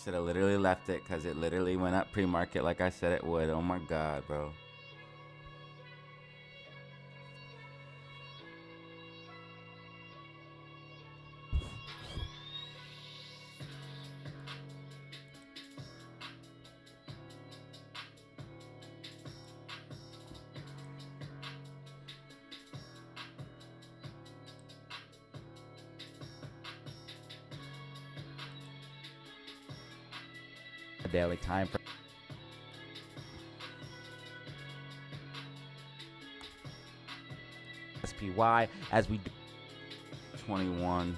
Should have literally left it because it literally went up pre-market like I said it would. Oh my god, bro. Daily time frame. SPY as we do 21,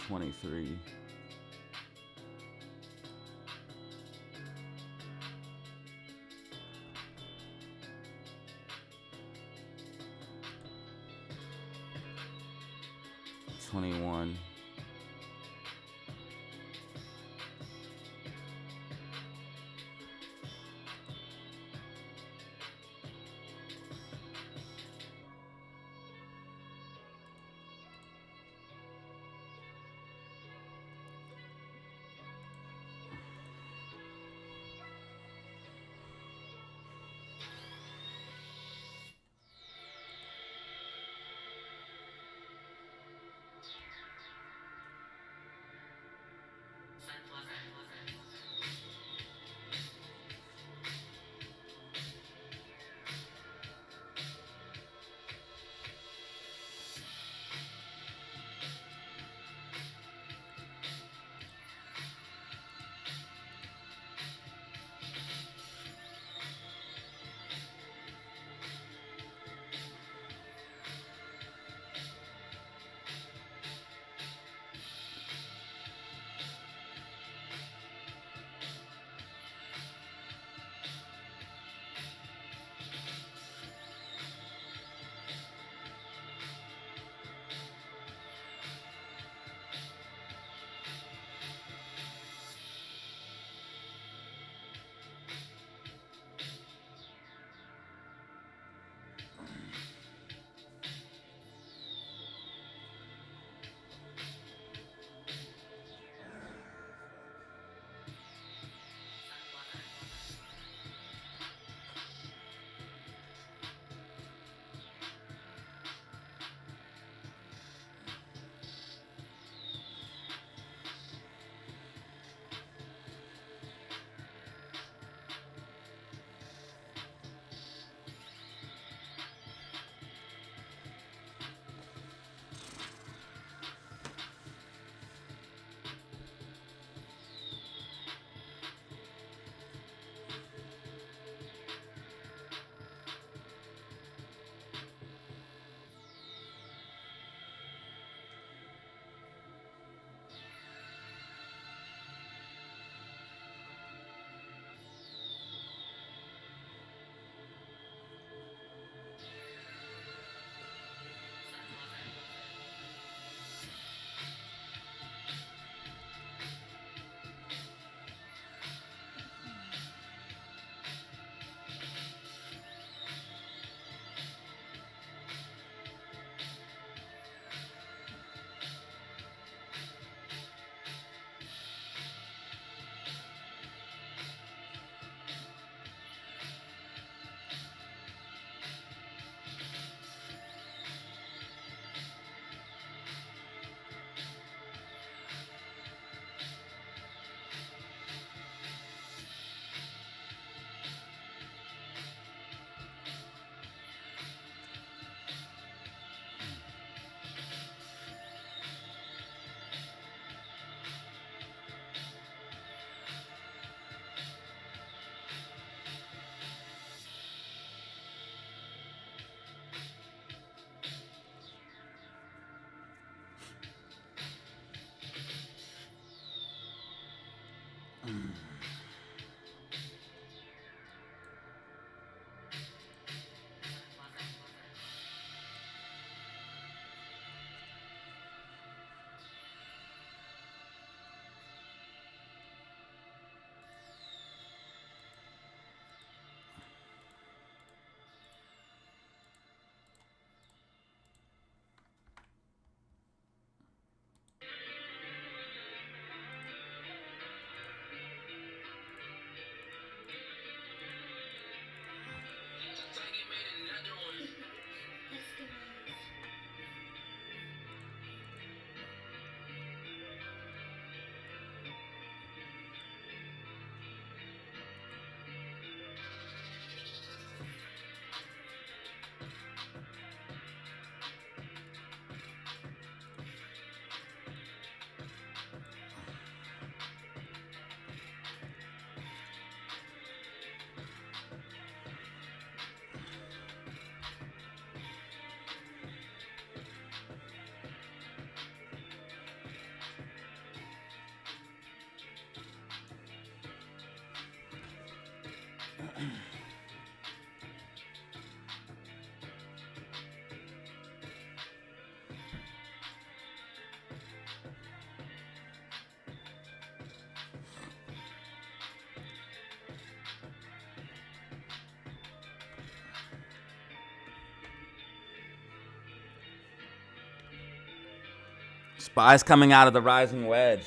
23. $21. Spies coming out of the rising wedge.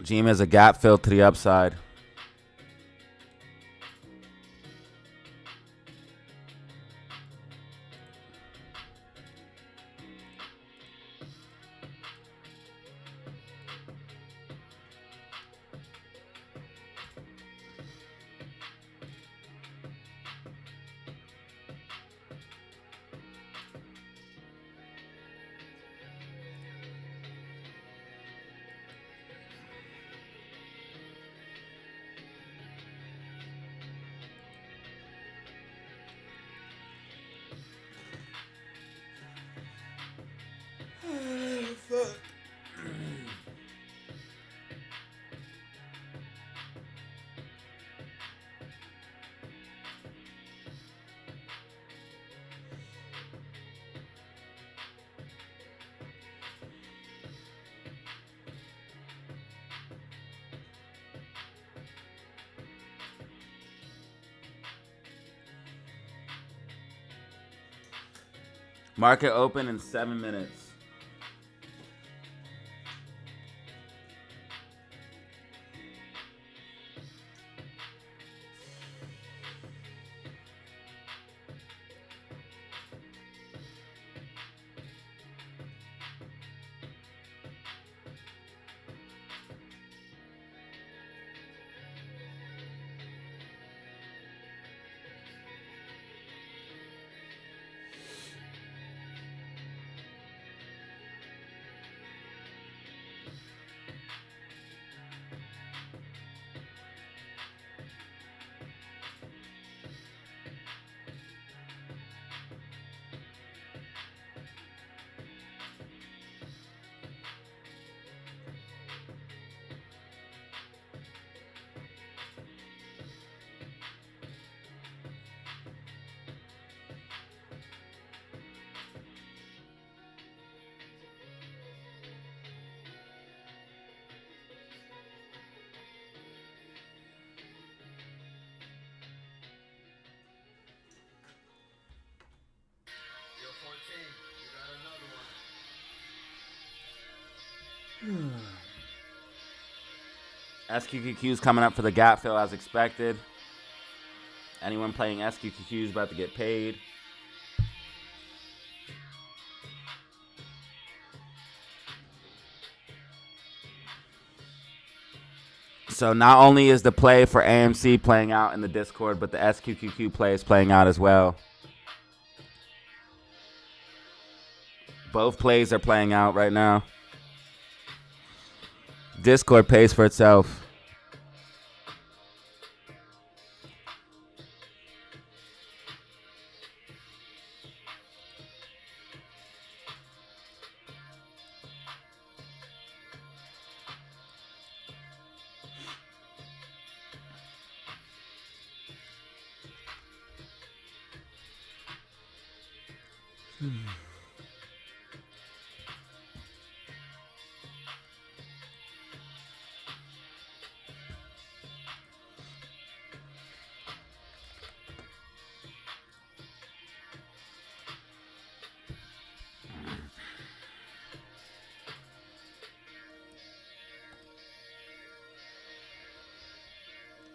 GM has a gap fill to the upside. Market open in 7 minutes. SQQQ's coming up for the gap fill as expected. Anyone playing SQQQ is about to get paid. So not only is the play for AMC playing out in the Discord, but the SQQQ play is playing out as well. Both plays are playing out right now. Discord pays for itself.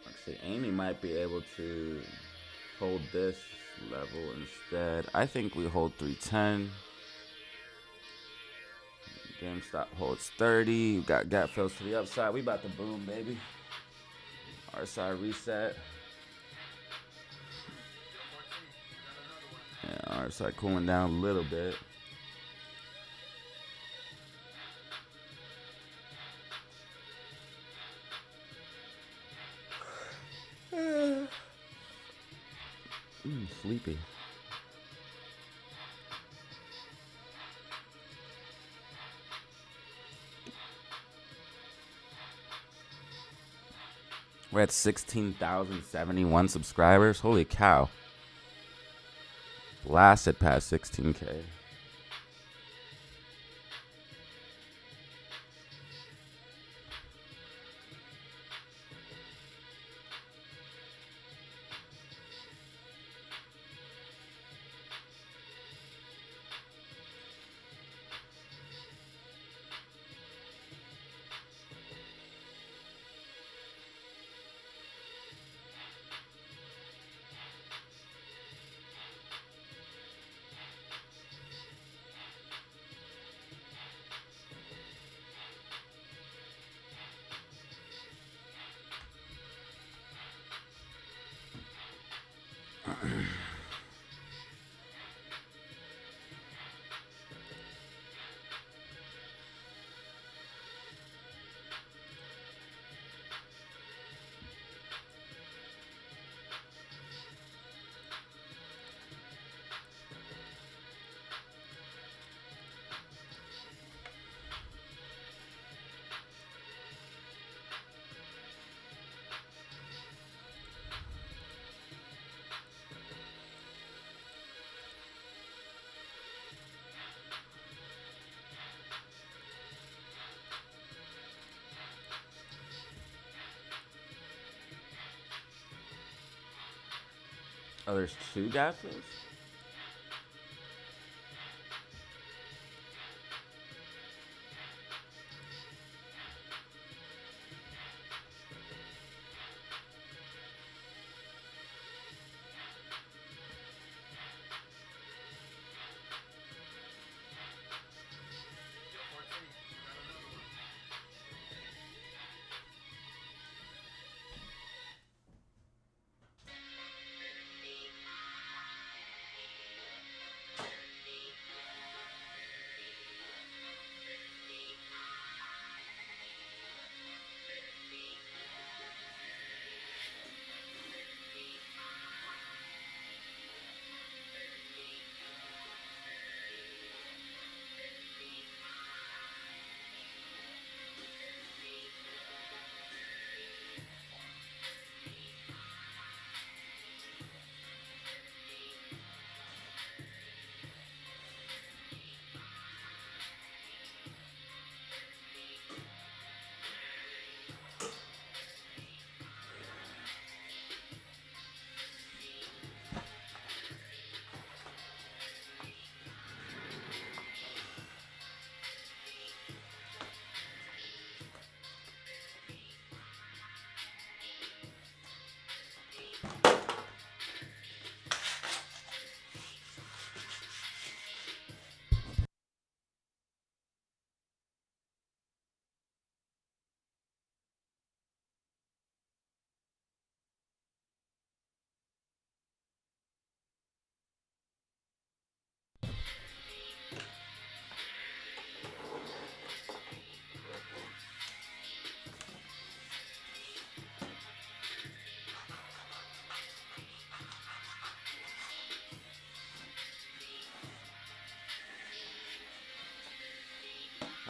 Actually, Amy might be able to hold this level instead. I think we hold 310. GameStop holds 30. We got gap fills to the upside. We about to boom, baby. Our side reset. Yeah, our side cooling down a little bit. Sleepy. We're at 16,071 subscribers. Holy cow. Blasted past 16K. Oh, there's two gap fills?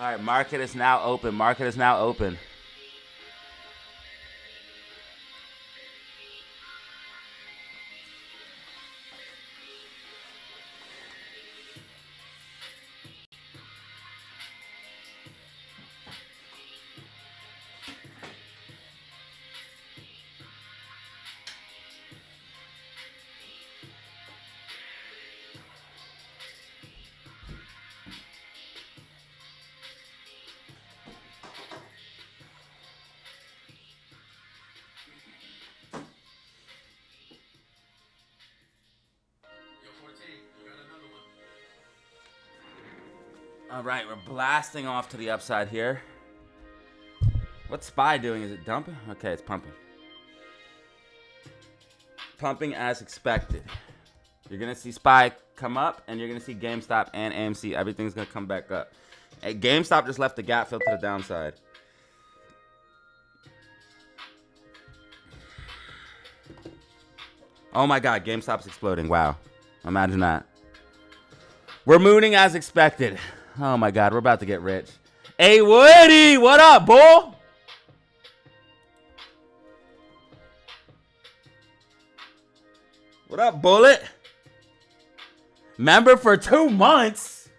All right, market is now open. Market is now open. All right, we're blasting off to the upside here. What's SPY doing? Is it dumping? Okay, it's pumping. Pumping as expected. You're going to see SPY come up, and you're going to see GameStop and AMC. Everything's going to come back up. Hey, GameStop just left the gap fill to the downside. Oh my God, GameStop's exploding. Wow. Imagine that. We're mooning as expected. Oh my God, we're about to get rich. Hey, Woody, what up, bull? What up, Bullet? Member for 2 months?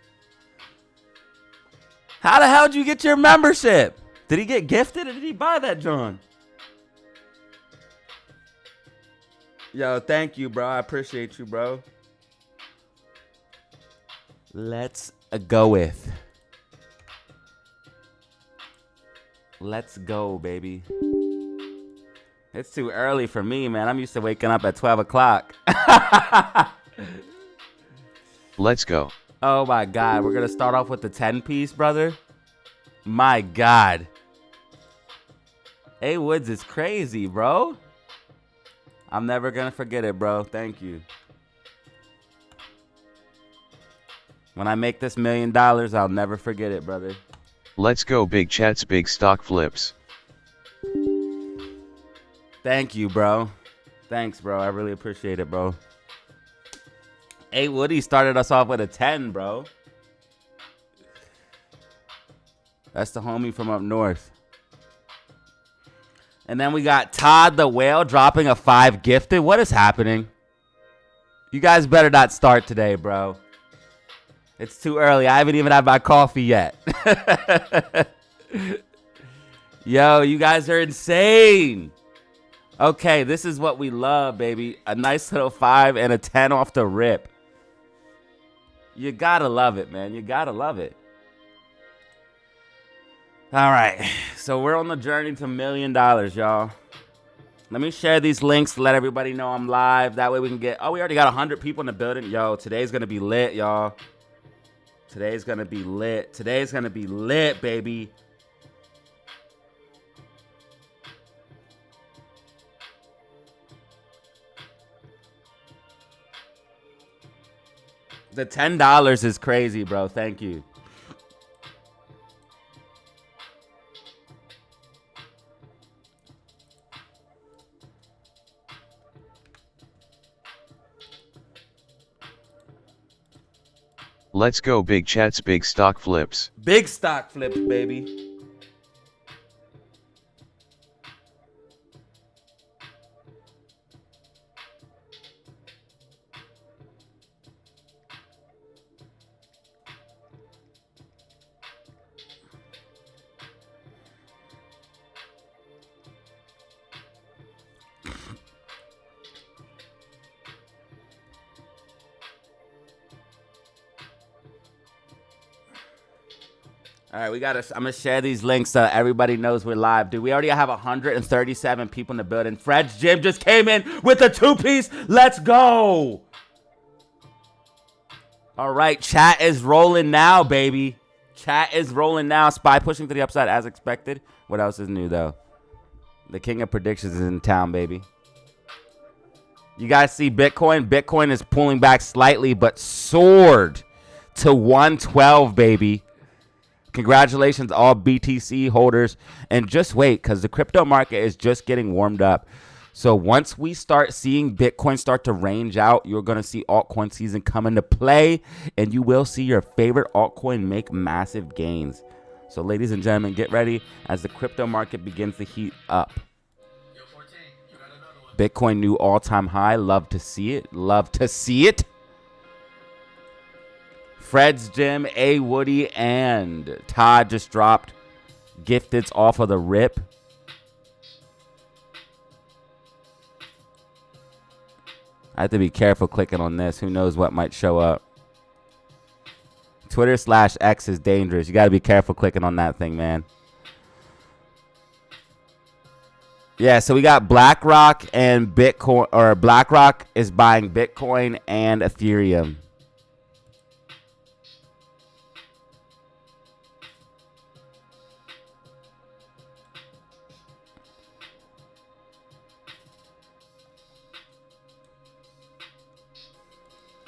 How the hell did you get your membership? Did he get gifted or did he buy that, John? Yo, thank you, bro. I appreciate you, bro. Let's go with. Let's go, baby. It's too early for me, man. I'm used to waking up at 12 o'clock. Let's go. Oh, my God. We're going to start off with the 10-piece, brother. My God. A Woods is crazy, bro. I'm never going to forget it, bro. Thank you. When I make this $1 million, I'll never forget it, brother. Let's go, big chats, big stock flips. Thank you, bro. Thanks, bro. I really appreciate it, bro. A Woody started us off with a 10, bro. That's the homie from up north. And then we got Todd the Whale dropping a 5 gifted. What is happening? You guys better not start today, bro. It's too early. I haven't even had my coffee yet. Yo, you guys are insane. Okay, this is what we love, baby. A nice little 5 and a 10 off the rip. You gotta love it, man. You gotta love it. All right, so we're on the journey to $1 million, y'all. Let me share these links to let everybody know I'm live. That way we can get... Oh, we already got 100 people in the building. Yo, today's gonna be lit, y'all. Today's gonna be lit. Today's gonna be lit, baby. The $10 is crazy, bro. Thank you. Let's go, big chats, big stock flips. Big stock flips, baby. All right, I'm going to share these links so everybody knows we're live. Dude, we already have 137 people in the building. Fred's Gym just came in with a 2-piece. Let's go. All right, chat is rolling now, baby. Chat is rolling now. SPY pushing to the upside as expected. What else is new, though? The king of predictions is in town, baby. You guys see Bitcoin? Bitcoin is pulling back slightly, but soared to 112, baby. Congratulations, all BTC holders. And just wait, because the crypto market is just getting warmed up. So once we start seeing Bitcoin start to range out, you're going to see altcoin season come into play. And you will see your favorite altcoin make massive gains. So ladies and gentlemen, get ready as the crypto market begins to heat up. Bitcoin new all-time high. Love to see it. Love to see it. Fred's Gym, A Woody, and Todd just dropped gifteds off of the rip. I have to be careful clicking on this. Who knows what might show up. Twitter/X is dangerous. You got to be careful clicking on that thing, man. Yeah, so we got BlackRock and Bitcoin, or BlackRock is buying Bitcoin and Ethereum.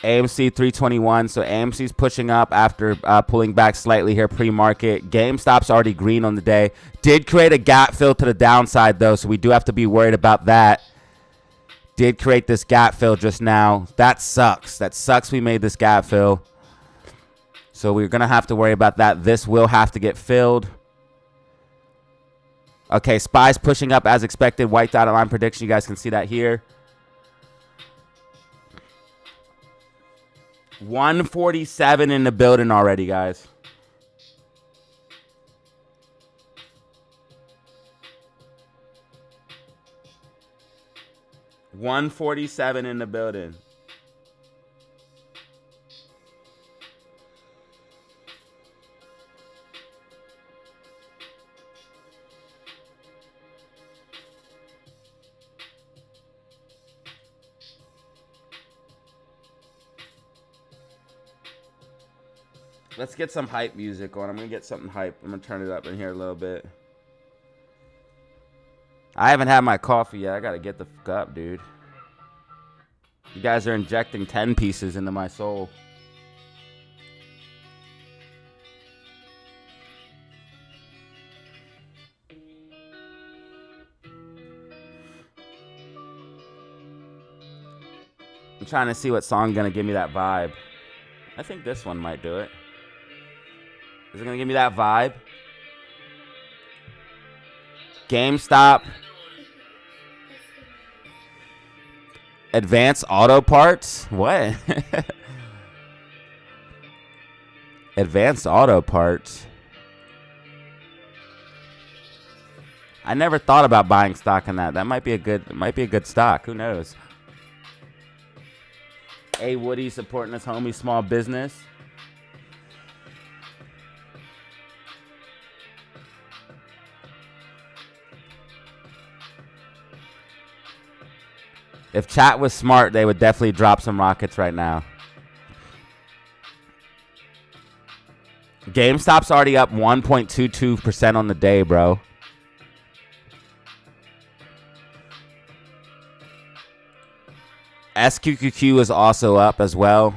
AMC 321. So AMC's pushing up after pulling back slightly here pre-market. GameStop's already green on the day. Did create a gap fill to the downside, though, so we do have to be worried about that. Did create this gap fill just now. That sucks. That sucks we made this gap fill. So we're going to have to worry about that. This will have to get filled. Okay, SPY's pushing up as expected. White dotted line prediction. You guys can see that here. 147 in the building already, guys. $147 in the building. Let's get some hype music on. I'm going to get something hype. I'm going to turn it up in here a little bit. I haven't had my coffee yet. I got to get the fuck up, dude. You guys are injecting 10 pieces into my soul. I'm trying to see what song's going to give me that vibe. I think this one might do it. Is it going to give me that vibe? GameStop. Advanced Auto Parts? What? Advanced Auto Parts. I never thought about buying stock in that. That might be a good stock. Who knows? A Woody supporting his homie small business. If chat was smart, they would definitely drop some rockets right now. GameStop's already up 1.22% on the day, bro. SQQQ is also up as well.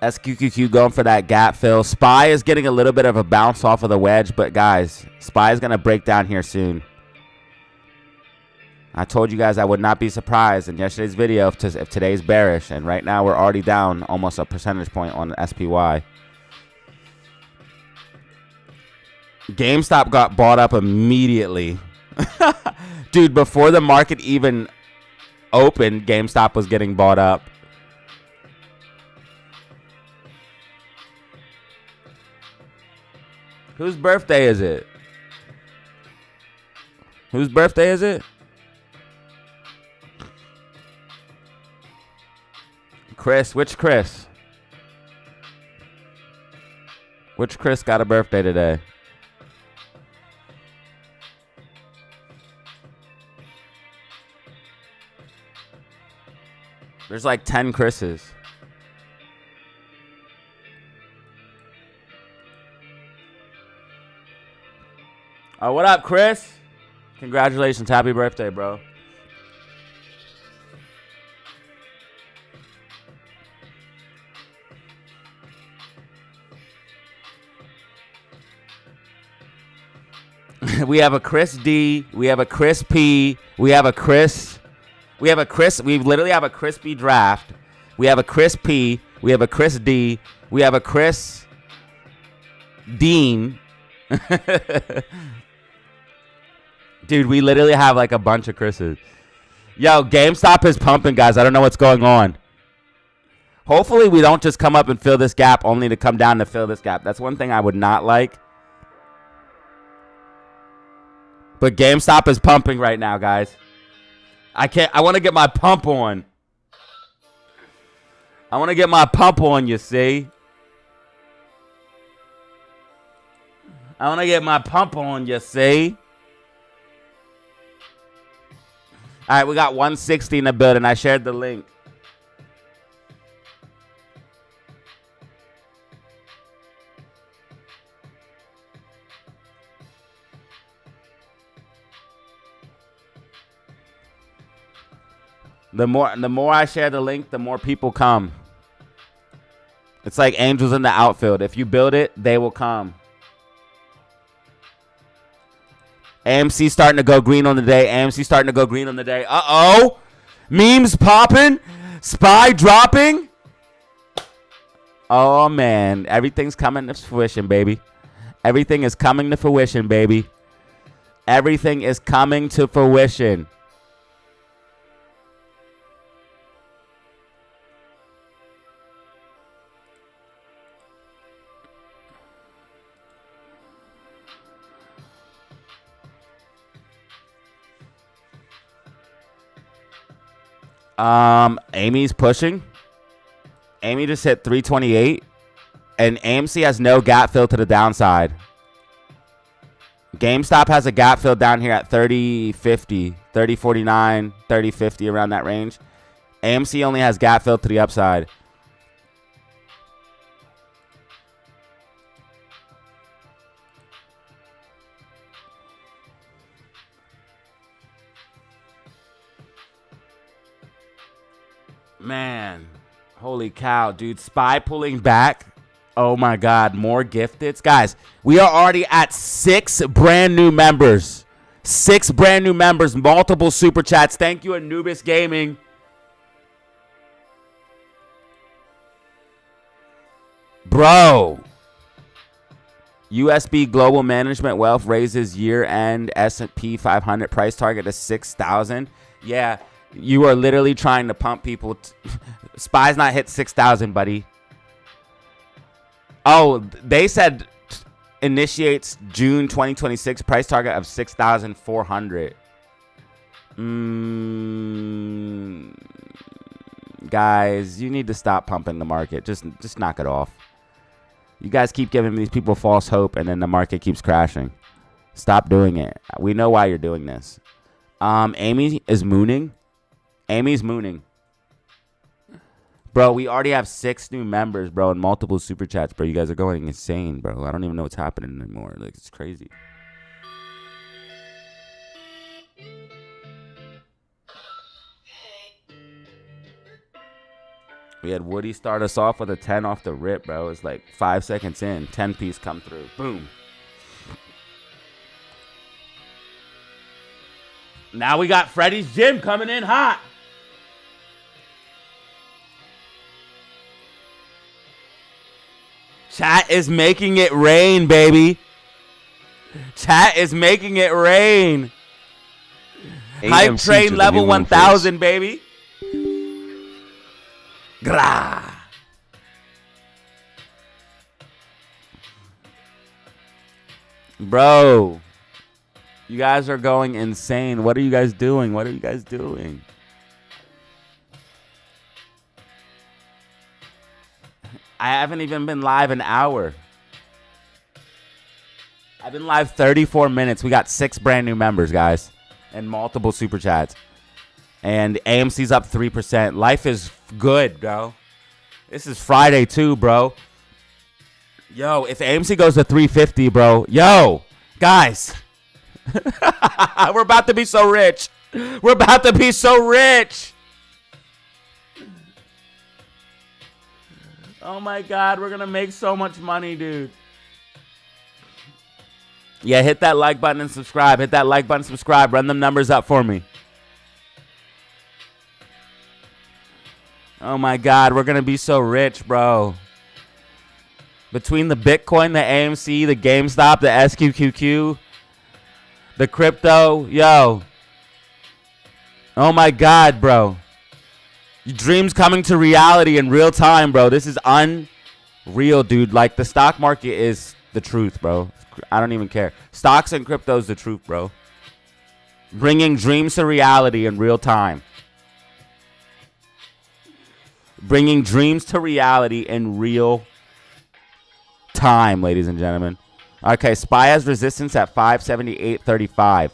SQQQ going for that gap fill. SPY is getting a little bit of a bounce off of the wedge, but guys, SPY is going to break down here soon. I told you guys I would not be surprised in yesterday's video if today's bearish, and right now we're already down almost a percentage point on SPY. GameStop got bought up immediately. Dude, before the market even opened, GameStop was getting bought up. Whose birthday is it? Whose birthday is it? Chris. Which Chris? Which Chris got a birthday today? There's like 10 Chris's. Oh, what up, Chris? Congratulations. Happy birthday, bro. We have a Chris D. We have a Chris P. We have a Chris. We literally have a crispy draft. We have a Chris P. We have a Chris D. We have a Chris Dean. Dude, we literally have like a bunch of Chris's. Yo, GameStop is pumping, guys. I don't know what's going on. Hopefully we don't just come up and fill this gap only to come down to fill this gap. That's one thing I would not like. But GameStop is pumping right now, guys. I want to get my pump on. I want to get my pump on, you see. I want to get my pump on, you see. All right, we got 160 in the building. I shared the link. The more I share the link, the more people come. It's like angels in the outfield. If you build it, they will come. AMC starting to go green on the day. AMC starting to go green on the day. Uh-oh. Memes popping. Spy dropping. Oh, man. Everything's coming to fruition, baby. Everything is coming to fruition, baby. Everything is coming to fruition. Amy's pushing. Amy just hit 328. And AMC has no gap fill to the downside. GameStop has a gap fill down here at 30.50, 30.49, 30.50, around that range. AMC only has gap fill to the upside. Man, holy cow, dude. Spy pulling back. Oh, my God. More gifteds. Guys, we are already at 6 brand new members. 6 brand new members. Multiple super chats. Thank you, Anubis Gaming. Bro. USB Global Management Wealth raises year-end S&P 500 price target to 6,000. Yeah. You are literally trying to pump people. Spy's not hit 6,000, buddy. Oh, they said initiates June 2026 price target of 6,400. Guys, you need to stop pumping the market. Just knock it off. You guys keep giving these people false hope, and then the market keeps crashing. Stop doing it. We know why you're doing this. Amy is mooning. Amy's mooning. Bro, we already have 6 new members, bro, and multiple super chats, bro. You guys are going insane, bro. I don't even know what's happening anymore. Like, it's crazy. We had Woody start us off with a 10 off the rip, bro. It's like 5 seconds in. 10 piece come through. Boom. Now we got Freddy's Gym coming in hot. Chat is making it rain, baby. Chat is making it rain. Hype train level 1,000, baby. Grah. Bro, you guys are going insane. What are you guys doing? What are you guys doing? I haven't even been live an hour. I've been live 34 minutes. We got 6 brand new members, guys, and multiple super chats. And AMC's up 3%. Life is good, bro. This is Friday too, bro. Yo, if AMC goes to 350, bro. Yo, guys. We're about to be so rich. We're about to be so rich. Oh, my God. We're going to make so much money, dude. Yeah, hit that like button and subscribe. Hit that like button, subscribe. Run them numbers up for me. Oh my God, we're gonna be so rich, bro. Between the Bitcoin, the AMC, the GameStop, the SQQQ, the crypto, yo. Oh my God, bro. Your dreams coming to reality in real time, bro. This is unreal, dude. Like, the stock market is the truth, bro. I don't even care. Stocks and crypto is the truth, bro. Bringing dreams to reality in real time. Bringing dreams to reality in real time, ladies and gentlemen. Okay, SPY has resistance at 578.35.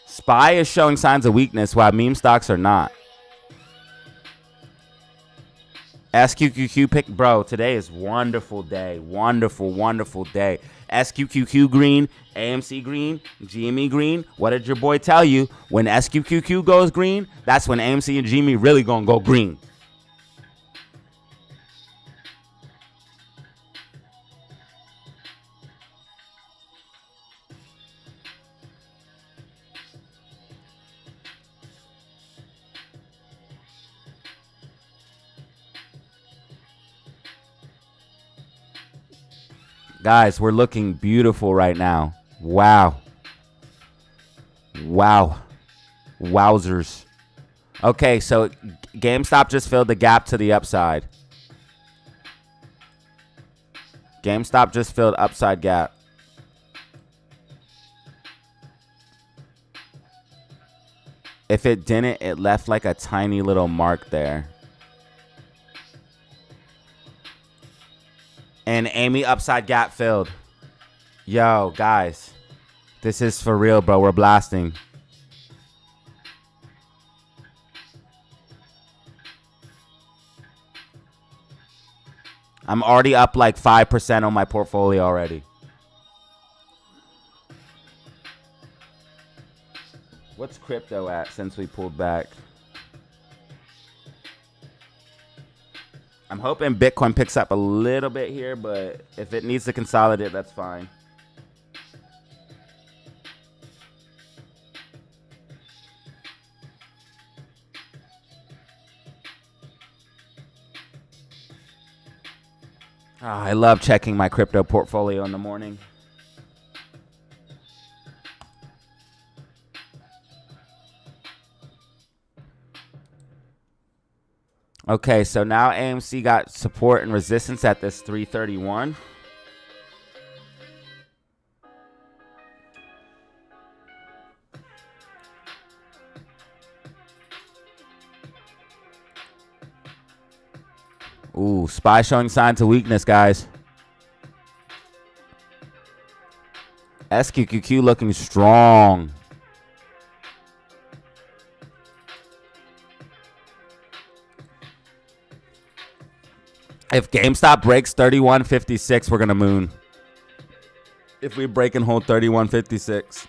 SPY is showing signs of weakness while meme stocks are not. SQQQ pick, bro, today is wonderful day. Wonderful, wonderful day. SQQQ green, AMC green, GME green. What did your boy tell you? When SQQQ goes green, that's when AMC and GME really gonna go green. Guys, we're looking beautiful right now. Wow. Wow. Wowzers. Okay, so GameStop just filled the gap to the upside. GameStop just filled upside gap. If it didn't, it left like a tiny little mark there. And Amy upside gap filled. Yo, guys. This is for real, bro. We're blasting. I'm already up like 5% on my portfolio already. What's crypto at since we pulled back? I'm hoping Bitcoin picks up a little bit here, but if it needs to consolidate, that's fine. Oh, I love checking my crypto portfolio in the morning. Okay, so now AMC got support and resistance at this 331. Ooh, SPY showing signs of weakness, guys. SQQQ looking strong. If GameStop breaks 31.56, we're going to moon. If we break and hold 31.56.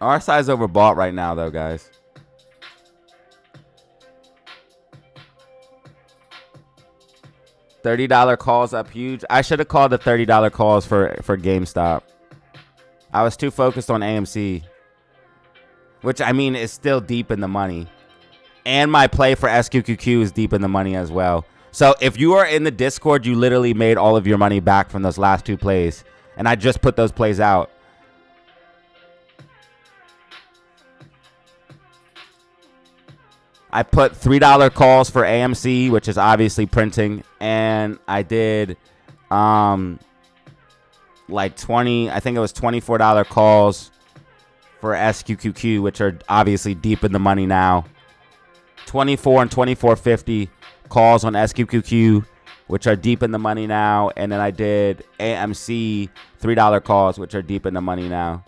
RSI is overbought right now, though, guys. $30 calls up huge. I should have called the $30 calls for GameStop. I was too focused on AMC. Which, I mean, is still deep in the money. And my play for SQQQ is deep in the money as well. So if you are in the Discord, you literally made all of your money back from those last two plays. And I just put those plays out. I put $3 calls for AMC, which is obviously printing. And I did like 20, I think it was $24 calls for SQQQ, which are obviously deep in the money now. 24 and 24.50 calls on SQQQ, which are deep in the money now. And then I did AMC $3 calls, which are deep in the money now.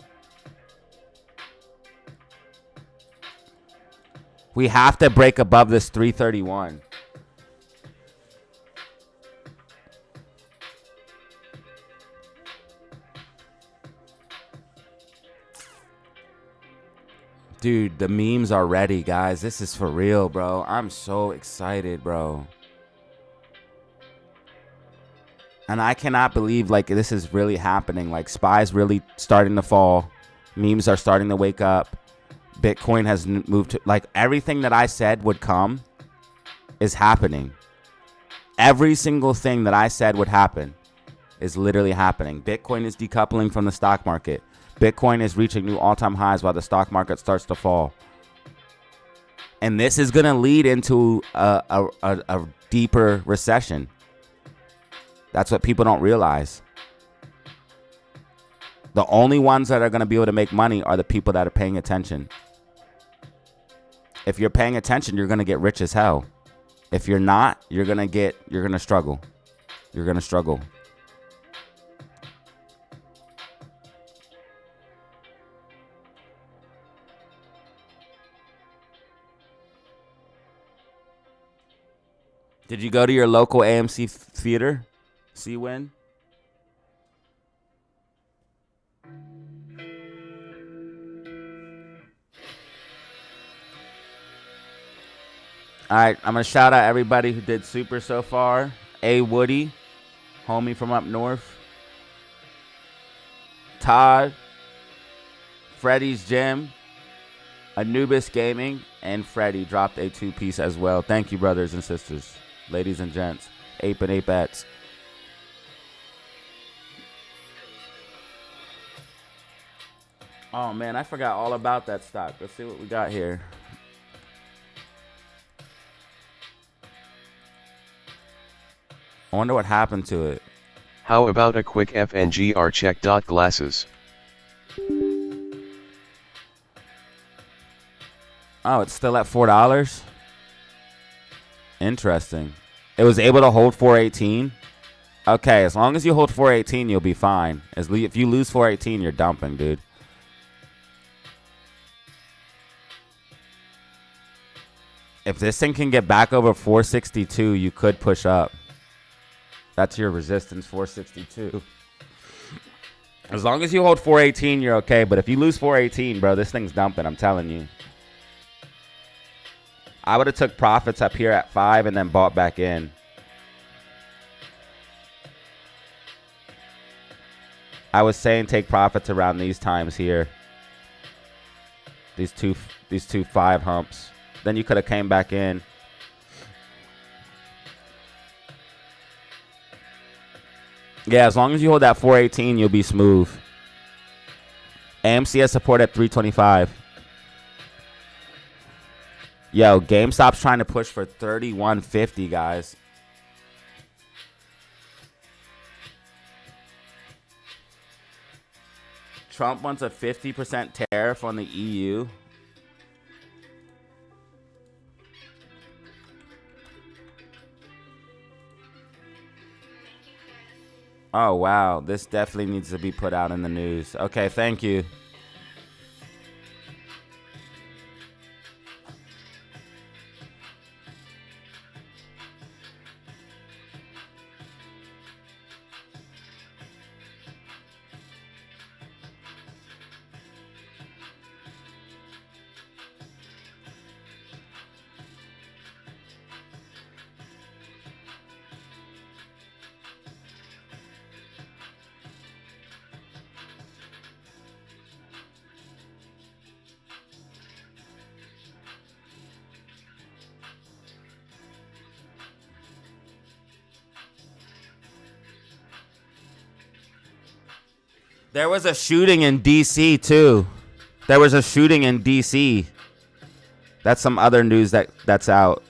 We have to break above this 331. Dude, the memes are ready, guys. This is for real, bro. I'm so excited, bro. And I cannot believe, like, this is really happening. Like, SPY's really starting to fall. Memes are starting to wake up. Bitcoin has moved to, like, everything that I said would come is happening. Every single thing that I said would happen is literally happening. Bitcoin is decoupling from the stock market. Bitcoin is reaching new all-time highs while the stock market starts to fall. And this is going to lead into a deeper recession. That's what people don't realize. The only ones that are going to be able to make money are the people that are paying attention. If you're paying attention, you're going to get rich as hell. If you're not, you're going to struggle. You're going to struggle. Did you go to your local AMC theater? See when? All right, I'm going to shout out everybody who did super so far. A. Woody, homie from up north. Todd, Freddy's Gym, Anubis Gaming, and Freddy dropped a 2-piece as well. Thank you, brothers and sisters, ladies and gents, ape and apettes. Oh, man, I forgot all about that stock. Let's see what we got here. I wonder what happened to it. How about a quick FNGR check? Glasses. Oh, it's still at $4? Interesting. It was able to hold 418? Okay, as long as you hold 418, you'll be fine. If you lose 418, you're dumping, dude. If this thing can get back over 462, you could push up. That's your resistance, 462. As long as you hold 418, you're okay. But if you lose 418, bro, this thing's dumping. I'm telling you. I would have took profits up here at 5 and then bought back in. I was saying take profits around these times here. These two 5 humps. Then you could have came back in. Yeah, as long as you hold that 418, you'll be smooth. AMC has support at 325. Yo, GameStop's trying to push for 3150, guys. Trump wants a 50% tariff on the EU. Oh, wow. This definitely needs to be put out in the news. Okay, thank you. There was a shooting in D.C. too. There was a shooting in D.C. That's some other news that's out.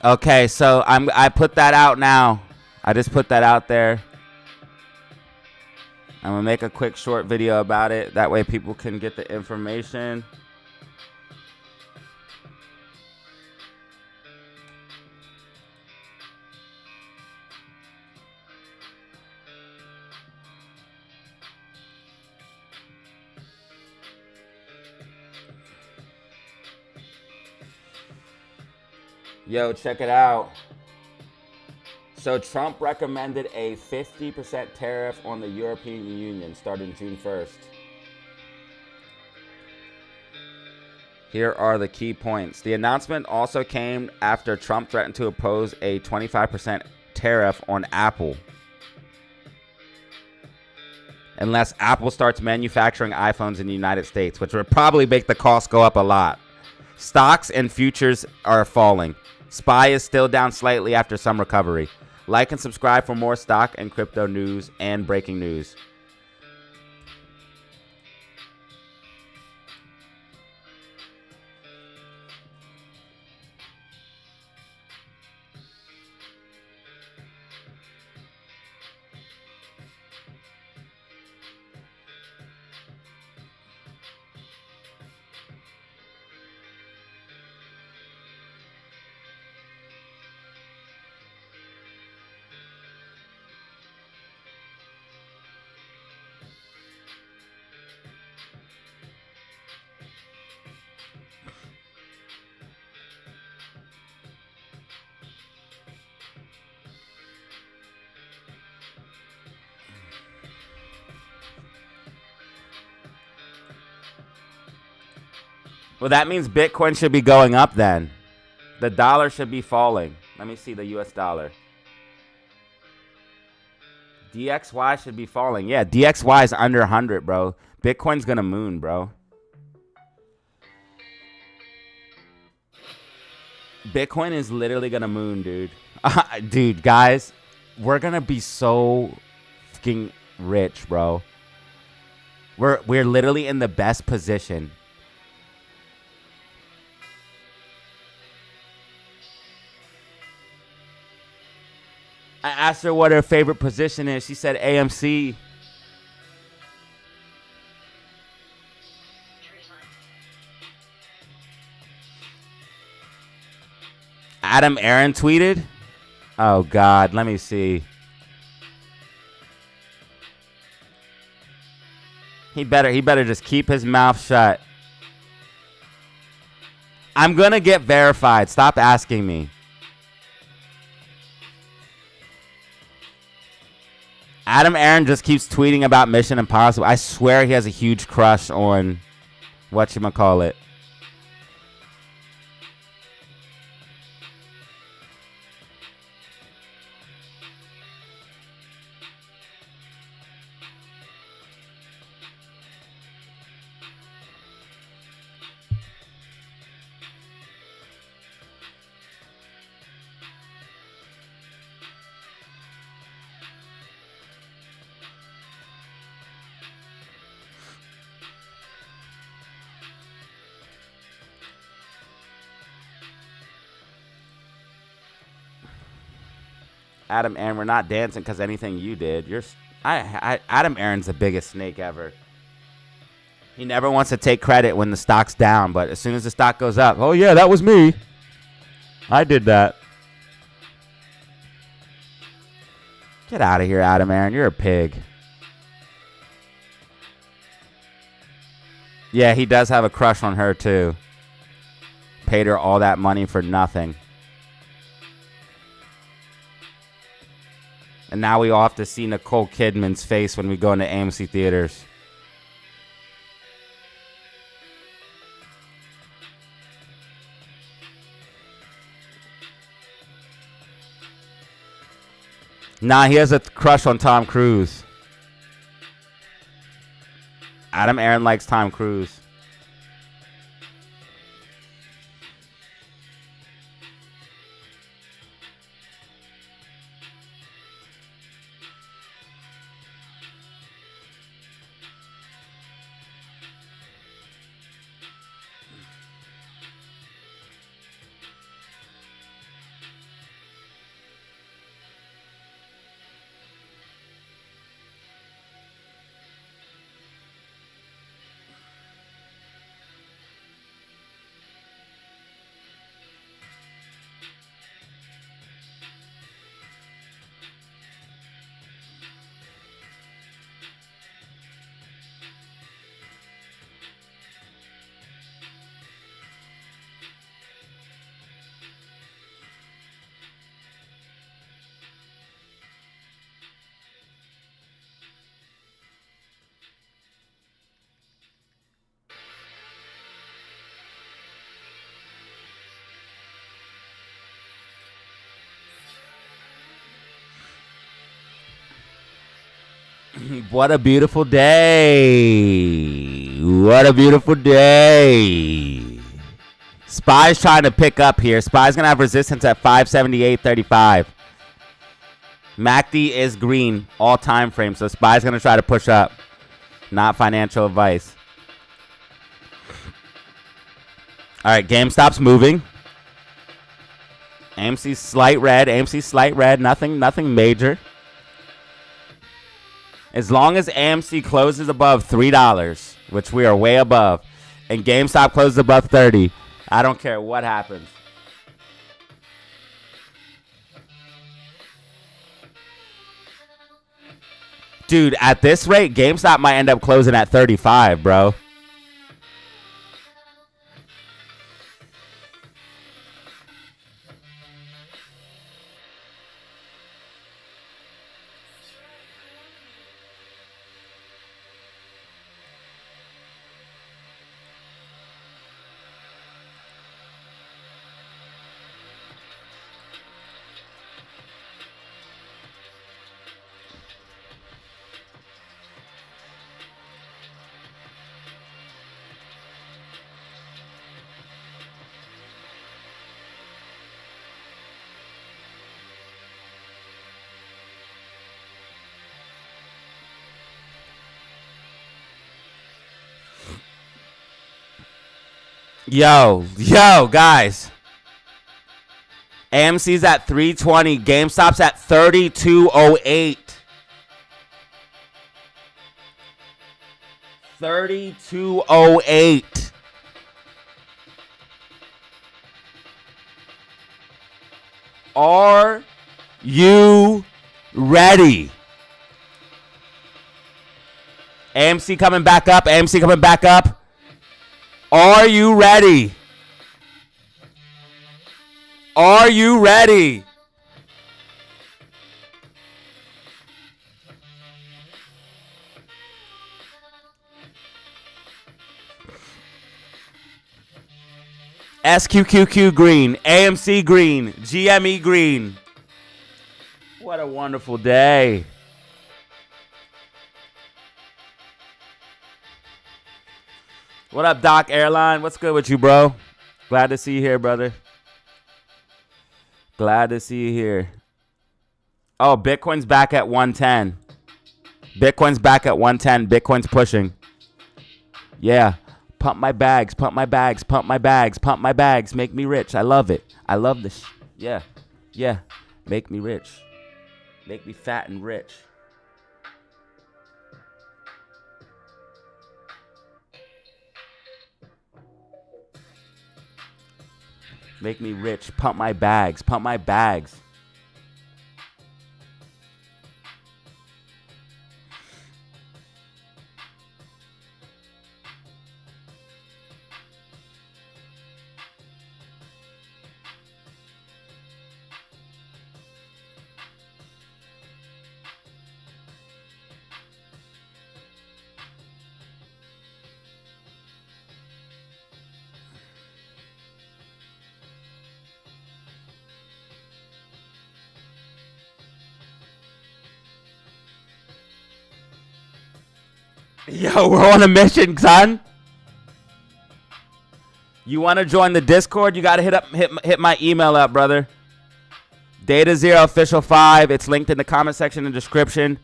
Okay, so I put that out now. I just put that out there. I'm gonna make a quick short video about it. That way people can get the information. Yo, check it out. So Trump recommended a 50% tariff on the European Union starting June 1st. Here are the key points. The announcement also came after Trump threatened to impose a 25% tariff on Apple unless Apple starts manufacturing iPhones in the United States, which would probably make the cost go up a lot. Stocks and futures are falling. SPY is still down slightly after some recovery. Like and subscribe for more stock and crypto news and breaking news. Well, that means Bitcoin should be going up then. The dollar should be falling. Let me see the US dollar. DXY should be falling. Yeah, DXY is under 100, bro. Bitcoin's going to moon, bro. Bitcoin is literally going to moon, dude. Dude, guys, we're going to be so fucking rich, bro. We're literally in the best position. I asked her what her favorite position is. She said AMC. Adam Aaron tweeted. Oh God, let me see. He better just keep his mouth shut. I'm gonna get verified. Stop asking me. Adam Aaron just keeps tweeting about Mission Impossible. I swear he has a huge crush on whatchamacallit. Adam Aaron, we're not dancing because anything you did. Adam Aaron's the biggest snake ever. He never wants to take credit when the stock's down, but as soon as the stock goes up, oh yeah, that was me. I did that. Get out of here, Adam Aaron. You're a pig. Yeah, he does have a crush on her too. Paid her all that money for nothing. And now we all have to see Nicole Kidman's face when we go into AMC theaters. Nah, he has a crush on Tom Cruise. Adam Aaron likes Tom Cruise. What a beautiful day. What a beautiful day. SPY's trying to pick up here. SPY's going to have resistance at 578.35. MACD is green all time frame, so SPY's going to try to push up. Not financial advice. All right, GameStop's moving. AMC slight red. AMC slight red. Nothing major. As long as AMC closes above $3, which we are way above, and GameStop closes above 30, I don't care what happens. Dude, at this rate, GameStop might end up closing at 35, bro. Yo, guys. AMC's at 320. GameStop's at 3208. 3208. Are you ready? AMC coming back up. AMC coming back up. Are you ready? Are you ready? SQQQ green, AMC green, GME green. What a wonderful day. What up, Doc Airline? What's good with you, bro? Glad to see you here, brother. Glad to see you here. Oh, Bitcoin's back at 110. Bitcoin's back at 110. Bitcoin's pushing. Yeah. Pump my bags, pump my bags, pump my bags, pump my bags. Make me rich. I love it. I love this. Yeah. Yeah. Make me rich. Make me fat and rich. Make me rich. Pump my bags. Pump my bags. Yo, we're on a mission, son. You want to join the Discord? You got to hit my email up, brother. DataZero Official 5. It's linked in the comment section and description.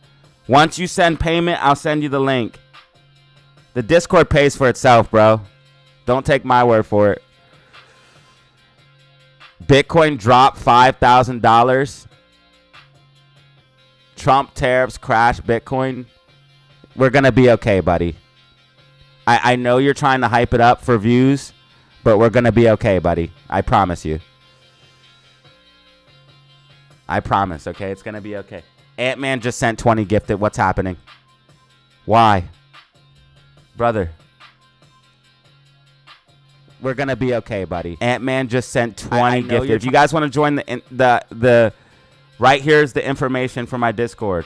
Once you send payment, I'll send you the link. The Discord pays for itself, bro. Don't take my word for it. Bitcoin dropped $5,000. Trump tariffs crash Bitcoin. We're going to be okay, buddy. I know you're trying to hype it up for views, but we're going to be okay, buddy. I promise you. I promise, okay? It's going to be okay. Ant-Man just sent 20 gifted. What's happening? Why? Brother. We're going to be okay, buddy. Ant-Man just sent 20 gifted. If you guys want to join the right here's the information for my Discord.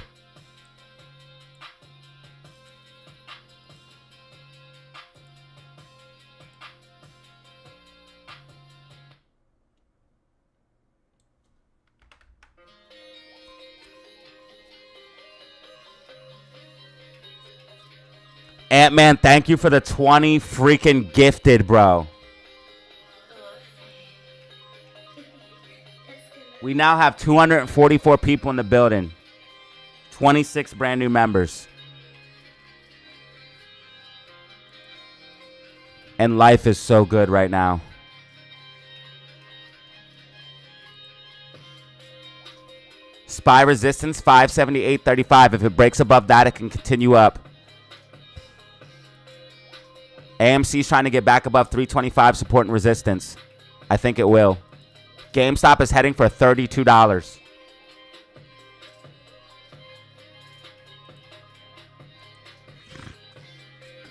Ant-Man, thank you for the 20 freaking gifted, bro. We now have 244 people in the building. 26 brand new members. And life is so good right now. Spy resistance 578.35. If it breaks above that, it can continue up. AMC's trying to get back above 325 support and resistance. I think it will. GameStop is heading for $32.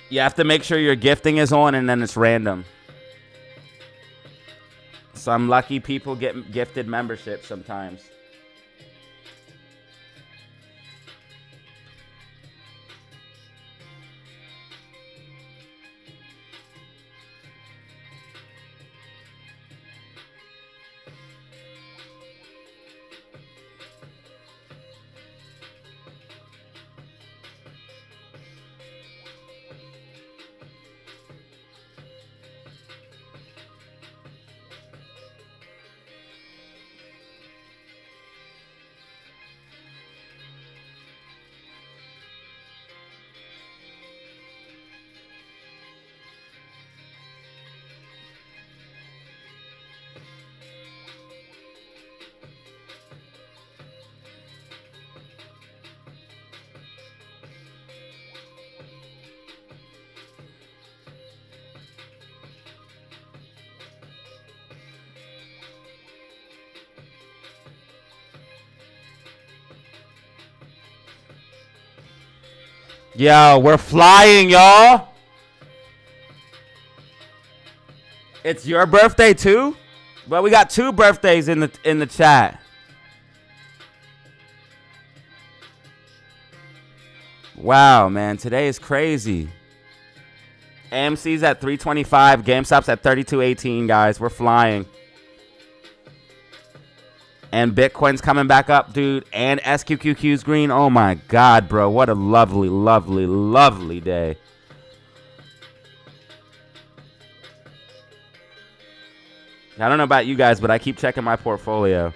You have to make sure your gifting is on and then it's random. Some lucky people get gifted memberships sometimes. Yo, we're flying, y'all. It's your birthday too? Well, we got 2 birthdays in the chat. Wow, man, today is crazy. AMC's at 325, GameStop's at 32.18, guys. We're flying. And Bitcoin's coming back up, dude. And SQQQ's green. Oh, my God, bro. What a lovely, lovely, lovely day. I don't know about you guys, but I keep checking my portfolio.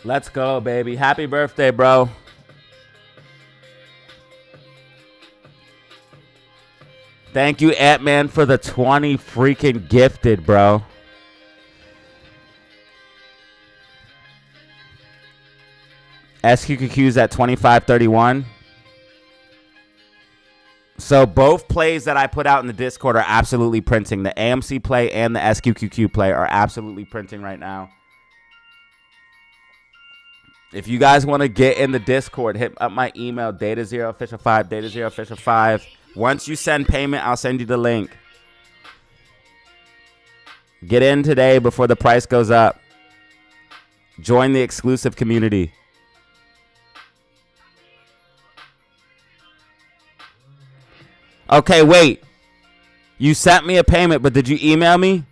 Let's go, baby. Happy birthday, bro. Thank you, Ant-Man, for the 20 freaking gifted, bro. SQQQ's at 25.31. So both plays that I put out in the Discord are absolutely printing. The AMC play and the SQQQ play are absolutely printing right now. If you guys want to get in the Discord, hit up my email, DataZeroOfficial5, DataZeroOfficial5. Once you send payment, I'll send you the link. Get in today before the price goes up. Join the exclusive community. Okay, wait. You sent me a payment, but did you email me?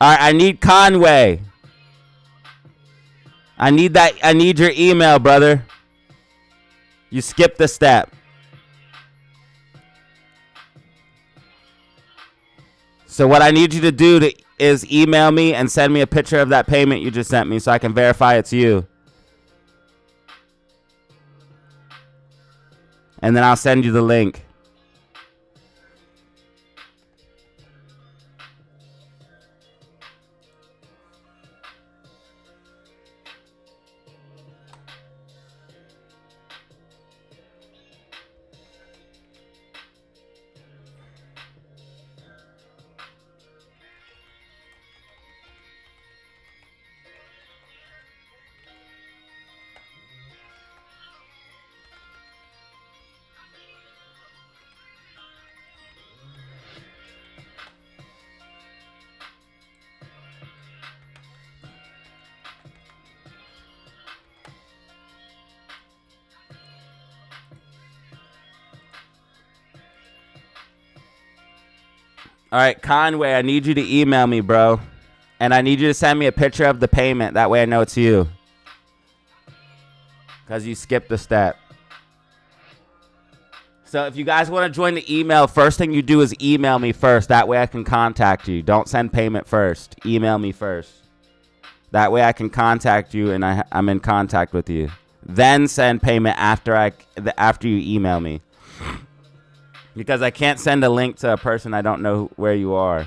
All right, I need Conway. I need your email, brother. You skipped the step. So what I need you to do is email me and send me a picture of that payment you just sent me so I can verify it's you. And then I'll send you the link. All right, Conway, I need you to email me, bro. And I need you to send me a picture of the payment. That way I know it's you. Because you skipped a step. So if you guys want to join the email, first thing you do is email me first. That way I can contact you. Don't send payment first. Email me first. That way I can contact you and I'm in contact with you. Then send payment after you email me. Because I can't send a link to a person I don't know where you are.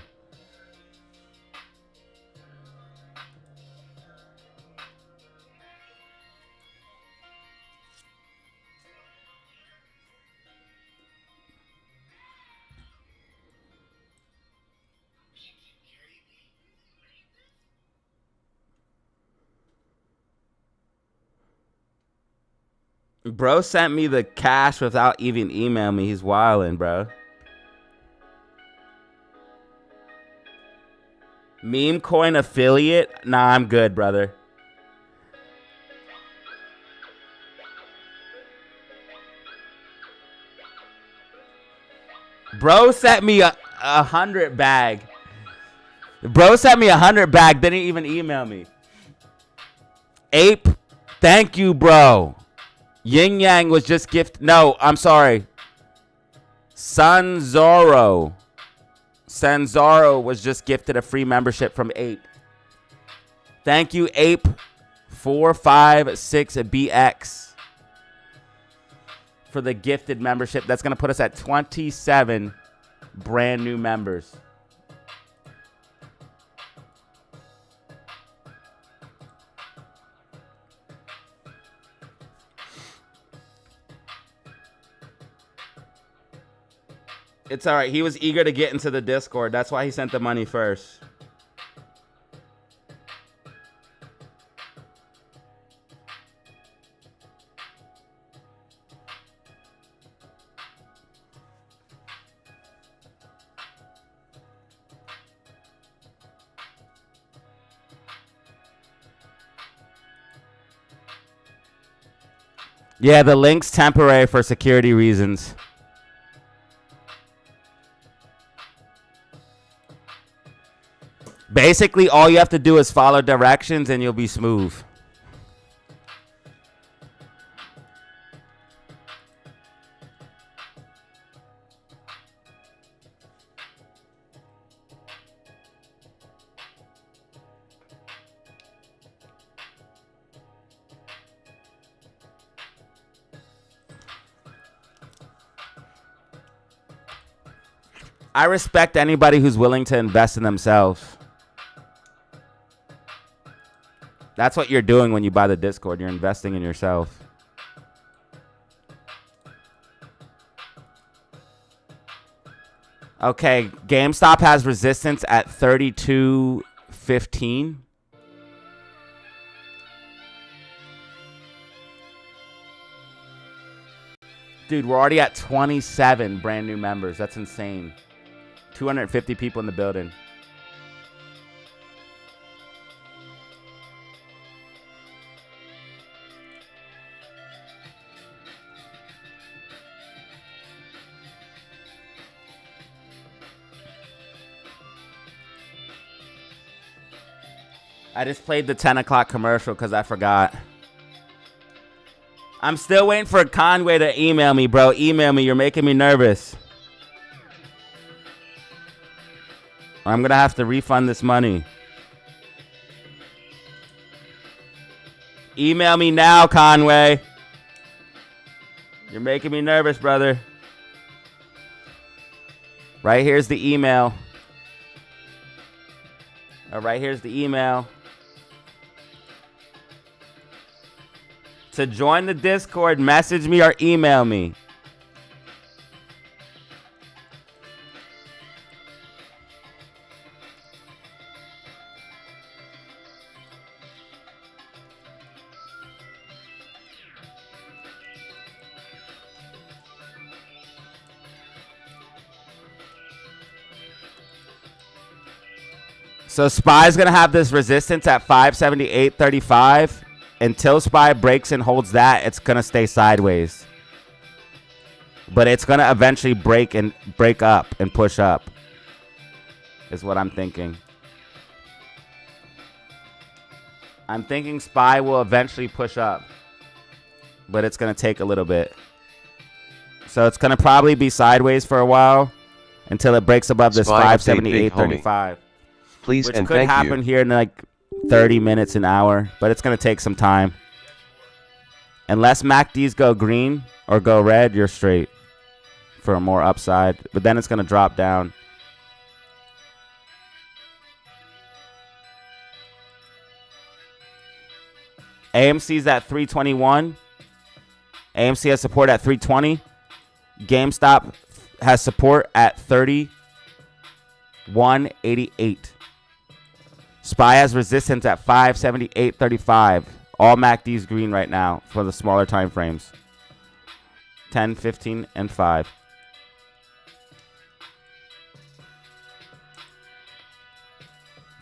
Bro sent me the cash without even emailing me. He's wildin', bro. Meme coin affiliate? Nah, I'm good, brother. Bro sent me a 100 bag. Bro sent me a 100 bag. Didn't even email me. Ape, thank you, bro. Yin Yang was just gifted. No, I'm sorry. Sanzaro was just gifted a free membership from Ape. Thank you, Ape 456BX for the gifted membership. That's going to put us at 27 brand new members. It's all right. He was eager to get into the Discord. That's why he sent the money first. Yeah, the link's temporary for security reasons. Basically, all you have to do is follow directions and you'll be smooth. I respect anybody who's willing to invest in themselves. That's what you're doing when you buy the Discord. You're investing in yourself. Okay, GameStop has resistance at 32.15. Dude, we're already at 27 brand new members. That's insane. 250 people in the building. I just played the 10 o'clock commercial because I forgot. I'm still waiting for Conway to email me, bro. Email me. You're making me nervous. Or I'm going to have to refund this money. Email me now, Conway. You're making me nervous, brother. Right here's the email. All right, here's the email. To join the Discord, message me or email me. So Spy's going to have this resistance at 578.35. Until Spy breaks and holds that, it's going to stay sideways. But it's going to eventually break up and push up. is what I'm thinking. I'm thinking SPY will eventually push up, but it's going to take a little bit. So it's going to probably be sideways for a while until it breaks above this 578.35. Please which and could thank happen you. here in like 30 minutes, an hour, but it's going to take some time. Unless MACDs go green or go red, you're straight for a more upside, but then it's going to drop down. AMC's at 321. AMC has support at 320. GameStop has support at 3188. SPY has resistance at 578.35. All MACDs green right now for the smaller time frames. 10, 15, and 5.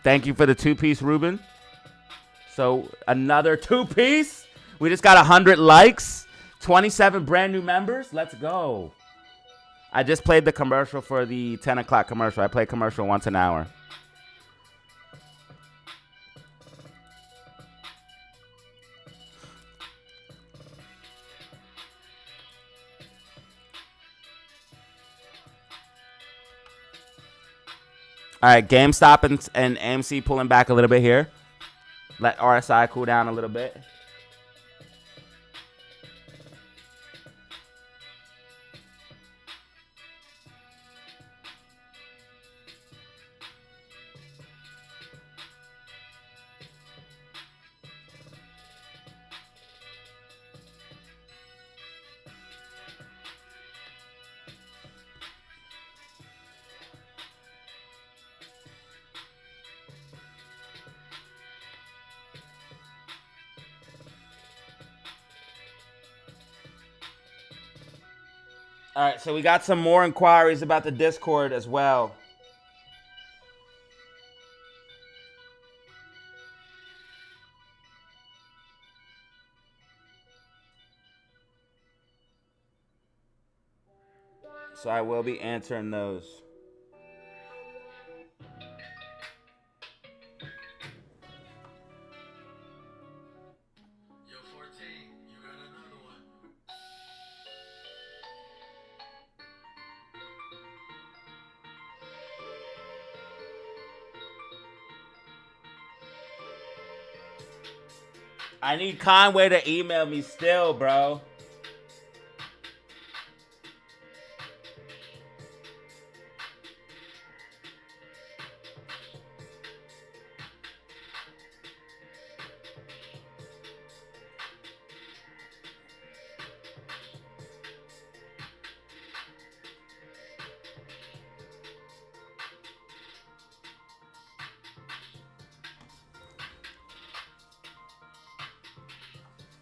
Thank you for the 2-piece, Ruben. So another 2-piece. We just got 100 likes. 27 brand new members. Let's go. I just played the commercial for the 10 o'clock commercial. I play commercial once an hour. All right, GameStop and AMC pulling back a little bit here. Let RSI cool down a little bit. All right, so we got some more inquiries about the Discord as well. So I will be answering those. I need Conway to email me still, bro.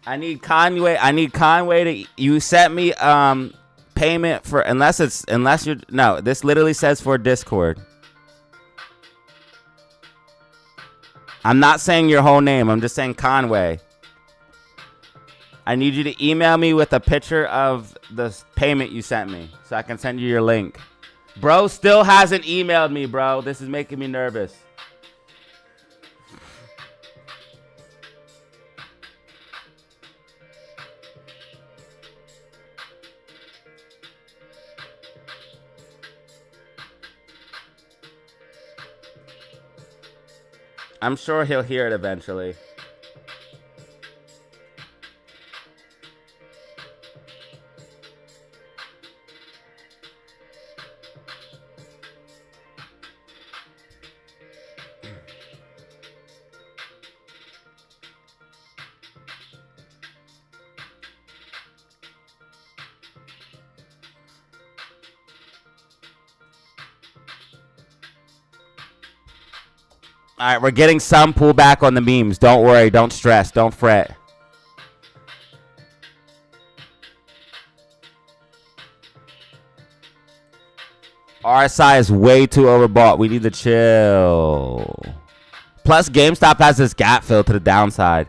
I need Conway to. You sent me payment for unless you're no. This literally says for Discord. I'm not saying your whole name. I'm just saying Conway. I need you to email me with a picture of the payment you sent me so I can send you your link. Bro still hasn't emailed me, bro. This is making me nervous. I'm sure he'll hear it eventually. All right, we're getting some pullback on the memes. Don't worry. Don't stress. Don't fret. RSI is way too overbought. We need to chill. Plus, GameStop has this gap fill to the downside.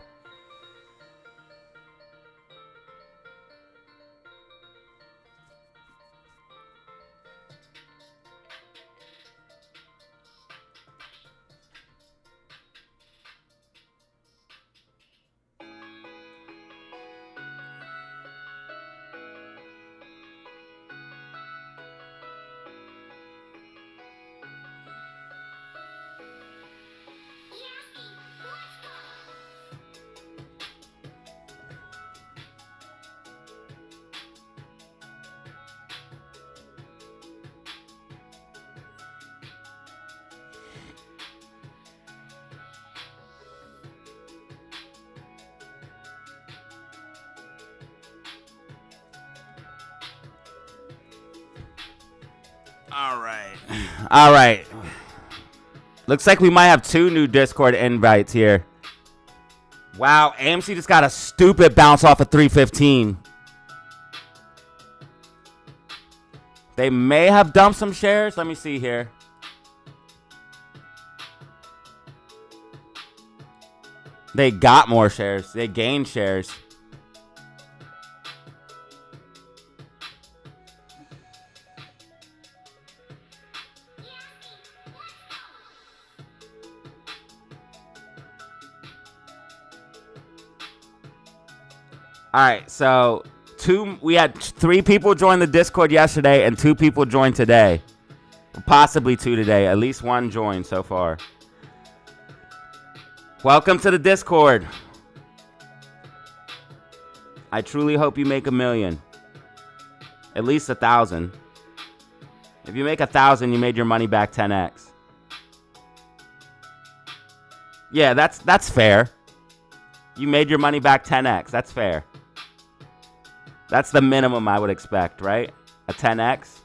All right. All right. Looks like we might have 2 new Discord invites here. Wow, AMC just got a stupid bounce off of 315. They may have dumped some shares. Let me see here. They got more shares. They gained shares. All right, so we had 3 people join the Discord yesterday and 2 people joined today. Possibly 2 today. At least 1 joined so far. Welcome to the Discord. I truly hope you make $1 million. At least 1,000. If you make 1,000, you made your money back 10x. Yeah, that's fair. You made your money back 10x. That's fair. That's the minimum I would expect, right? A 10x.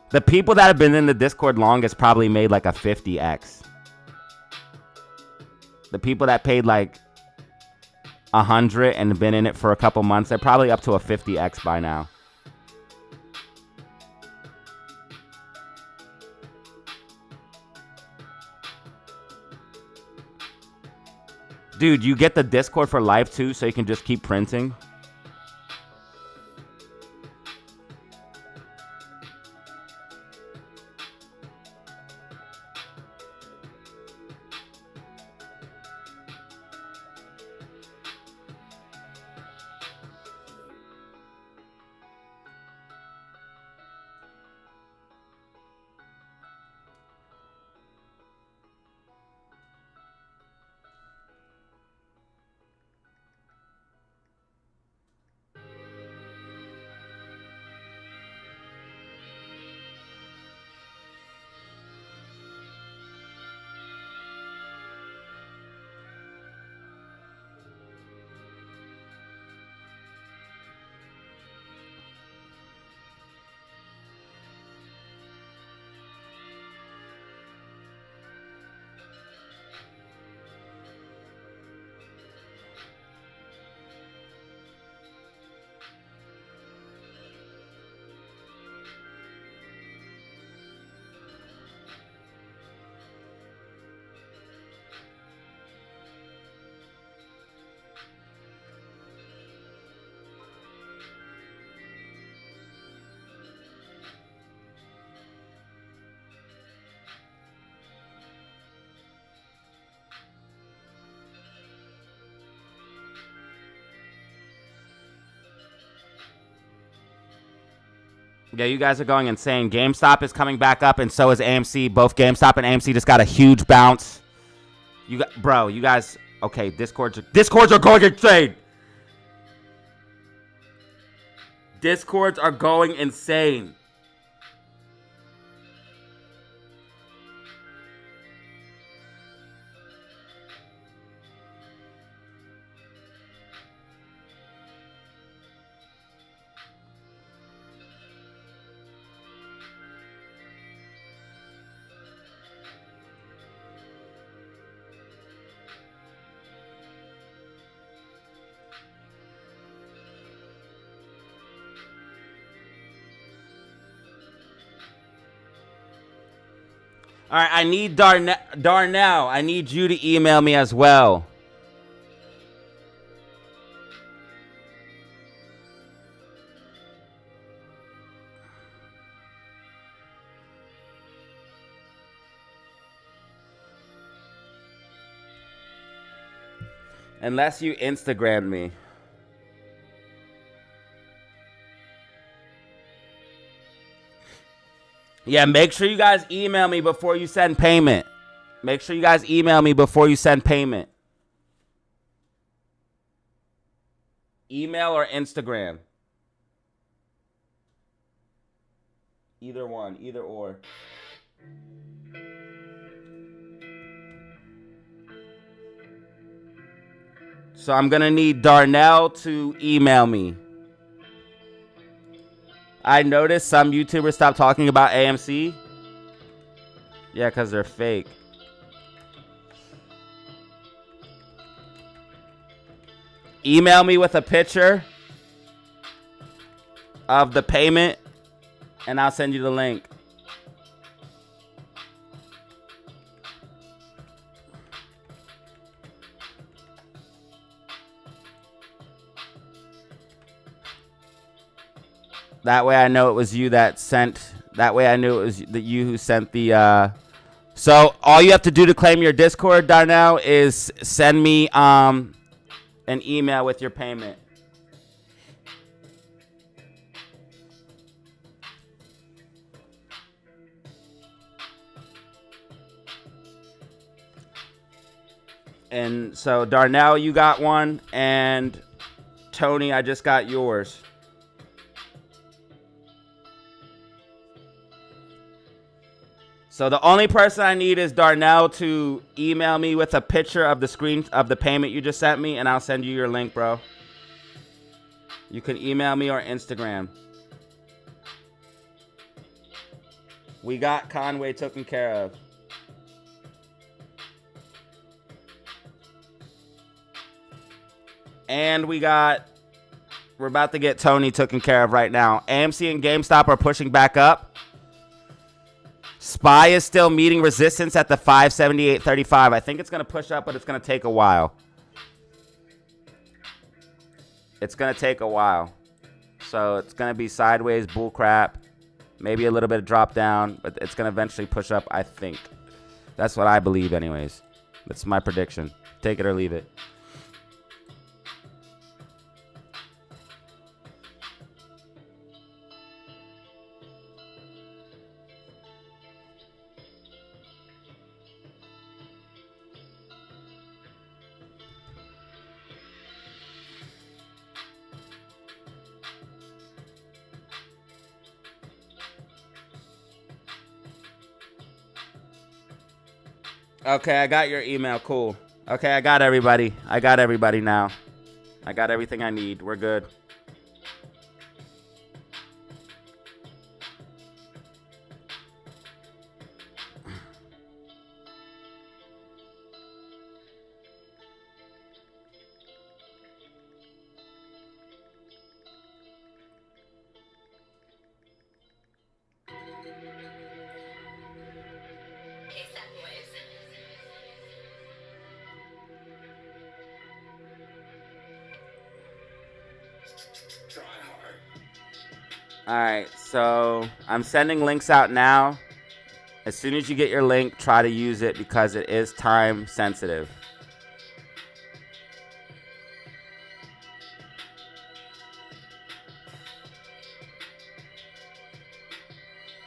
The people that have been in the Discord longest probably made like a 50x. The people that paid like 100 and been in it for a couple months, they're probably up to a 50x by now. Dude, you get the Discord for life too, so you can just keep printing. Yeah, you guys are going insane. GameStop is coming back up, and so is AMC. Both GameStop and AMC just got a huge bounce. You guys. Okay, Discords are going insane. Discords are going insane. All right, I need Darnell. I need you to email me as well. Unless you Instagram me. Yeah, make sure you guys email me before you send payment. Make sure you guys email me before you send payment. Email or Instagram. Either one, either or. So I'm going to need Darnell to email me. I noticed some YouTubers stopped talking about AMC. Yeah, because they're fake. Email me with a picture of the payment, and I'll send you the link. That way I know it was you that sent. That way I knew it was you who sent the. So all you have to do to claim your Discord, Darnell, is send me an email with your payment. And so Darnell, you got one, and Tony, I just got yours. So the only person I need is Darnell to email me with a picture of the screen of the payment you just sent me, and I'll send you your link, bro. You can email me or Instagram. We got Conway taken care of. And we're about to get Tony taken care of right now. AMC and GameStop are pushing back up. SPY is still meeting resistance at the 578.35. I think it's going to push up, but it's going to take a while. It's going to take a while. So it's going to be sideways bull crap. Maybe a little bit of drop down, but it's going to eventually push up, I think. That's what I believe anyways. That's my prediction. Take it or leave it. Okay, I got your email. Cool. Okay, I got everybody. I got everybody now. I got everything I need. We're good. Alright, so I'm sending links out now. As soon as you get your link, try to use it because it is time sensitive.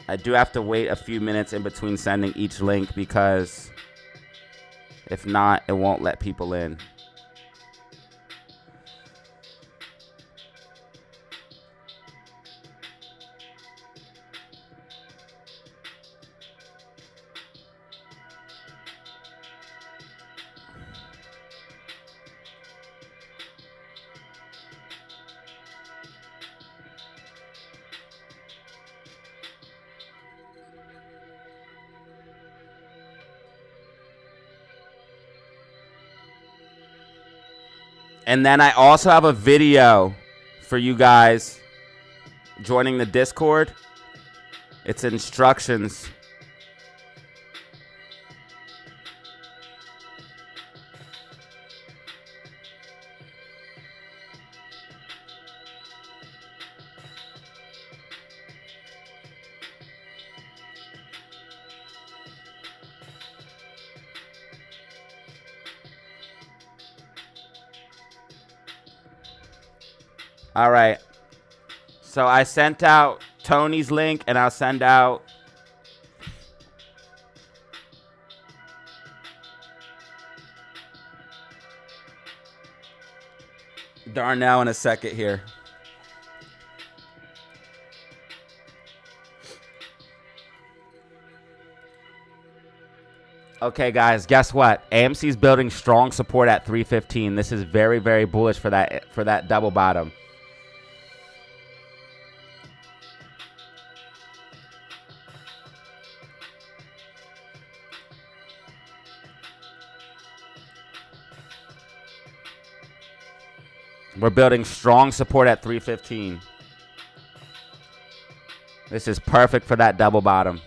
I do have to wait a few minutes in between sending each link because if not, it won't let people in. And then I also have a video for you guys joining the Discord. It's instructions. All right. So I sent out Tony's link, and I'll send out Darnell in a second here. Okay, guys, guess what? AMC's building strong support at 315. This is very, very bullish for that double bottom. We're building strong support at 315. This is perfect for that double bottom.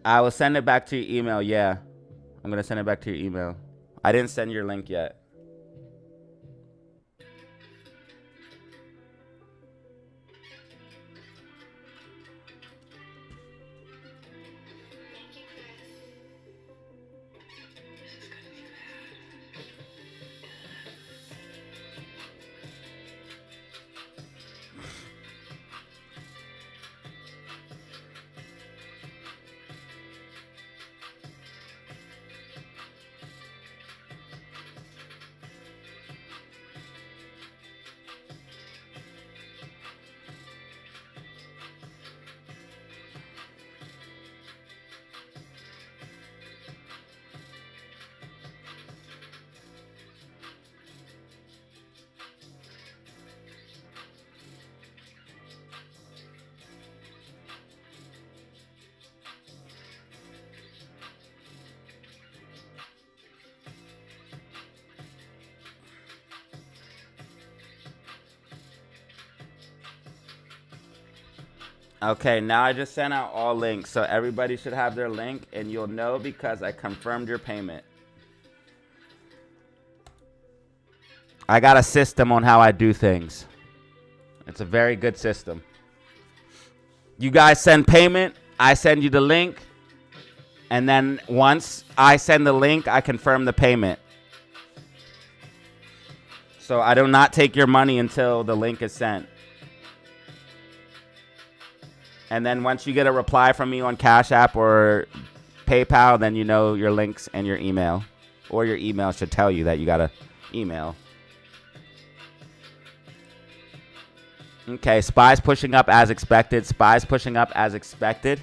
I will send it back to your email. Yeah. I'm going to send it back to your email. I didn't send your link yet. Okay, now I just sent out all links, so everybody should have their link, and you'll know because I confirmed your payment. I got a system on how I do things. It's a very good system. You guys send payment, I send you the link, and then once I send the link, I confirm the payment. So I do not take your money until the link is sent. And then once you get a reply from me on Cash App or PayPal, then you know your links and your email. Or your email should tell you that you got an email. Okay, SPY's pushing up as expected. SPY's pushing up as expected.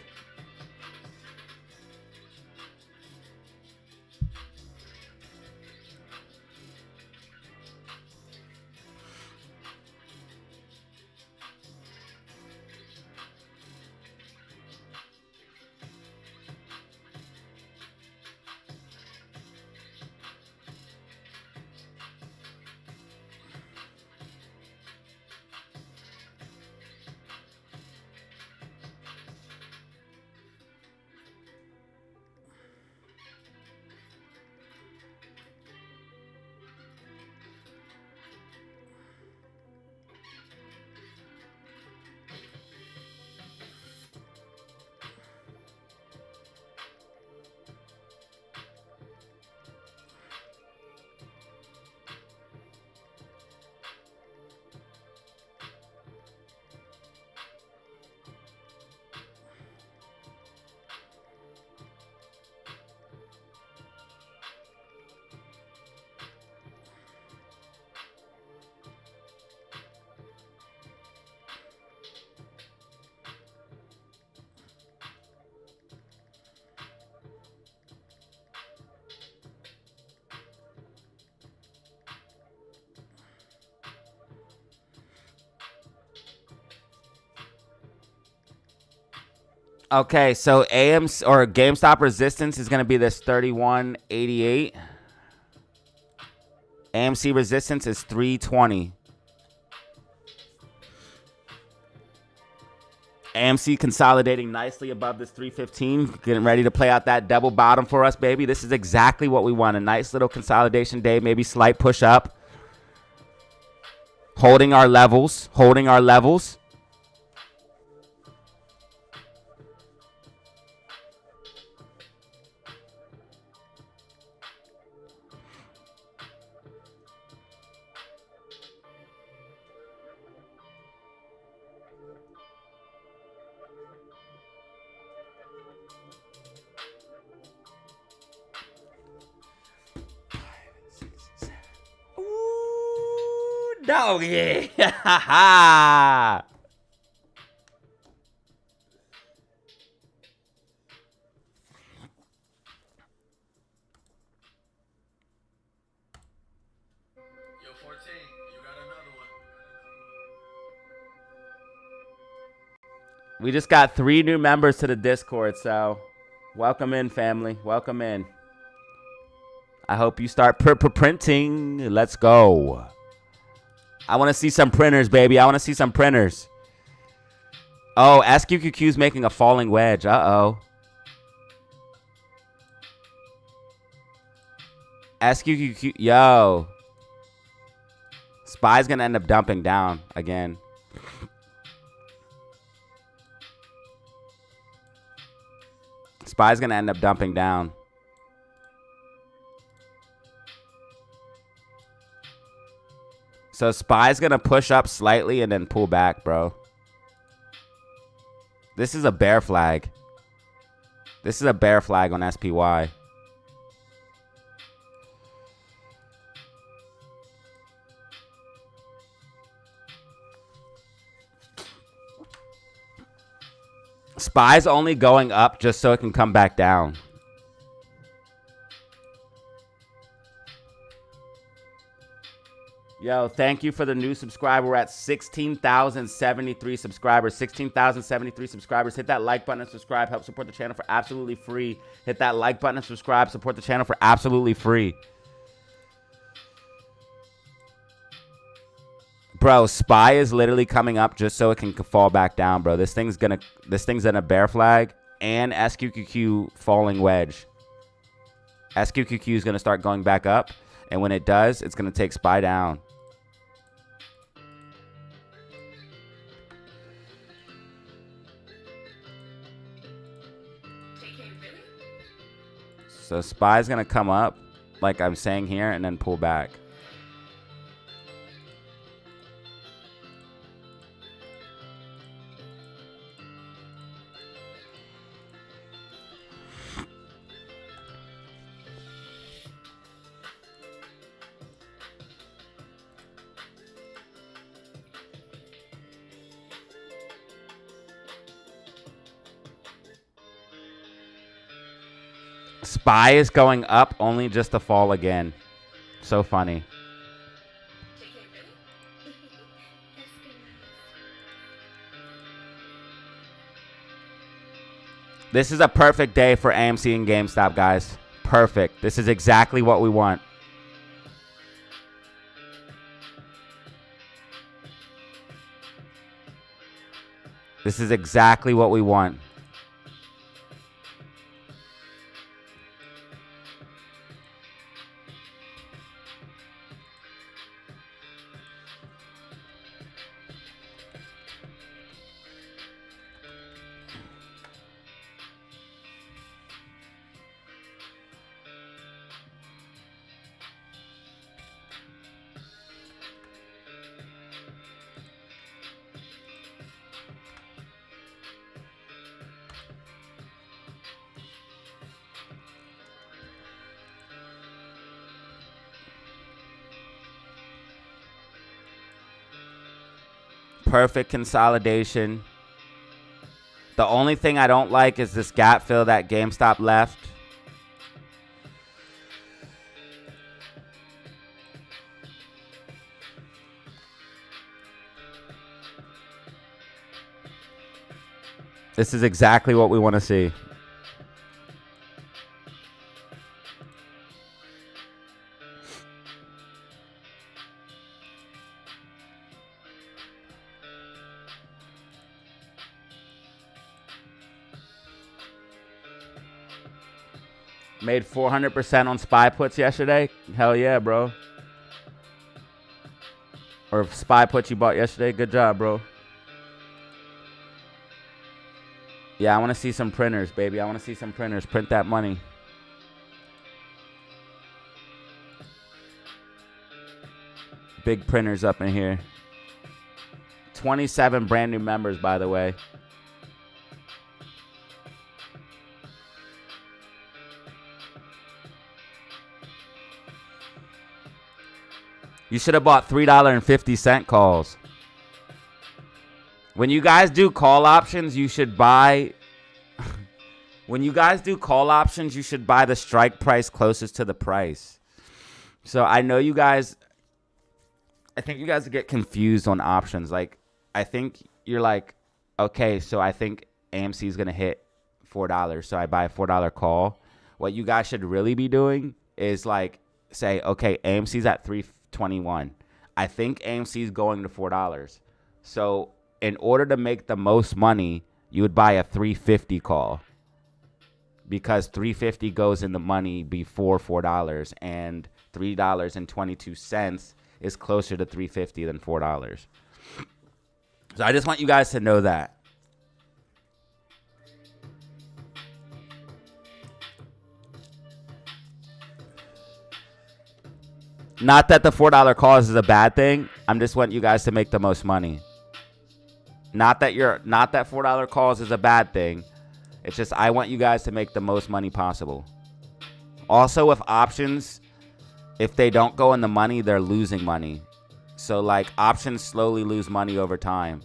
Okay, so AMC or GameStop resistance is going to be this 31.88. AMC resistance is 320. AMC consolidating nicely above this 315, getting ready to play out that double bottom for us, baby. This is exactly what we want. A nice little consolidation day, maybe slight push up. Holding our levels, holding our levels. Doggy. We just got 3 new members to the Discord, so welcome in, family. Welcome in. I hope you start printing. Let's go. I want to see some printers, baby. I want to see some printers. Oh, SQQQ's making a falling wedge. Uh-oh. SQQQ. Yo. SPY's going to end up dumping down again. SPY's going to end up dumping down. So SPY's going to push up slightly and then pull back, bro. This is a bear flag. This is a bear flag on SPY. SPY's only going up just so it can come back down. Yo, thank you for the new subscriber. We're at 16,073 subscribers. 16,073 subscribers. Hit that like button and subscribe. Help support the channel for absolutely free. Hit that like button and subscribe. Support the channel for absolutely free. Bro, SPY is literally coming up just so it can fall back down, bro. This thing's in a bear flag and SQQQ falling wedge. SQQQ is gonna start going back up, and when it does, it's gonna take SPY down. So SPY's gonna come up, like I'm saying here, and then pull back. SPY is going up only just to fall again. So funny. This is a perfect day for AMC and GameStop, guys. Perfect. This is exactly what we want. This is exactly what we want. Perfect consolidation. The only thing I don't like is this gap fill that GameStop left. This is exactly what we want to see. Made 400% on SPY puts yesterday. Hell yeah, bro. Or SPY puts you bought yesterday. Good job, bro. Yeah, I want to see some printers, baby. I want to see some printers. Print that money. Big printers up in here. 27 brand new members, by the way. You should have bought $3.50 calls. When you guys do call options, you should buy... when you guys do call options, you should buy the strike price closest to the price. So I know you guys... I think you guys get confused on options. Like, I think you're like, okay, so I think AMC is going to hit $4. So I buy a $4 call. What you guys should really be doing is like say, okay, AMC's at 321. I think AMC is going to $4. So in order to make the most money, you would buy a 350 call because 350 goes in the money before $4 and $3.22 is closer to 350 than $4. So I just want you guys to know that. Not that the $4 calls is a bad thing. I'm just wanting you guys to make the most money. Not that $4 calls is a bad thing. It's just I want you guys to make the most money possible. Also with options, if they don't go in the money, they're losing money. So like options slowly lose money over time.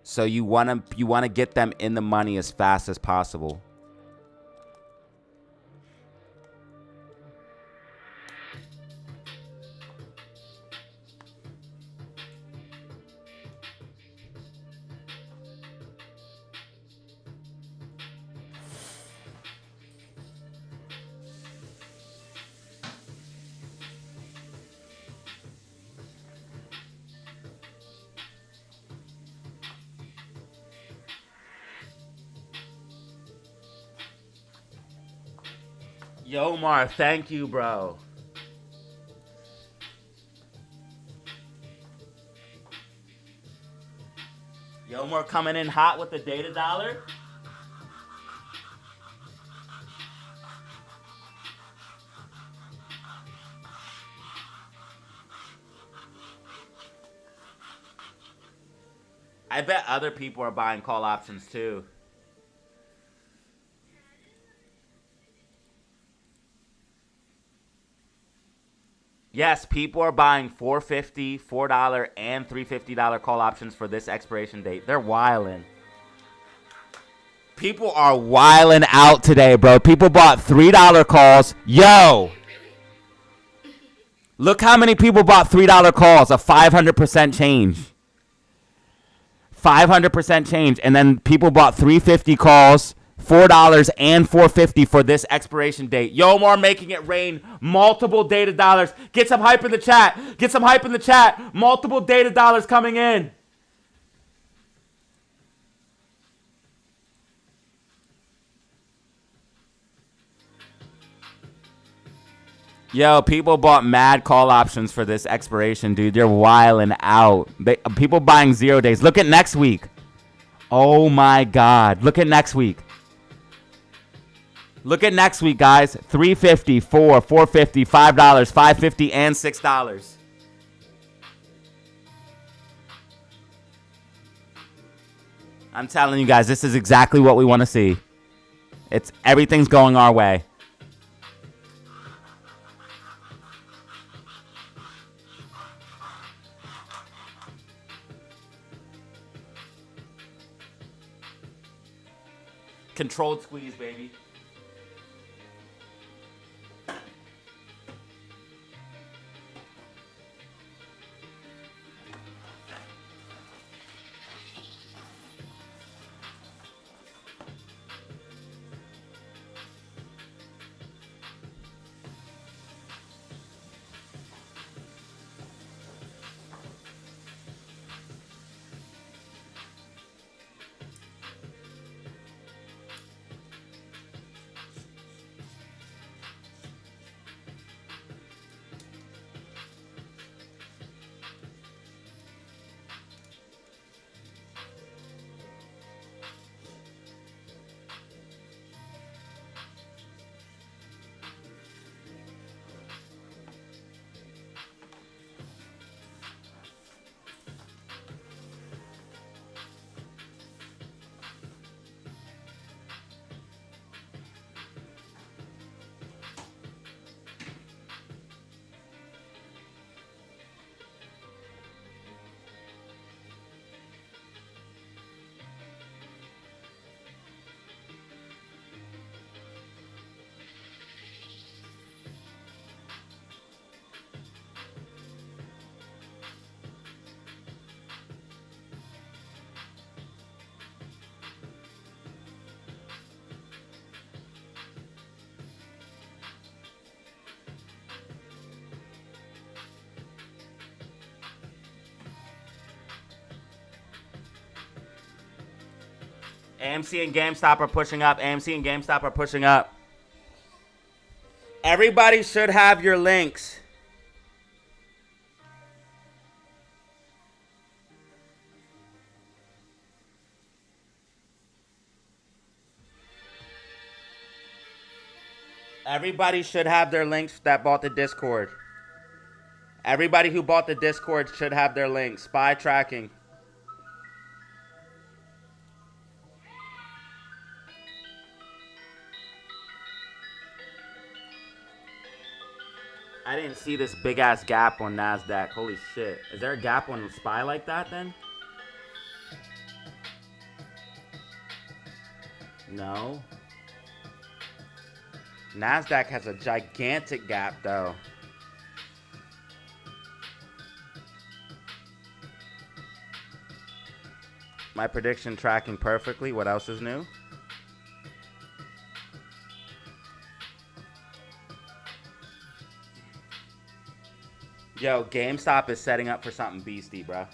So you want to get them in the money as fast as possible. Yo, Mar, thank you, bro. Yo, Mar coming in hot with the data dollar. I bet other people are buying call options too. Yes, people are buying $4.50, $4, and $3.50 call options for this expiration date. They're wildin'. People are wildin' out today, bro. People bought $3 calls. Yo! Look how many people bought $3 calls. A 500% change. 500% change. And then people bought $3.50 calls, $4 and $4.50 for this expiration date. Yomar making it rain. Multiple data dollars. Get some hype in the chat. Get some hype in the chat. Multiple data dollars coming in. Yo, people bought mad call options for this expiration, dude. They're wilding out. People buying 0 days. Look at next week. Oh my God. Look at next week. Look at next week, guys. $3.50, $4, $4.50, $5, $5.50, and $6. I'm telling you guys, this is exactly what we want to see. Everything's going our way. Controlled squeeze, baby. AMC and GameStop are pushing up. AMC and GameStop are pushing up. Everybody should have your links. Everybody should have their links that bought the Discord. Everybody who bought the Discord should have their links. Spy tracking. I didn't see this big ass gap on NASDAQ. Holy shit. Is there a gap on SPY like that then? No. NASDAQ has a gigantic gap though. My prediction tracking perfectly. What else is new? Yo, GameStop is setting up for something beastie, bro.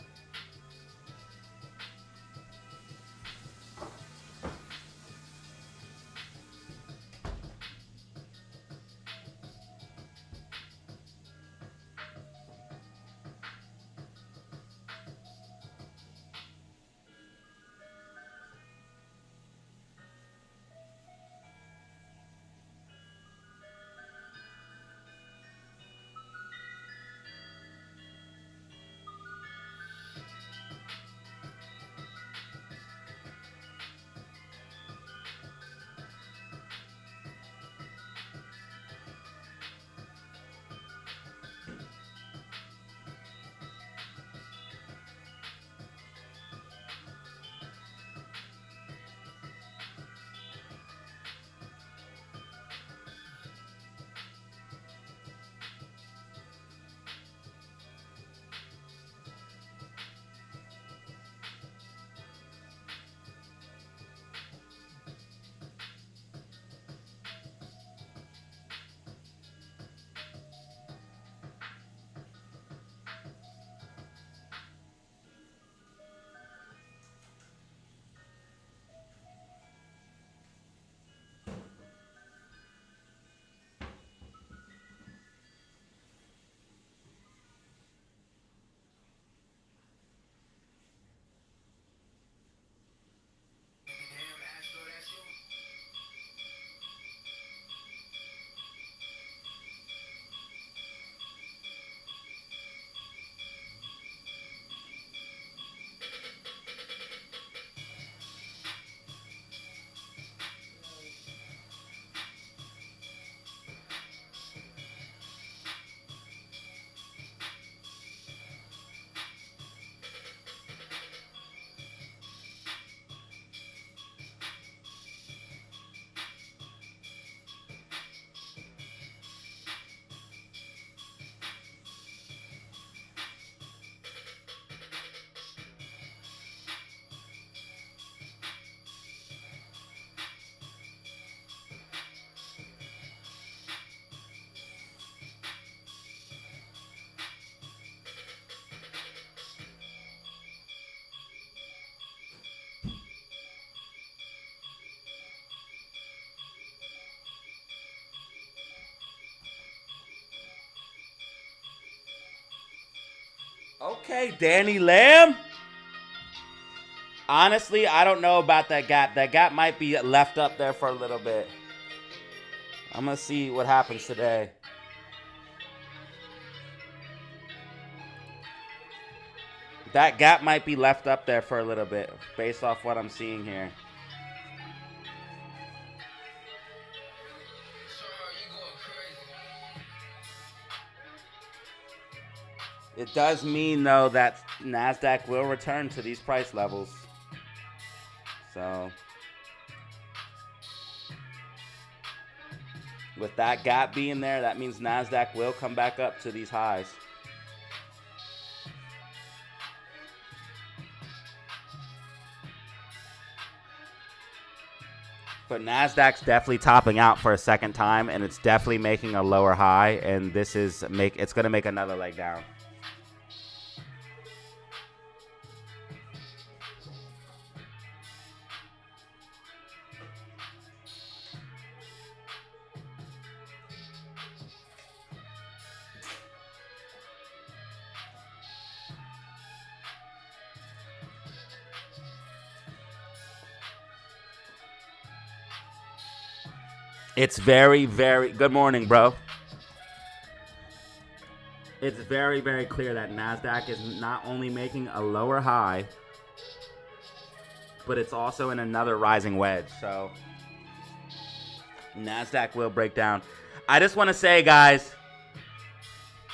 Okay, Danny Lamb. Honestly, I don't know about that gap. That gap might be left up there for a little bit. I'm going to see what happens today. That gap might be left up there for a little bit based off what I'm seeing here. It does mean, though, that NASDAQ will return to these price levels. So, with that gap being there, that means NASDAQ will come back up to these highs. But NASDAQ's definitely topping out for a second time, and it's definitely making a lower high, and this is it's going to make another leg down. It's very, very good morning, bro. It's very, very clear that NASDAQ is not only making a lower high, but it's also in another rising wedge. So NASDAQ will break down. I just want to say, guys,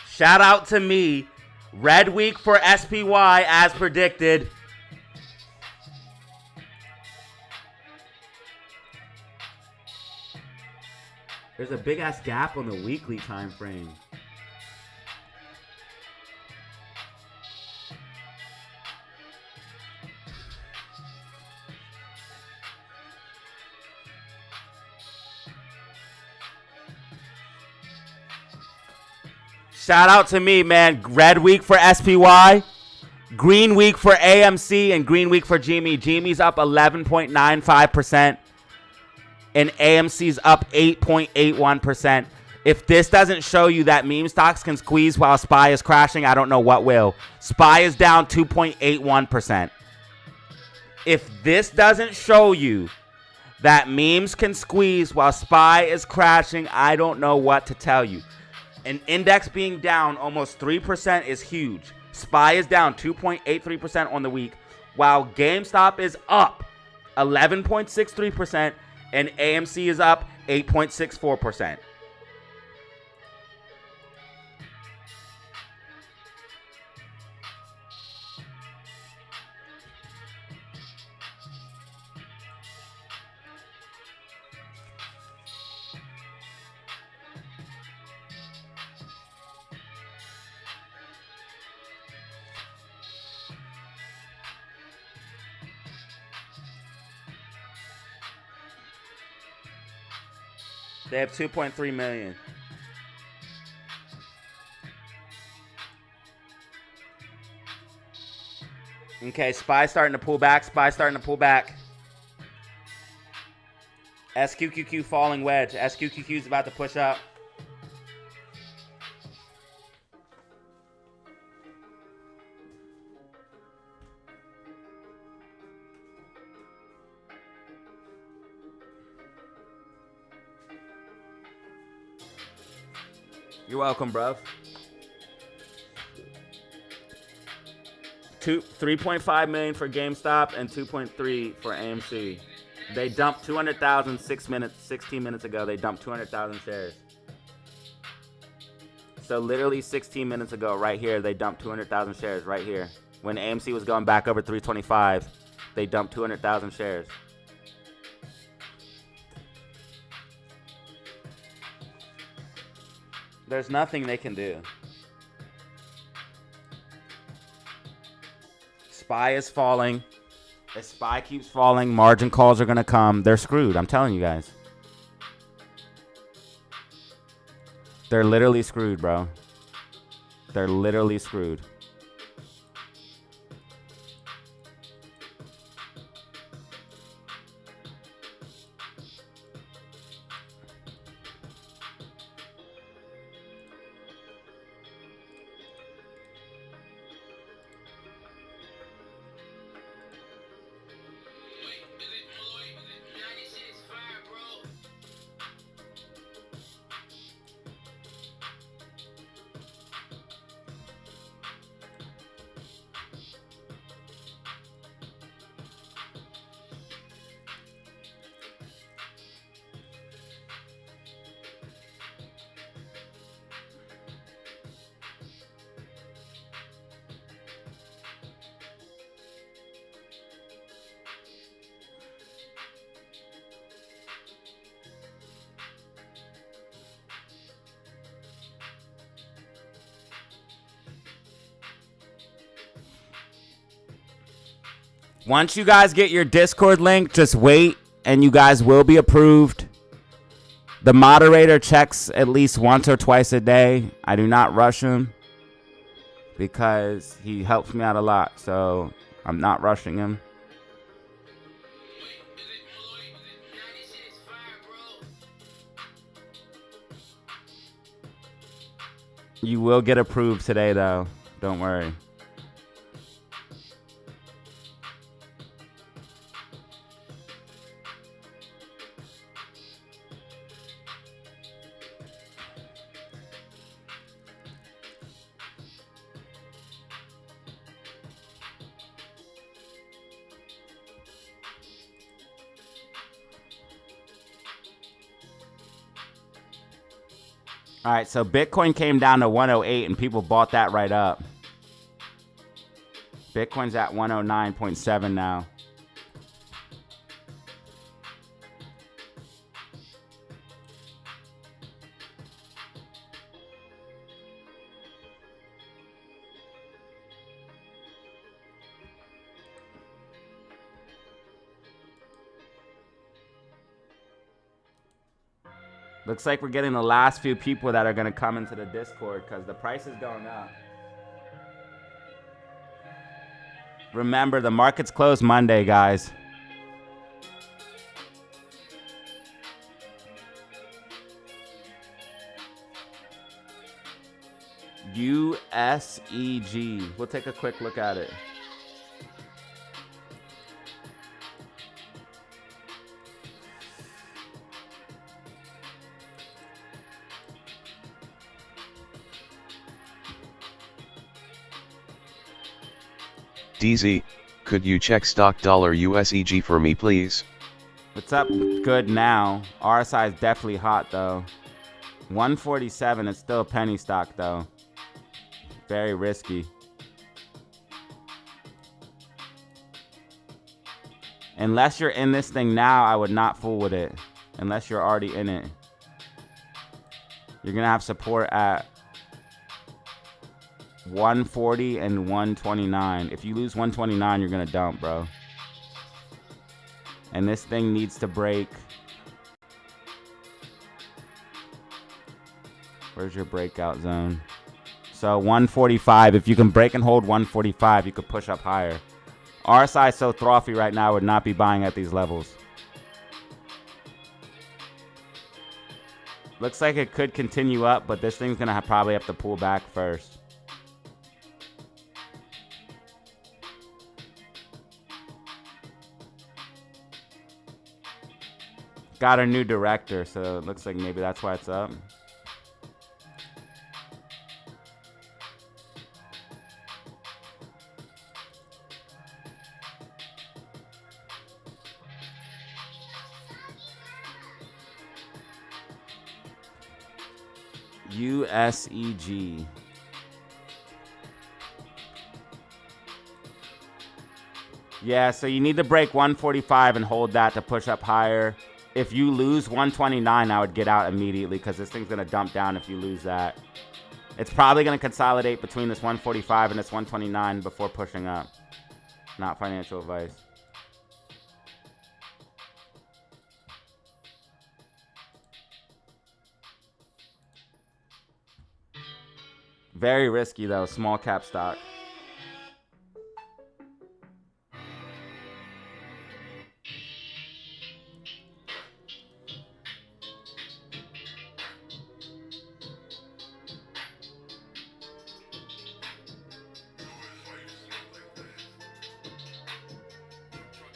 shout out to me. Red week for SPY as predicted. There's a big ass gap on the weekly time frame. Shout out to me, man. Red week for SPY. Green week for AMC and green week for GME. GME's up 11.95%. And AMC's up 8.81%. If this doesn't show you that meme stocks can squeeze while SPY is crashing, I don't know what will. SPY is down 2.81%. If this doesn't show you that memes can squeeze while SPY is crashing, I don't know what to tell you. An index being down almost 3% is huge. SPY is down 2.83% on the week, while GameStop is up 11.63%. And AMC is up 8.64%. They have 2.3 million. Okay, SPY starting to pull back. SPY starting to pull back. SQQQ falling wedge. SQQQ is about to push up. You're welcome, bruv. 3.5 million for GameStop and 2.3 for AMC. They dumped 200,000 16 minutes ago. They dumped 200,000 shares. So literally 16 minutes ago, right here, they dumped 200,000 shares right here. When AMC was going back over 325, they dumped 200,000 shares. There's nothing they can do. SPY is falling. If SPY keeps falling, margin calls are going to come. They're screwed. I'm telling you guys. They're literally screwed, bro. They're literally screwed. Once you guys get your Discord link, just wait and you guys will be approved. The moderator checks at least once or twice a day. I do not rush him because he helps me out a lot, so I'm not rushing him. You will get approved today, though. Don't worry. All right, so Bitcoin came down to 108 and people bought that right up. Bitcoin's at 109.7 now. Looks like we're getting the last few people that are going to come into the Discord because the price is going up. Remember, the market's closed Monday, guys. USEG. We'll take a quick look at it. DZ, could you check stock $USEG for me please? What's up? Good now. RSI is definitely hot though. 147 is still a penny stock though. Very risky. Unless you're in this thing now, I would not fool with it. Unless you're already in it. You're gonna have support at 140 and 129. If you lose 129, you're gonna dump, bro. And this thing needs to break. Where's your breakout zone? So 145. If you can break and hold 145, you could push up higher. RSI is so frothy right now, I would not be buying at these levels. Looks like it could continue up, but this thing's gonna probably have to pull back first. Got a new director, so it looks like maybe that's why it's up. USEG. Yeah, so you need to break 145 and hold that to push up higher. If you lose 129, I would get out immediately because this thing's going to dump down if you lose that. It's probably going to consolidate between this 145 and this 129 before pushing up. Not financial advice. Very risky though, small cap stock.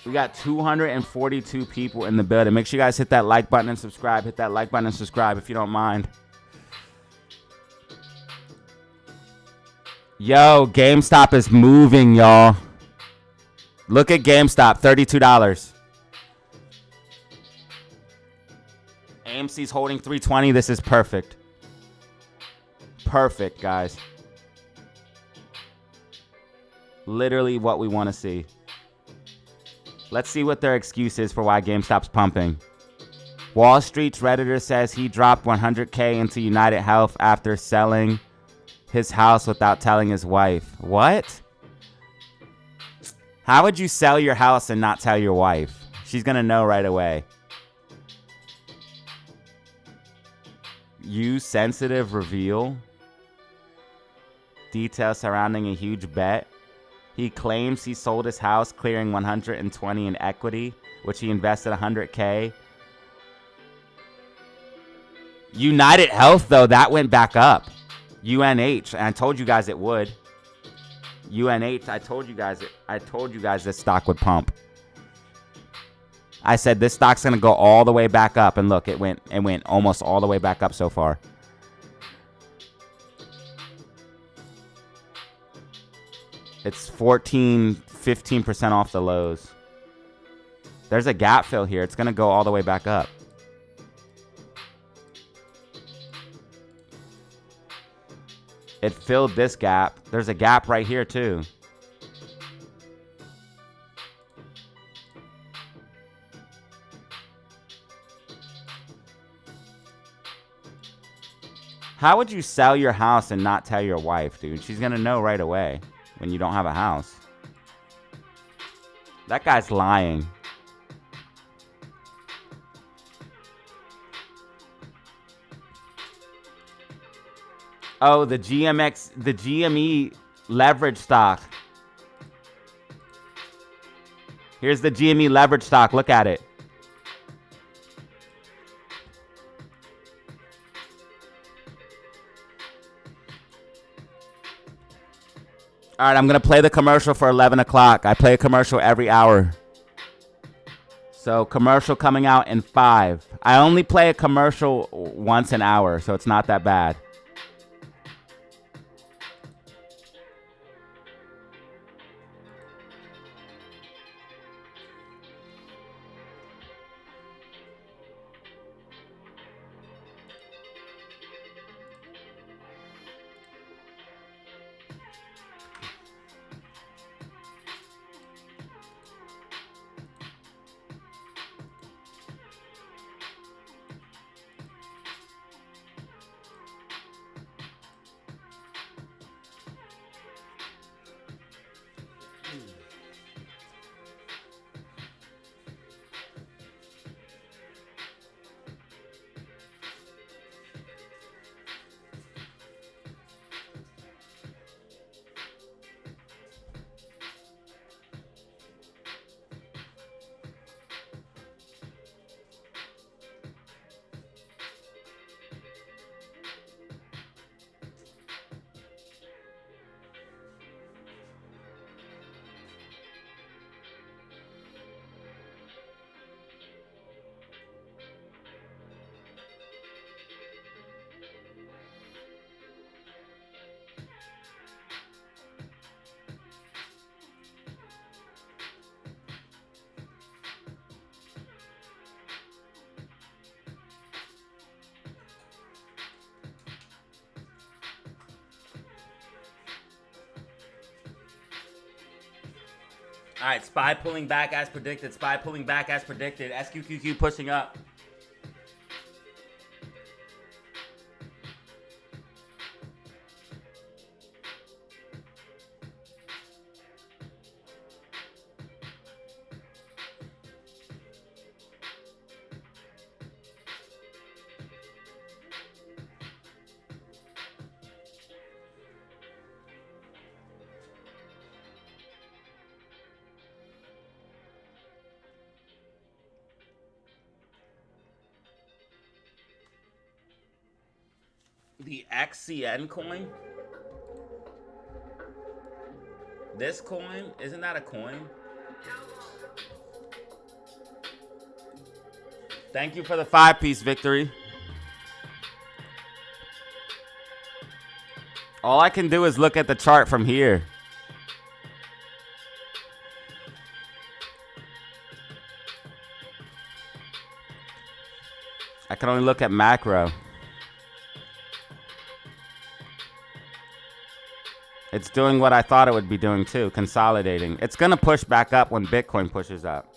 We got 242 people in the building. Make sure you guys hit that like button and subscribe. Hit that like button and subscribe if you don't mind. Yo, GameStop is moving, y'all. Look at GameStop, $32. AMC's holding 320. This is perfect. Perfect, guys. Literally what we want to see. Let's see what their excuse is for why GameStop's pumping. Wall Street's Redditor says he dropped 100K into United Health after selling his house without telling his wife. What? How would you sell your house and not tell your wife? She's going to know right away. You sensitive reveal. Details surrounding a huge bet. He claims he sold his house, clearing 120 in equity, which he invested 100K. United Health, though, that went back up. UNH, and I told you guys it would. UNH, I told you guys this stock would pump. I said this stock's gonna go all the way back up, and look, it went almost all the way back up so far. It's 15% off the lows. There's a gap fill here. It's going to go all the way back up. It filled this gap. There's a gap right here too. How would you sell your house and not tell your wife, dude? She's gonna know right away when you don't have a house. That guy's lying. Oh, the GME leverage stock. Here's the GME leverage stock. Look at it. All right, I'm going to play the commercial for 11 o'clock. I play a commercial every hour. So commercial coming out in 5. I only play a commercial once an hour, so it's not that bad. All right, SPY pulling back as predicted. SPY pulling back as predicted. SQQQ pushing up. The XCN coin? This coin? Isn't that a coin? Thank you for the 5-piece victory. All I can do is look at the chart from here. I can only look at macro. It's doing what I thought it would be doing too, consolidating. It's going to push back up when Bitcoin pushes up.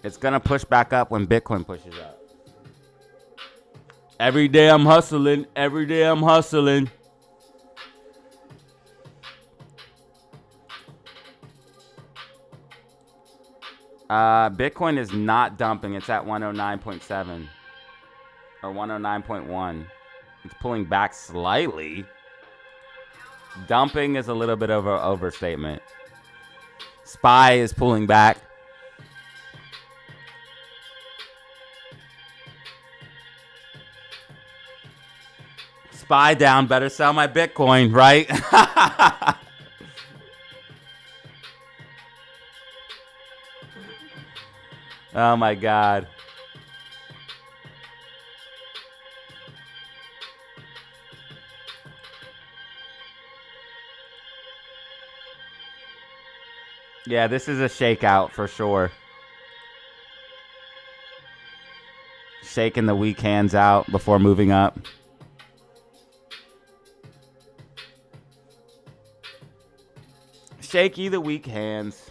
It's going to push back up when Bitcoin pushes up. Every day I'm hustling. Every day I'm hustling. Bitcoin is not dumping. It's at 109.7 or 109.1. It's pulling back slightly. Dumping is a little bit of an overstatement. SPY is pulling back. SPY down. Better sell my Bitcoin, right? Oh my God. Yeah, this is a shakeout for sure. Shaking the weak hands out before moving up. Shaky the weak hands.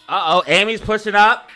Uh-oh, Amy's pushing up.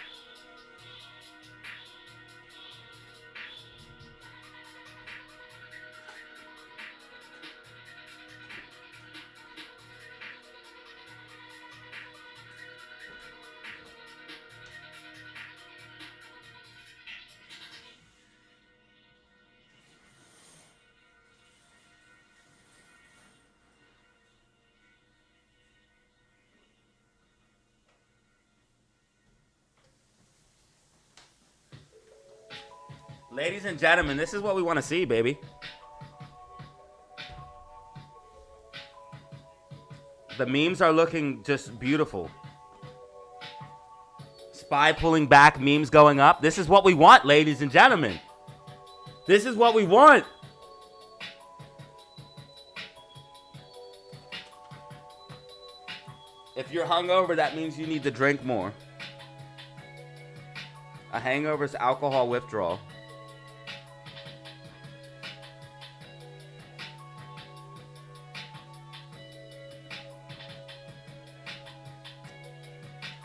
Ladies and gentlemen, this is what we want to see, baby. The memes are looking just beautiful. Spy pulling back, memes going up. This is what we want, ladies and gentlemen. This is what we want. If you're hungover, that means you need to drink more. A hangover is alcohol withdrawal.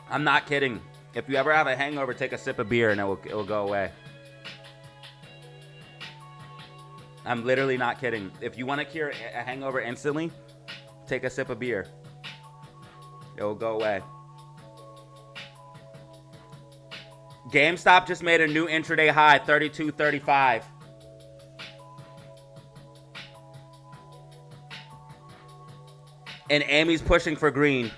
I'm not kidding. If you ever have a hangover, take a sip of beer and it will go away. I'm literally not kidding. If you want to cure a hangover instantly, take a sip of beer. It will go away. GameStop just made a new intraday high, 32.35. And Amy's pushing for green.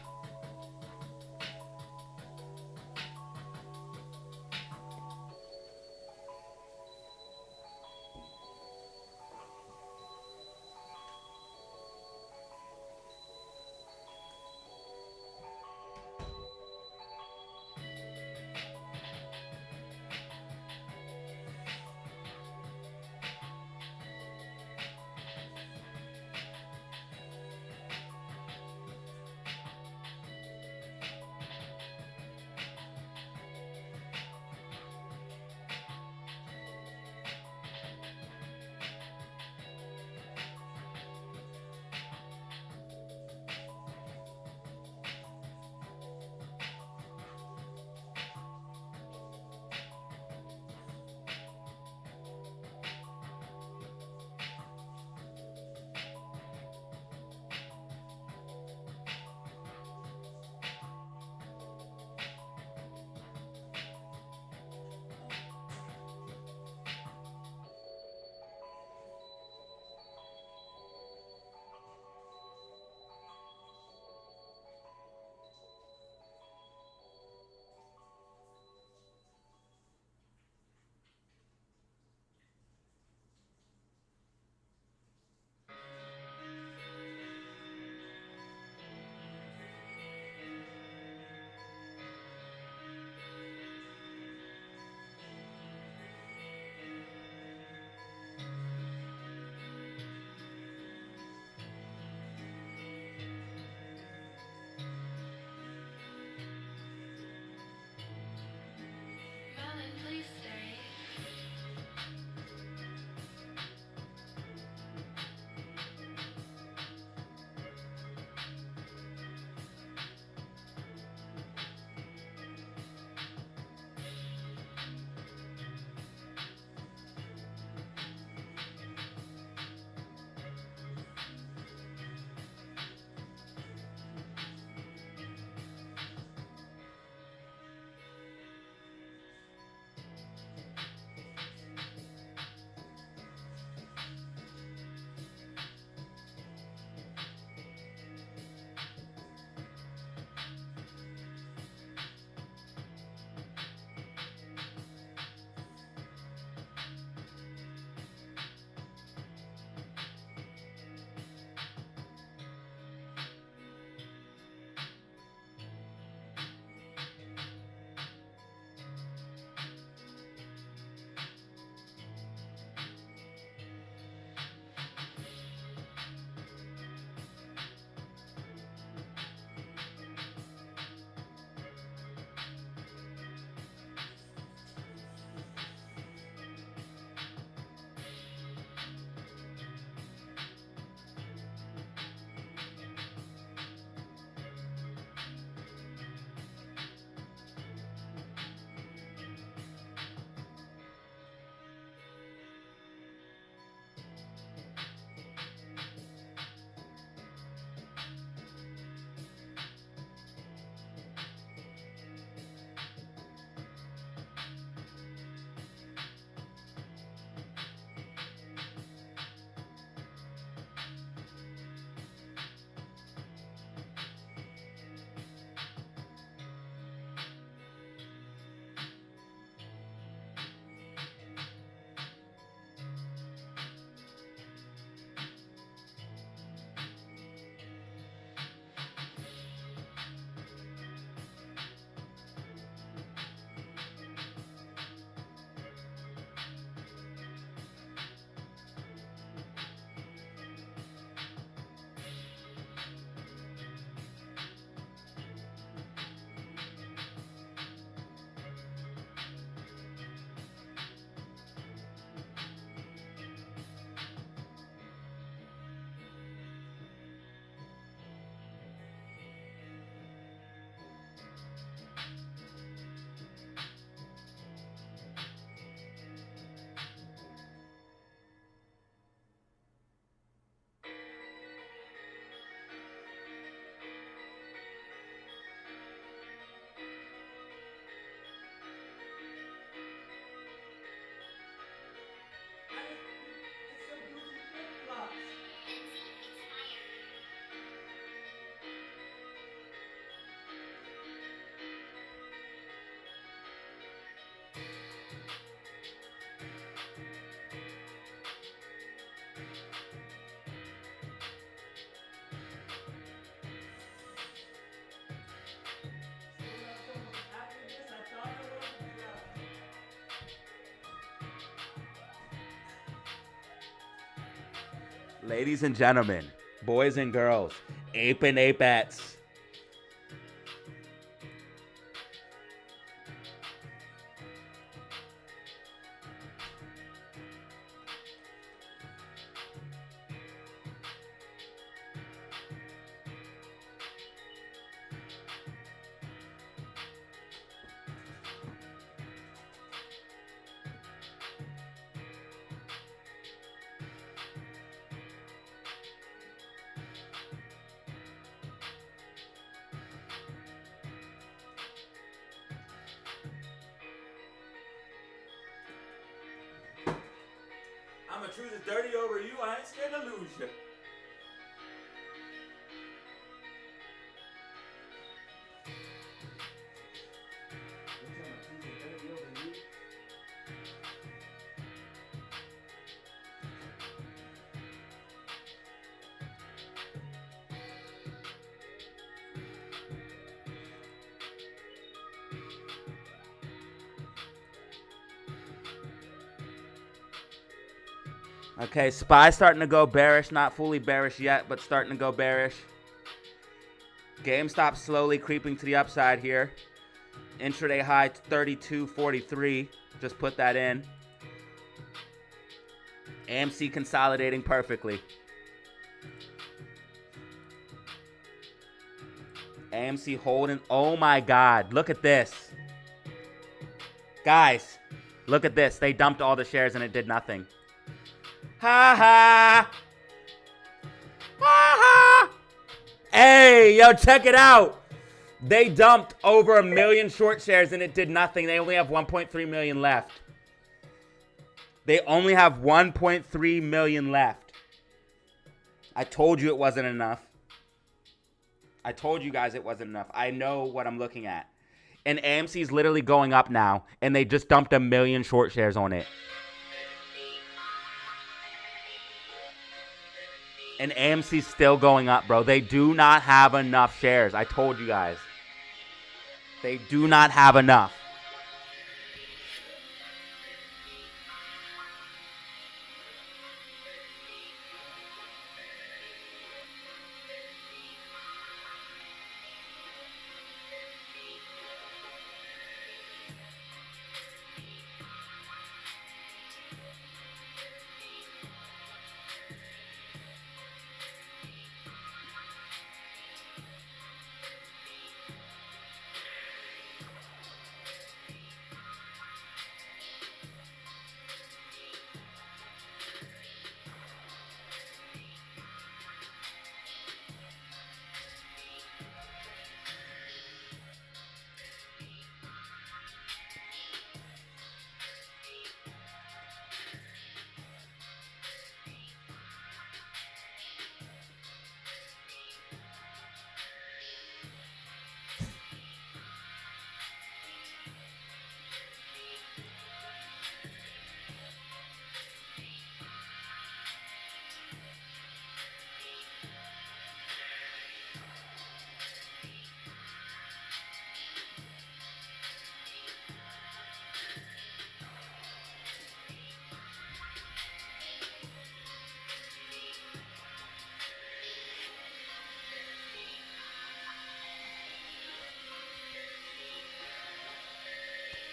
Ladies and gentlemen, boys and girls, ape and apettes. I'ma choose it dirty over you. I ain't scared to lose you. Okay, SPY starting to go bearish. Not fully bearish yet, but starting to go bearish. GameStop slowly creeping to the upside here. Intraday high 32.43. Just put that in. AMC consolidating perfectly. AMC holding. Oh my God. Look at this. Guys, look at this. They dumped all the shares and it did nothing. Ha ha. Ha ha. Hey, yo, check it out. They dumped over 1 million short shares and it did nothing. They only have 1.3 million left. They only have 1.3 million left. I told you it wasn't enough. I told you guys it wasn't enough. I know what I'm looking at. And AMC is literally going up now, and they just dumped 1 million short shares on it. And AMC's still going up, bro. They do not have enough shares. I told you guys. They do not have enough.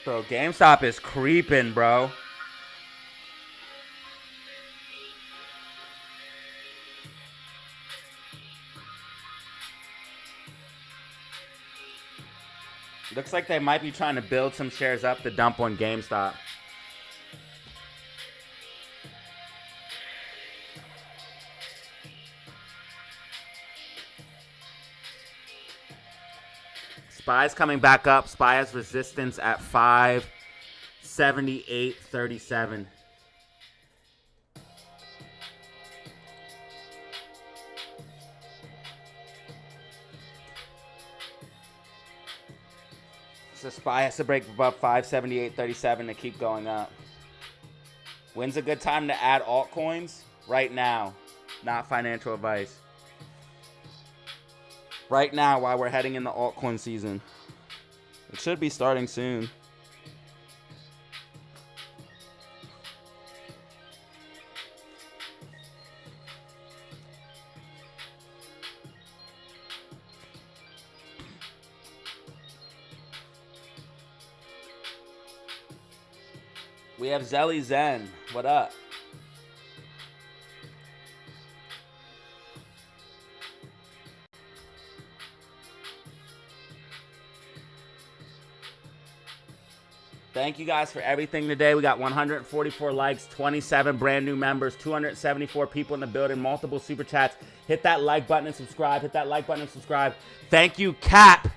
Bro, GameStop is creeping, bro. Looks like they might be trying to build some shares up to dump on GameStop. SPY's coming back up. SPY has resistance at 578.37. So SPY has to break above 578.37 to keep going up. When's a good time to add altcoins? Right now. Not financial advice. Right now, while we're heading into altcoin season. It should be starting soon. We have Zelly Zen. What up? Thank you guys for everything today. We got 144 likes, 27 brand new members, 274 people in the building, multiple super chats. Hit that like button and subscribe. Hit that like button and subscribe. Thank you, Cap.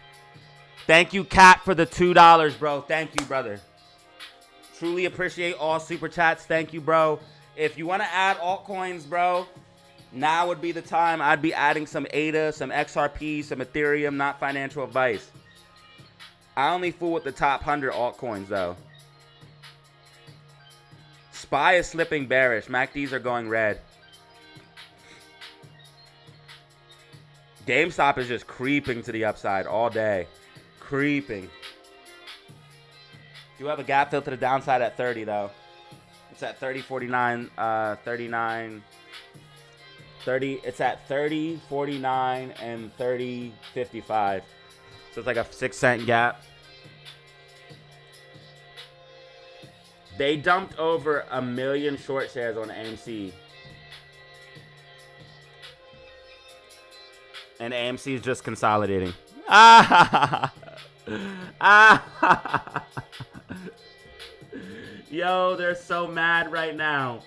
Thank you, Cap, for the $2, bro. Thank you, brother. Truly appreciate all super chats. Thank you, bro. If you want to add altcoins, bro, now would be the time. I'd be adding some ADA, some XRP, some Ethereum, not financial advice. I only fool with the top 100 altcoins, though. SPY is slipping bearish. MACDs are going red. GameStop is just creeping to the upside all day. Creeping. Do have a gap fill to the downside at 30, though. It's at 30.49, 39, 30. It's at 30.49 and 30.55. So it's like a 6-cent gap. They dumped over 1 million short shares on AMC. And AMC is just consolidating. Yo, they're so mad right now.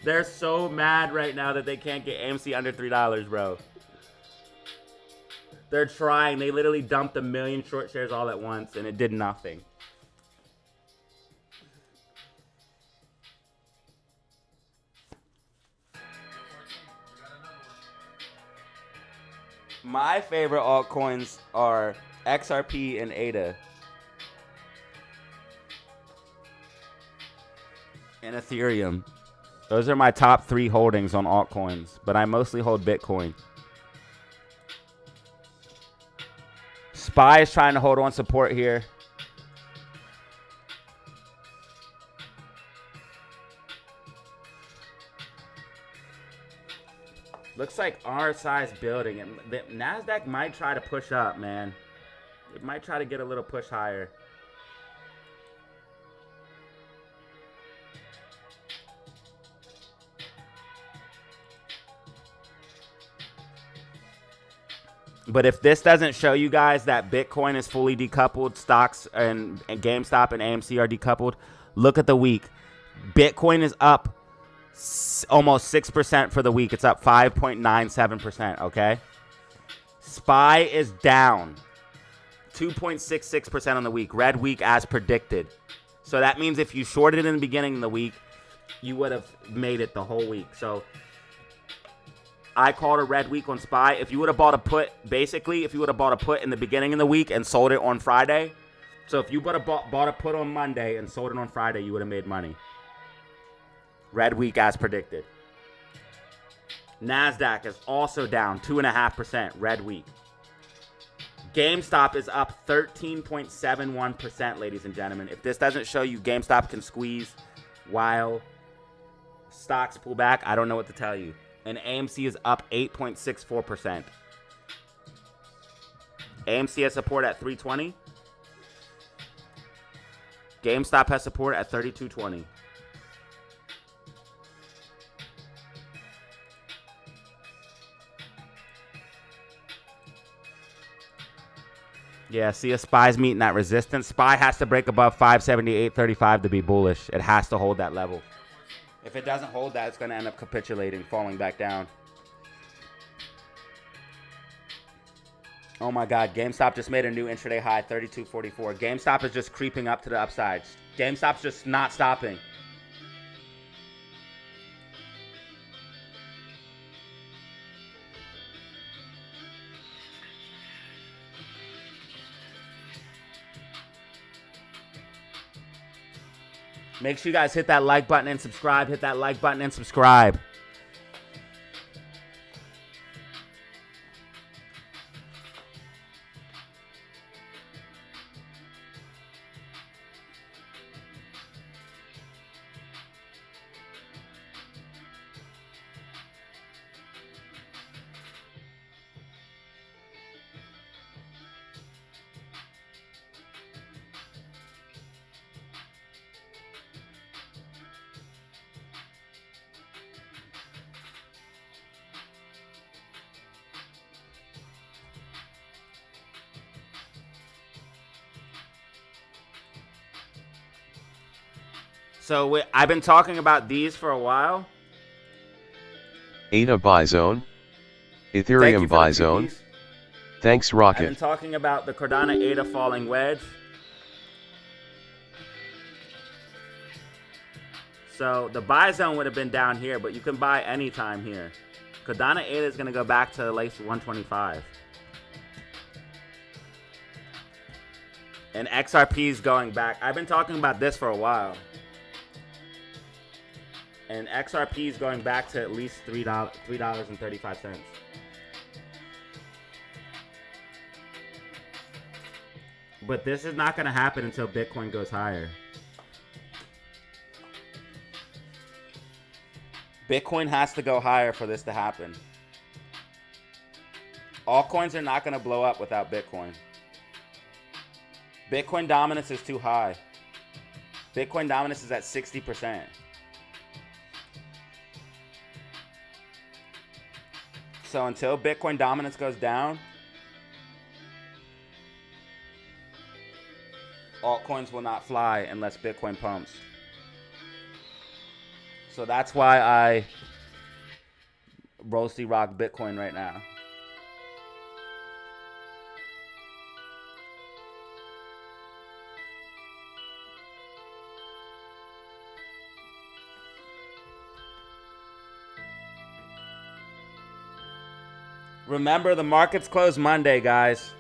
They're so mad right now that they can't get AMC under $3, bro. They're trying. They literally dumped 1 million short shares all at once, and it did nothing. My favorite altcoins are XRP and ADA. And Ethereum. Those are my top 3 holdings on altcoins, but I mostly hold Bitcoin. SPY is trying to hold on support here. Looks like RSI is building, and the NASDAQ might try to push up, man. It might try to get a little push higher. But if this doesn't show you guys that Bitcoin is fully decoupled, stocks and GameStop and AMC are decoupled, look at the week. Bitcoin is up almost 6% for the week. It's up 5.97%, okay? SPY is down 2.66% on the week. Red week as predicted. So that means if you shorted in the beginning of the week, you would have made it the whole week. So I called a red week on SPY. If you would have bought a put, basically, if you would have bought a put in the beginning of the week and sold it on Friday, so if you bought a put on Monday and sold it on Friday, you would have made money. Red week as predicted. NASDAQ is also down 2.5%, red week. GameStop is up 13.71%, ladies and gentlemen. If this doesn't show you GameStop can squeeze while stocks pull back, I don't know what to tell you. And AMC is up 8.64%. AMC has support at 320. GameStop has support at 3220. Yeah, see, a SPY's meeting that resistance. SPY has to break above 578.35 to be bullish. It has to hold that level. If it doesn't hold that, it's going to end up capitulating, falling back down. Oh my God, GameStop just made a new intraday high, 32.44. GameStop is just creeping up to the upside. GameStop's just not stopping. Make sure you guys hit that like button and subscribe. Hit that like button and subscribe. So I've been talking about these for a while. ADA buy zone. Thank you Ethereum for the buy zone. PPs. Thanks I've been Rocket. talking about the Cardano ADA falling wedge. So the buy zone would have been down here, but you can buy anytime here. Cardano ADA is going to go back to at least 125. And XRP is going back. I've been talking about this for a while. And XRP is going back to at least $3.35. But this is not going to happen until Bitcoin goes higher. Bitcoin has to go higher for this to happen. Altcoins are not going to blow up without Bitcoin. Bitcoin dominance is too high. Bitcoin dominance is at 60%. So until Bitcoin dominance goes down, altcoins will not fly unless Bitcoin pumps. So that's why I roasty rock Bitcoin right now. Remember, the markets close Monday, guys.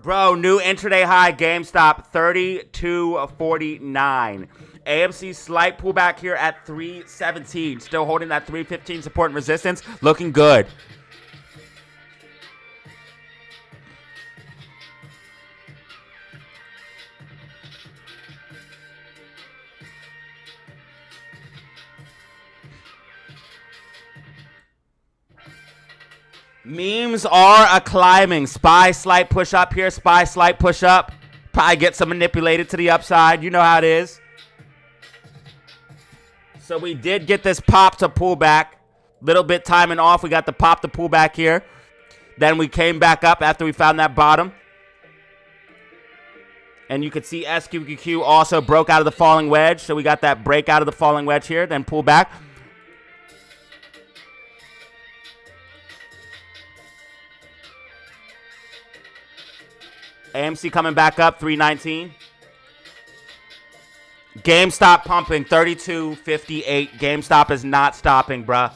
Bro, new intraday high, GameStop, 32.49. AMC slight pullback here at 317. Still holding that 315 support and resistance. Looking good. Memes are a climbing. SPY slight push up here. SPY slight push up. Probably get some manipulated to the upside. You know how it is. So we did get this pop to pull back. Little bit timing off. We got the pop to pull back here. Then we came back up after we found that bottom. And you could see SQQQ also broke out of the falling wedge. So we got that break out of the falling wedge here. Then pull back. AMC coming back up, 319. GameStop pumping, 32.58. GameStop is not stopping, bruh.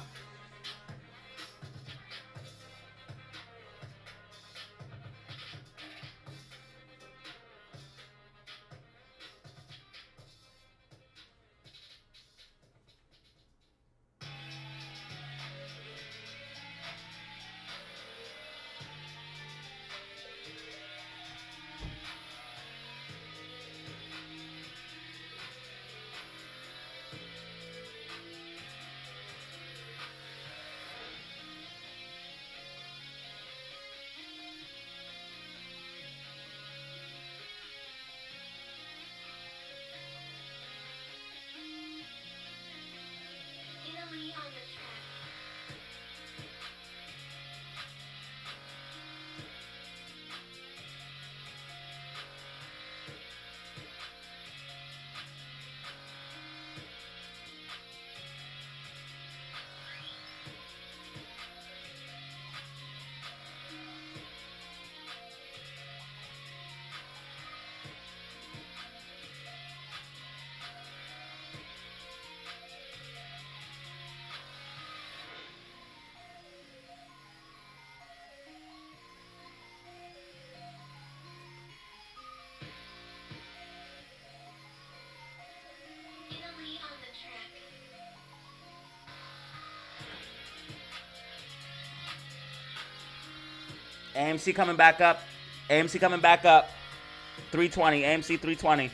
AMC coming back up. AMC coming back up. 320. AMC 320.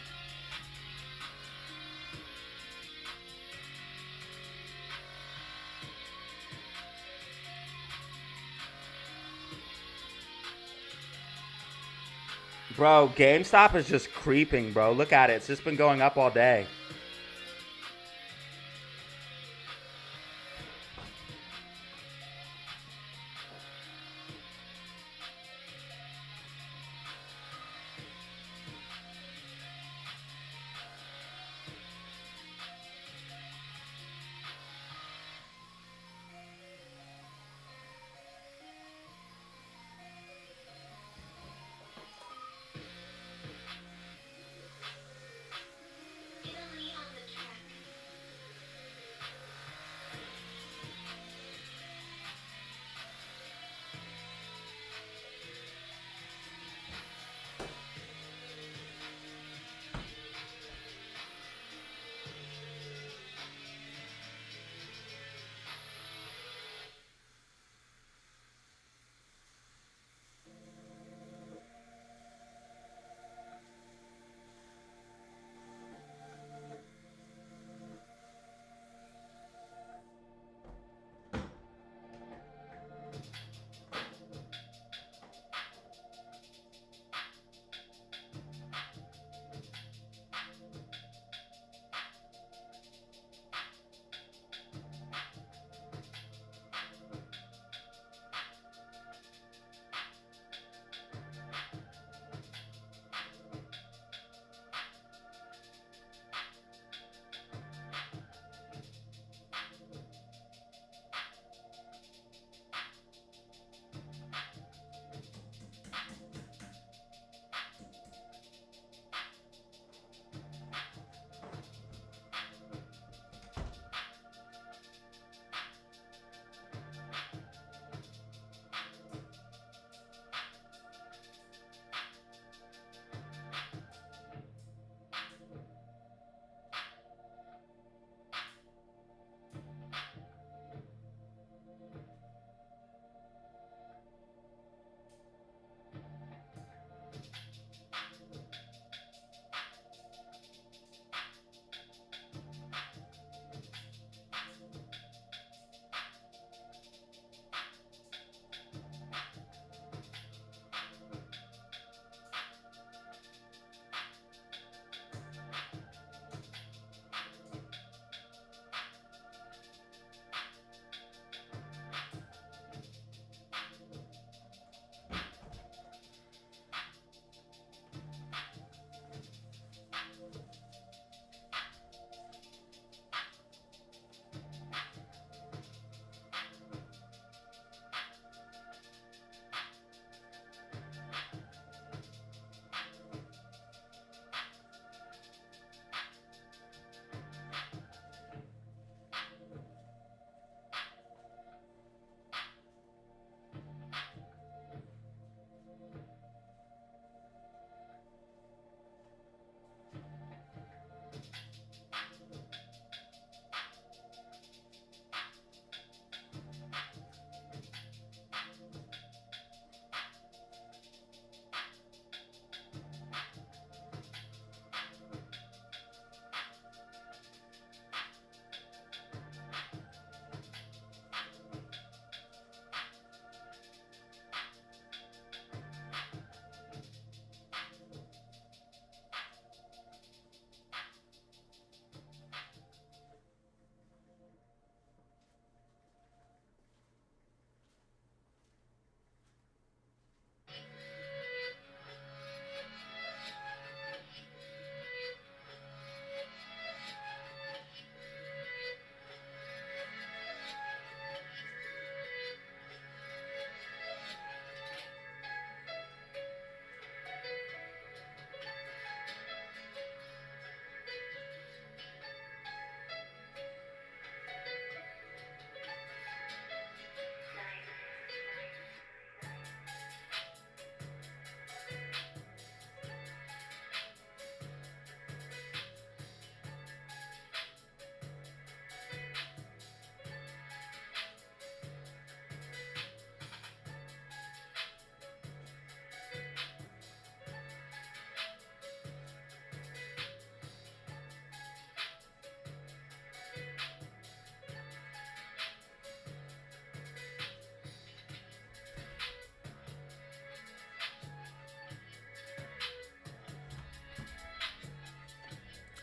Bro, GameStop is just creeping, bro. Look at it. It's just been going up all day.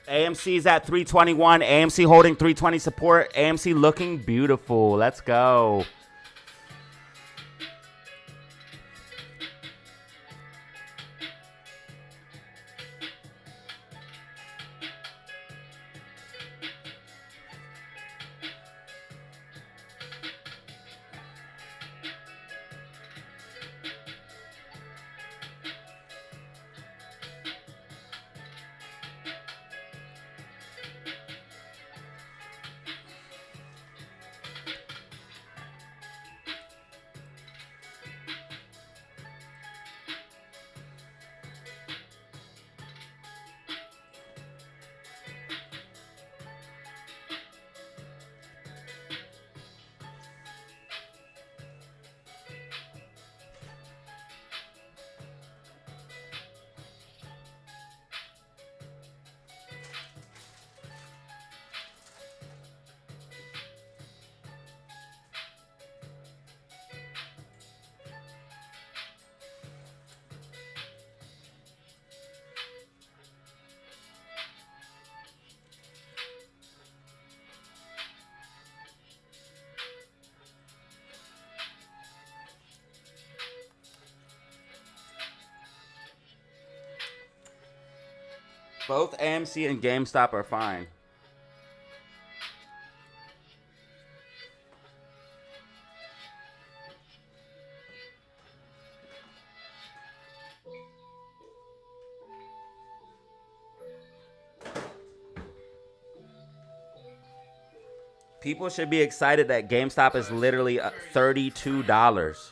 AMC's at 321. AMC holding 320 support. AMC looking beautiful. Let's go. Both AMC and GameStop are fine. People should be excited that GameStop is literally $32.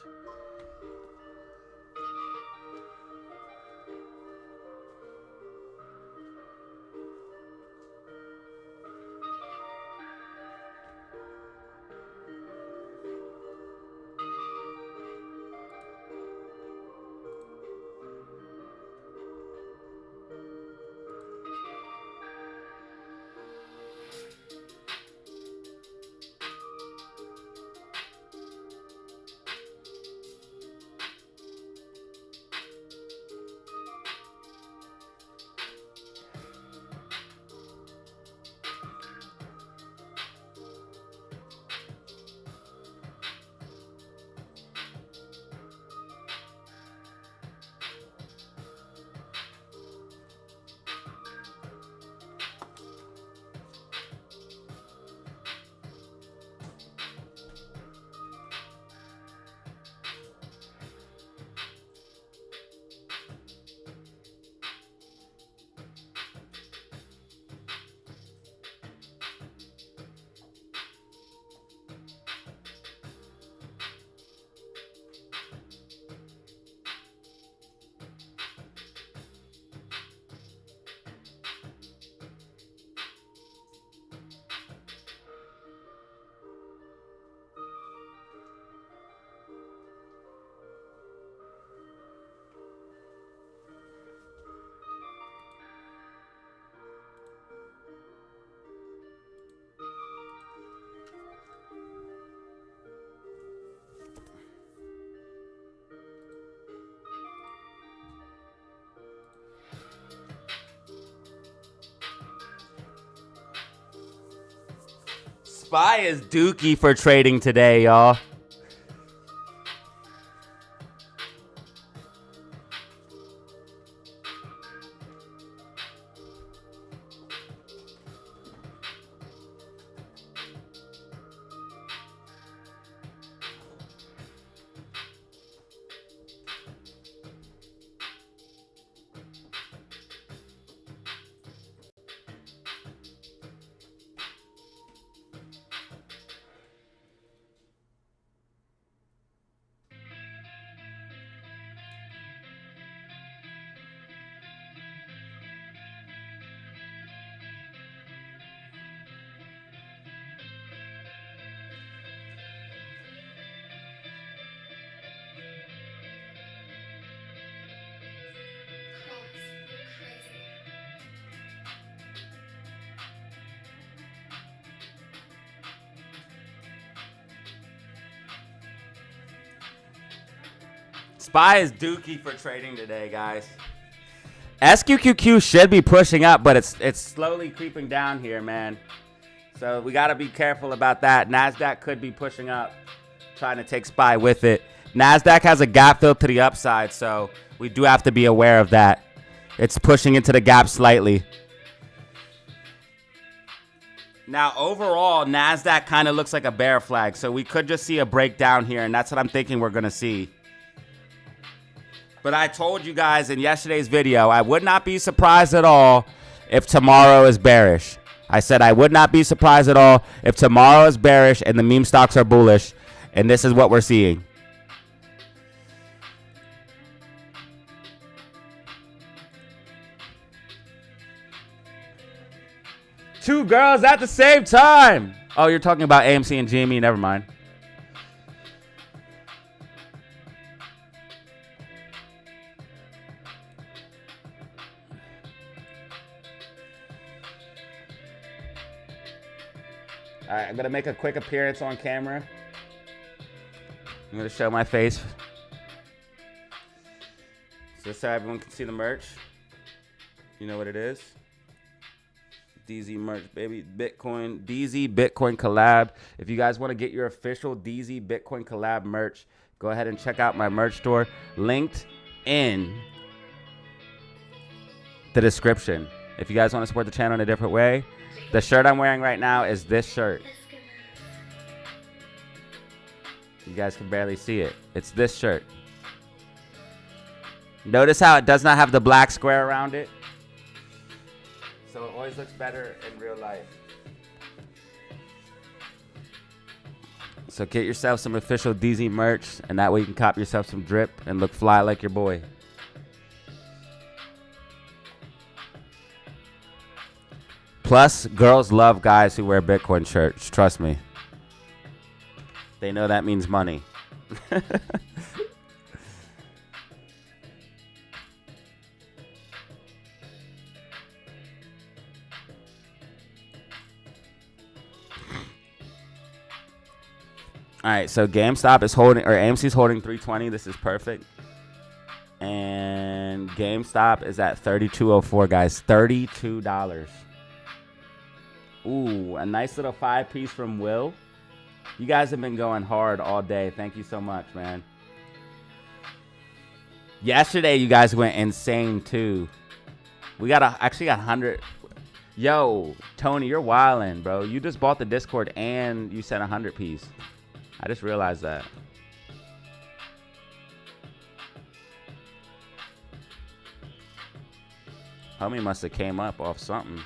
SPY is dookie for trading today, y'all. SPY is dookie for trading today, guys. SQQQ should be pushing up, but it's slowly creeping down here, man. So we got to be careful about that. NASDAQ could be pushing up, trying to take SPY with it. NASDAQ has a gap fill to the upside, so we do have to be aware of that. It's pushing into the gap slightly. Now, overall, NASDAQ kind of looks like a bear flag, so we could just see a breakdown here, and that's what I'm thinking we're going to see. But I told you guys in yesterday's video, I would not be surprised at all if tomorrow is bearish. I said I would not be surprised at all if tomorrow is bearish and the meme stocks are bullish, and this is what we're seeing. Two girls at the same time. Oh, you're talking about AMC and GME. Never mind. All right, I'm going to make a quick appearance on camera. I'm going to show my face. Just so everyone can see the merch. You know what it is? DZ merch, baby. Bitcoin, DZ Bitcoin collab. If you guys want to get your official DZ Bitcoin collab merch, go ahead and check out my merch store. Linked in the description. If you guys want to support the channel in a different way, the shirt I'm wearing right now is this shirt. You guys can barely see it. It's this shirt. Notice how it does not have the black square around it. So it always looks better in real life. So get yourself some official DZ merch, and that way you can cop yourself some drip and look fly like your boy. Plus, girls love guys who wear Bitcoin shirts. Trust me. They know that means money. All right, so GameStop is holding, or AMC is holding 320. This is perfect. And GameStop is at 32.04, guys. $32. Ooh, a nice little 5-piece from Will. You guys have been going hard all day. Thank you so much, man. Yesterday, you guys went insane, too. We got actually got 100. Yo, Tony, you're wildin', bro. You just bought the Discord and you sent a 100-piece. I just realized that. Homie must have came up off something.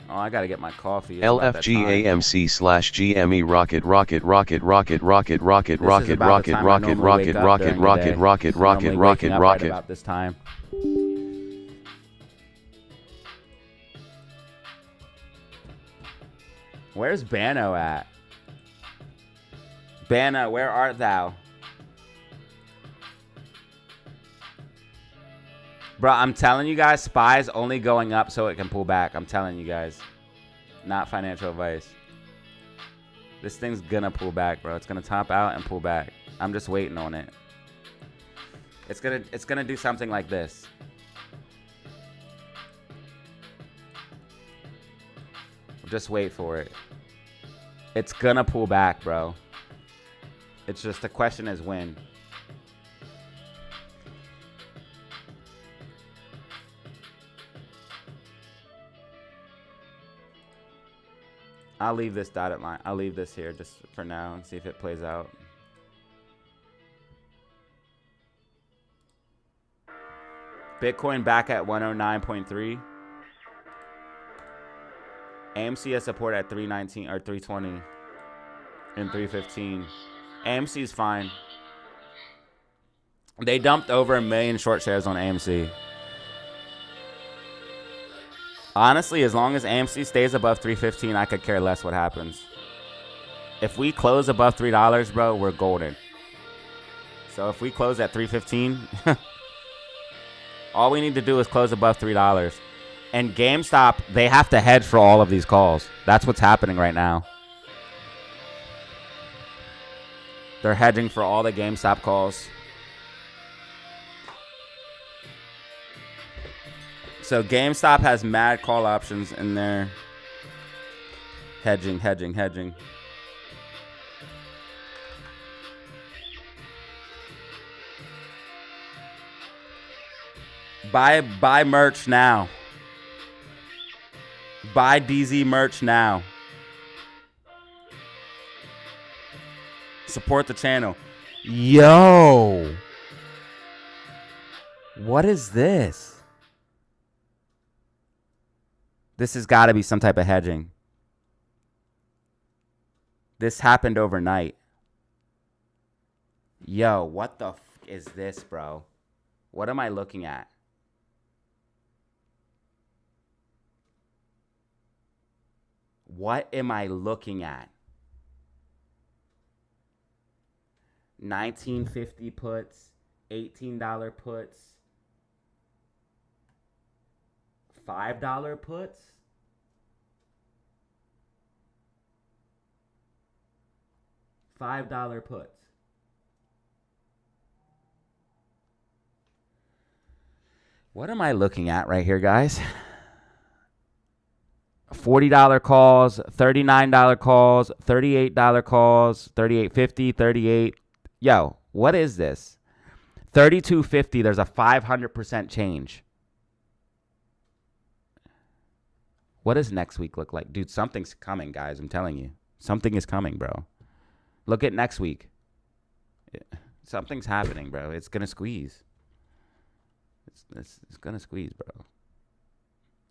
Oh, I gotta get my coffee. LFGAMC/GME rocket rocket rocket rocket rocket rocket rocket rocket rocket rocket rocket rocket rocket rocket rocket rocket. About this time. Where's Bano at? Bana, where art thou? Bro, I'm telling you guys, SPY's only going up so it can pull back. I'm telling you guys. Not financial advice. This thing's gonna pull back, bro. It's gonna top out and pull back. I'm just waiting on it. It's gonna do something like this. Just wait for it. It's gonna pull back, bro. It's just the question is when. I'll leave this dotted line. I'll leave this here just for now and see if it plays out. Bitcoin back at 109.3. AMC has support at 319 or 320 and 315. AMC is fine. They dumped over 1 million short shares on AMC. Honestly, as long as AMC stays above 315, I could care less what happens. If we close above $3, bro, we're golden. So if we close at 315, all we need to do is close above $3. And GameStop, they have to hedge for all of these calls. That's what's happening right now. They're hedging for all the GameStop calls. So GameStop has mad call options in there. Hedging. Buy merch now. Buy DZ merch now. Support the channel. Yo. What is this? This has got to be some type of hedging. This happened overnight. Yo, what the f is this, bro? What am I looking at? What am I looking at? 1950 puts, $18 puts, $5 puts. $5 puts. What am I looking at right here, guys? $40 calls, $39 calls, $38 calls, $38.50, $38. Yo, what is this? $32.50. There's a 500% change. What does next week look like? Dude, something's coming, guys. I'm telling you. Something is coming, bro. Look at next week. Something's happening, bro. It's going to squeeze. It's going to squeeze, bro.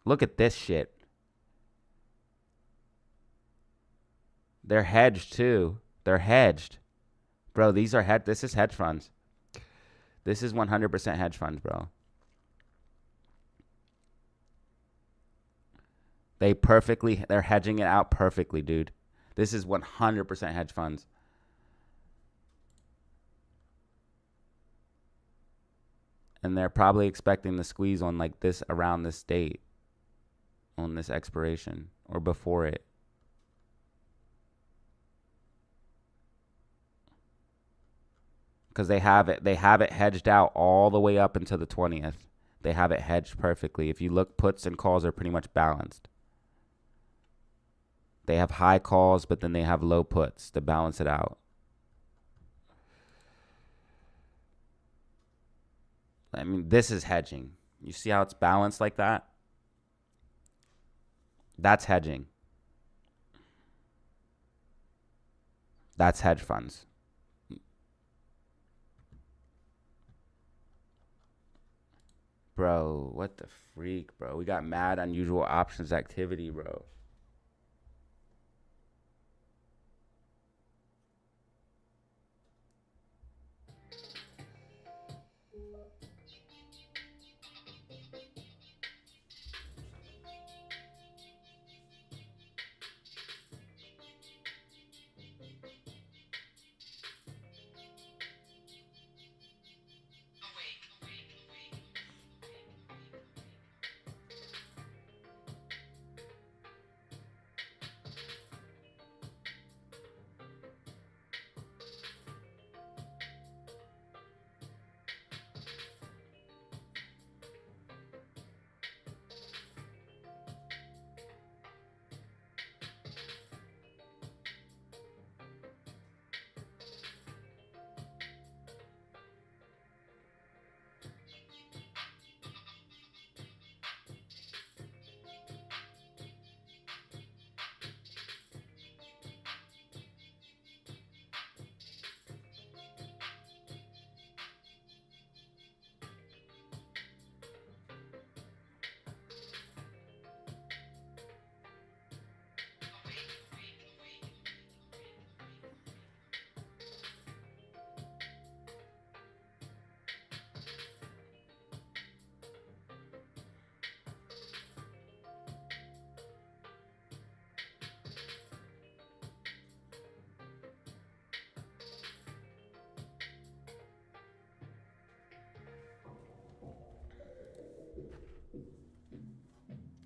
Look at this shit. They're hedged, too. They're hedged. Bro, these are this is hedge funds. This is 100% hedge funds, bro. They're hedging it out perfectly, dude. This is 100% hedge funds. And they're probably expecting the squeeze on like this around this date, on this expiration or before it. Because they have it hedged out all the way up until the 20th. They have it hedged perfectly. If you look, puts and calls are pretty much balanced. They have high calls, but then they have low puts to balance it out. I mean, this is hedging. You see how it's balanced like that? That's hedging. That's hedge funds. Bro, what the freak, bro? We got mad unusual options activity, bro.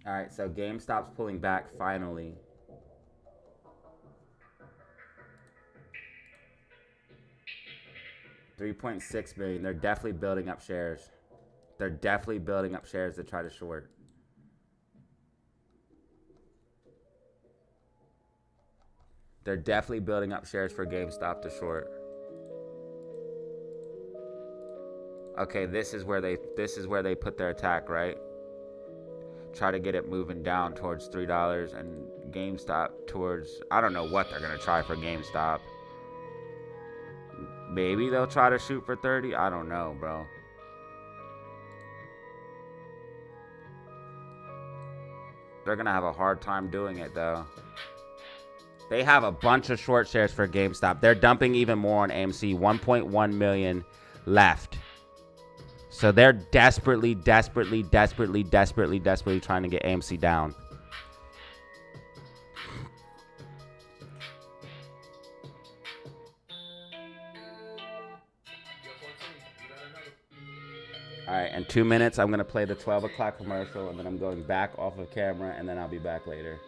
All right, so GameStop's pulling back finally. $3.6 million. They're definitely building up shares. They're definitely building up shares to try to short. They're definitely building up shares for GameStop to short. Okay, this is where they put their attack, right? Try to get it moving down towards $3 and GameStop towards, I don't know what they're gonna try for GameStop. Maybe they'll try to shoot for 30. I don't know, bro. They're gonna have a hard time doing it though. They have a bunch of short shares for GameStop. They're dumping even more on AMC. 1.1 million left. So they're desperately trying to get AMC down. All right, in 2 minutes, I'm going to play the 12 o'clock commercial, and then I'm going back off of camera, and then I'll be back later.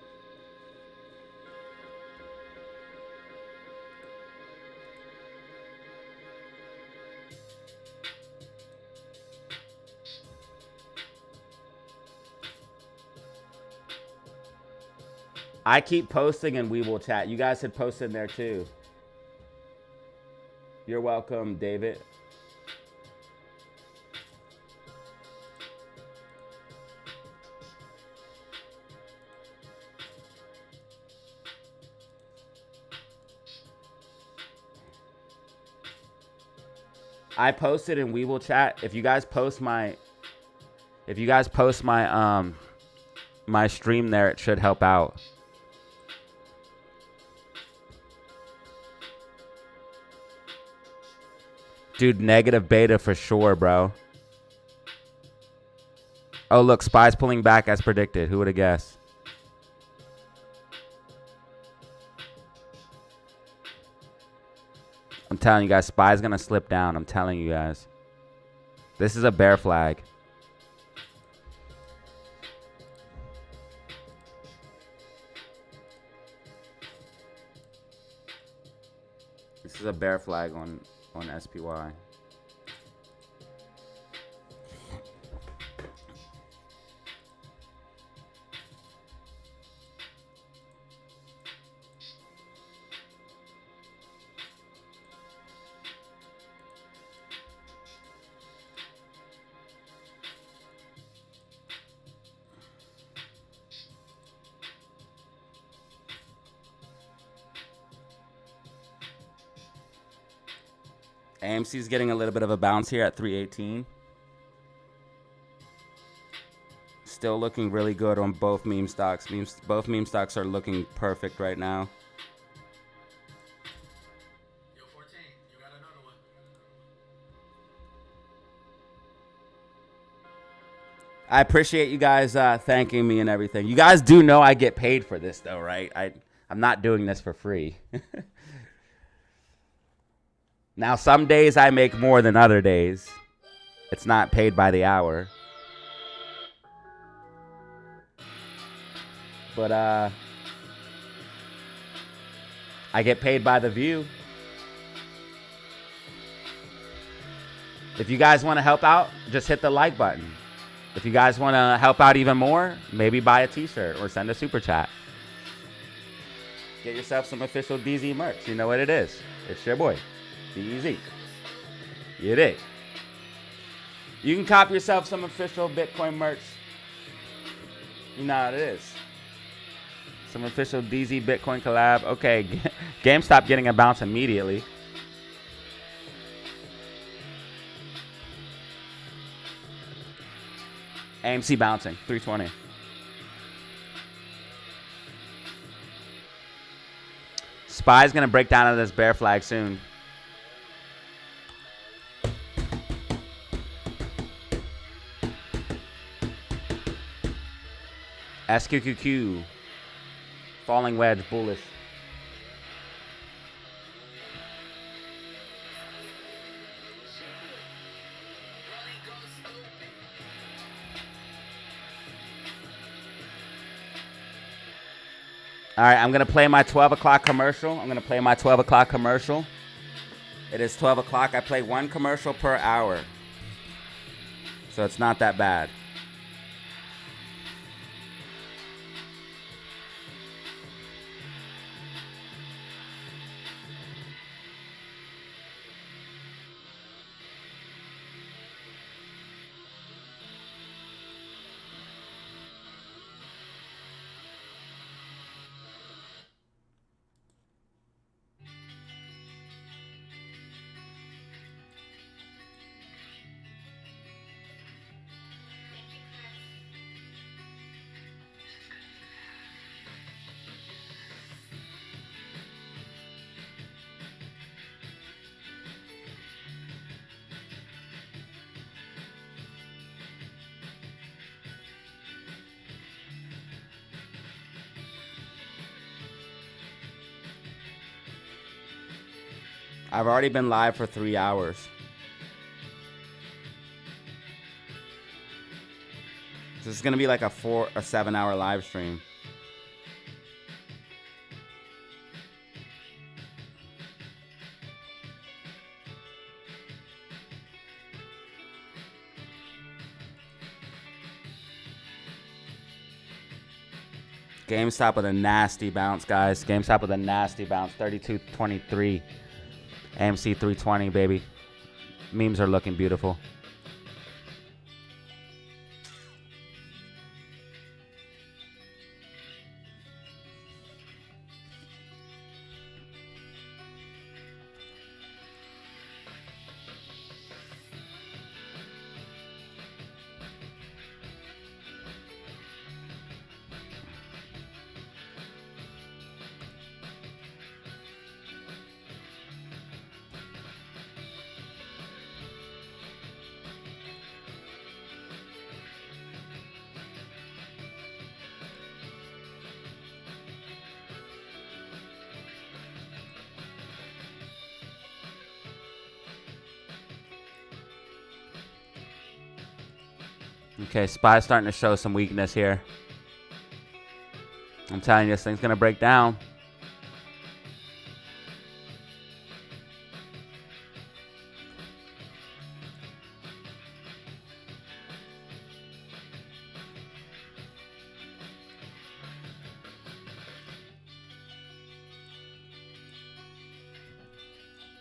I keep posting and we will chat. You guys should post in there too. You're welcome, David. I posted and we will chat. If you guys post my my stream there, it should help out. Dude, negative beta for sure, bro. Oh, look, SPY's pulling back as predicted. Who would have guessed? I'm telling you guys, SPY's going to slip down. I'm telling you guys. This is a bear flag. This is a bear flag on SPY. AMC's getting a little bit of a bounce here at 318. Still looking really good on both meme stocks. Both meme stocks are looking perfect right now. Yo, 14, you got another one. I appreciate you guys thanking me and everything. You guys do know I get paid for this though, right? I'm not doing this for free. Now, some days I make more than other days. It's not paid by the hour. But I get paid by the view. If you guys want to help out, just hit the like button. If you guys want to help out even more, maybe buy a t-shirt or send a super chat. Get yourself some official DZ merch. You know what it is. It's your boy. DZ. You dig? You can cop yourself some official Bitcoin merch. You know what it is. Some official DZ Bitcoin collab. Okay, GameStop getting a bounce immediately. AMC bouncing, 320. SPY's gonna break down out of this bear flag soon. SQQQ. Falling wedge, bullish. All right, I'm going to play my 12 o'clock commercial. It is 12 o'clock. I play one commercial per hour. So it's not that bad. I've already been live for 3 hours. This is gonna be like a 7 hour live stream. GameStop with a nasty bounce, guys. GameStop with a nasty bounce. 32.23. AMC 320, baby. Memes are looking beautiful. Okay, SPY's starting to show some weakness here. I'm telling you, this thing's going to break down.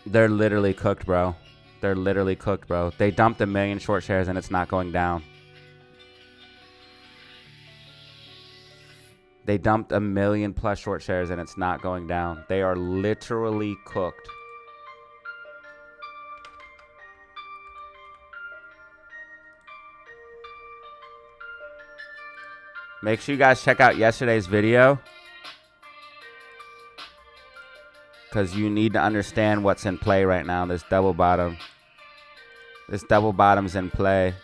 They're literally cooked, bro. They're literally cooked, bro. They dumped 1 million short shares and it's not going down. They dumped 1 million plus short shares and it's not going down. They are literally cooked. Make sure you guys check out yesterday's video, because you need to understand what's in play right now. This double bottom. This double bottom's in play.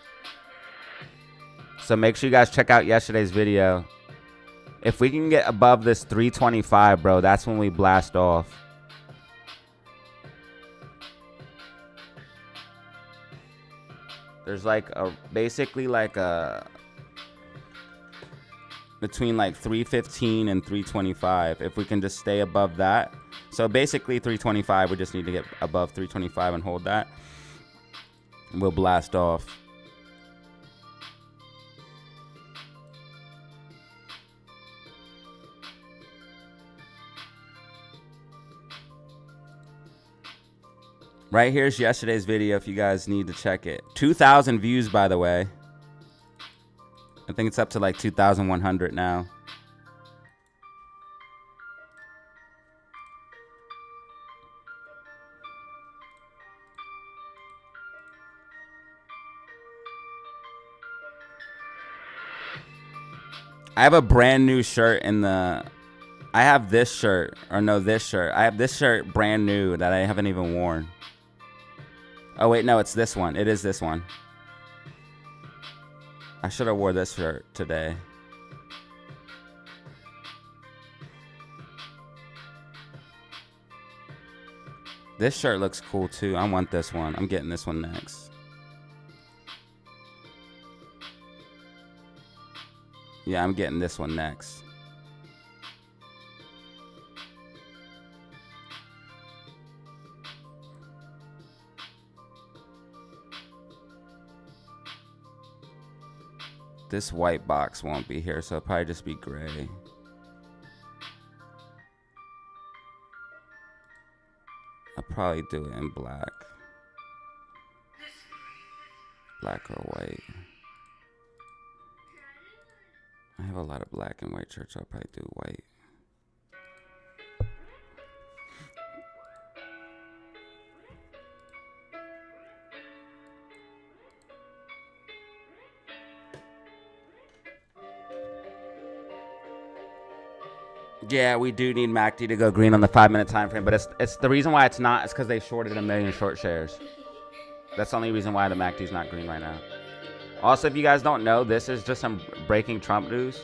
So make sure you guys check out yesterday's video. If we can get above this 325, bro, that's when we blast off. There's like a, basically like a, between like 315 and 325. If we can just stay above that. So basically 325, we just need to get above 325 and hold that. We'll blast off. Right here's yesterday's video if you guys need to check it. 2,000 views, by the way. I think it's up to like 2,100 now. I have a brand new shirt in the... I have this shirt, or no, this shirt. I have this shirt brand new that I haven't even worn. Oh, wait, no, it's this one. It is this one. I should have wore this shirt today. This shirt looks cool, too. I want this one. I'm getting this one next. Yeah, I'm getting this one next. This white box won't be here, so it'll probably just be gray. I'll probably do it in black. Black or white. I have a lot of black and white shirts, so I'll probably do white. Yeah, we do need MACD to go green on the 5-minute time frame, but it's the reason why it's not is because they shorted 1 million short shares. That's the only reason why the MACD is not green right now. Also, if you guys don't know, this is just some breaking Trump news.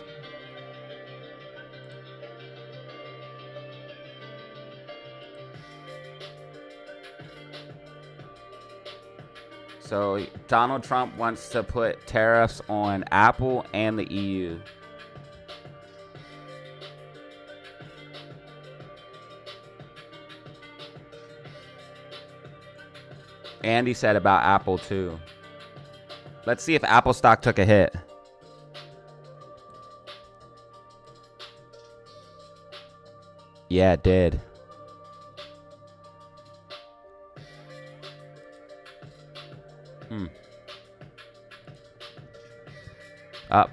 So Donald Trump wants to put tariffs on Apple and the EU. And he said about Apple too. Let's see if Apple stock took a hit. Yeah, it did.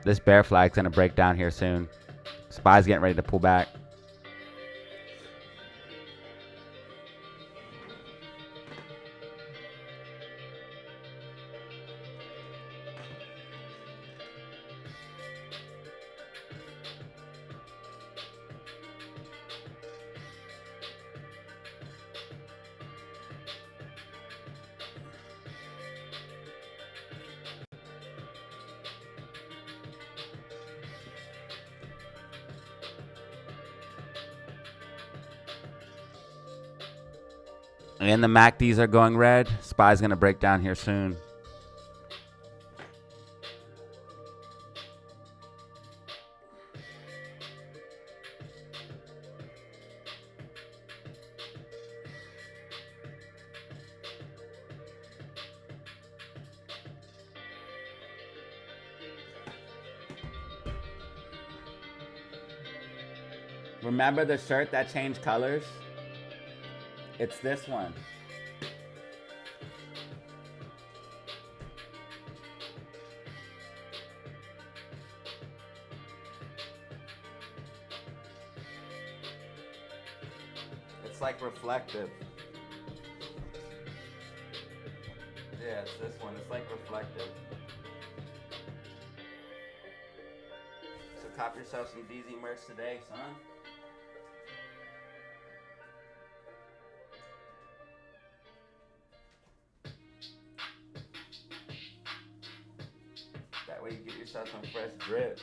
This bear flag's gonna break down here soon. Spy's getting ready to pull back. And the MACDs are going red. Spy's going to break down here soon. Remember the shirt that changed colors? It's this one. It's like reflective. Yeah, it's this one. It's like reflective. So cop yourself some DZ merch today, son. That way you get yourself some fresh drip.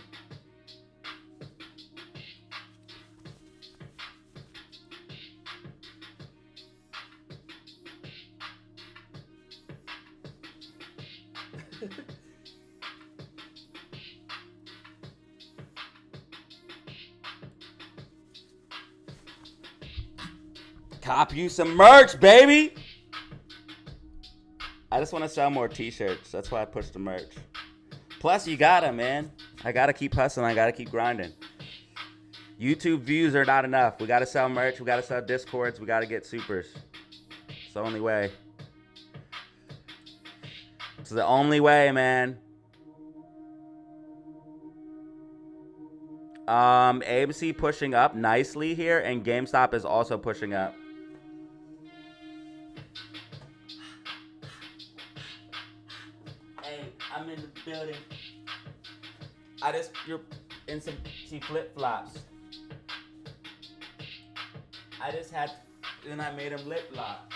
Cop you some merch, baby! I just want to sell more t-shirts. That's why I pushed the merch. Plus, you gotta, man. I gotta keep hustling. I gotta keep grinding. YouTube views are not enough. We gotta sell merch. We gotta sell Discords. We gotta get supers. It's the only way. It's the only way, man. AMC pushing up nicely here, and GameStop is also pushing up. Hey, I'm in the building. You're in some flip-flops. Then I made him lip lock.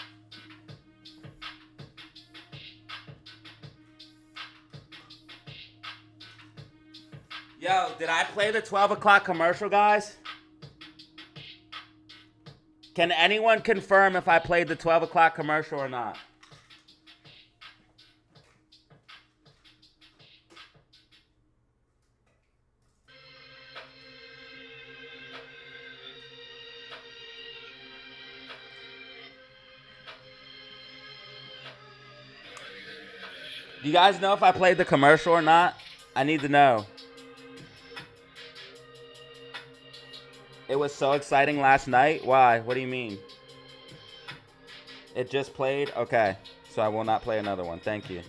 Yo, did I play the 12 o'clock commercial, guys? Can anyone confirm if I played the 12 o'clock commercial or not? Do you guys know if I played the commercial or not? I need to know. It was so exciting last night. Why? What do you mean? It just played? Okay. So I will not play another one. Thank you.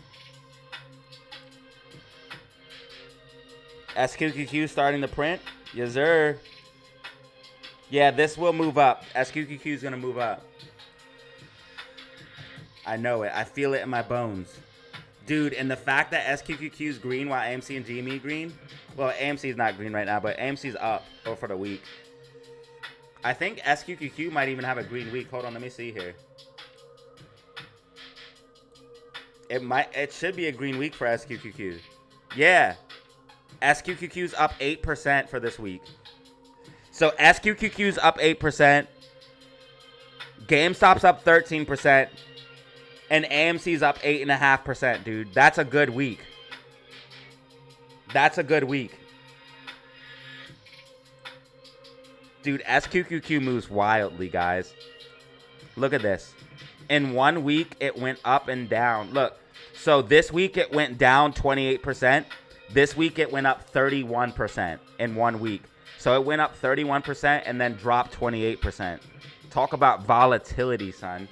SQQQ starting to print? Yes, sir. Yeah, this will move up. SQQQ is going to move up. I know it. I feel it in my bones. Dude, and the fact that SQQQ is green while AMC and GME green. Well, AMC is not green right now, but AMC is up for the week. I think SQQQ might even have a green week. Hold on, let me see here. It should be a green week for SQQQ. Yeah. SQQQ's up 8% for this week. So SQQQ's up 8%. GameStop's up 13%. And AMC's up 8.5%, dude. That's a good week. That's a good week. Dude, SQQQ moves wildly, guys. Look at this. In 1 week, it went up and down. Look, so this week it went down 28%. This week it went up 31% in 1 week. So it went up 31% and then dropped 28%. Talk about volatility, son.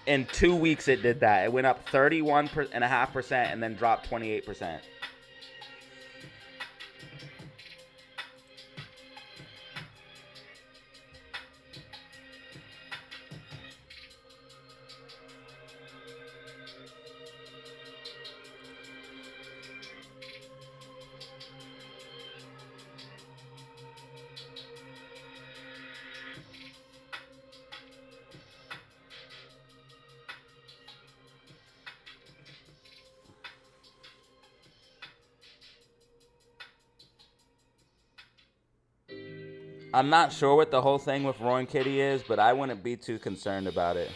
In 2 weeks it did that. It went up 31.5% and then dropped 28%. I'm not sure what the whole thing with Roaring Kitty is, but I wouldn't be too concerned about it.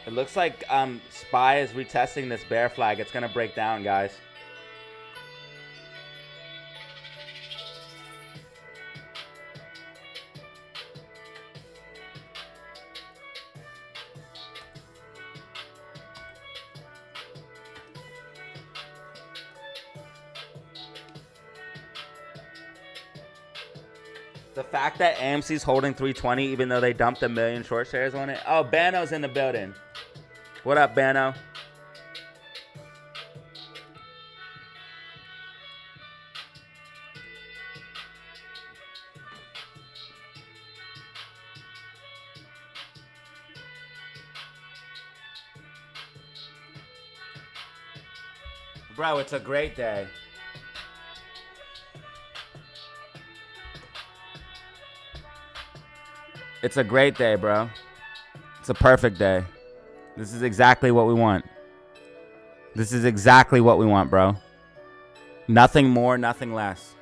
It looks like SPY is retesting this bear flag. It's going to break down, guys. The fact that AMC's holding 320 even though they dumped 1 million short shares on it. Oh, Bano's in the building. What up, Bano? Bro, it's a great day. It's a great day, bro. It's a perfect day. This is exactly what we want. This is exactly what we want, bro. Nothing more, nothing less.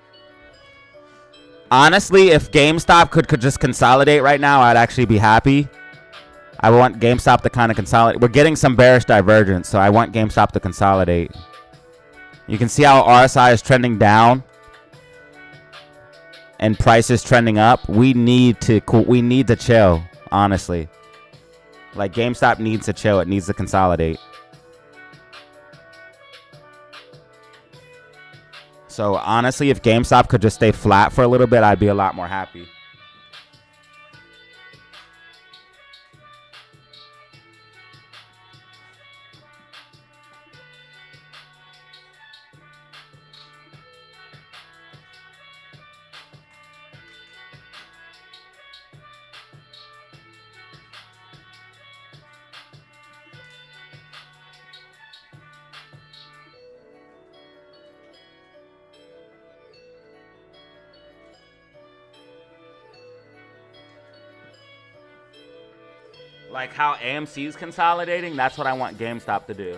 Honestly, if GameStop could just consolidate right now, I'd actually be happy. I want GameStop to kind of consolidate. We're getting some bearish divergence, so I want GameStop to consolidate. You can see how RSI is trending down and prices trending up. We need to chill, honestly. Like, GameStop needs to chill. It needs to consolidate. So honestly, if GameStop could just stay flat for a little bit, I'd be a lot more happy. Like how AMC's consolidating, that's what I want GameStop to do.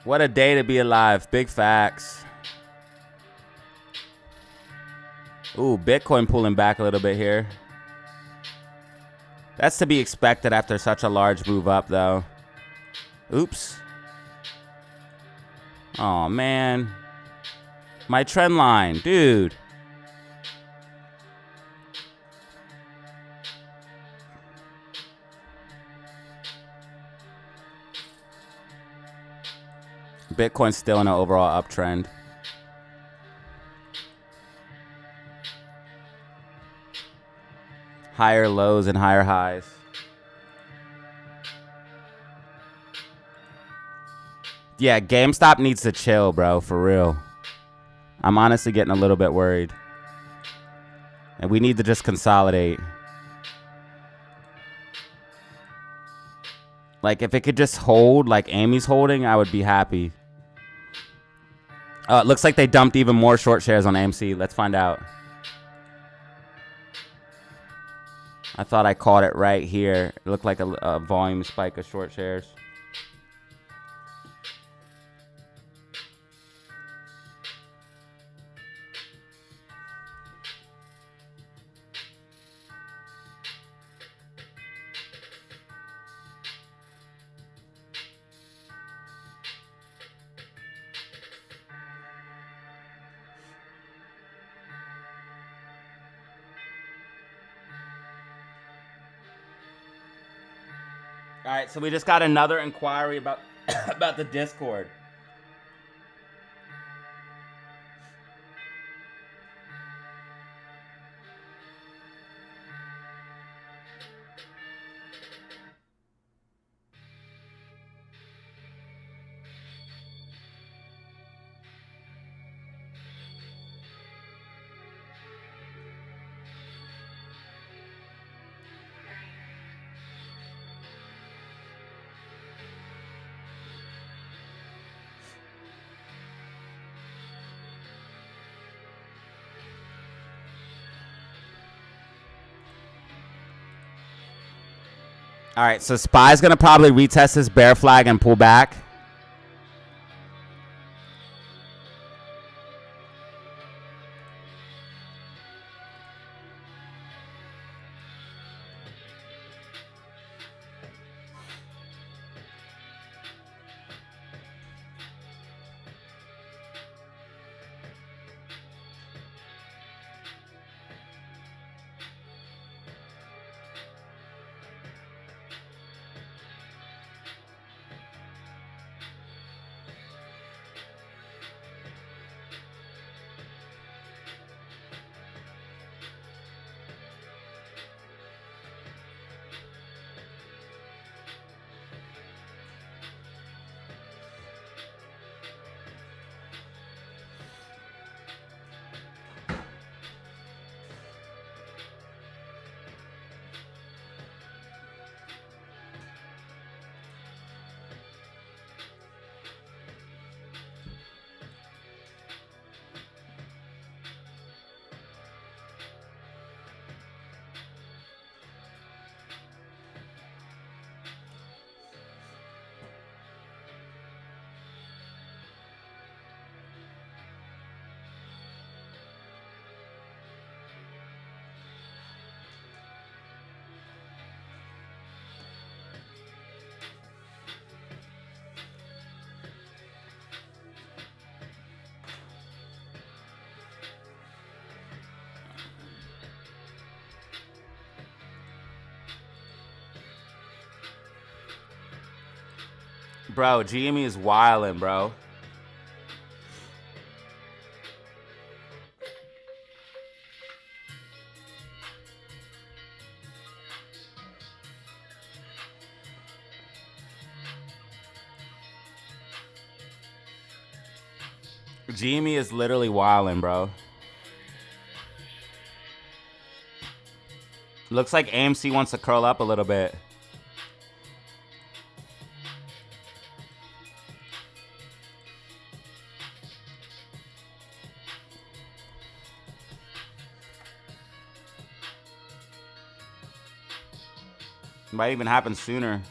What a day to be alive. Big facts. Ooh, Bitcoin pulling back a little bit here. That's to be expected after such a large move up, though. Oops. Oh, man. My trend line, dude. Bitcoin's still in an overall uptrend. Higher lows and higher highs. Yeah, GameStop needs to chill, bro, for real. I'm honestly getting a little bit worried. And we need to just consolidate. Like, if it could just hold like Amy's holding, I would be happy. It looks like they dumped even more short shares on AMC. Let's find out. I thought I caught it right here. It looked like a volume spike of short shares. All right, so we just got another inquiry about about the Discord. All right, so SPY's going to probably retest this bear flag and pull back. Bro, GME is wildin', bro. GME is literally wildin', bro. Looks like AMC wants to curl up a little bit. Might even happen sooner.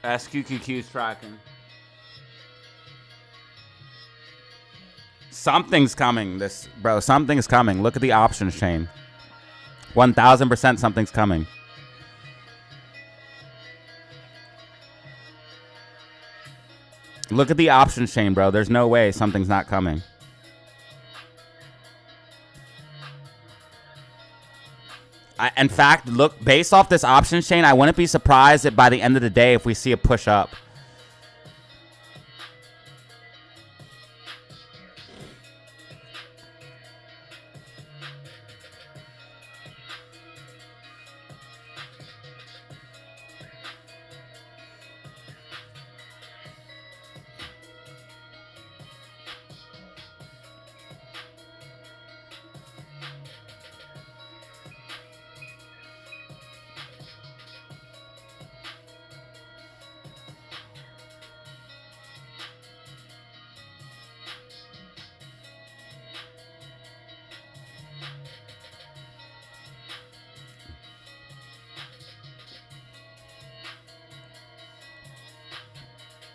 SQQQ's tracking. Something's coming. Something's coming. Look at the options chain. 1000% something's coming. Look at the options chain, bro. There's no way something's not coming. In fact, look, based off this options chain, I wouldn't be surprised that by the end of the day if we see a push up.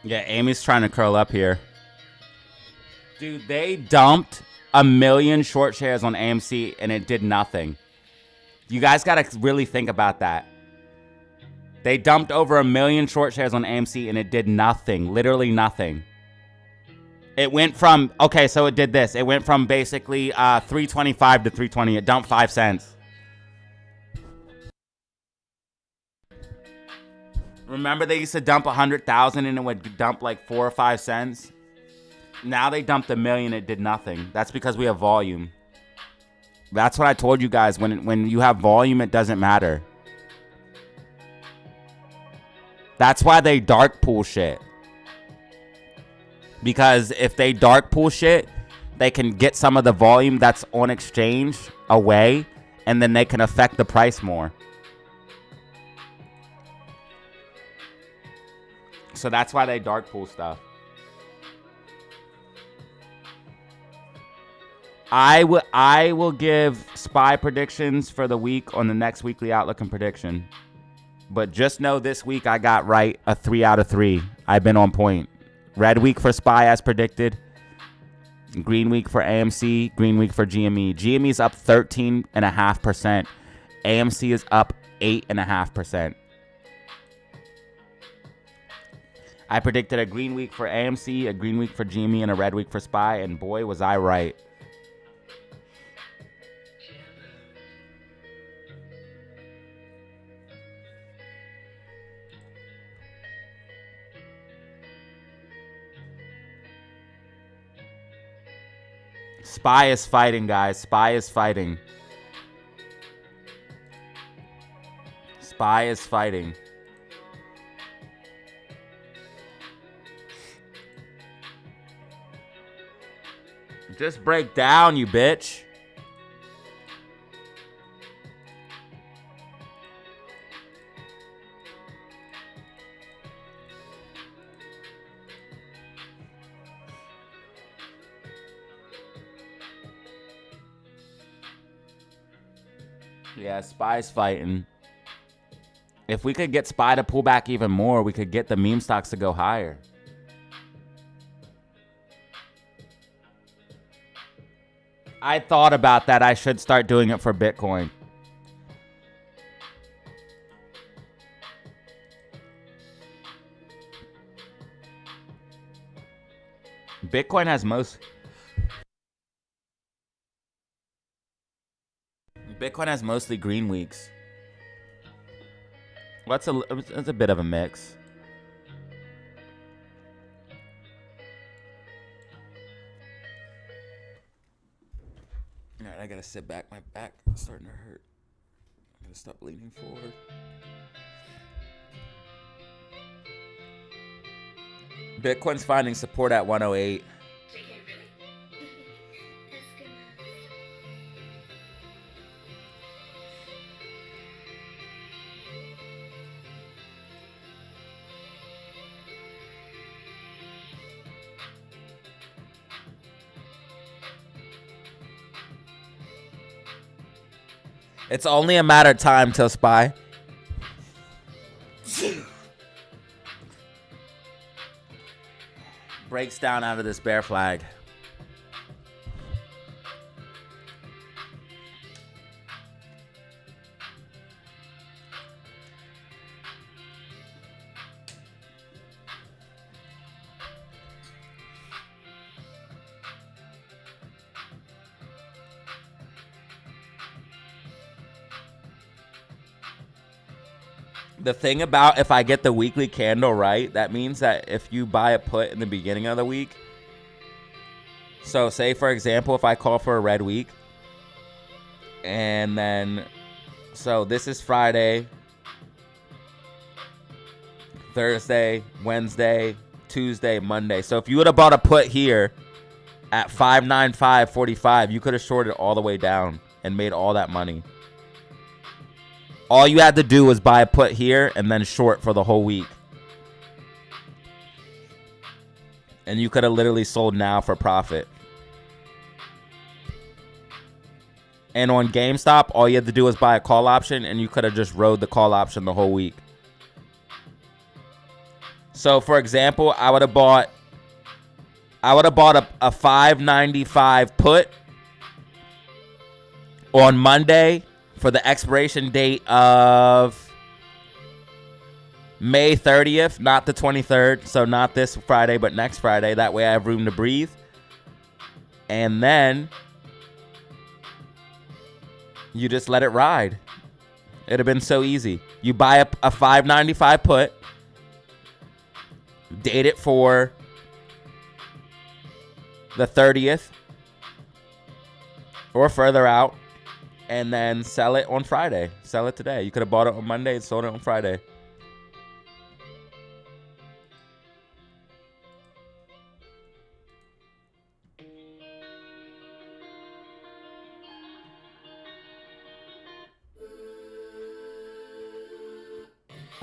Yeah, Amy's trying to curl up here. Dude, they dumped 1 million short shares on AMC and it did nothing. You guys got to really think about that. They dumped over 1 million short shares on AMC and it did nothing. Literally nothing. It went from, okay, so it did this. It went from basically 325 to 320. It dumped 5 cents. Remember they used to dump 100,000 and it would dump like 4 or 5 cents? Now they dumped 1 million, it did nothing. That's because we have volume. That's what I told you guys. When you have volume, it doesn't matter. That's why they dark pool shit. Because if they dark pool shit, they can get some of the volume that's on exchange away, and then they can affect the price more. So that's why they dark pool stuff. I will give SPY predictions for the week on the next weekly outlook and prediction. But just know this week I got right a 3 out of 3. I've been on point. Red week for SPY as predicted. Green week for AMC. Green week for GME. GME is up 13.5%. AMC is up 8.5%. I predicted a green week for AMC, a green week for GME, and a red week for SPY, and boy, was I right. SPY is fighting, guys. SPY is fighting. SPY is fighting. Just break down, you bitch. Yeah, SPY's fighting. If we could get SPY to pull back even more, we could get the meme stocks to go higher. I thought about that. I should start doing it for Bitcoin. Bitcoin has mostly green weeks. Well, it's a bit of a mix. All right, I gotta sit back. My back is starting to hurt. I'm gonna stop leaning forward. Bitcoin's finding support at 108. It's only a matter of time till SPY. breaks down out of this bear flag. The thing about if I get the weekly candle right, that means that if you buy a put in the beginning of the week, so say for example, if I call for a red week, and then, so this is Friday, Thursday, Wednesday, Tuesday, Monday. So if you would have bought a put here at 595.45, you could have shorted all the way down and made all that money. All you had to do was buy a put here and then short for the whole week. And you could have literally sold now for profit. And on GameStop, all you had to do was buy a call option and you could have just rode the call option the whole week. So for example, I would have bought a 595 put on Monday for the expiration date of May 30th, not the 23rd. So not this Friday, but next Friday. That way I have room to breathe. And then you just let it ride. It'd have been so easy. You buy a 595 put, date it for the 30th or further out, and then sell it on Friday. Sell it today. You could have bought it on Monday and sold it on Friday.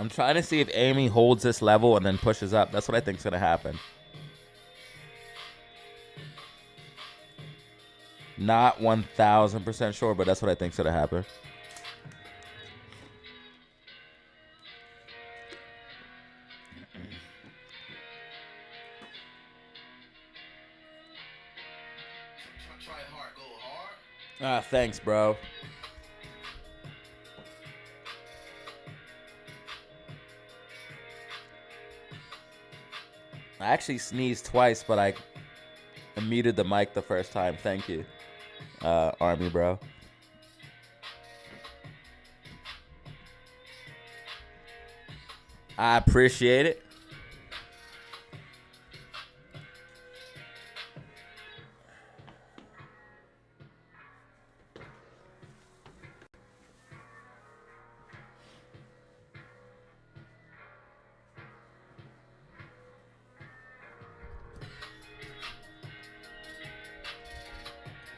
I'm trying to see if Amy holds this level and then pushes up. That's what I think is going to happen. Not 1,000% sure, but that's what I think is going to happen. Try hard, go hard. Thanks, bro. I actually sneezed twice, but I muted the mic the first time. Thank you, Army bro. I appreciate it.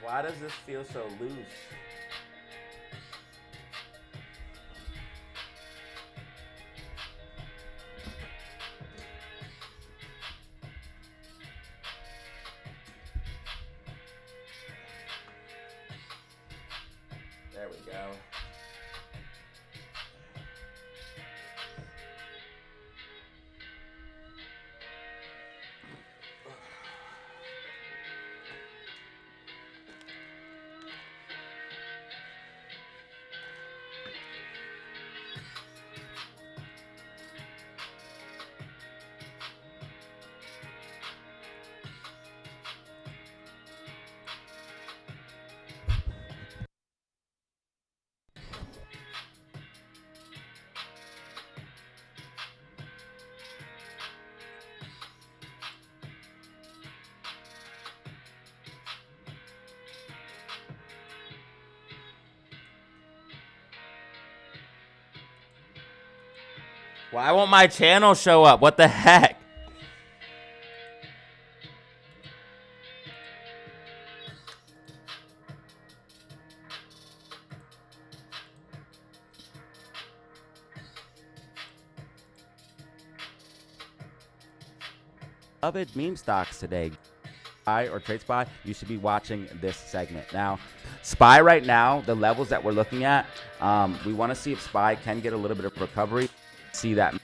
Why does this feel so loose? There we go. Why won't my channel show up? What the heck? Beloved meme stocks today. Spy or trade spy, you should be watching this segment. Now, SPY right now, the levels that we're looking at, we want to see if SPY can get a little bit of recovery. See that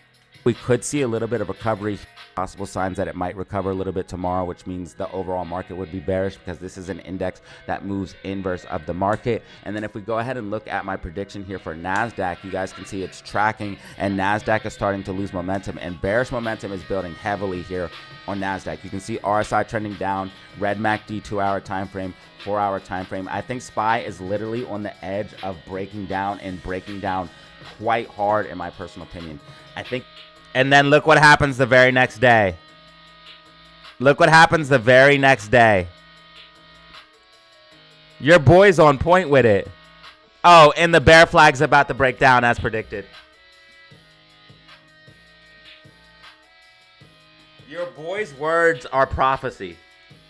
we could see a little bit of recovery Possible signs that it might recover a little bit tomorrow, which means the overall market would be bearish because this is an index that moves inverse of the market. And then if we go ahead and look at my prediction here for NASDAQ, you guys can see it's tracking, and NASDAQ is starting to lose momentum, and bearish momentum is building heavily here on NASDAQ. You can see RSI trending down, red MACD 2-hour time frame, 4-hour time frame. I think SPY is literally on the edge of breaking down, and breaking down quite hard in my personal opinion. I think. And then look what happens the very next day. Look what happens the very next day. Your boy's on point with it. Oh, and the bear flag's about to break down as predicted. Your boy's words are prophecy.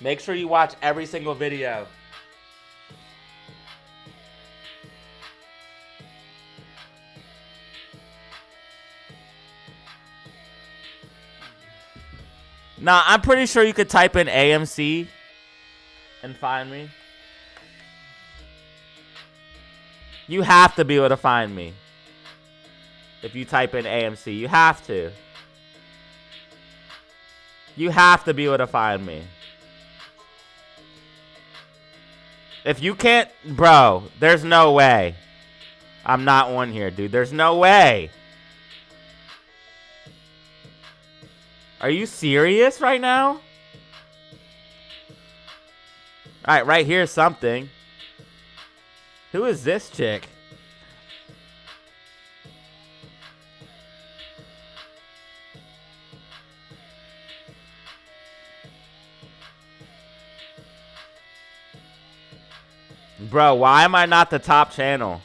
Make sure you watch every single video. Nah, I'm pretty sure you could type in AMC and find me. You have to be able to find me. If you type in AMC, you have to. You have to be able to find me. If you can't, bro, there's no way. I'm not on here, dude. There's no way. Are you serious right now? All right, right here's something. Who is this chick? Bro, why am I not the top channel?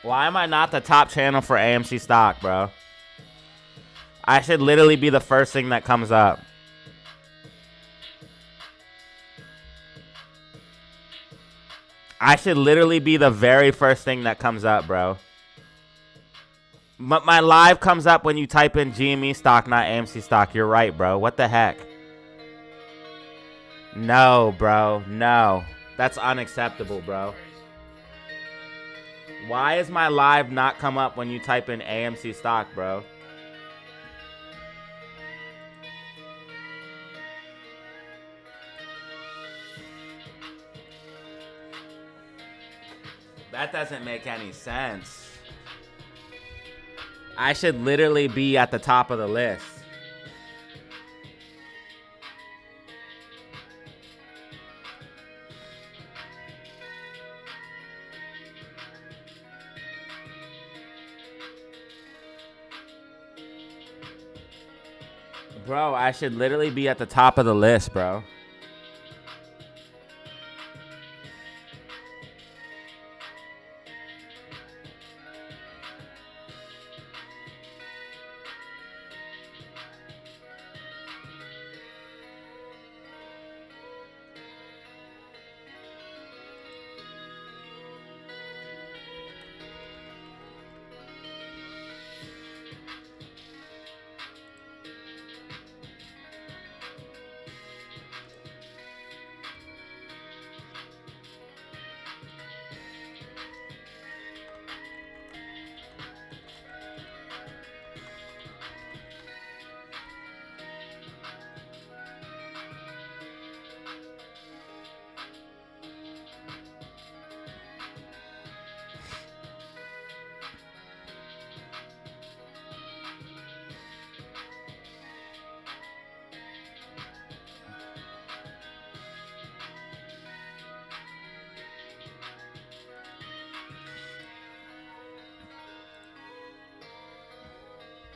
Why am I not the top channel for AMC stock, bro? I should literally be the first thing that comes up. I should literally be the very first thing that comes up, bro. But my live comes up when you type in GME stock, not AMC stock. You're right, bro. What the heck? No, bro. No. That's unacceptable, bro. Why is my live not come up when you type in AMC stock, bro? That doesn't make any sense. I should literally be at the top of the list. Bro, I should literally be at the top of the list, bro.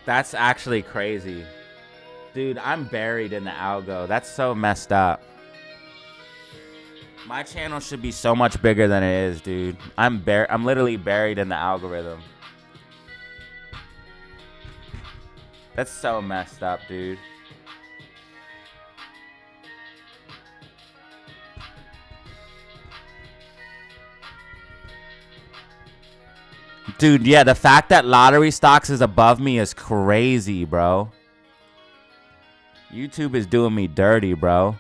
That's actually crazy. Dude, I'm buried in the algo. That's so messed up. My channel should be so much bigger than it is, dude. I'm literally buried in the algorithm. That's so messed up, dude. Dude, yeah, the fact that lottery stocks is above me is crazy, bro. YouTube is doing me dirty, bro.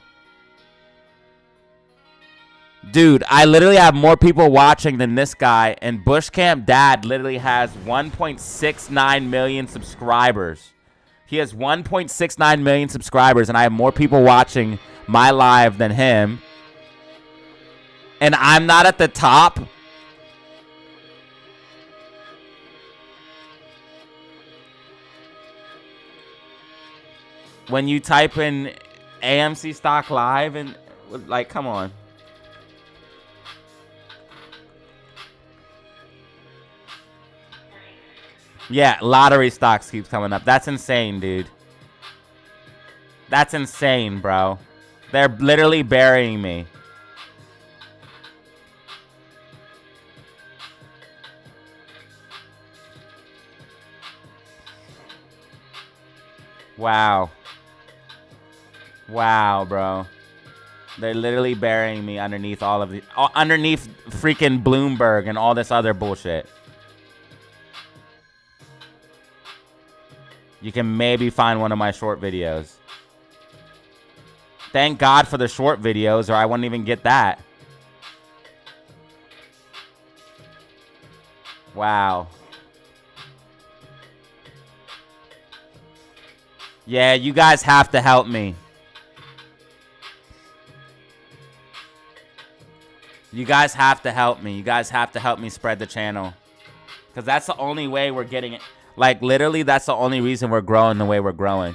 Dude, I literally have more people watching than this guy, and Bushcamp Dad literally has 1.69 million subscribers. He has 1.69 million subscribers, and I have more people watching my live than him. And I'm not at the top. When you type in AMC Stock Live and, like, come on. Yeah, lottery stocks keeps coming up. That's insane, dude. That's insane, bro. They're literally burying me. Wow. Wow, bro. They're literally burying me underneath all of the... underneath freaking Bloomberg and all this other bullshit. You can maybe find one of my short videos. Thank God for the short videos, or I wouldn't even get that. Wow. Yeah, you guys have to help me. You guys have to help me. You guys have to help me spread the channel. Because that's the only way we're getting it. Like, literally, that's the only reason we're growing the way we're growing.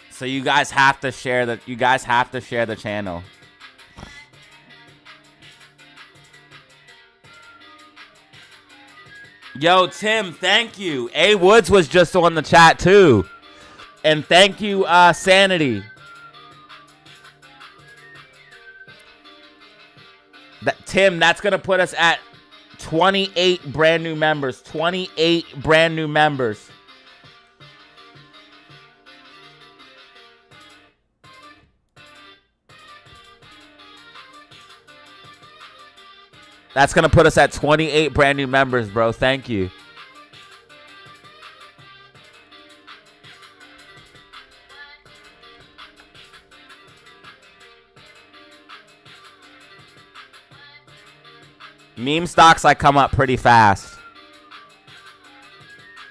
So you guys have to share the channel. Yo, Tim, thank you. A Woods was just on the chat too. And thank you, Sanity. Tim, that's going to put us at 28 brand new members. 28 brand new members. That's going to put us at 28 brand new members, bro. Thank you. Meme stocks, I come up pretty fast.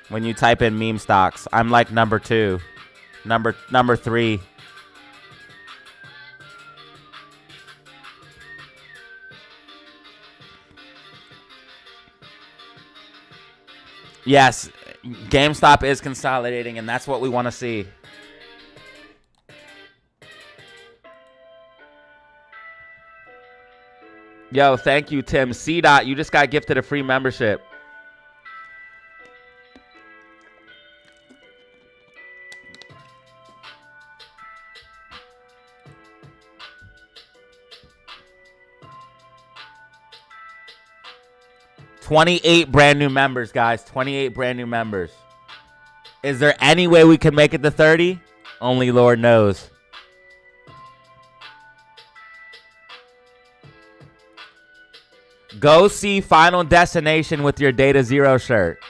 When you type in meme stocks, I'm like number 2. Number 3. Yes, GameStop is consolidating, and that's what we want to see. Yo, thank you, Tim. C. Dot, you just got gifted a free membership. $28 brand new members, guys. 28 brand new members. Is there any way we can make it to 30? Only Lord knows. Go see Final Destination with your DataZero shirt.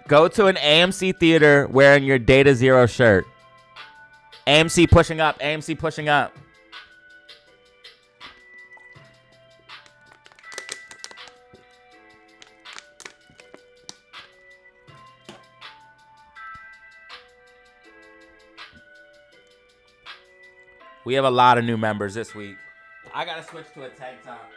Go to an AMC theater wearing your DataZero shirt. AMC pushing up. AMC pushing up. We have a lot of new members this week. I gotta switch to a tank top.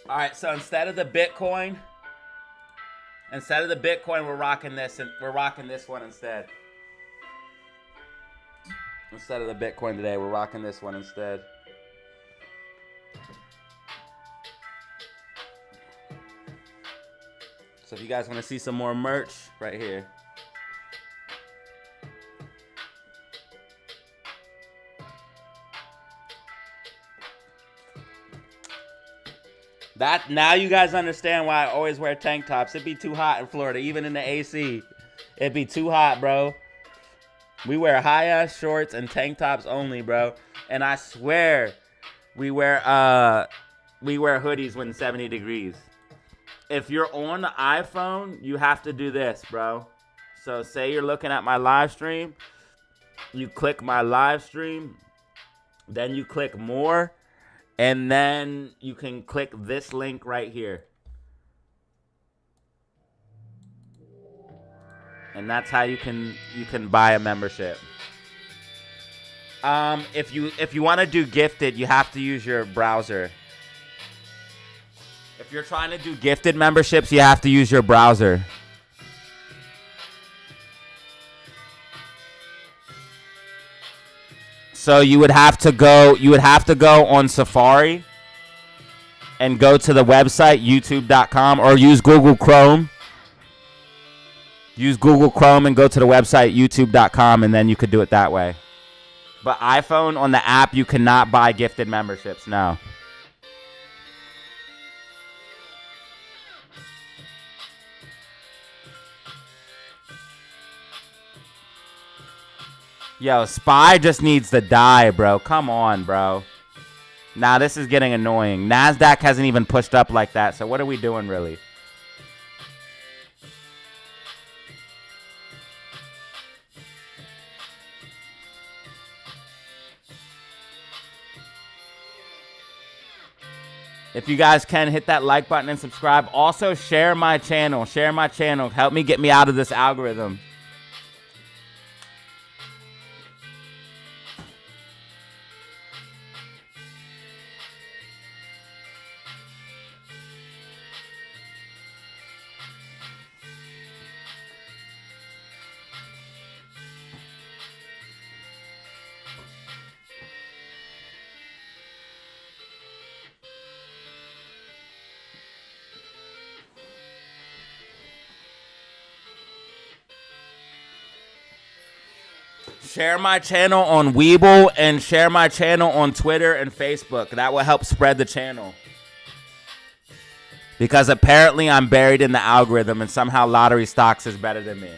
All right, so instead of the Bitcoin, we're rocking this, and we're rocking this one instead. Instead of the Bitcoin today, we're rocking this one instead. So if you guys want to see some more merch, right here. That now you guys understand why I always wear tank tops. It'd be too hot in Florida, even in the AC. It'd be too hot, bro. We wear high-ass shorts and tank tops only, bro. And I swear, we wear hoodies when 70 degrees. If you're on the iPhone, you have to do this, bro. So say you're looking at my live stream, you click my live stream, then you click more, and then you can click this link right here. And that's how you can buy a membership. If you want to do gifted, you have to use your browser. If you're trying to do gifted memberships, you have to use your browser. So you would have to go on Safari and go to the website youtube.com, or use Google Chrome. Use Google Chrome and go to the website youtube.com, and then you could do it that way. But iPhone, on the app, you cannot buy gifted memberships, no. Yo, SPY just needs to die, bro. Come on, bro. Nah, this is getting annoying. NASDAQ hasn't even pushed up like that, so what are we doing, really? If you guys can, hit that like button and subscribe. Also, share my channel. Share my channel. Help me get me out of this algorithm. Share my channel on Weeble and share my channel on Twitter and Facebook. That will help spread the channel. Because apparently I'm buried in the algorithm and somehow lottery stocks is better than me.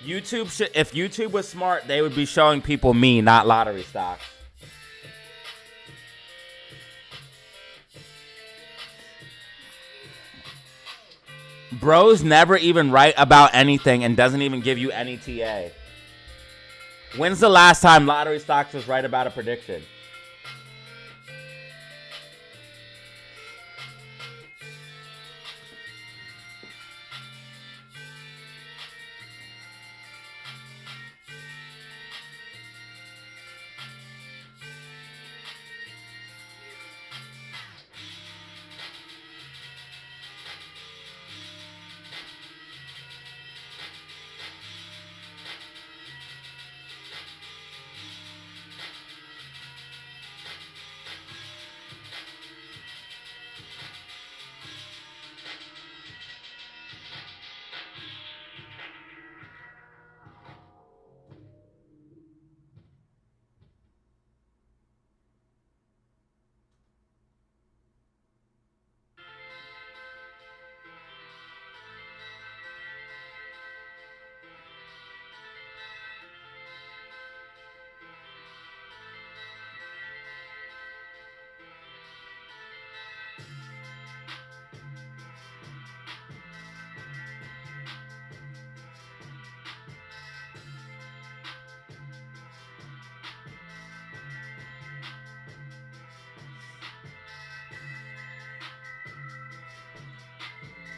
If YouTube was smart, they would be showing people me, not lottery stocks. Bros never even write about anything and doesn't even give you any TA. When's the last time lottery stocks was right about a prediction?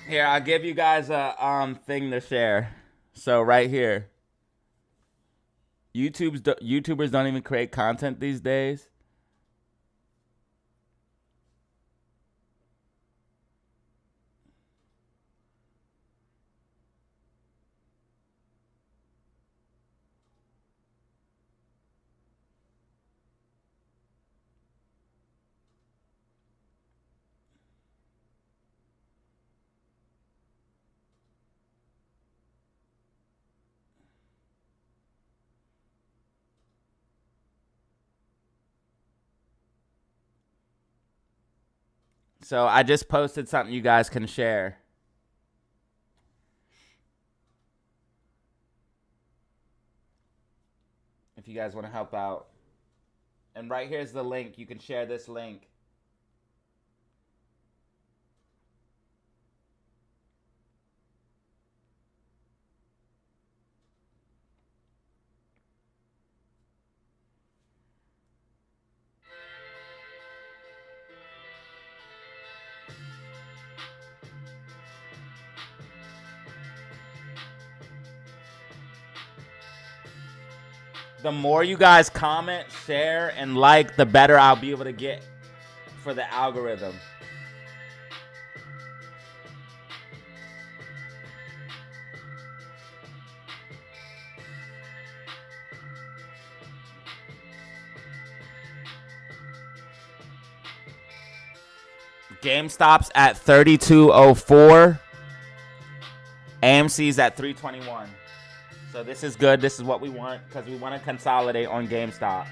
Here, I'll give you guys a thing to share. So right here, YouTubers don't even create content these days. So I just posted something you guys can share. If you guys want to help out. And right here's the link. You can share this link. The more you guys comment, share, and like, the better I'll be able to get for the algorithm. GameStop's at 3204. AMC's at 321. So this is good. This is what we want because we want to consolidate on GameStop.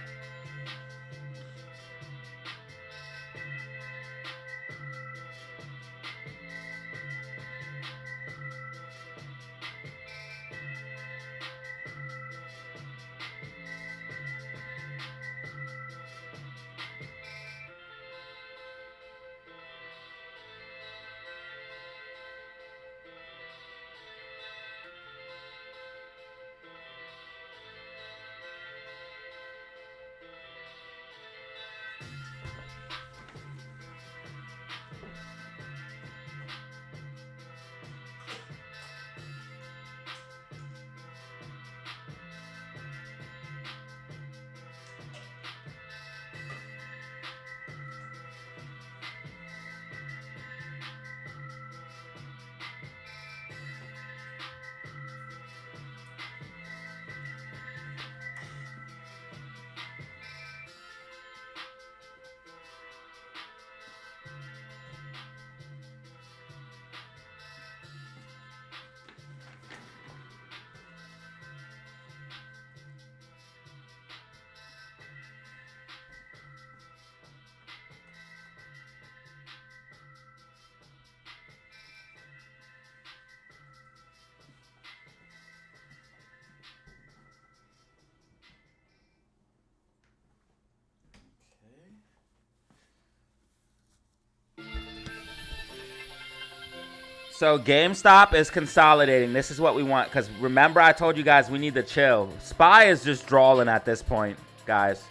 So GameStop is consolidating. This is what we want. Because remember I told you guys we need to chill. SPY is just drawing at this point, guys.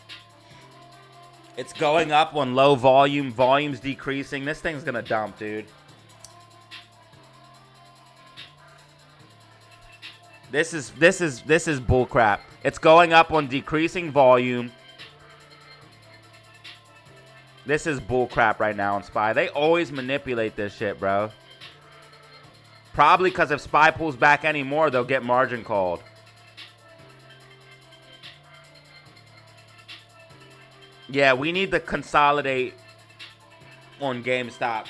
It's going up on low volume. Volume's decreasing. This thing's going to dump, dude. This is bullcrap. It's going up on decreasing volume. This is bullcrap right now on SPY. They always manipulate this shit, bro. Probably because if SPY pulls back anymore, they'll get margin called. Yeah, we need to consolidate on GameStop.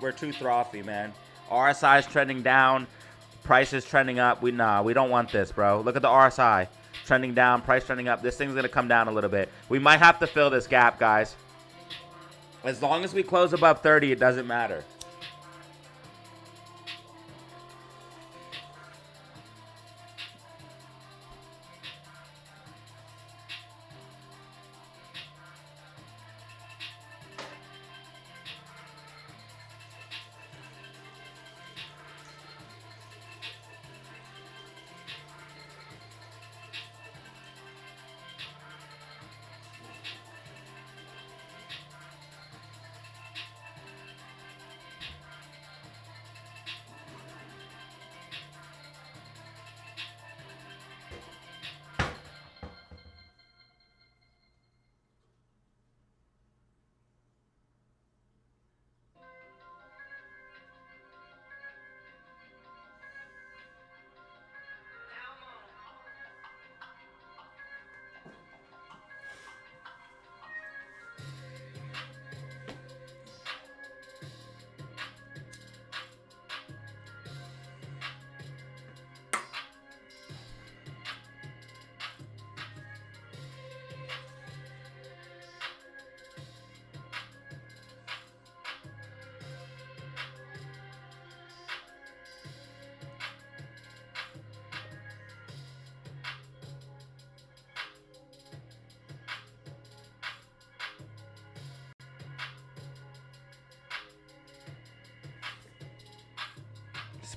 We're too frothy, man. RSI is trending down, price is trending up. We don't want this, bro. Look at the RSI. Trending down, price trending up. This thing's gonna come down a little bit. We might have to fill this gap, guys. As long as we close above 30, it doesn't matter.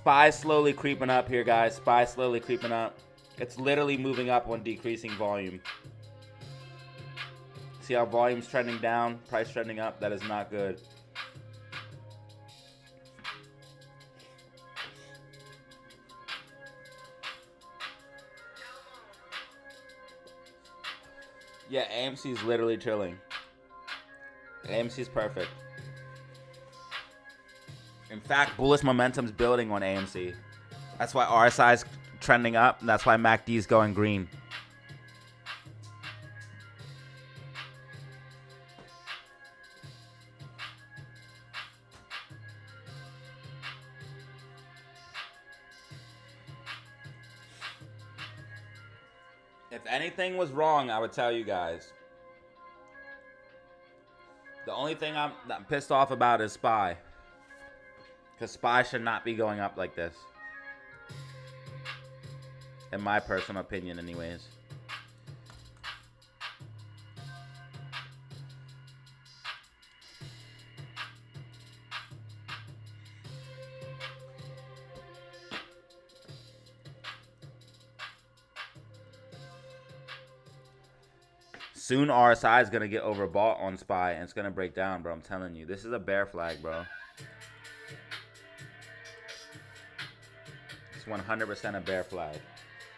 SPY slowly creeping up here, guys. SPY slowly creeping up. It's literally moving up on decreasing volume. See how volume's trending down, price trending up? That is not good. Yeah, AMC is literally chilling. AMC is perfect. In fact, bullish momentum's building on AMC. That's why RSI is trending up, and that's why MACD is going green. If anything was wrong, I would tell you guys. The only thing I'm pissed off about is SPY. Because SPY should not be going up like this. In my personal opinion, anyways. Soon RSI is going to get overbought on SPY and it's going to break down, bro. I'm telling you. This is a bear flag, bro. It's 100% a bear flag.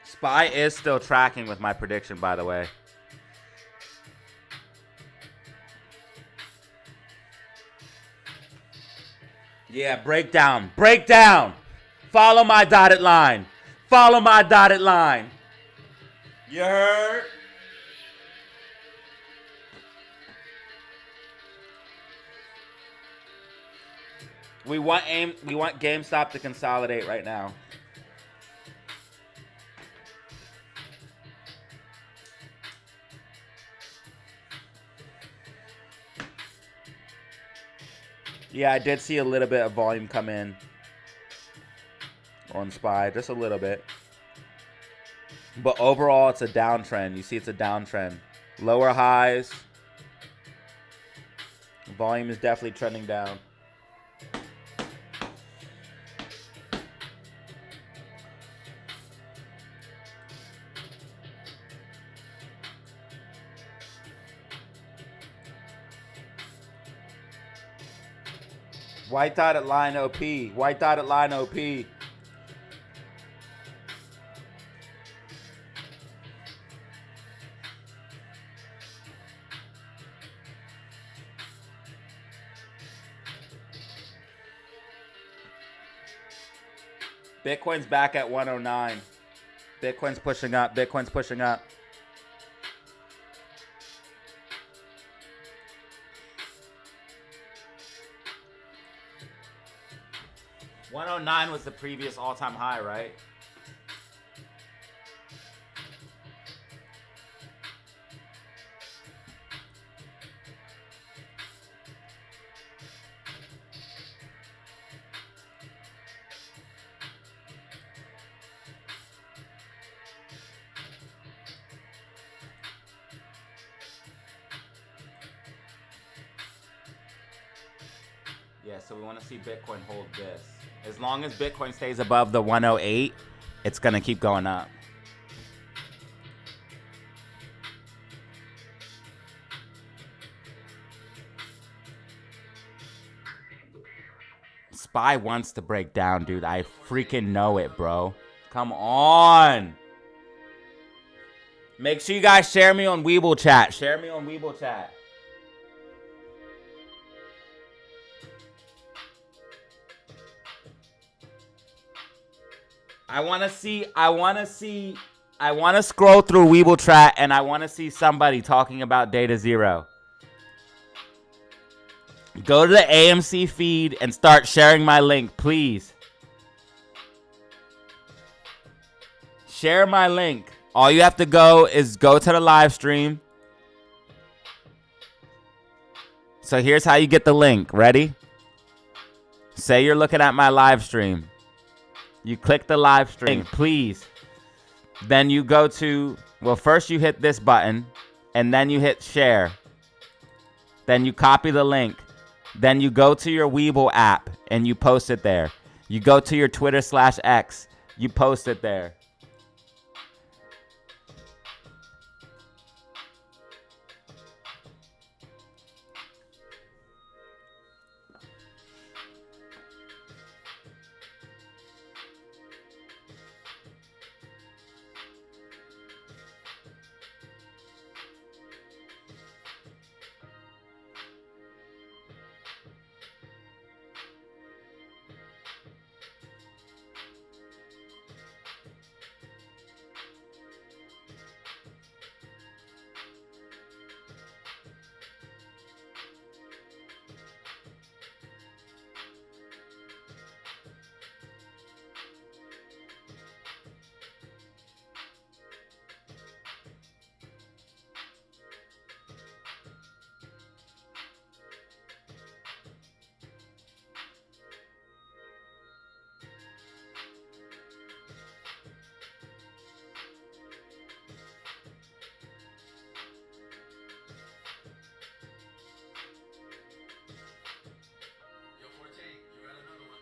SPY is still tracking with my prediction, by the way. Yeah, breakdown. Breakdown. Follow my dotted line. Follow my dotted line. You heard? We want GameStop to consolidate right now. Yeah, I did see a little bit of volume come in on SPY, just a little bit. But overall, it's a downtrend. You see it's a downtrend. Lower highs. Volume is definitely trending down. White dotted line OP. White dotted line OP. Bitcoin's back at 109. Bitcoin's pushing up. Bitcoin's pushing up. $109 was the previous all-time high, right? Yeah, so we want to see Bitcoin hold this. As long as Bitcoin stays above the 108, it's going to keep going up. SPY wants to break down, dude. I freaking know it, bro. Come on. Make sure you guys share me on Weeble Chat. Share me on Weeble Chat. I want to scroll through Weeble Chat and I want to see somebody talking about Datazero. Go to the AMC feed and start sharing my link, please. Share my link. All you have to go is go to the live stream. So here's how you get the link. Ready? Say you're looking at my live stream. You click the live stream, please. Then you go to, well, first you hit this button, and then you hit share. Then you copy the link. Then you go to your Weeble app, and you post it there. You go to your Twitter/X. You post it there. Yo, 14, you got another one.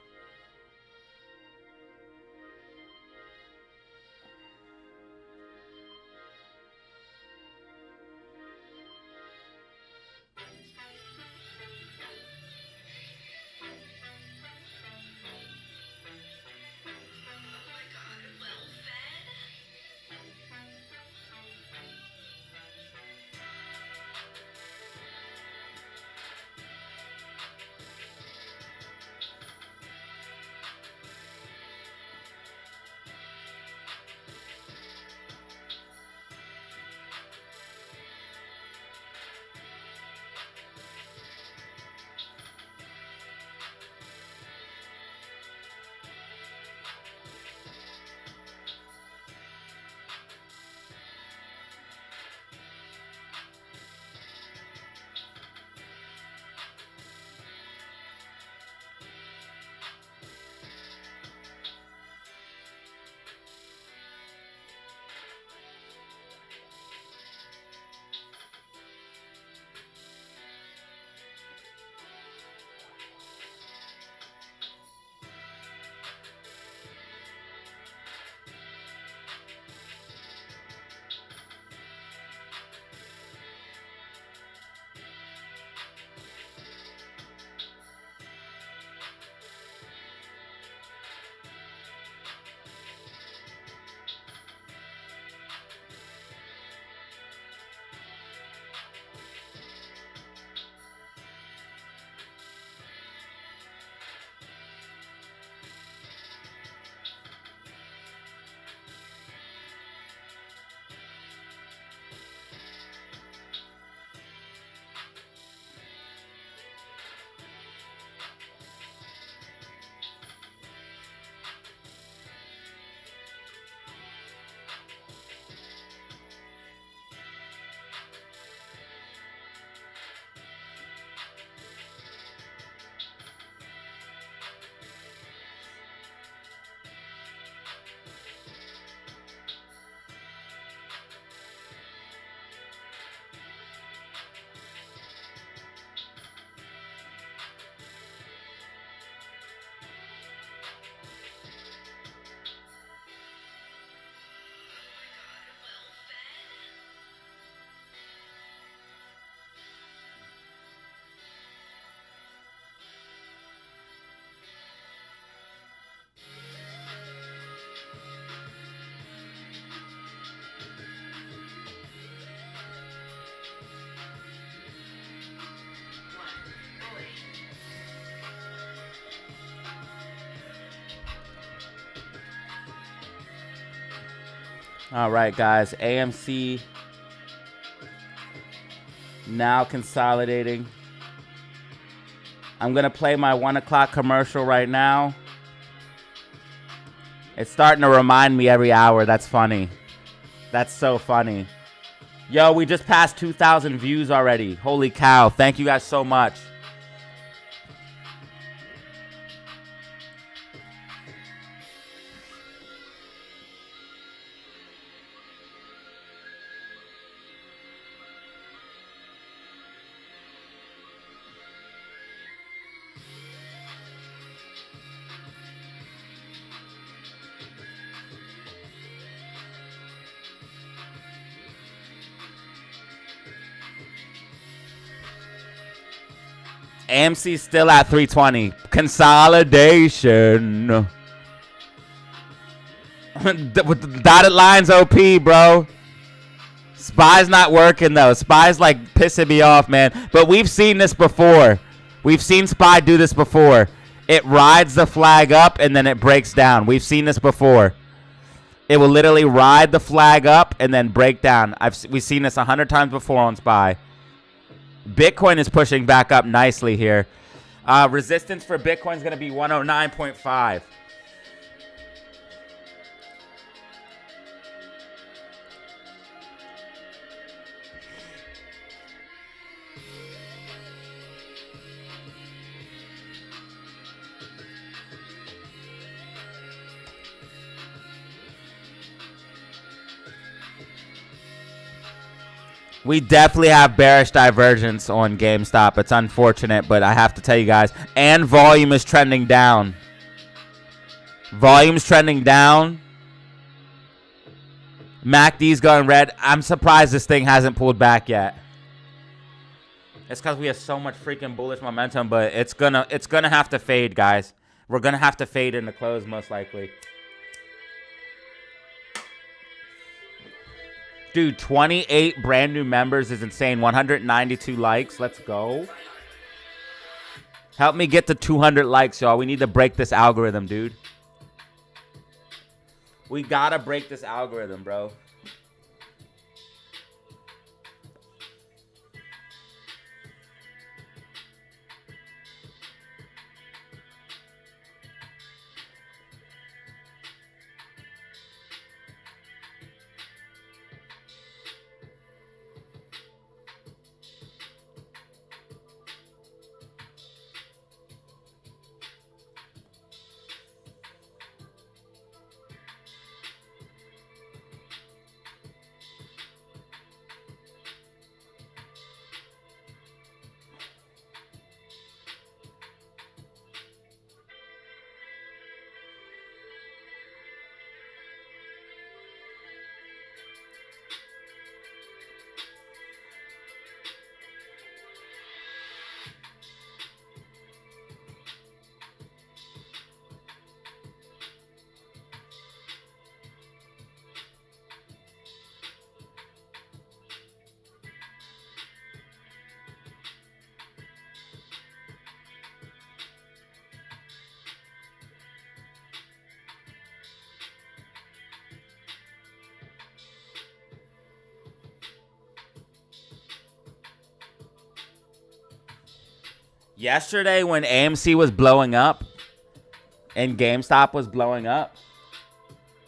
All right, guys. AMC now consolidating. I'm going to play my 1 o'clock commercial right now. It's starting to remind me every hour. That's funny. That's so funny. Yo, we just passed 2,000 views already. Holy cow. Thank you guys so much. AMC still at 320. Consolidation. With the dotted lines OP, bro. SPY's not working, though. SPY's, like, pissing me off, man. But we've seen this before. We've seen SPY do this before. It rides the flag up, and then it breaks down. We've seen this before. It will literally ride the flag up and then break down. We've seen this 100 times before on SPY. Bitcoin is pushing back up nicely here. Resistance for Bitcoin is going to be 109.5. We definitely have bearish divergence on GameStop. It's unfortunate, but I have to tell you guys. And volume is trending down. Volume's trending down. MACD's going red. I'm surprised this thing hasn't pulled back yet. It's because we have so much freaking bullish momentum, but it's gonna have to fade, guys. We're gonna have to fade in the close most likely. Dude, 28 brand new members is insane. 192 likes. Let's go. Help me get to 200 likes, y'all. We need to break this algorithm, dude. We gotta break this algorithm, bro. Yesterday when AMC was blowing up and GameStop was blowing up,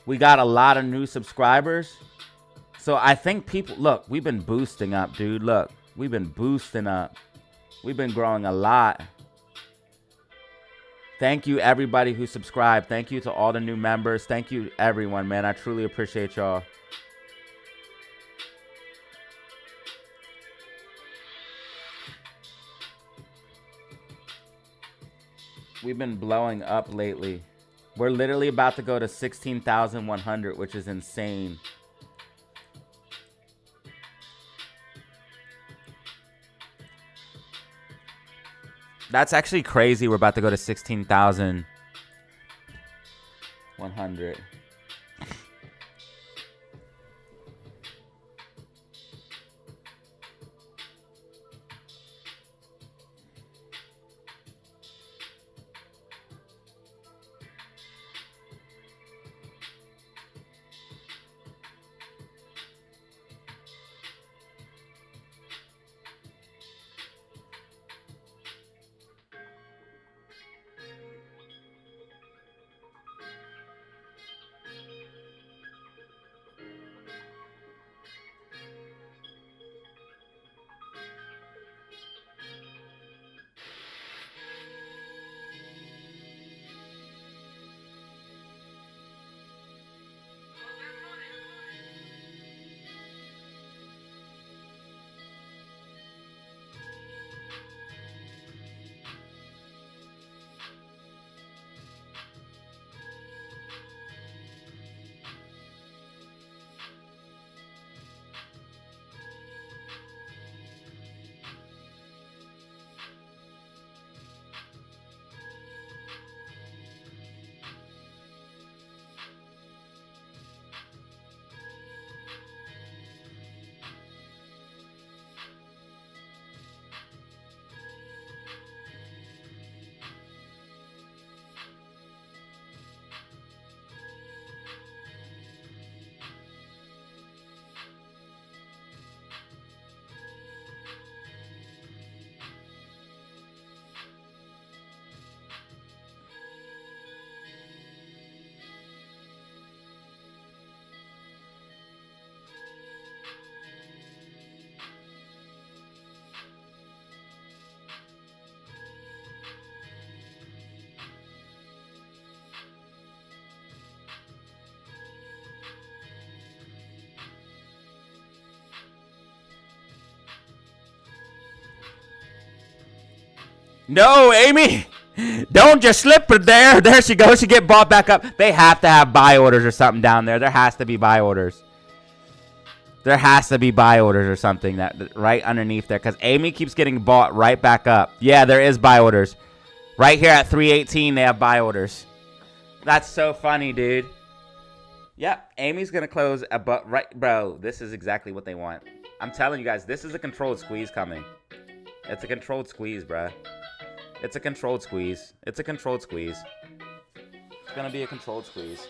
we got a lot of new subscribers. So I think people, look, we've been boosting up, dude. Look, we've been boosting up. We've been growing a lot. Thank you, everybody who subscribed. Thank you to all the new members. Thank you, everyone, man. I truly appreciate y'all. We've been blowing up lately. We're literally about to go to 16,100, which is insane. That's actually crazy. We're about to go to 16,100. No, Amy. Don't just slip her there. There she goes. She get bought back up. They have to have buy orders or something down there. There has to be buy orders. There has to be buy orders or something that right underneath there, because Amy keeps getting bought right back up. Yeah, there is buy orders. Right here at 318, they have buy orders. That's so funny, dude. Yep, Amy's going to close a but right, bro. This is exactly what they want. I'm telling you guys, this is a controlled squeeze coming. It's a controlled squeeze, bro. It's a controlled squeeze. It's a controlled squeeze. It's going to be a controlled squeeze.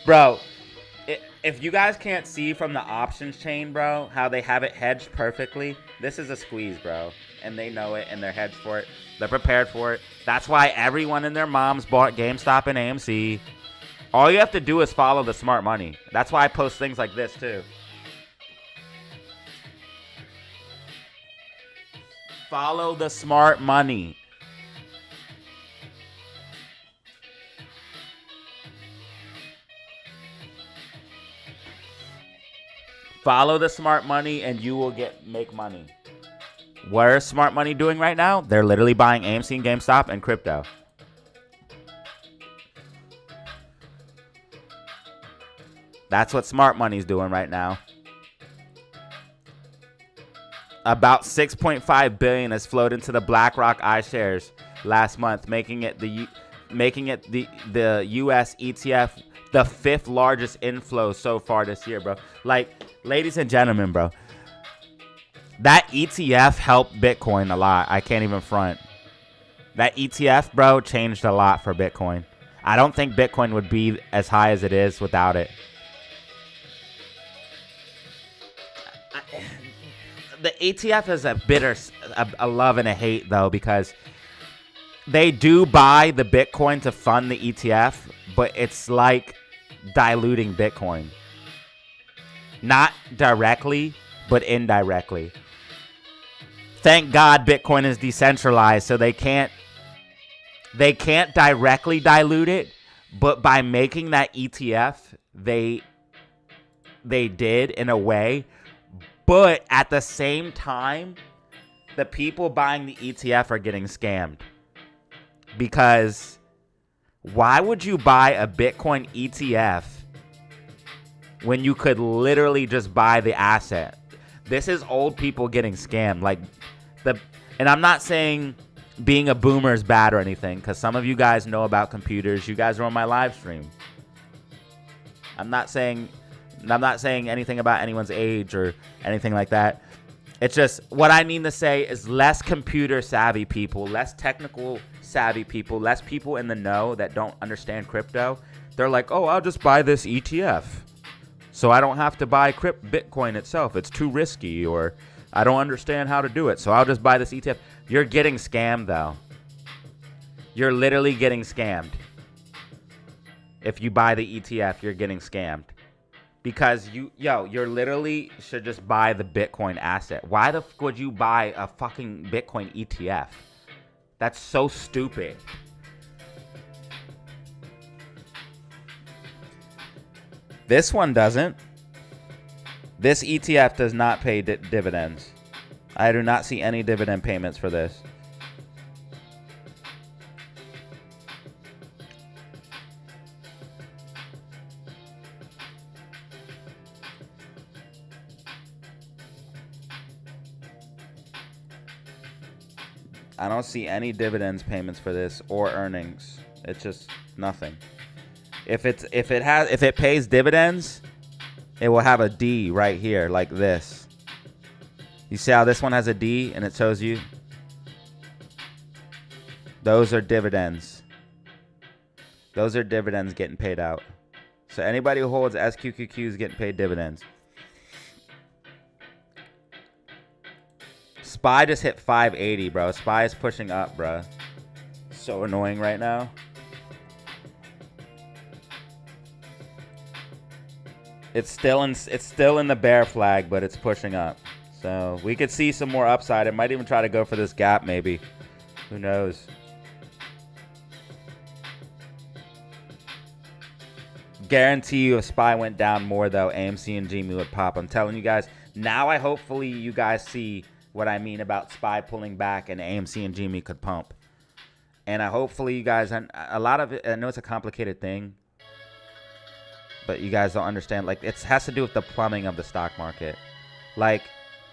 Bro, if you guys can't see from the options chain, bro, how they have it hedged perfectly, this is a squeeze, bro. And they know it, and they're hedged for it. They're prepared for it. That's why everyone and their moms bought GameStop and AMC. All you have to do is follow the smart money. That's why I post things like this, too. Follow the smart money. Follow the smart money and you will make money. What is smart money doing right now? They're literally buying AMC and GameStop and crypto. That's what smart money's doing right now. About 6.5 billion has flowed into the BlackRock iShares last month, making it the US ETF the 5th largest inflow so far this year, bro. Like, ladies and gentlemen, bro, that ETF helped Bitcoin a lot. I can't even front. That ETF, bro, changed a lot for Bitcoin. I don't think Bitcoin would be as high as it is without it. The ETF is a love and a hate, though, because they do buy the Bitcoin to fund the ETF, but it's like diluting Bitcoin. Not directly, but indirectly. Thank God Bitcoin is decentralized, so they can't directly dilute it, but by making that ETF, they did in a way. But at the same time, the people buying the ETF are getting scammed. Because why would you buy a Bitcoin ETF when you could literally just buy the asset? This is old people getting scammed. And I'm not saying being a boomer is bad or anything, because some of you guys know about computers. You guys are on my live stream. I'm not saying anything about anyone's age or anything like that. It's just what I mean to say is less computer savvy people, less technical savvy people, less people in the know that don't understand crypto. They're like, oh, I'll just buy this ETF, so I don't have to buy Bitcoin itself. It's too risky, or I don't understand how to do it, so I'll just buy this ETF. You're getting scammed, though. You're literally getting scammed. If you buy the ETF, you're getting scammed. Because you're literally should just buy the Bitcoin asset. Why the fuck would you buy a fucking Bitcoin ETF? That's so stupid. This one doesn't. This ETF does not pay dividends. I do not see any dividend payments for this. I don't see any dividends payments for this or earnings. It's just nothing. If it pays dividends, it will have a D right here like this. You see how this one has a D and it shows you? Those are dividends. Those are dividends getting paid out. So anybody who holds SQQQ is getting paid dividends. SPY just hit 580, bro. SPY is pushing up, bro. So annoying right now. It's still in the bear flag, but it's pushing up. So we could see some more upside. It might even try to go for this gap, maybe. Who knows? Guarantee you if SPY went down more, though, AMC and GME would pop. I'm telling you guys. Now hopefully you guys see what I mean about SPY pulling back and AMC and GME could pump. And hopefully you guys, a lot of it, I know it's a complicated thing, but you guys don't understand. Like, it has to do with the plumbing of the stock market. Like,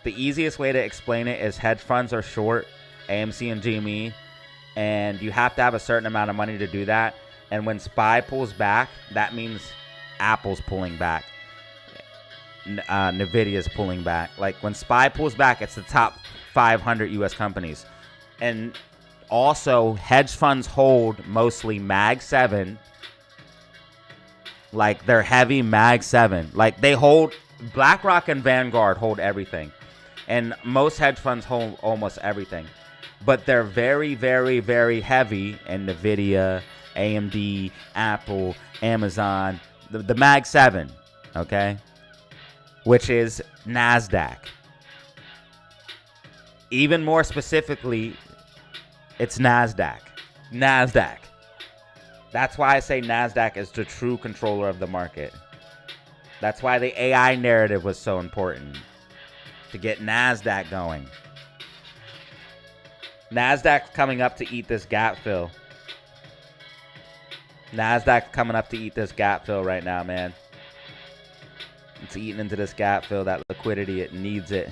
the easiest way to explain it is hedge funds are short AMC and GME, and you have to have a certain amount of money to do that. And when SPY pulls back, that means Apple's pulling back. Nvidia's pulling back. Like, when SPY pulls back, it's the top 500 US companies. And also, hedge funds hold mostly Mag 7. Like, they're heavy Mag 7. Like, they hold, BlackRock and Vanguard hold everything. And most hedge funds hold almost everything. But they're very, very, very heavy in Nvidia, AMD, Apple, Amazon, the Mag 7, okay? Which is NASDAQ. Even more specifically, it's NASDAQ. NASDAQ. That's why I say NASDAQ is the true controller of the market. That's why the AI narrative was so important. To get NASDAQ going. NASDAQ's coming up to eat this gap fill. NASDAQ's coming up to eat this gap fill right now, man. It's eating into this gap fill, that liquidity, it needs it.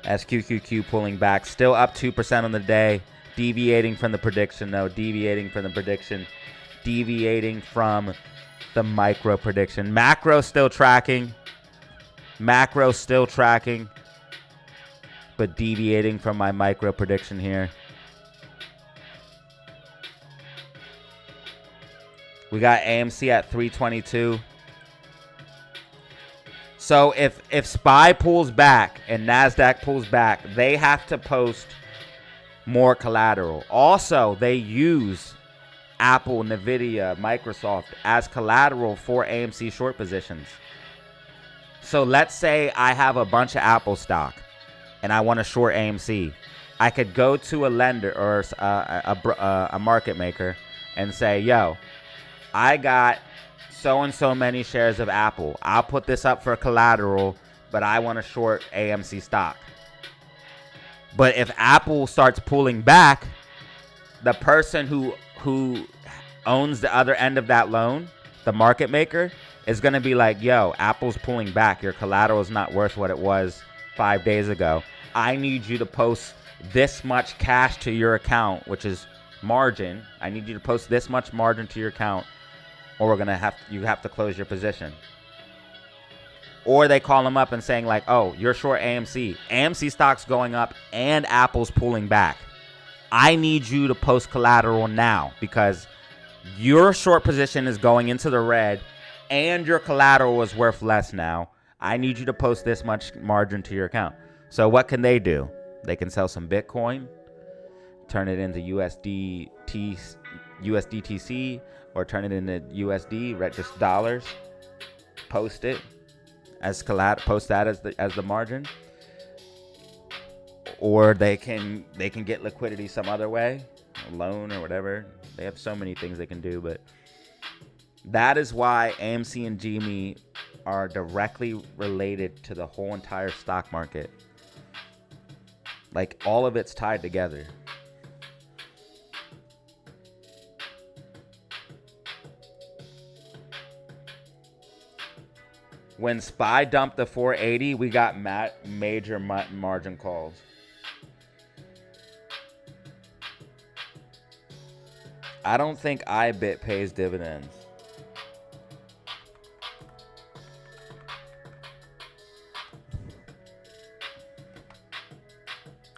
SQQQ pulling back, still up 2% on the day. Deviating from the prediction, though. Deviating from the prediction. Deviating from the micro prediction. Macro still tracking. Macro still tracking. But deviating from my micro prediction here. We got AMC at 322. So if SPY pulls back and NASDAQ pulls back, they have to post more collateral. Also, they use Apple, Nvidia, Microsoft as collateral for AMC short positions. So let's say I have a bunch of Apple stock and I want to short AMC. I could go to a lender or a market maker and say, yo, I got so-and-so many shares of Apple. I'll put this up for collateral, but I want to short AMC stock. But if Apple starts pulling back, the person who owns the other end of that loan, the market maker, is going to be like, yo, Apple's pulling back. Your collateral is not worth what it was 5 days ago. I need you to post this much cash to your account, which is margin. I need you to post this much margin to your account, or you have to close your position. Or they call them up and saying like, oh, you're short AMC. AMC stock's going up and Apple's pulling back. I need you to post collateral now because your short position is going into the red and your collateral is worth less now. I need you to post this much margin to your account. So what can they do? They can sell some Bitcoin, turn it into USDTC, or turn it into USD, just dollars. Post it as collateral. Post that as the margin. Or they can get liquidity some other way, a loan or whatever. They have so many things they can do, but that is why AMC and GME are directly related to the whole entire stock market. Like, all of it's tied together. When SPY dumped the 480, we got major margin calls. I don't think iBit pays dividends.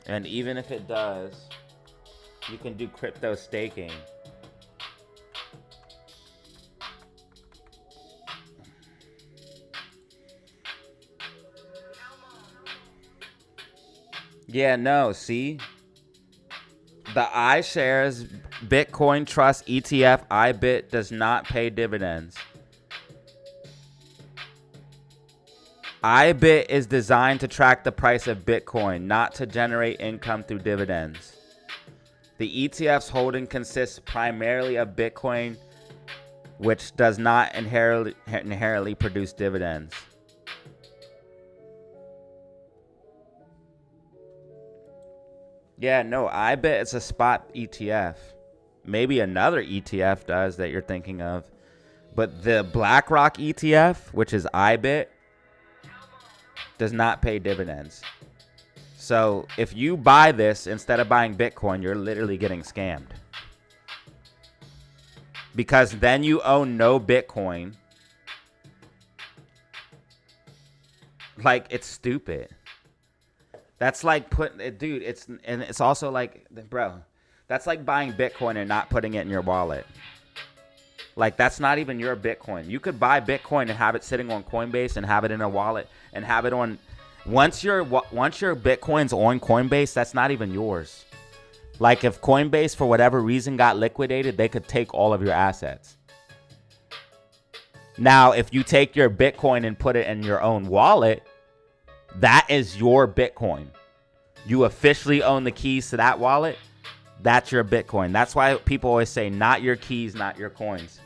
And even if it does, you can do crypto staking. Yeah, no, see? The iShares Bitcoin Trust ETF iBit does not pay dividends. iBit is designed to track the price of Bitcoin, not to generate income through dividends. The ETF's holding consists primarily of Bitcoin, which does not inherently produce dividends. Yeah, no, iBit is a spot ETF. Maybe another ETF does that you're thinking of. But the BlackRock ETF, which is IBIT, does not pay dividends. So if you buy this instead of buying Bitcoin, you're literally getting scammed. Because then you own no Bitcoin. Like, it's stupid. That's like putting it, dude. It's also like, bro, that's like buying Bitcoin and not putting it in your wallet. Like, that's not even your Bitcoin. You could buy Bitcoin and have it sitting on Coinbase and have it in a wallet and have it on. Once your Bitcoin's on Coinbase, that's not even yours. Like, if Coinbase for whatever reason got liquidated, they could take all of your assets. Now, if you take your Bitcoin and put it in your own wallet, that is your Bitcoin. You officially own the keys to that wallet. That's your Bitcoin. That's why people always say, not your keys, not your coins.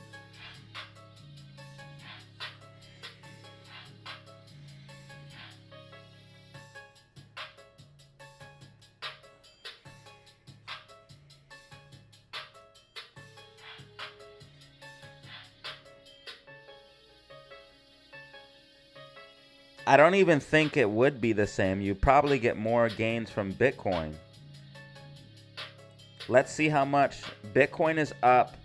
I don't even think it would be the same. You probably get more gains from Bitcoin. Let's see how much. Bitcoin is up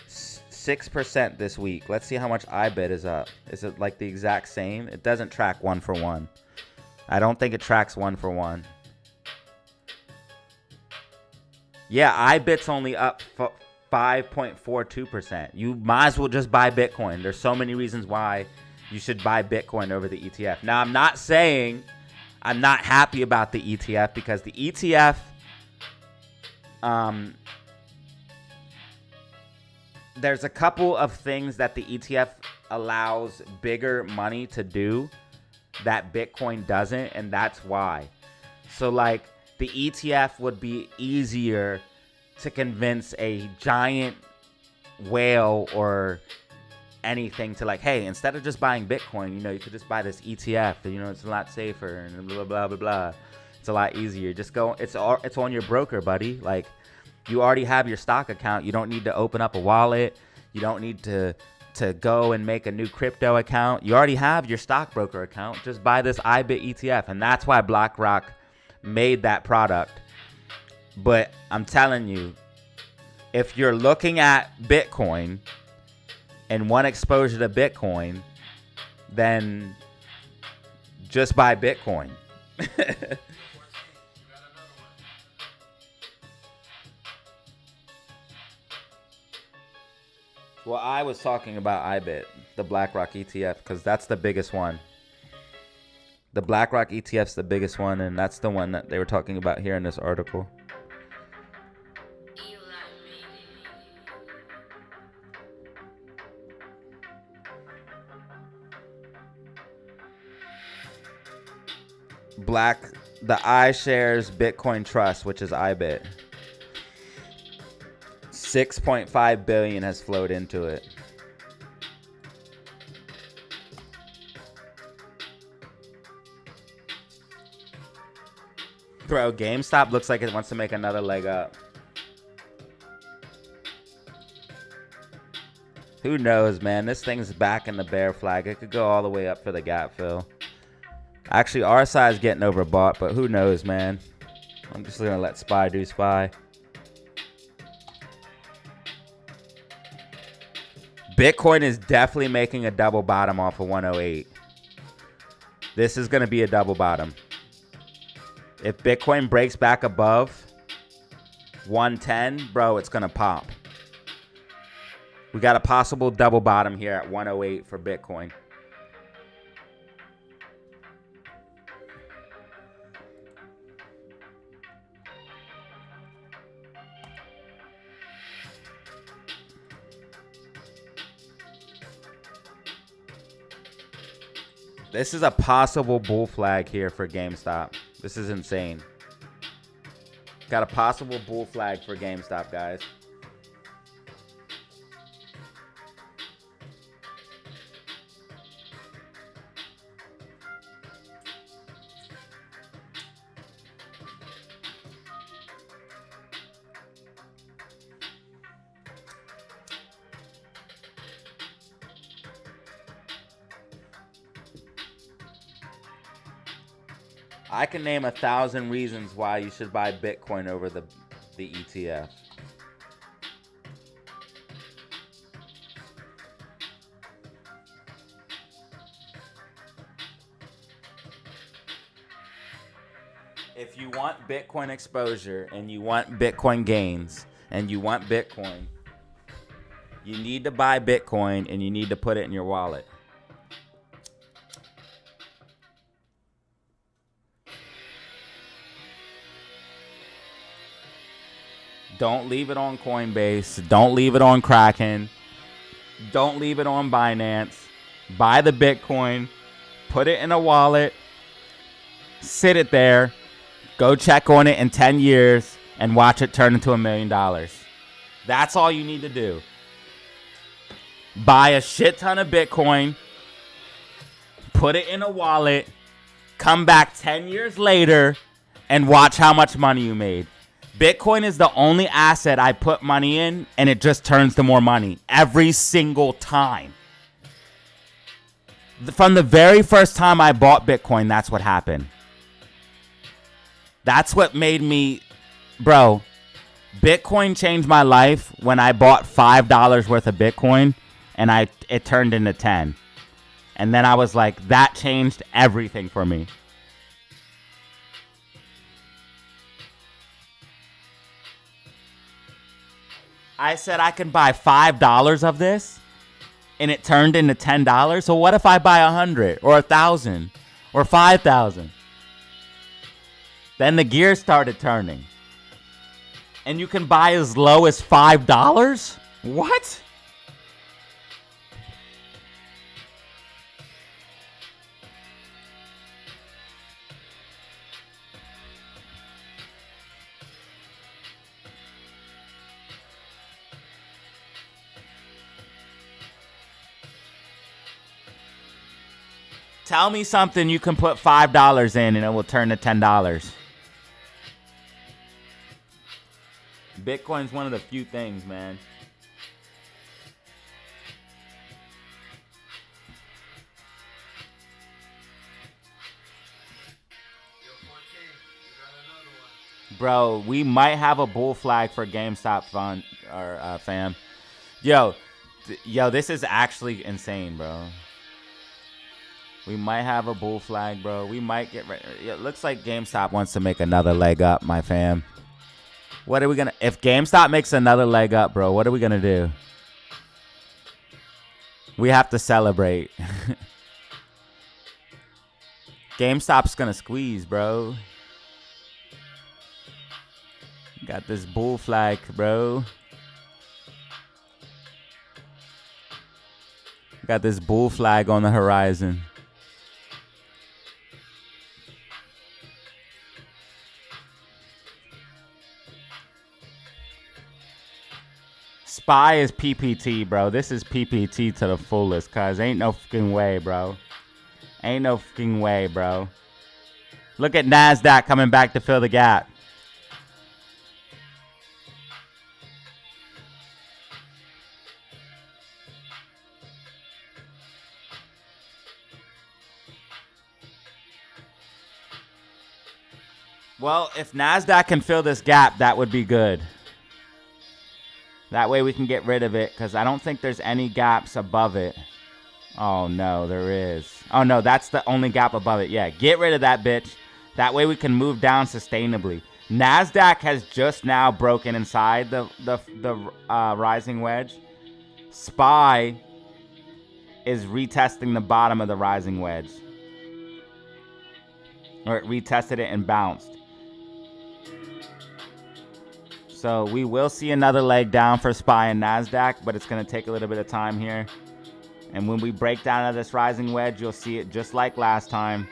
6% this week. Let's see how much IBIT is up. Is it like the exact same? It doesn't track one for one. I don't think it tracks one for one. Yeah, IBIT's only up 5.42%. You might as well just buy Bitcoin. There's so many reasons why you should buy Bitcoin over the ETF. Now, I'm not saying I'm not happy about the ETF, because the ETF, there's a couple of things that the ETF allows bigger money to do that Bitcoin doesn't, and that's why. So, like, the ETF would be easier to convince a giant whale or anything to, like, hey, instead of just buying Bitcoin, you know, you could just buy this ETF. You know, it's a lot safer and blah blah blah blah. It's a lot easier. Just go. It's on your broker, buddy. Like, you already have your stock account. You don't need to open up a wallet. You don't need to go and make a new crypto account. You already have your stockbroker account. Just buy this IBIT ETF, and that's why BlackRock made that product. But I'm telling you, if you're looking at Bitcoin and want exposure to Bitcoin, then just buy Bitcoin. Well, I was talking about IBIT, the BlackRock ETF, because that's the biggest one. The BlackRock ETF's the biggest one, and that's the one that they were talking about here in this article. The iShares Bitcoin Trust, which is IBIT. 6.5 billion has flowed into it. Bro, GameStop looks like it wants to make another leg up. Who knows, man? This thing's back in the bear flag. It could go all the way up for the gap fill. Actually, RSI is getting overbought, but who knows, man? I'm just going to let SPY do SPY. Bitcoin is definitely making a double bottom off of 108. This is going to be a double bottom. If Bitcoin breaks back above 110, bro, it's going to pop. We got a possible double bottom here at 108 for Bitcoin. This is a possible bull flag here for GameStop. This is insane. Got a possible bull flag for GameStop, guys. I can name 1,000 reasons why you should buy Bitcoin over the ETF. If you want Bitcoin exposure and you want Bitcoin gains and you want Bitcoin, you need to buy Bitcoin and you need to put it in your wallet. Don't leave it on Coinbase. Don't leave it on Kraken. Don't leave it on Binance. Buy the Bitcoin. Put it in a wallet. Sit it there. Go check on it in 10 years and watch it turn into $1 million. That's all you need to do. Buy a shit ton of Bitcoin. Put it in a wallet. Come back 10 years later and watch how much money you made. Bitcoin is the only asset I put money in and it just turns to more money every single time. From the very first time I bought Bitcoin, that's what happened. That's what made me, bro, Bitcoin changed my life when I bought $5 worth of Bitcoin and it turned into 10. And then I was like, that changed everything for me. I said I can buy $5 of this and it turned into $10. So what if I buy 100 or 1,000 or 5,000? Then the gears started turning. And you can buy as low as $5? What? Tell me something you can put $5 in and it will turn to $10. Bitcoin's one of the few things, man. Bro, we might have a bull flag for GameStop fund or fam. Yo, this is actually insane, bro. We might have a bull flag, bro. We might get ready. It looks like GameStop wants to make another leg up, my fam. What are we gonna? If GameStop makes another leg up, bro, what are we gonna do? We have to celebrate. GameStop's gonna squeeze, bro. Got this bull flag, bro. Got this bull flag on the horizon. SPY is PPT, bro. This is PPT to the fullest, cuz ain't no fucking way, bro. Ain't no fucking way, bro. Look at NASDAQ coming back to fill the gap. Well, if NASDAQ can fill this gap, that would be good. That way we can get rid of it, because I don't think there's any gaps above it. Oh, no, there is. Oh, no, that's the only gap above it. Yeah, get rid of that bitch. That way we can move down sustainably. NASDAQ has just now broken inside the rising wedge. SPY is retesting the bottom of the rising wedge. Or it retested it and bounced. So we will see another leg down for SPY and NASDAQ, but it's going to take a little bit of time here. And when we break down out of this rising wedge, you'll see it just like last time.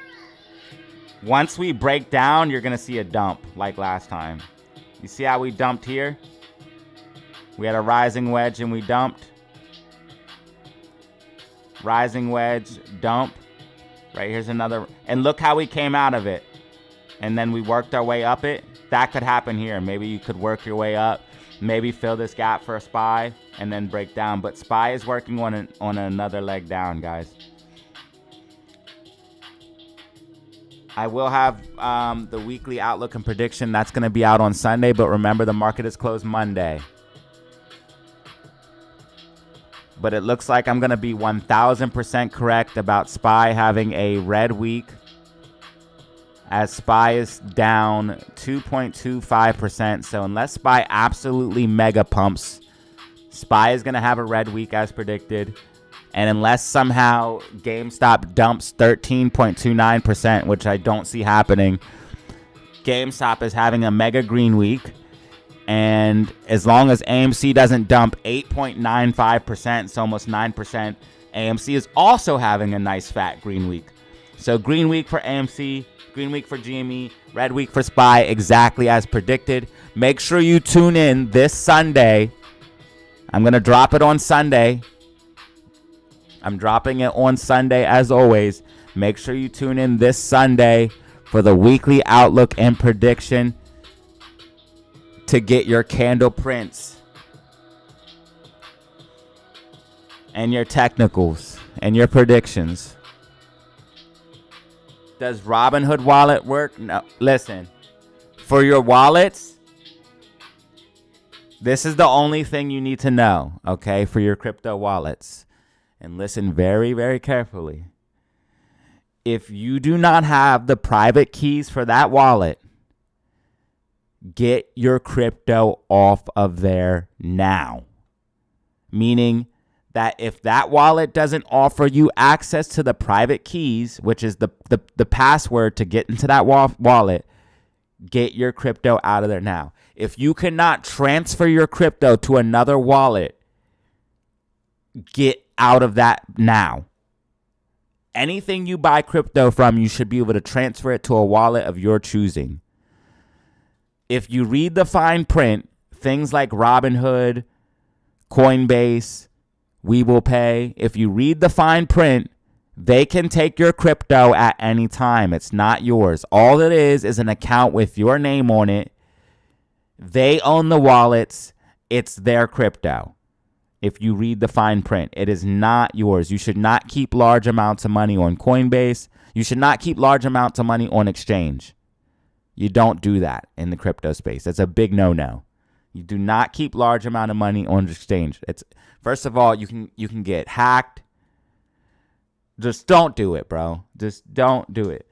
Once we break down, you're going to see a dump like last time. You see how we dumped here? We had a rising wedge and we dumped. Rising wedge, dump. Right, here's another. And look how we came out of it. And then we worked our way up it. That could happen here. Maybe you could work your way up. Maybe fill this gap for a SPY and then break down. But SPY is working on another leg down, guys. I will have the weekly outlook and prediction. That's going to be out on Sunday, but remember the market is closed Monday. But it looks like I'm going to be 1,000% correct about SPY having a red week, as SPY is down 2.25%. So unless SPY absolutely mega pumps, SPY is going to have a red week as predicted. And unless somehow GameStop dumps 13.29%, which I don't see happening, GameStop is having a mega green week. And as long as AMC doesn't dump 8.95%, so almost 9%, AMC is also having a nice fat green week. So green week for AMC, green week for GME, red week for SPY, exactly as predicted. Make sure you tune in this Sunday. I'm going to drop it on Sunday. I'm dropping it on Sunday as always. Make sure you tune in this Sunday for the weekly outlook and prediction to get your candle prints and your technicals and your predictions. Does Robinhood wallet work? No. Listen, for your wallets, this is the only thing you need to know, okay, for your crypto wallets. And listen very, very carefully. If you do not have the private keys for that wallet, get your crypto off of there now. Meaning that if that wallet doesn't offer you access to the private keys, which is the password to get into that wallet, get your crypto out of there now. If you cannot transfer your crypto to another wallet, get out of that now. Anything you buy crypto from, you should be able to transfer it to a wallet of your choosing. If you read the fine print, things like Robinhood, Coinbase, WeWillPay, if you read the fine print, they can take your crypto at any time. It's not yours. All it is an account with your name on it. They own the wallets. It's their crypto. If you read the fine print, it is not yours. You should not keep large amounts of money on Coinbase. You should not keep large amounts of money on exchange. You don't do that in the crypto space. That's a big no-no. You do not keep large amount of money on exchange. It's first of all, you can get hacked. Just don't do it, bro. Just don't do it.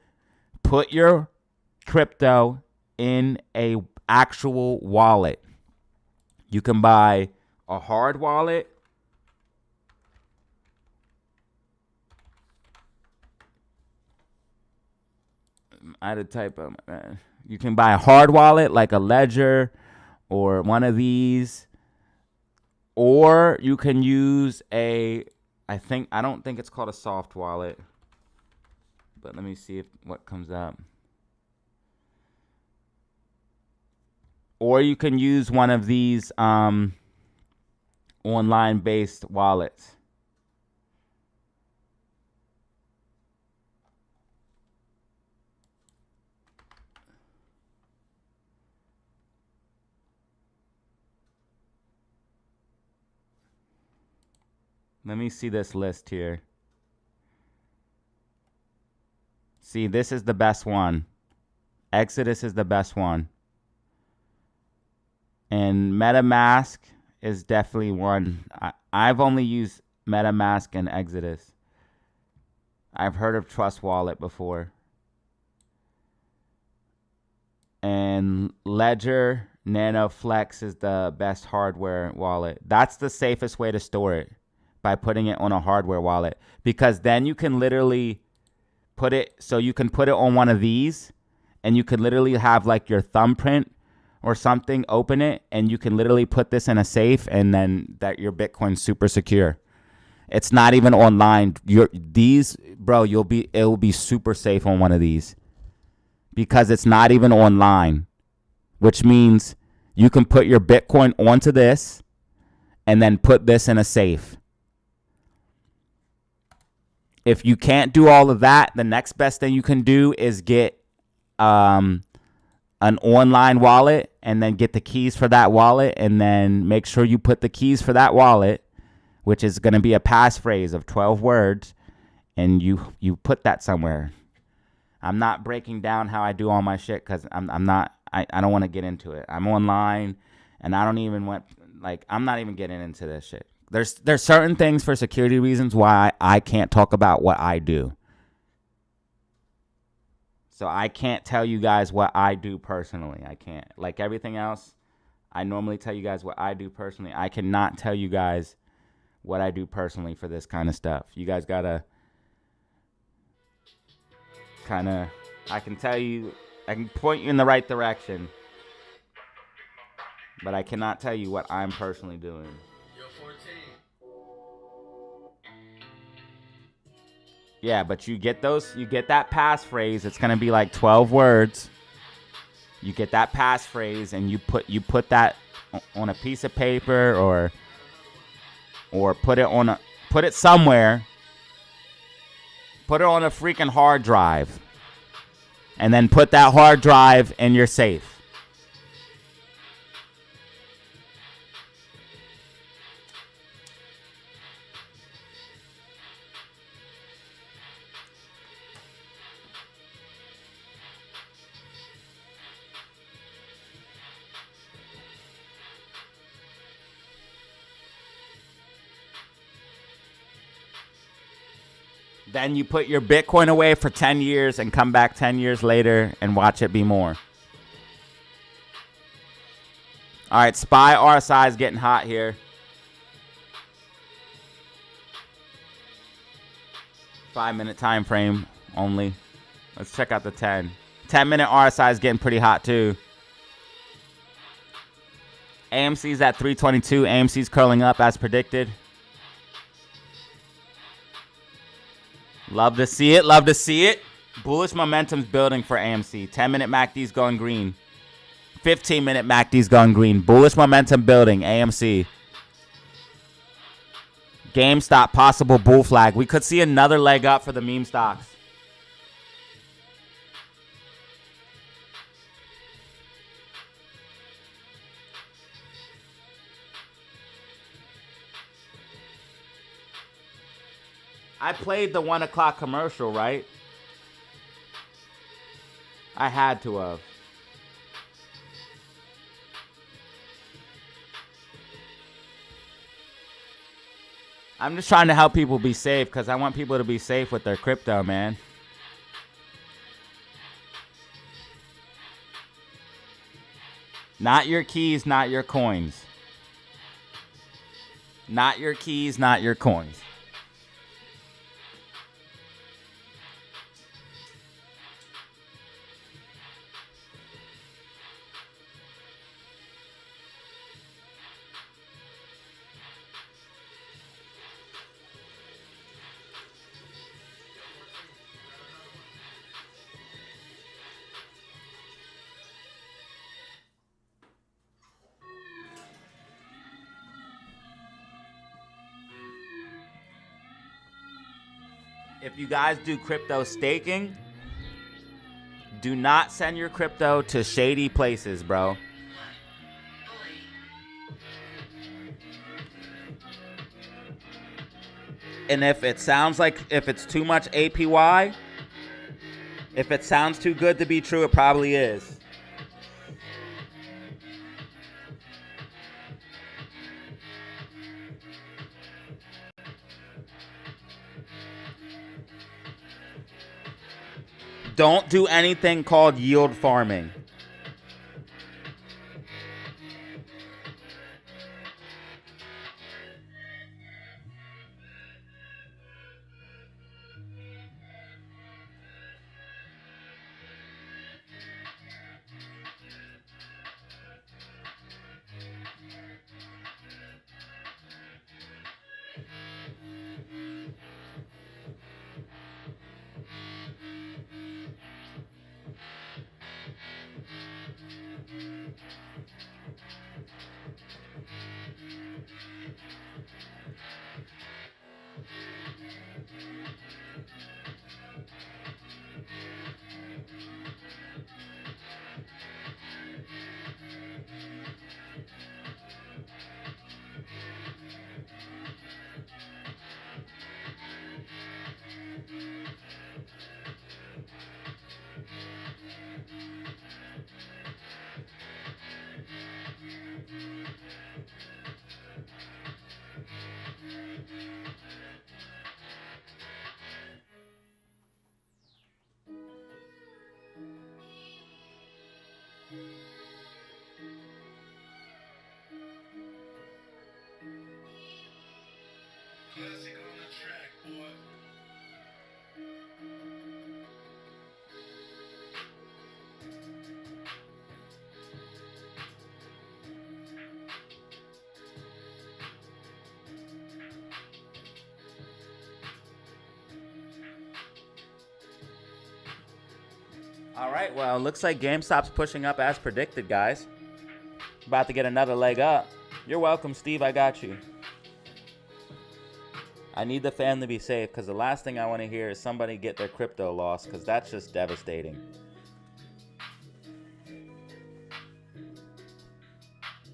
Put your crypto in a actual wallet. You can buy a hard wallet. I had to type of you can buy a hard wallet like a Ledger or one of these, or you can use I don't think it's called a soft wallet, but let me see what comes up. Or you can use one of these online-based wallets. Let me see this list here. See, this is the best one. Exodus is the best one. And MetaMask is definitely one. I've only used MetaMask and Exodus. I've heard of Trust Wallet before. And Ledger Nano Flex is the best hardware wallet. That's the safest way to store it, by putting it on a hardware wallet, because then you can literally put it, so you can put it on one of these and you can literally have like your thumbprint or something, open it, and you can literally put this in a safe, and then that your Bitcoin's super secure. It's not even online. It will be super safe on one of these because it's not even online, which means you can put your Bitcoin onto this and then put this in a safe. If you can't do all of that, the next best thing you can do is get an online wallet, and then get the keys for that wallet, and then make sure you put the keys for that wallet, which is going to be a passphrase of 12 words, and you put that somewhere. I'm not breaking down how I do all my shit because I'm not. I don't want to get into it. I'm online, and I don't even want I'm not even getting into this shit. There's certain things for security reasons why I can't talk about what I do. So I can't tell you guys what I do personally. I can't. Like everything else, I normally tell you guys what I do personally. I cannot tell you guys what I do personally for this kind of stuff. You guys gotta kind of, I can tell you, I can point you in the right direction, but I cannot tell you what I'm personally doing. Yo, 14. Yeah, but you get that passphrase. It's gonna be like 12 words. You get that passphrase and you put that on a piece of paper or put it somewhere. Put it on a freaking hard drive. And then put that hard drive in your safe. Then you put your Bitcoin away for 10 years and come back 10 years later and watch it be more. All right, SPY RSI is getting hot here. 5-minute time frame only. Let's check out the 10. 10-minute RSI is getting pretty hot too. AMC's at 322. AMC's curling up as predicted. Love to see it. Love to see it. Bullish momentum's building for AMC. 10-minute MACD's going green. 15-minute MACD's going green. Bullish momentum building. AMC. GameStop possible bull flag. We could see another leg up for the meme stocks. I played the 1 o'clock commercial, right? I had to have. I'm just trying to help people be safe because I want people to be safe with their crypto, man. Not your keys, not your coins. Not your keys, not your coins. If you guys do crypto staking, do not send your crypto to shady places, bro. And if it sounds like, if it's too much APY, if it sounds too good to be true, it probably is. Don't do anything called yield farming. All right, well, it looks like GameStop's pushing up as predicted, guys. About to get another leg up. You're welcome, Steve. I got you. I need the fam to be safe because the last thing I want to hear is somebody get their crypto lost because that's just devastating.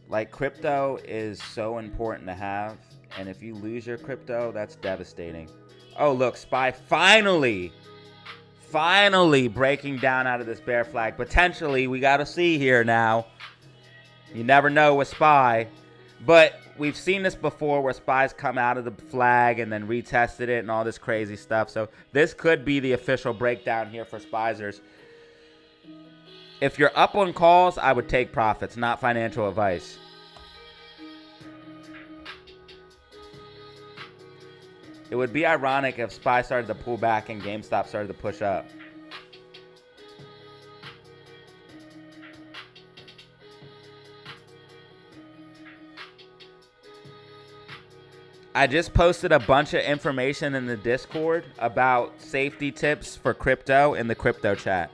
Like, crypto is so important to have, and if you lose your crypto, that's devastating. Oh, look, SPY finally breaking down out of this bear flag. Potentially, we got to see here now. You never know with SPY, but we've seen this before where SPY's come out of the flag and then retested it and all this crazy stuff. So this could be the official breakdown here for SPYzers. If you're up on calls, I would take profits, not financial advice. It would be ironic if SPY started to pull back and GameStop started to push up. I just posted a bunch of information in the Discord about safety tips for crypto in the crypto chat.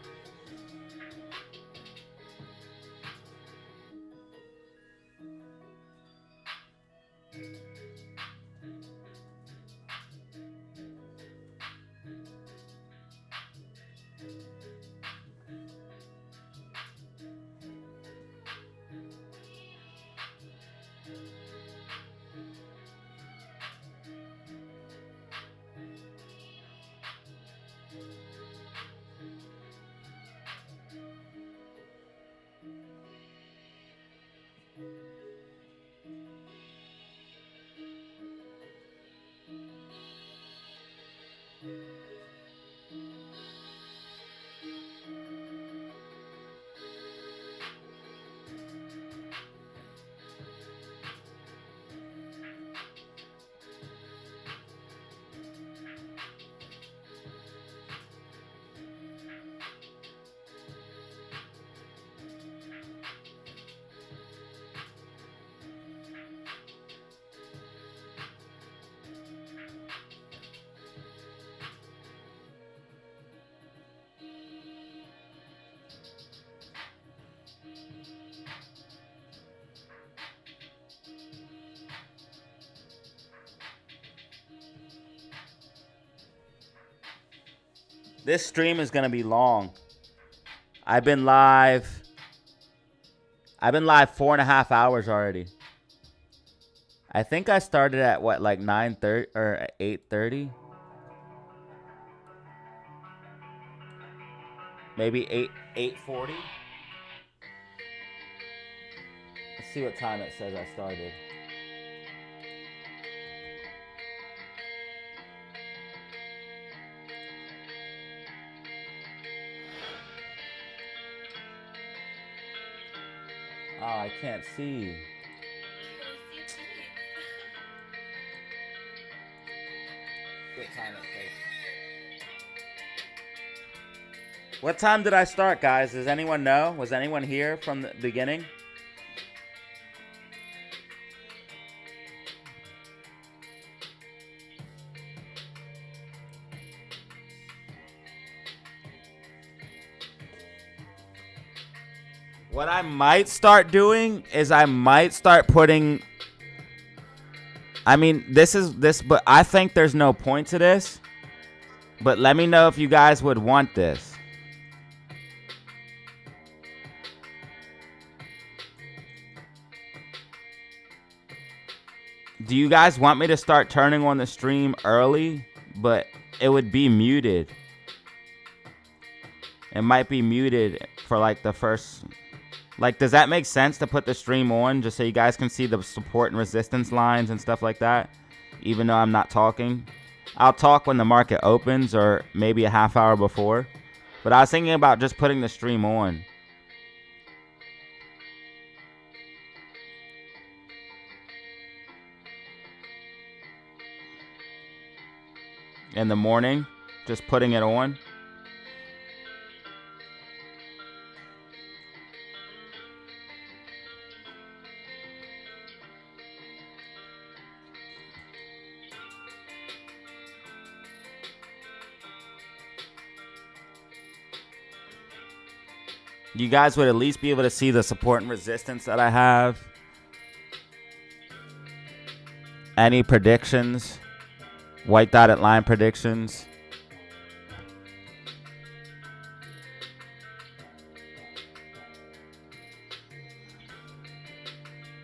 This stream is going to be long. I've been live 4.5 hours already. I think I started at what, like 9:30 or 8:30? Maybe 8:40? Let's see what time it says I started. Oh, I can't see. What time it says? What time did I start, guys? Does anyone know? Was anyone here from the beginning? What I might start doing is I might start putting, I mean, but I think there's no point to this. But let me know if you guys would want this. Do you guys want me to start turning on the stream early? But it would be muted. It might be muted for like the first... Like, does that make sense to put the stream on just so you guys can see the support and resistance lines and stuff like that? Even though I'm not talking. I'll talk when the market opens or maybe a half hour before. But I was thinking about just putting the stream on. In the morning, just putting it on. You guys would at least be able to see the support and resistance that I have. Any predictions? White dotted line predictions.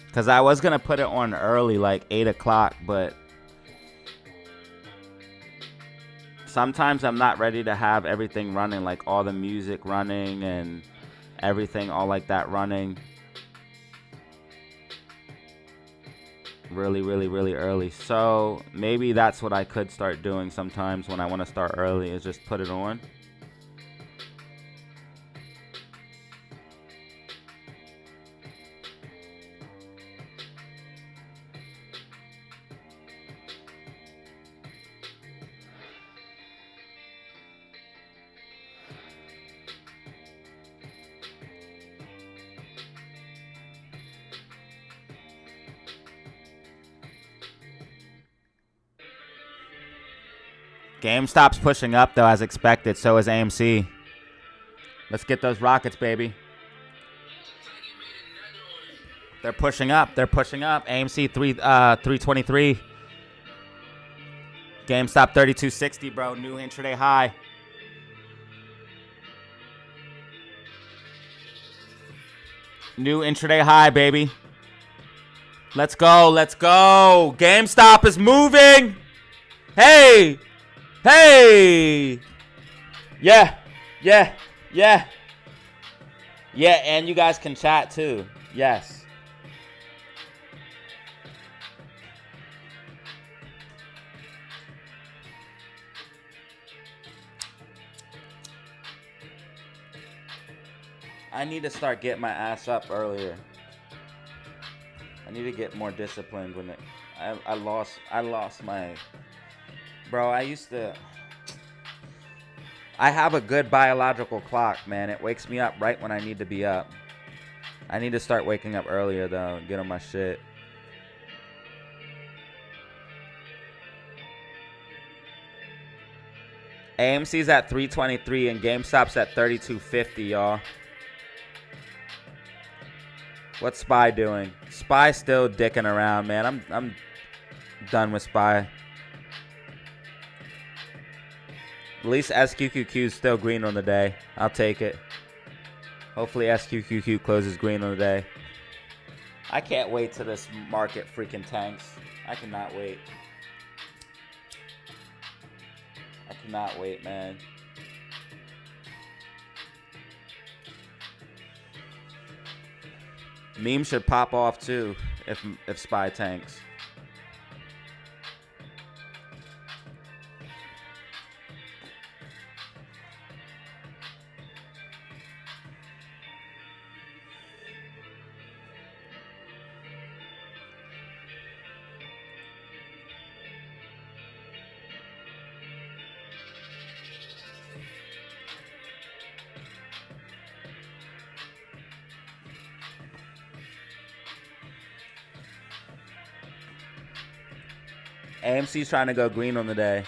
Because I was going to put it on early, like 8 o'clock, but sometimes I'm not ready to have everything running, like all the music running and everything all like that running really, really, really early. So maybe that's what I could start doing sometimes when I want to start early, is just put it on. GameStop's pushing up, though, as expected. So is AMC. Let's get those rockets, baby. They're pushing up. They're pushing up. AMC 323. GameStop 3260, bro. New intraday high. New intraday high, baby. Let's go. Let's go. GameStop is moving. Hey. Hey! Yeah, yeah, yeah. Yeah, and you guys can chat too. Yes. I need to start getting my ass up earlier. I need to get more disciplined when I lost my... Bro, I have a good biological clock, man. It wakes me up right when I need to be up. I need to start waking up earlier, though, and get on my shit. AMC's at 323 and GameStop's at 3250, y'all. What's SPY doing? SPY still dicking around, man. I'm done with SPY. At least SQQQ is still green on the day. I'll take it. Hopefully SQQQ closes green on the day. I can't wait till this market freaking tanks. I cannot wait. I cannot wait, man. Meme should pop off too if SPY tanks. AMC's trying to go green on the day.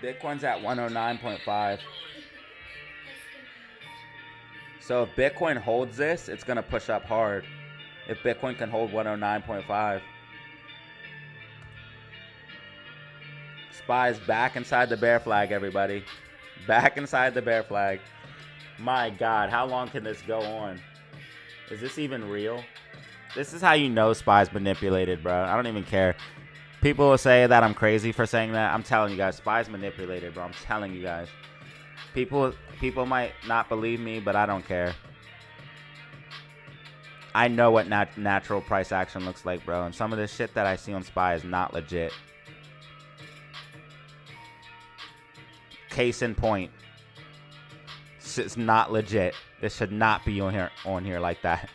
Bitcoin's at 109.5. So if Bitcoin holds this, it's going to push up hard. If Bitcoin can hold 109.5. SPY is back inside the bear flag, everybody. Back inside the bear flag. My God, how long can this go on? Is this even real? This is how you know SPY's manipulated, bro. I don't even care. People will say that I'm crazy for saying that. I'm telling you guys, SPY's manipulated, bro. I'm telling you guys. People might not believe me, but I don't care. I know what natural price action looks like, bro. And some of this shit that I see on SPY is not legit. Case in point. It's not legit. This should not be on here like that.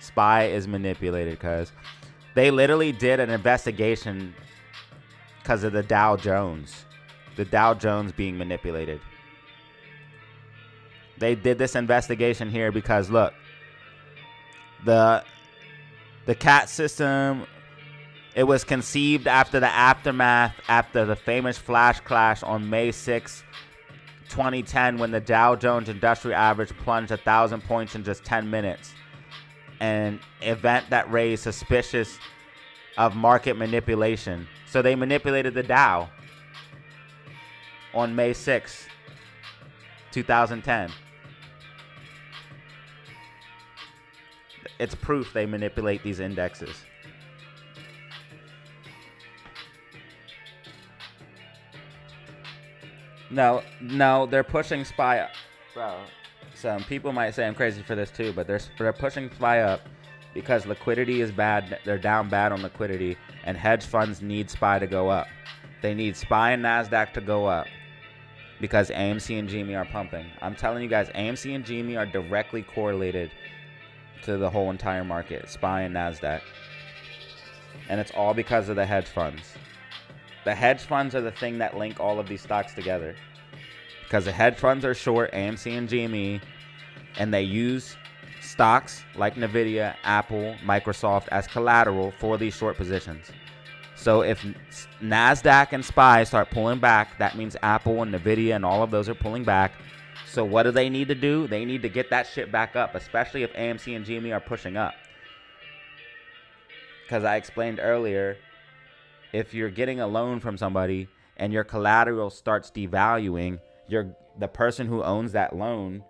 SPY is manipulated because they literally did an investigation because of the Dow Jones. The Dow Jones being manipulated. They did this investigation here because, look, The CAT system, it was conceived after the aftermath after the famous flash crash on May 6, 2010, when the Dow Jones Industrial Average plunged 1,000 points in just 10 minutes. An event that raised suspicious of market manipulation. So they manipulated the Dow on May 6, 2010. It's proof they manipulate these indexes. No, they're pushing SPY up. Bro, some people might say I'm crazy for this too, but they're pushing SPY up because liquidity is bad. They're down bad on liquidity, and hedge funds need SPY to go up. They need SPY and NASDAQ to go up because AMC and GME are pumping. I'm telling you guys, AMC and GME are directly correlated to the whole entire market, SPY and NASDAQ. And it's all because of the hedge funds. The hedge funds are the thing that link all of these stocks together. Because the hedge funds are short AMC and GME, and they use stocks like Nvidia, Apple, Microsoft as collateral for these short positions. So if NASDAQ and SPY start pulling back, that means Apple and Nvidia and all of those are pulling back. So what do they need to do? They need to get that shit back up, especially if AMC and GME are pushing up. Because I explained earlier, if you're getting a loan from somebody and your collateral starts devaluing, the person who owns that loan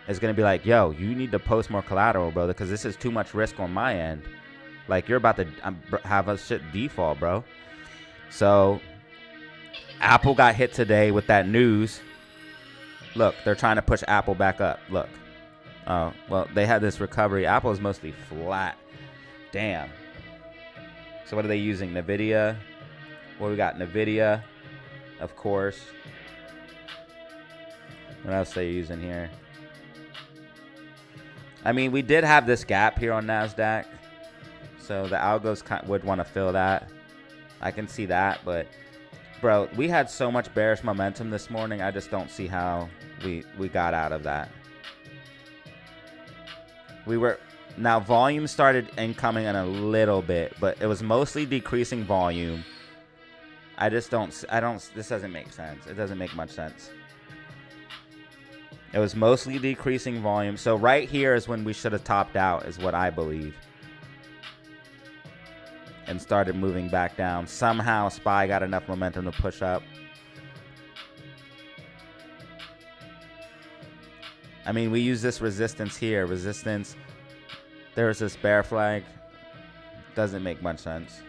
is going to be like, yo, you need to post more collateral, brother, because this is too much risk on my end. Like, you're about to have a shit default, bro. So Apple got hit today with that news. Look, they're trying to push Apple back up. Look. Oh, well, they had this recovery. Apple is mostly flat. Damn. So what are they using? Nvidia. Well, we got Nvidia, of course. What else are they using here? I mean, we did have this gap here on NASDAQ. So the algos would want to fill that. I can see that, but bro, we had so much bearish momentum this morning. I just don't see how we got out of that. Now volume started incoming in a little bit, but it was mostly decreasing volume. This doesn't make sense. It doesn't make much sense. It was mostly decreasing volume. So right here is when we should have topped out, is what I believe. And started moving back down. Somehow SPY got enough momentum to push up. I mean, we use this resistance here. Resistance. There's this bear flag. Doesn't make much sense.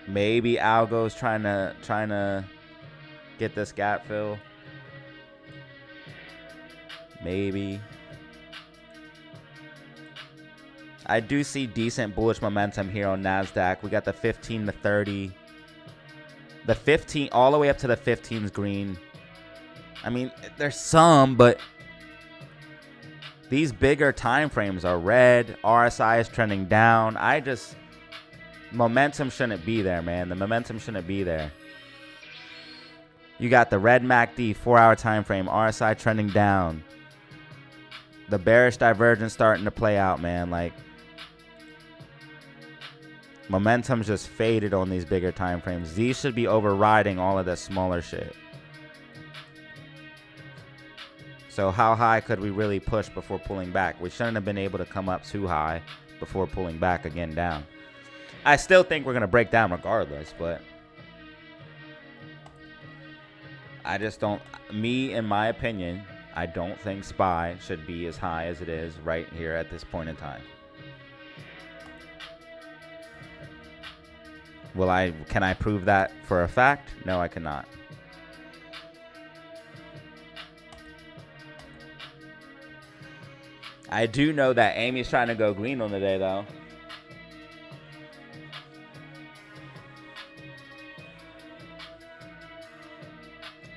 Maybe Algo's trying to get this gap fill. Maybe. I do see decent bullish momentum here on NASDAQ. We got the 15 to 30. The 15 all the way up to the 15's green. I mean, there's some, but these bigger time frames are red. RSI is trending down. Momentum shouldn't be there, man. The momentum shouldn't be there. You got the red MACD 4-hour time frame. RSI trending down. The bearish divergence starting to play out, man. Like, momentum's just faded on these bigger time frames. These should be overriding all of the smaller shit. So how high could we really push before pulling back? We shouldn't have been able to come up too high before pulling back again down. I still think we're going to break down regardless, but I just don't, in my opinion, I don't think SPY should be as high as it is right here at this point in time. Can I prove that for a fact? No, I cannot. I do know that Amy's trying to go green on the day, though.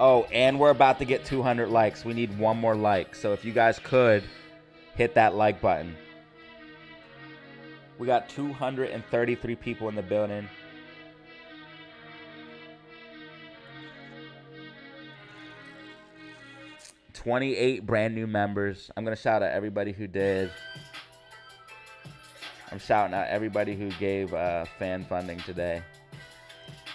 Oh, and we're about to get 200 likes. We need one more like. So if you guys could hit that like button. We got 233 people in the building. 28 brand new members. I'm going to shout out everybody who did. I'm shouting out everybody who gave fan funding today.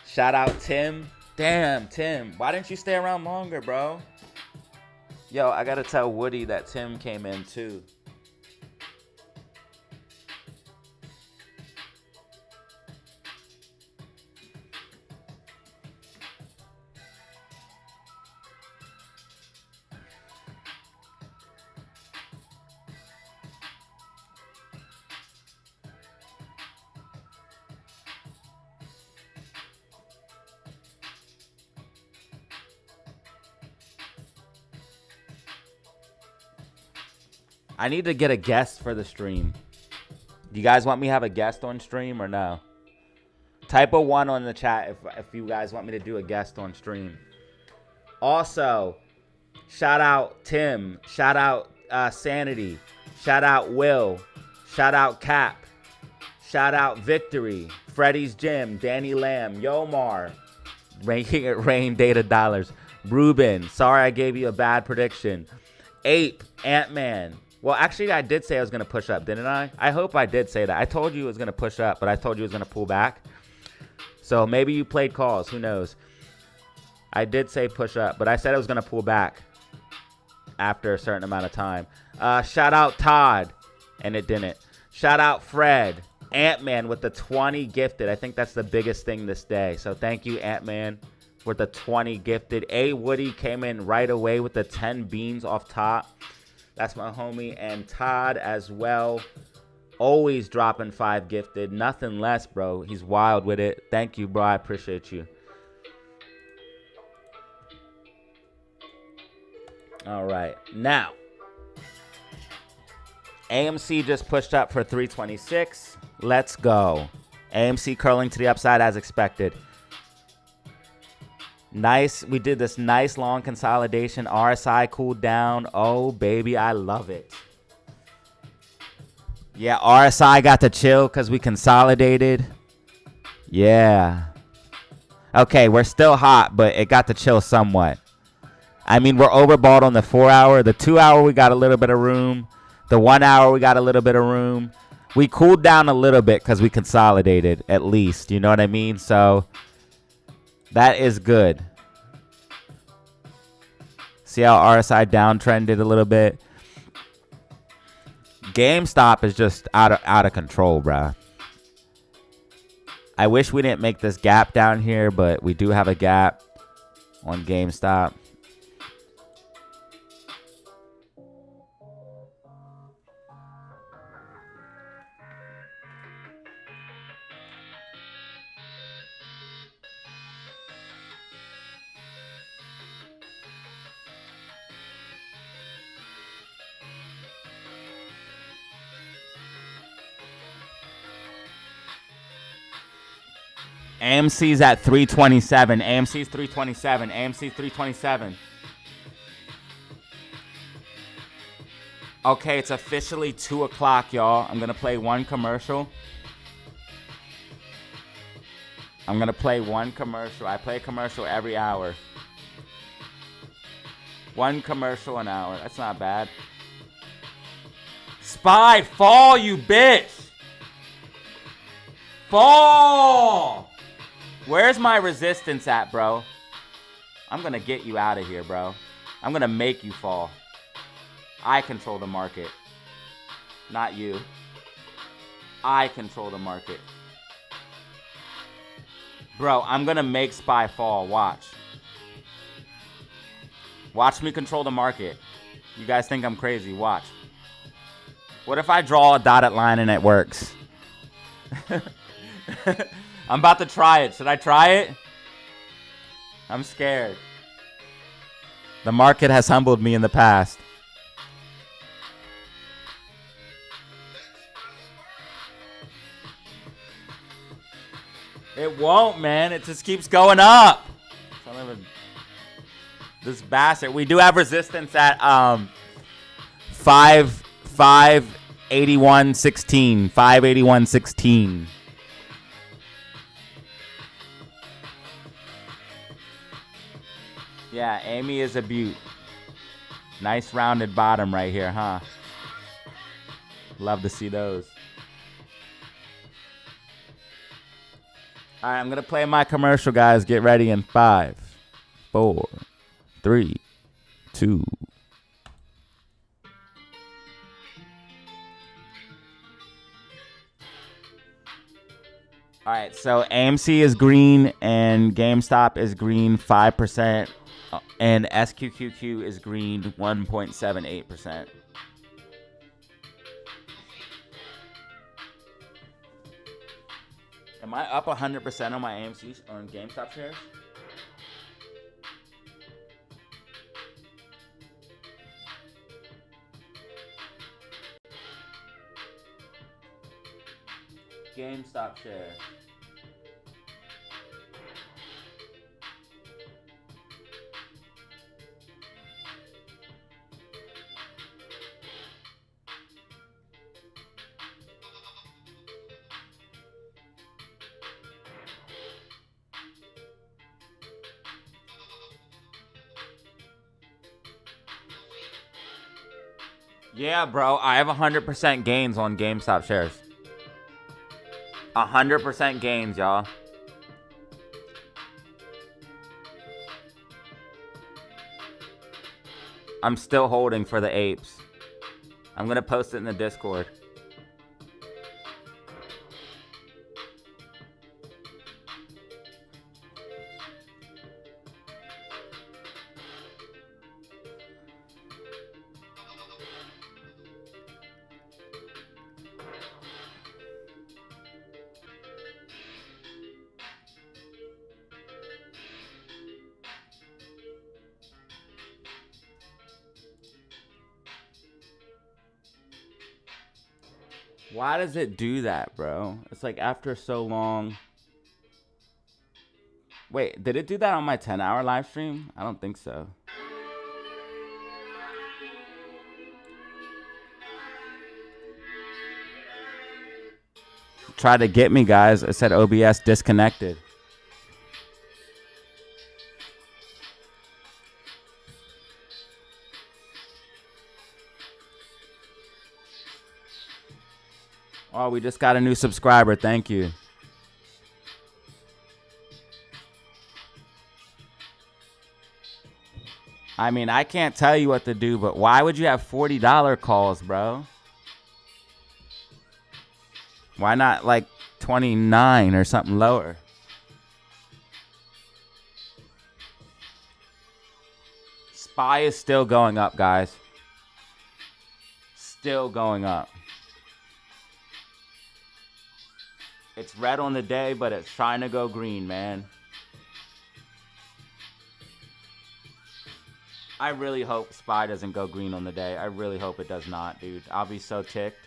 Shout out Tim. Damn, Tim. Why didn't you stay around longer, bro? Yo, I got to tell Woody that Tim came in too. I need to get a guest for the stream. Do you guys want me to have a guest on stream or no? Type a 1 on the chat if you guys want me to do a guest on stream. Also, shout out Tim. Shout out Sanity. Shout out Will. Shout out Cap. Shout out Victory. Freddy's Gym. Danny Lamb. Yomar. Rain Data Dollars. Ruben. Sorry I gave you a bad prediction. Ape. Ant-Man. Well, actually, I did say I was going to push up, didn't I? I hope I did say that. I told you it was going to push up, but I told you it was going to pull back. So maybe you played calls. Who knows? I did say push up, but I said it was going to pull back after a certain amount of time. Shout out Todd, and it didn't. Shout out Fred. Ant-Man with the 20 gifted. I think that's the biggest thing this day. So thank you, Ant-Man, with the 20 gifted. A. Woody came in right away with the 10 beans off top. That's my homie. And Todd as well. Always dropping 5 gifted. Nothing less, bro. He's wild with it. Thank you, bro. I appreciate you. All right. Now, AMC just pushed up for 326. Let's go. AMC curling to the upside as expected. Nice. We did this nice long consolidation. RSI cooled down. Oh, baby, I love it. Yeah, RSI got to chill because we consolidated. Yeah. Okay, we're still hot, but it got to chill somewhat. I mean, we're overbought on the 4 hour. The 2 hour, we got a little bit of room. The 1 hour, we got a little bit of room. We cooled down a little bit because we consolidated, at least. You know what I mean? So that is good. See how RSI downtrended a little bit? GameStop is just out of control, bruh. I wish we didn't make this gap down here, but we do have a gap on GameStop. AMC's at 327. AMC's 327. AMC's 327. Okay, it's officially 2 o'clock, y'all. I'm going to play one commercial. I'm going to play one commercial. I play a commercial every hour. One commercial an hour. That's not bad. Spy, fall, you bitch. Fall. Where's my resistance at, bro? I'm going to get you out of here, bro. I'm going to make you fall. I control the market. Not you. I control the market. Bro, I'm going to make Spy fall. Watch. Watch me control the market. You guys think I'm crazy. Watch. What if I draw a dotted line and it works? I'm about to try it. Should I try it? I'm scared. The market has humbled me in the past. It won't, man. It just keeps going up. This bastard. We do have resistance at 581.16. 581.16. Yeah, Amy is a beaut. Nice rounded bottom right here, huh? Love to see those. All right, I'm going to play my commercial, guys. Get ready in 5, 4, 3, 2. All right, so AMC is green and GameStop is green 5%, and SQQQ is green 1.78%. Am I up 100% on my AMC on GameStop shares? GameStop share. Yeah, bro, I have 100% gains on GameStop shares. 100% gains, y'all. I'm still holding for the apes. I'm going to post it in the Discord. Why does it do that, bro? It's like after so long. Wait, did it do that on my 10-hour live stream? I don't think so. Try to get me, guys. It said OBS disconnected. Oh, we just got a new subscriber. Thank you. I mean, I can't tell you what to do, but why would you have $40 calls, bro? Why not like 29 or something lower? SPY is still going up, guys. Still going up. It's red on the day, but it's trying to go green, man. I really hope SPY doesn't go green on the day. I really hope it does not, dude. I'll be so ticked.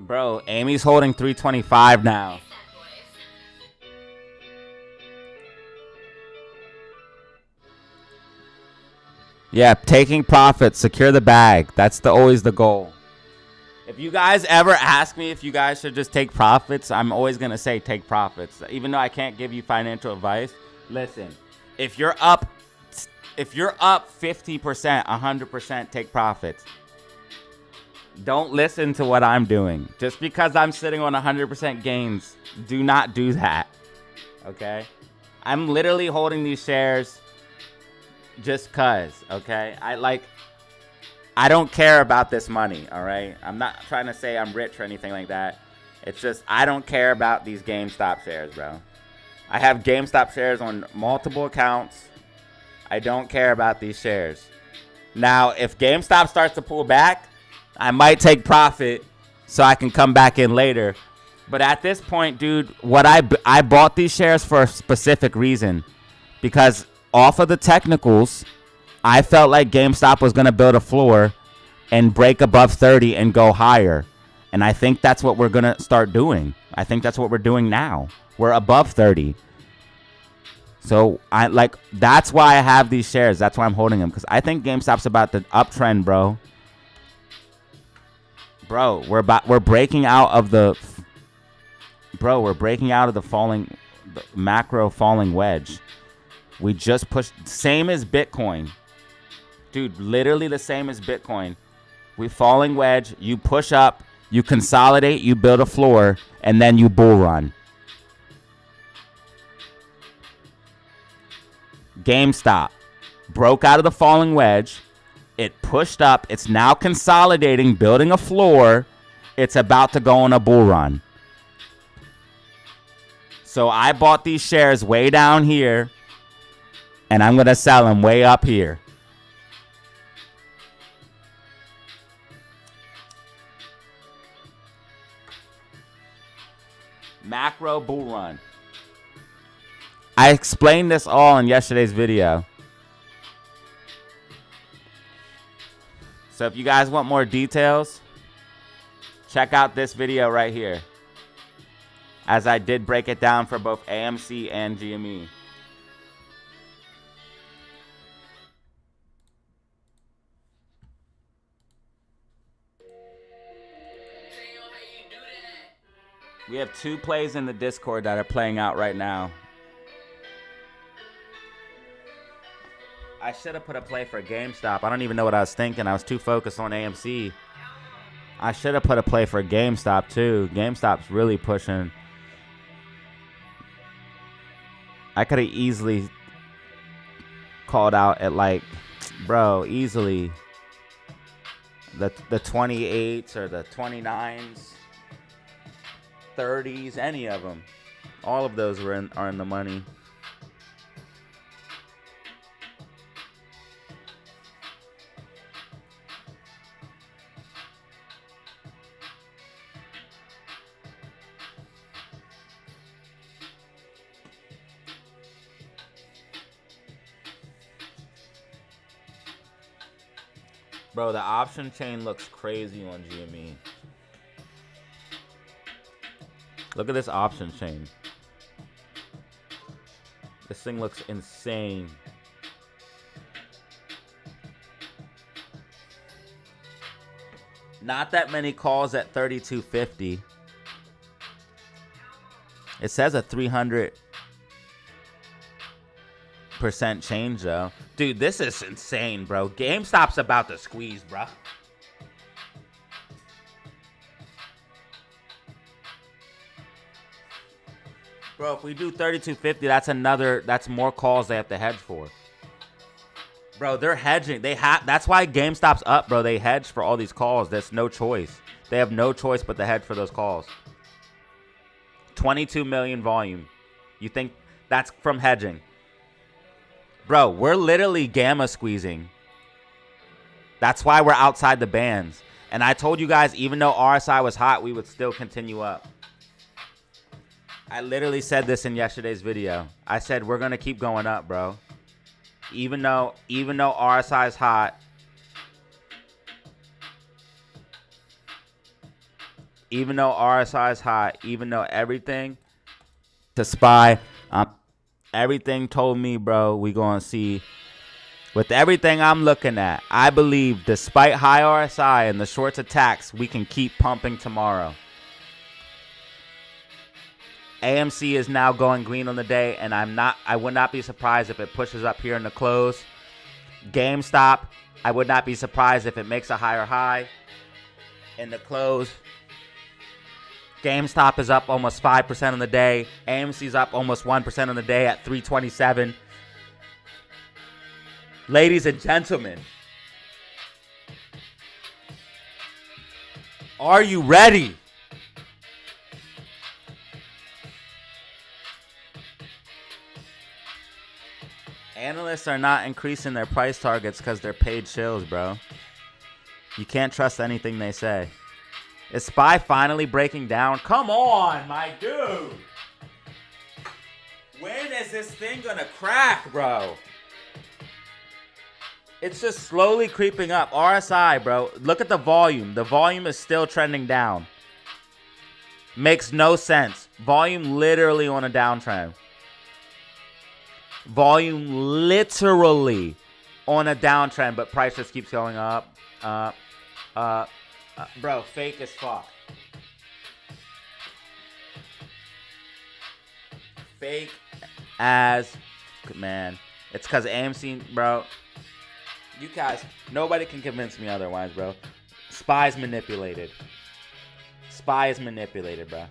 Bro, Amy's holding 325 now. Yeah, taking profits, secure the bag. That's always the goal. If you guys ever ask me if you guys should just take profits, I'm always going to say take profits. Even though I can't give you financial advice, listen, if you're up 50%, 100%, take profits. Don't listen to what I'm doing. Just because I'm sitting on 100% gains, do not do that. Okay? I'm literally holding these shares just cuz, okay? I don't care about this money, all right? I'm not trying to say I'm rich or anything like that. It's just I don't care about these GameStop shares, bro. I have GameStop shares on multiple accounts. I don't care about these shares. Now, if GameStop starts to pull back, I might take profit so I can come back in later. But at this point, dude, what I bought these shares for a specific reason. Because off of the technicals, I felt like GameStop was going to build a floor and break above 30 and go higher. And I think that's what we're going to start doing. I think that's what we're doing now. We're above 30. So that's why I have these shares. That's why I'm holding them. Because I think GameStop's about the uptrend, bro. Bro, we're breaking out of the macro falling wedge. We just pushed, same as Bitcoin. Dude, literally the same as Bitcoin. We falling wedge, you push up, you consolidate, you build a floor, and then you bull run. GameStop broke out of the falling wedge. It pushed up. It's now consolidating, building a floor. It's about to go on a bull run. So I bought these shares way down here, and I'm going to sell them way up here. Macro bull run. I explained this all in yesterday's video. So if you guys want more details, check out this video right here, as I did break it down for both AMC and GME. We have 2 plays in the Discord that are playing out right now. I should have put a play for GameStop. I don't even know what I was thinking. I was too focused on AMC. I should have put a play for GameStop too. GameStop's really pushing. I could have easily called out at easily the 28s or the 29s. 30s, any of them. All of those are in the money. Bro, the option chain looks crazy on GME. Look at this option chain. This thing looks insane. Not that many calls at 32.50. It says a 300% change though. Dude, this is insane, bro. GameStop's about to squeeze, bro. Bro, if we do 32.50, that's more calls they have to hedge for. Bro, they're hedging. That's why GameStop's up, bro. They hedge for all these calls. There's no choice. They have no choice but to hedge for those calls. 22 million volume. You think that's from hedging? Bro, we're literally gamma squeezing. That's why we're outside the bands. And I told you guys, even though RSI was hot, we would still continue up. I literally said this in yesterday's video. I said we're gonna keep going up, bro. Even though RSI is hot, even though RSI is hot, even though everything to SPY, everything told me, bro, we going to see. With everything I'm looking at, I believe despite high RSI and the shorts attacks, we can keep pumping tomorrow. AMC is now going green on the day, and I would not be surprised if it pushes up here in the close. GameStop, I would not be surprised if it makes a higher high in the close. GameStop is up almost 5% on the day. AMC's up almost 1% on the day at 327. Ladies and gentlemen, are you ready? Analysts are not increasing their price targets because they're paid shills, bro. You can't trust anything they say. Is SPY finally breaking down? Come on, my dude. When is this thing gonna crack, bro? It's just slowly creeping up. RSI, bro. Look at the volume. The volume is still trending down. Makes no sense. Volume literally on a downtrend. Volume literally on a downtrend, but price just keeps going up, bro, fake as fuck. Fake as, man. It's because AMC, bro. You guys, nobody can convince me otherwise, bro. SPY's manipulated. SPY is manipulated, bro.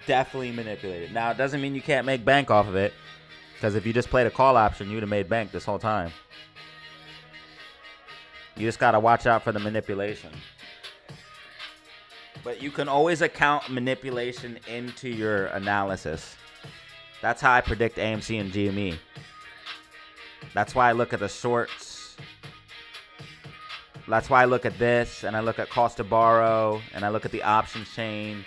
Definitely manipulated. Now, it doesn't mean you can't make bank off of it. Because if you just played a call option, you would have made bank this whole time. You just got to watch out for the manipulation. But you can always account manipulation into your analysis. That's how I predict AMC and GME. That's why I look at the shorts. That's why I look at this, and I look at cost to borrow, and I look at the options chain.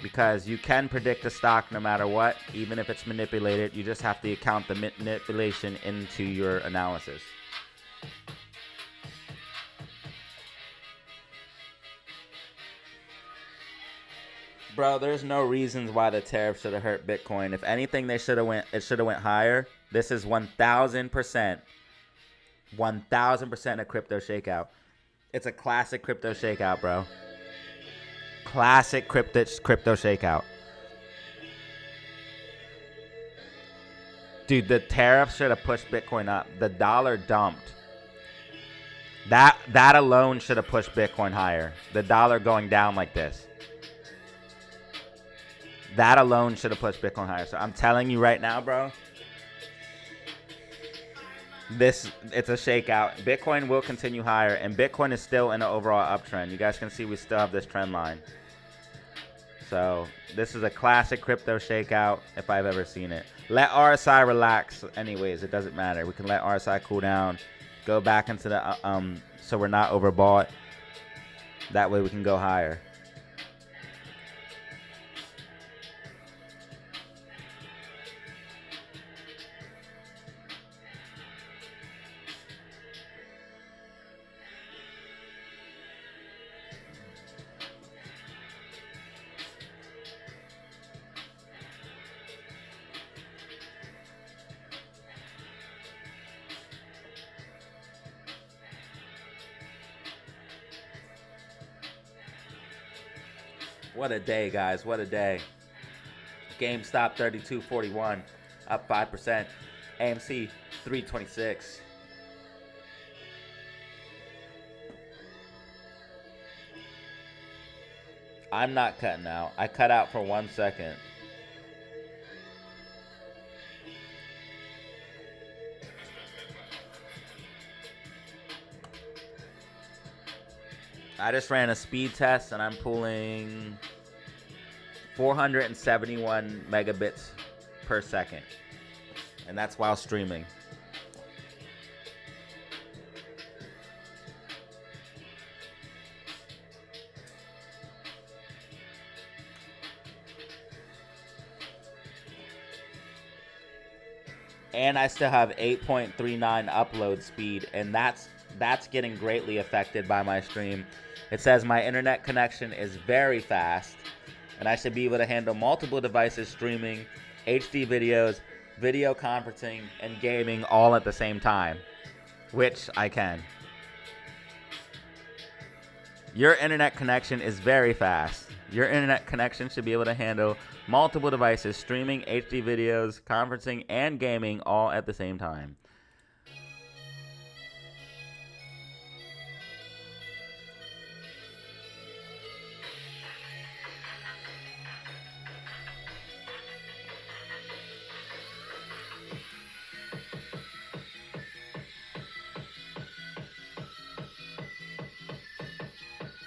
Because you can predict a stock no matter what, even if it's manipulated. You just have to account the manipulation into your analysis. Bro, there's no reasons why the tariff should have hurt Bitcoin. If anything, it should have went higher. This is 1,000%. 1,000% a crypto shakeout. It's a classic crypto shakeout, bro. Classic crypto shakeout. Dude, the tariff should have pushed Bitcoin up. The dollar dumped. That alone should have pushed Bitcoin higher. The dollar going down like this. That alone should have pushed Bitcoin higher. So I'm telling you right now, bro. It's a shakeout. Bitcoin will continue higher, and Bitcoin is still in an overall uptrend. You guys can see we still have this trend line. So this is a classic crypto shakeout if I've ever seen it. Let RSI relax anyways. It doesn't matter. We can let RSI cool down. Go back into the so we're not overbought. That way we can go higher. What a day, guys. What a day. GameStop 32.41, up 5%. AMC 326. I'm not cutting out. I cut out for 1 second. I just ran a speed test and I'm pulling 471 megabits per second. And that's while streaming. And I still have 8.39 upload speed, and that's getting greatly affected by my stream. It says my internet connection is very fast, and I should be able to handle multiple devices streaming, HD videos, video conferencing, and gaming all at the same time, which I can. Your internet connection is very fast. Your internet connection should be able to handle multiple devices, streaming, HD videos, conferencing, and gaming all at the same time.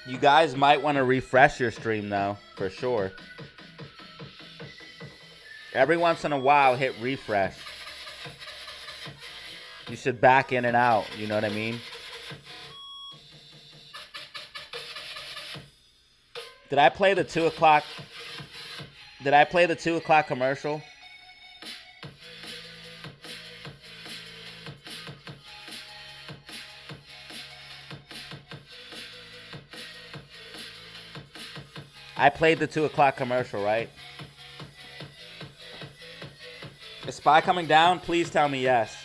You guys might want to refresh your stream, though, for sure. Every once in a while, hit refresh. You should back in and out, you know what I mean? Did I play the 2 o'clock? Did I play the 2 o'clock commercial? I played the 2 o'clock commercial, right? Is Spy coming down? Please tell me yes.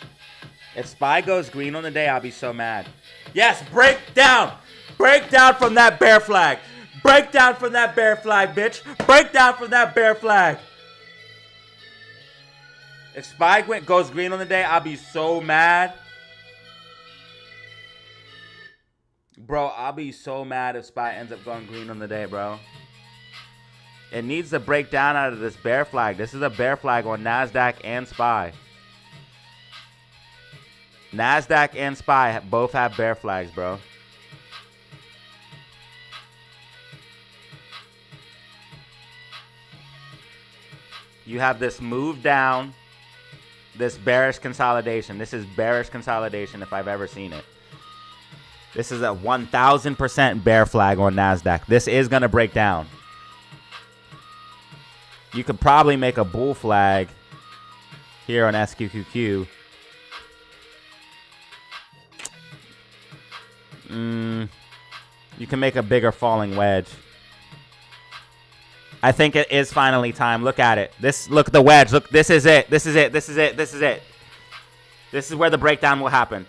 If Spy goes green on the day, I'll be so mad. Yes, break down! Break down from that bear flag! Break down from that bear flag, bitch! Break down from that bear flag! If Spy goes green on the day, I'll be so mad. Bro, I'll be so mad if Spy ends up going green on the day, bro. It needs to break down out of this bear flag. This is a bear flag on NASDAQ and SPY. NASDAQ and SPY both have bear flags, bro. You have this move down, this bearish consolidation. This is bearish consolidation if I've ever seen it. This is a 1,000% bear flag on NASDAQ. This is going to break down. You could probably make a bull flag here on SQQQ. You can make a bigger falling wedge. I think it is finally time. Look at it. Look at the wedge. Look, this is it. This is it. This is it. This is it. This is where the breakdown will happen.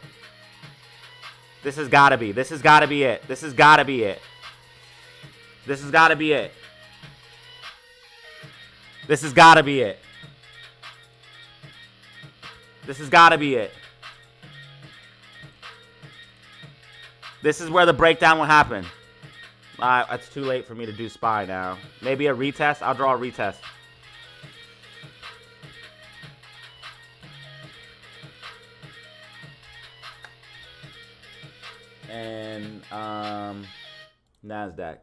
This has got to be. This has got to be it. This has got to be it. This has got to be it. This has got to be it. This has got to be it. This is where the breakdown will happen. It's too late for me to do SPY now. Maybe a retest? I'll draw a retest. And NASDAQ.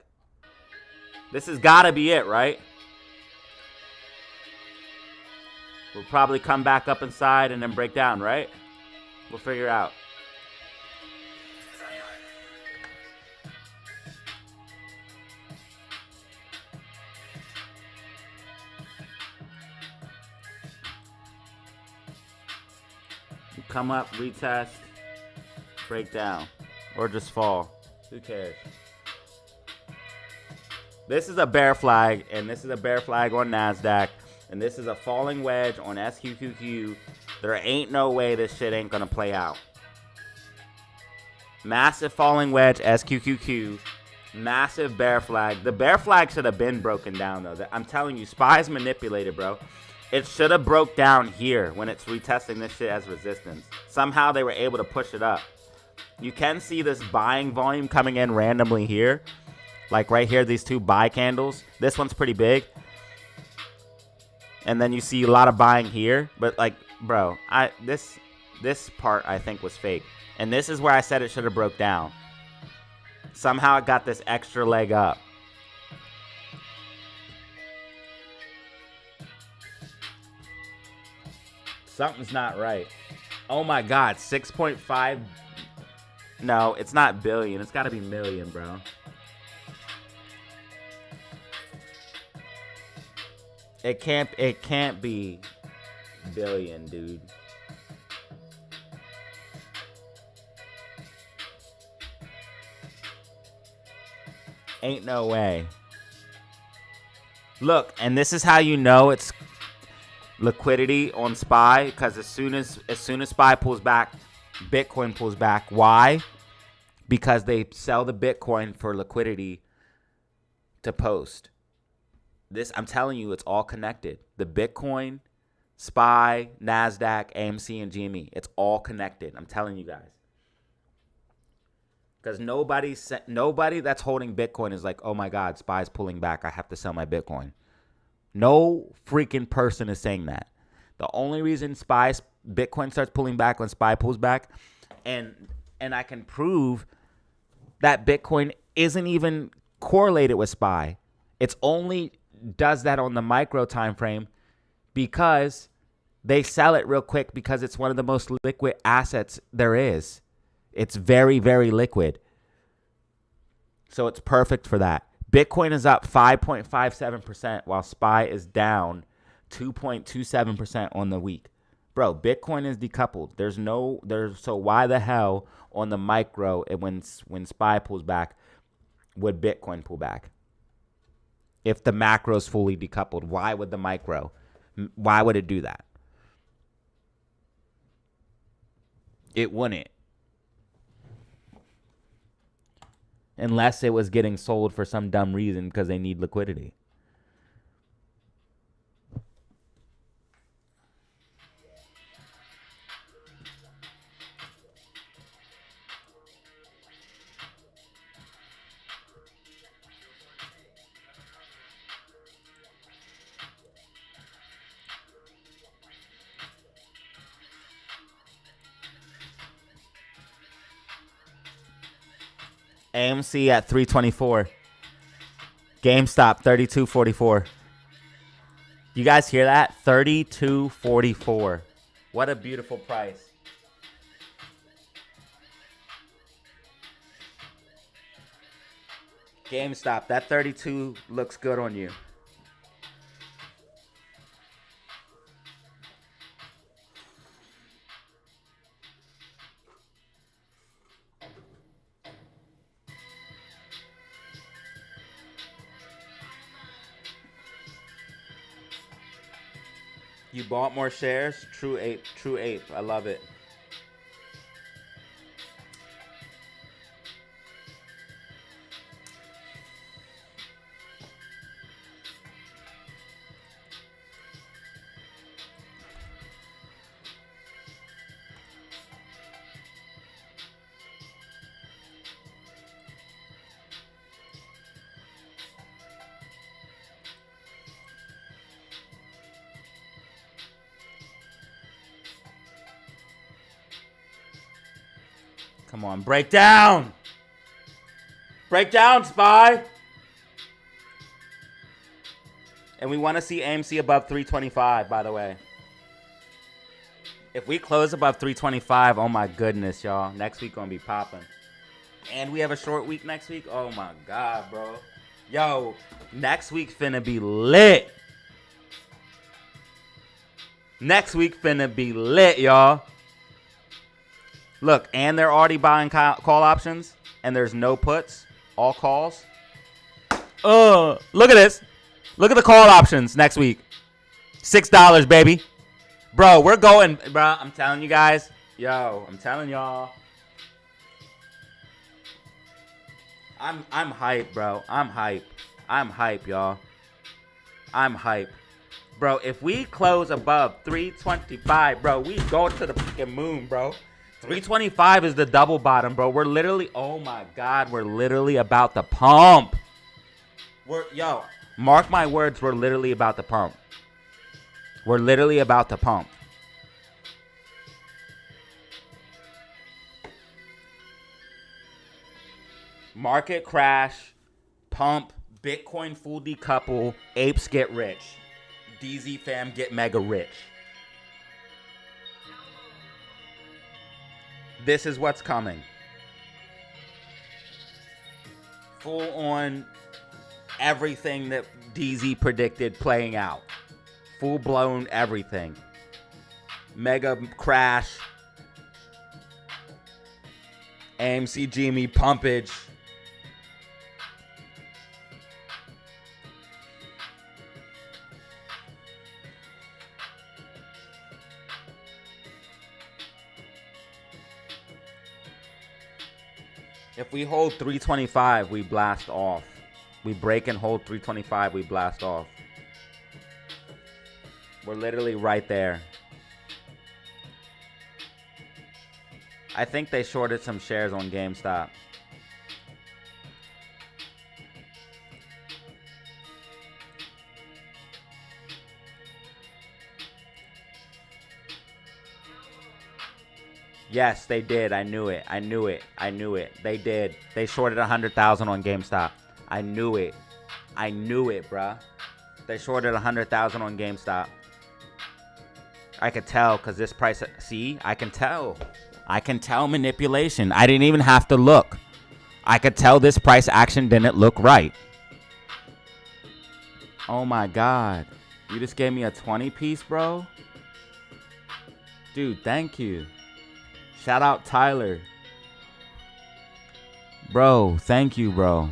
This has got to be it, right? We'll probably come back up inside and then break down, right? We'll figure it out. Come up, retest, break down, or just fall. Who cares? This is a bear flag, and this is a bear flag on NASDAQ. And this is a falling wedge on SQQQ. There ain't no way this shit ain't gonna play out. Massive falling wedge, SQQQ. Massive bear flag. The bear flag should have been broken down, though. I'm telling you, SPY's manipulated, bro. It should have broke down here when it's retesting this shit as resistance. Somehow they were able to push it up. You can see this buying volume coming in randomly here. Like right here, these two buy candles. This one's pretty big. And then you see a lot of buying here. But like, bro, this part I think was fake. And this is where I said it should have broke down. Somehow it got this extra leg up. Something's not right. Oh my God, 6.5. No, it's not billion. It's got to be million, bro. It can't be billion, dude. Ain't no way. Look, and this is how you know it's liquidity on SPY, because as soon as SPY pulls back, Bitcoin pulls back. Why? Because they sell the Bitcoin for liquidity to post. This, I'm telling you, it's all connected. The Bitcoin, SPY, NASDAQ, AMC, and GME. It's all connected. I'm telling you guys. Because nobody that's holding Bitcoin is like, oh my God, SPY's pulling back. I have to sell my Bitcoin. No freaking person is saying that. The only reason Bitcoin starts pulling back when SPY pulls back, and I can prove that Bitcoin isn't even correlated with SPY. It's only does that on the micro time frame because they sell it real quick because it's one of the most liquid assets there is. It's very, very liquid. So it's perfect for that. Bitcoin is up 5.57% while SPY is down 2.27% on the week. Bro, Bitcoin is decoupled. So why the hell on the micro and when SPY pulls back would Bitcoin pull back? If the macro is fully decoupled, why would the micro? Why would it do that? It wouldn't. Unless it was getting sold for some dumb reason because they need liquidity. AMC at 324. GameStop 32.44. You guys hear that? 32.44. What a beautiful price. GameStop, that 32 looks good on you. You bought more shares? True ape. I love it. Come on, break down. Break down, SPY. And we want to see AMC above 325, by the way. If we close above 325, oh my goodness, y'all. Next week gonna be popping. And we have a short week next week. Oh my God, bro. Yo, next week finna be lit. Next week finna be lit, y'all. Look, and they're already buying call options, and there's no puts, all calls. Look at this. Look at the call options next week. $6, baby. Bro, we're going, bro. I'm telling you guys. Yo, I'm telling y'all. I'm hype, bro. I'm hype, y'all. I'm hype. Bro, if we close above 325, bro, we go to the freaking moon, bro. 325 is the double bottom, bro. We're literally, oh my God, we're literally about to pump. Yo, mark my words, we're literally about to pump. We're literally about to pump. Market crash, pump, Bitcoin full decouple, apes get rich. DZ fam get mega rich. This is what's coming. Full on everything that DZ predicted playing out. Full blown everything. Mega crash. AMC Genie pumpage. If we hold 325, we blast off. We break and hold 325, we blast off. We're literally right there. I think they shorted some shares on GameStop. Yes, they did. I knew it. I knew it. I knew it. They did. They shorted 100,000 on GameStop. I knew it. I knew it, bruh. They shorted 100,000 on GameStop. I could tell because this price. See, I can tell. I can tell manipulation. I didn't even have to look. I could tell this price action didn't look right. Oh my God. You just gave me a 20 piece, bro? Dude, thank you. Shout out Tyler. Bro, thank you, bro.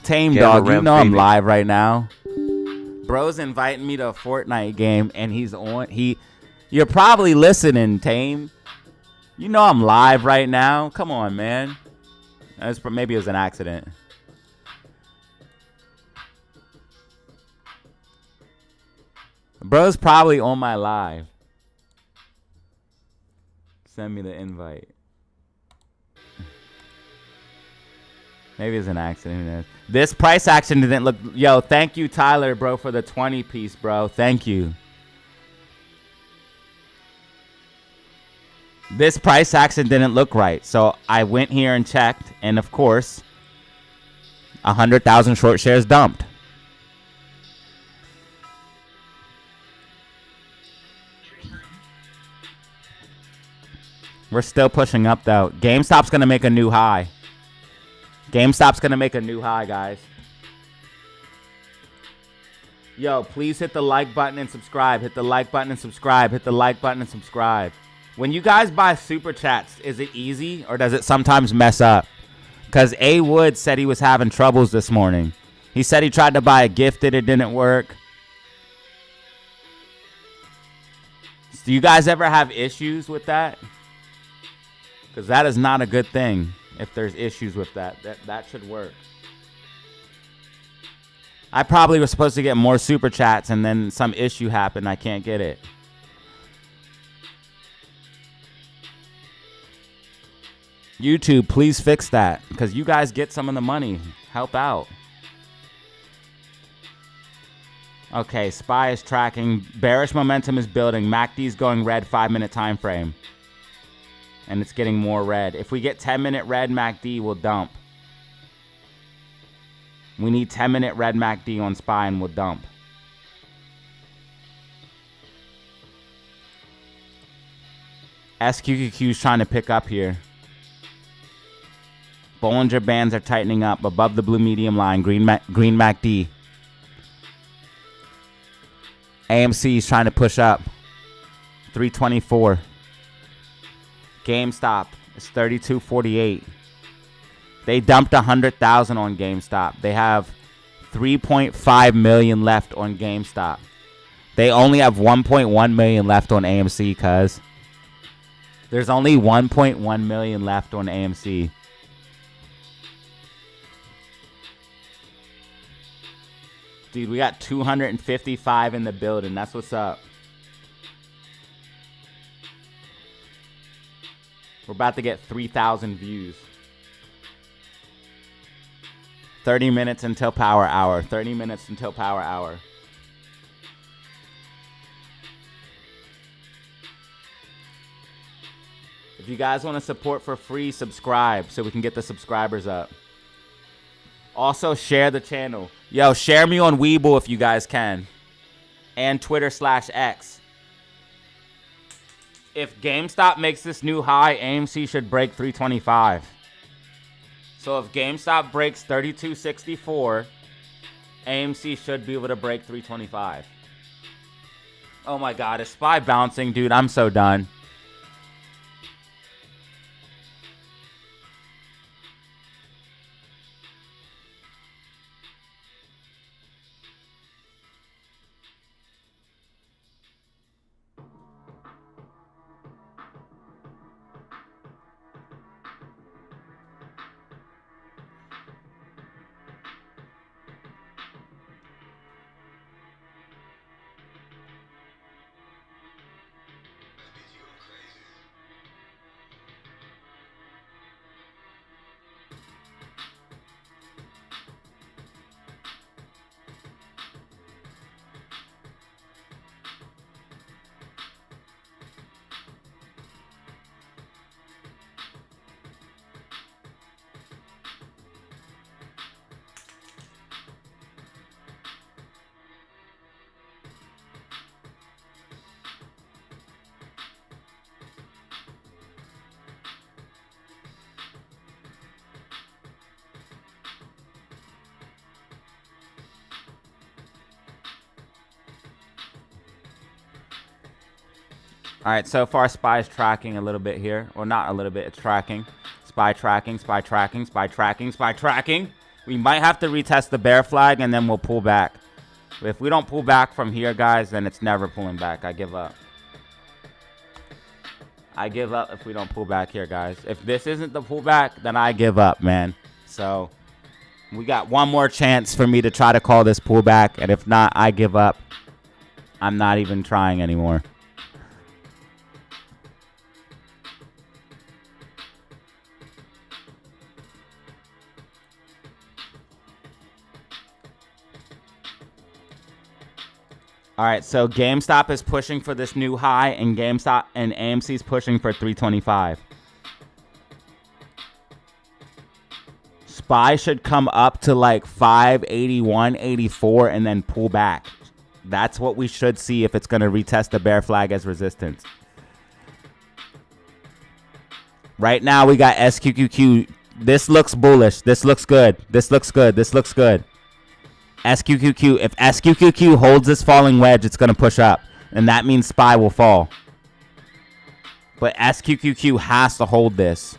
Tame Dog, you know I'm live right now. Bro's inviting me to a Fortnite game and he's on. You're probably listening, Tame. You know I'm live right now. Come on, man. Maybe it was an accident. Bro's probably on my live. Send me the invite. Maybe it's an accident. This price action didn't look... Yo, thank you, Tyler, bro, for the 20 piece, bro. Thank you. This price action didn't look right. So I went here and checked. And, of course, 100,000 short shares dumped. We're still pushing up, though. GameStop's going to make a new high. GameStop's going to make a new high, guys. Yo, please hit the like button and subscribe. Hit the like button and subscribe. Hit the like button and subscribe. When you guys buy super chats, is it easy or does it sometimes mess up? Because A. Wood said he was having troubles this morning. He said he tried to buy a gifted. It didn't work. Do you guys ever have issues with that? Because that is not a good thing. If there's issues with that should work. I probably was supposed to get more super chats and then some issue happened. I can't get it. YouTube, please fix that because you guys get some of the money. Help out. Okay, SPY is tracking. Bearish momentum is building. MACD is going red 5-minute time frame. And it's getting more red. If we get 10-minute red MACD, we'll dump. We need 10-minute red MACD on SPY and we'll dump. SQQQ is trying to pick up here. Bollinger Bands are tightening up above the blue medium line. Green MACD. AMC is trying to push up. 324. GameStop is 32.48. They dumped 100,000 on GameStop. They have 3.5 million left on GameStop. They only have 1.1 million left on AMC, cuz. There's only 1.1 million left on AMC. Dude, we got 255 in the building. That's what's up. We're about to get 3,000 views. 30 minutes until power hour. 30 minutes until power hour. If you guys want to support for free, subscribe so we can get the subscribers up. Also, share the channel. Yo, share me on Weeble if you guys can. And Twitter/X. If GameStop makes this new high, AMC should break 325. So if GameStop breaks 32.64, AMC should be able to break 325. Oh my God, is SPY bouncing, dude? I'm so done. All right, so far SPY is tracking a little bit here. Well, not a little bit, it's tracking. SPY tracking, SPY tracking, SPY tracking, SPY tracking. We might have to retest the bear flag and then we'll pull back. If we don't pull back from here, guys, then it's never pulling back. I give up. I give up if we don't pull back here, guys. If this isn't the pullback, then I give up, man. So we got one more chance for me to try to call this pullback. And if not, I give up. I'm not even trying anymore. All right, so GameStop is pushing for this new high, and GameStop and AMC is pushing for 325. SPY should come up to like 581, 84, and then pull back. That's what we should see if it's going to retest the bear flag as resistance. Right now, we got SQQQ. This looks bullish. This looks good. This looks good. This looks good. SQQQ, if SQQQ holds this falling wedge, it's going to push up. And that means SPY will fall. But SQQQ has to hold this.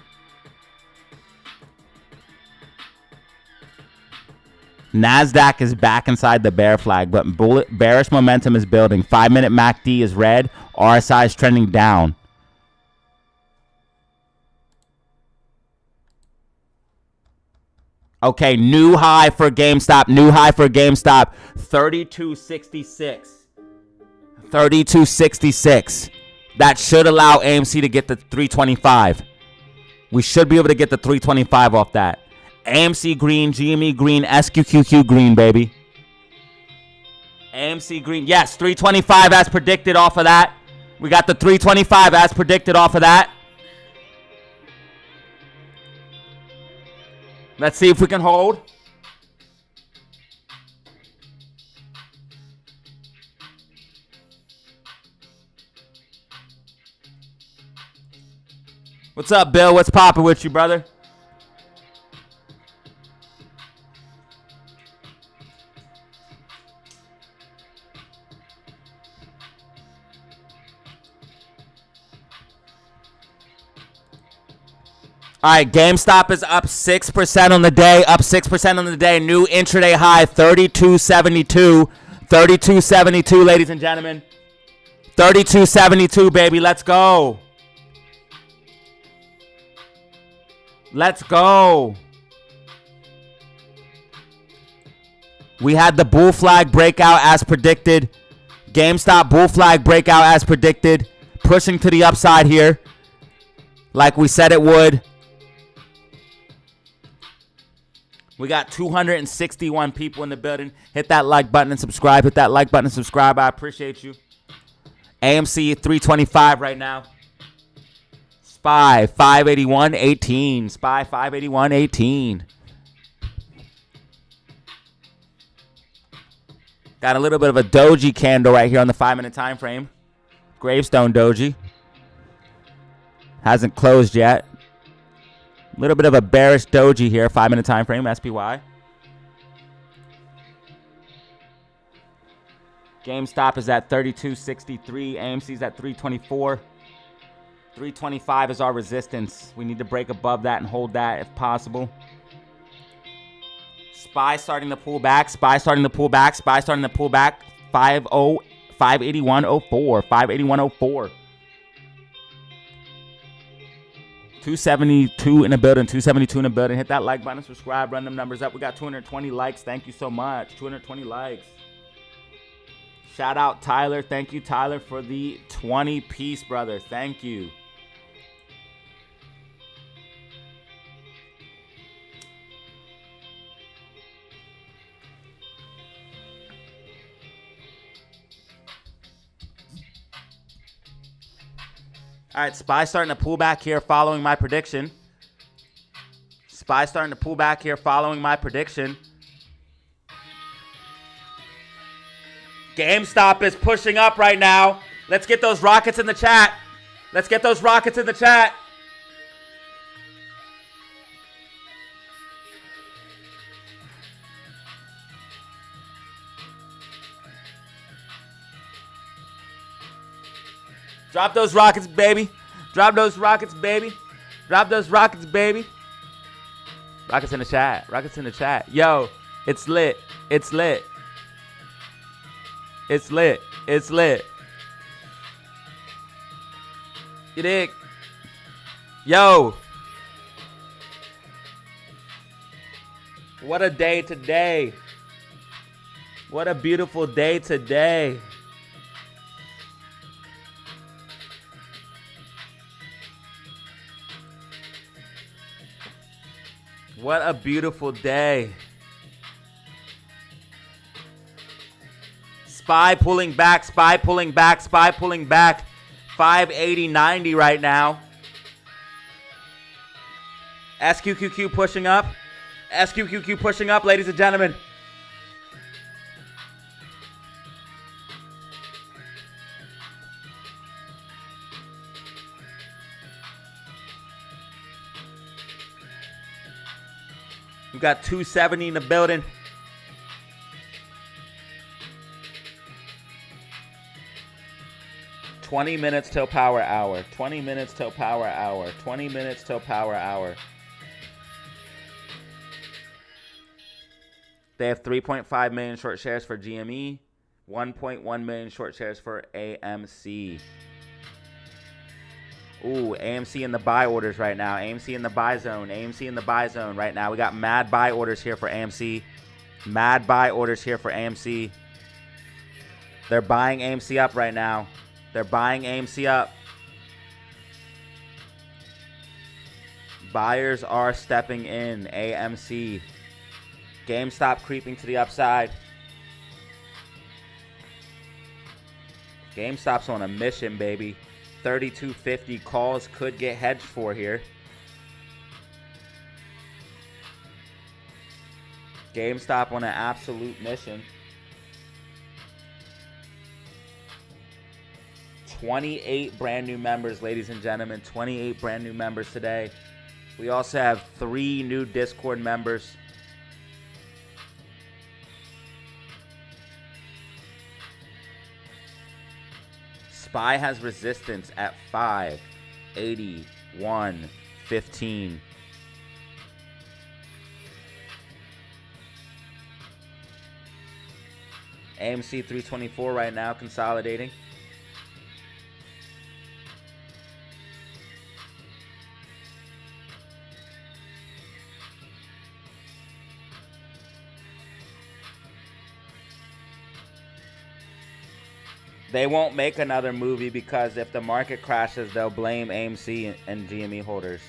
NASDAQ is back inside the bear flag, but bearish momentum is building. 5-minute MACD is red. RSI is trending down. Okay, new high for GameStop. New high for GameStop. 32.66. 32.66. That should allow AMC to get the 325. We should be able to get the 325 off that. AMC green, GME green, SQQQ green, baby. AMC green. Yes, 325 as predicted off of that. We got the 325 as predicted off of that. Let's see if we can hold. What's up, Bill? What's poppin' with you, brother? All right, GameStop is up 6% on the day, up 6% on the day. New intraday high, 32.72. 32.72, ladies and gentlemen. 32.72, baby. Let's go. Let's go. We had the bull flag breakout as predicted. GameStop bull flag breakout as predicted. Pushing to the upside here, like we said it would. We got 261 people in the building. Hit that like button and subscribe. Hit that like button and subscribe. I appreciate you. AMC 325 right now. SPY 581.18. SPY 581.18. Got a little bit of a doji candle right here on the 5-minute time frame. Gravestone doji. Hasn't closed yet. A little bit of a bearish doji here, 5-minute time frame, SPY. GameStop is at 32.63. AMC's at 324. 325 is our resistance. We need to break above that and hold that if possible. SPY starting to pull back. SPY starting to pull back. SPY starting to pull back. 581.04. 581.04. 272 in the building. 272 in the building. Hit that like button, subscribe, run them numbers up. We got 220 likes. Thank you so much. 220 likes. Shout out Tyler. Thank you, Tyler, for the 20-piece, brother. Thank you. All right, SPY starting to pull back here following my prediction. SPY starting to pull back here following my prediction. GameStop is pushing up right now. Let's get those rockets in the chat. Let's get those rockets in the chat. Drop those rockets, baby. Drop those rockets, baby. Drop those rockets, baby. Rockets in the chat. Rockets in the chat. Yo, it's lit. It's lit. It's lit. It's lit. You dig? Yo. What a day today. What a beautiful day today. What a beautiful day. SPY pulling back, SPY pulling back, SPY pulling back. 580.90 right now. SQQQ pushing up. SQQQ pushing up, ladies and gentlemen. We got 270 in the building. $20 minutes till power hour. 20 minutes till power hour. 20 minutes till power hour. They have 3.5 million short shares for GME. 1.1 million short shares for AMC. Ooh, AMC in the buy orders right now. AMC in the buy zone. AMC in the buy zone right now. We got mad buy orders here for AMC. Mad buy orders here for AMC. They're buying AMC up right now. They're buying AMC up. Buyers are stepping in. AMC. GameStop creeping to the upside. GameStop's on a mission, baby. 3250 calls could get hedged for here. GameStop on an absolute mission. 28 brand new members, ladies and gentlemen. 28 brand new members today. We also have 3 new Discord members. SPY has resistance at 581.15. AMC 324 right now, consolidating. They won't make another movie because if the market crashes, they'll blame AMC and GME holders.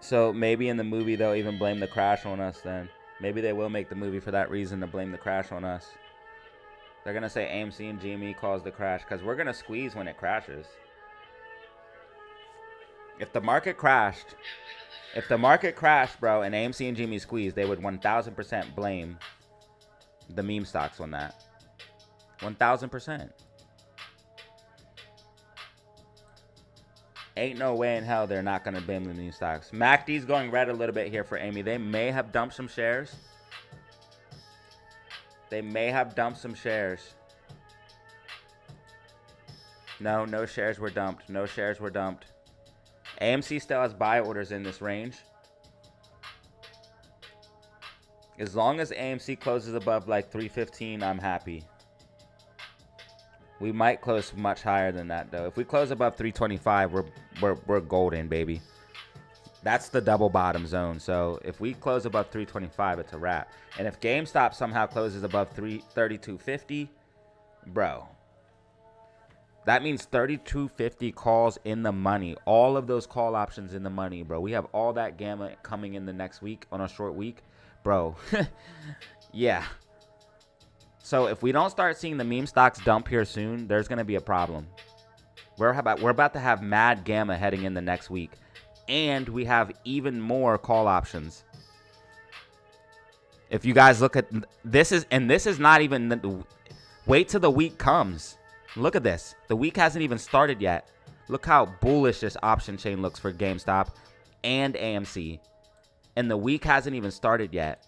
So maybe in the movie they'll even blame the crash on us then. Maybe they will make the movie for that reason, to blame the crash on us. They're going to say AMC and GME caused the crash because we're going to squeeze when it crashes. If the market crashed, bro, and AMC and GME squeezed, they would 1000% blame the meme stocks on that. 1000%. Ain't no way in hell they're not going to blame the meme stocks. MACD's going red a little bit here for Amy. They may have dumped some shares. They may have dumped some shares. No, no shares were dumped. No shares were dumped. AMC still has buy orders in this range. As long as AMC closes above like 315, I'm happy. We might close much higher than that though. If we close above 325, we're golden, baby. That's the double bottom zone. So if we close above 325, it's a wrap. And if GameStop somehow closes above 3250, bro, that means 3250 calls in the money. All of those call options in the money, bro. We have all that gamma coming in the next week on a short week, bro. Yeah. So if we don't start seeing the meme stocks dump here soon, there's going to be a problem. We're about to have mad gamma heading in the next week. And we have even more call options. If you guys look at this is not even wait till the week comes. Look at this. The week hasn't even started yet. Look how bullish this option chain looks for GameStop and AMC. And the week hasn't even started yet.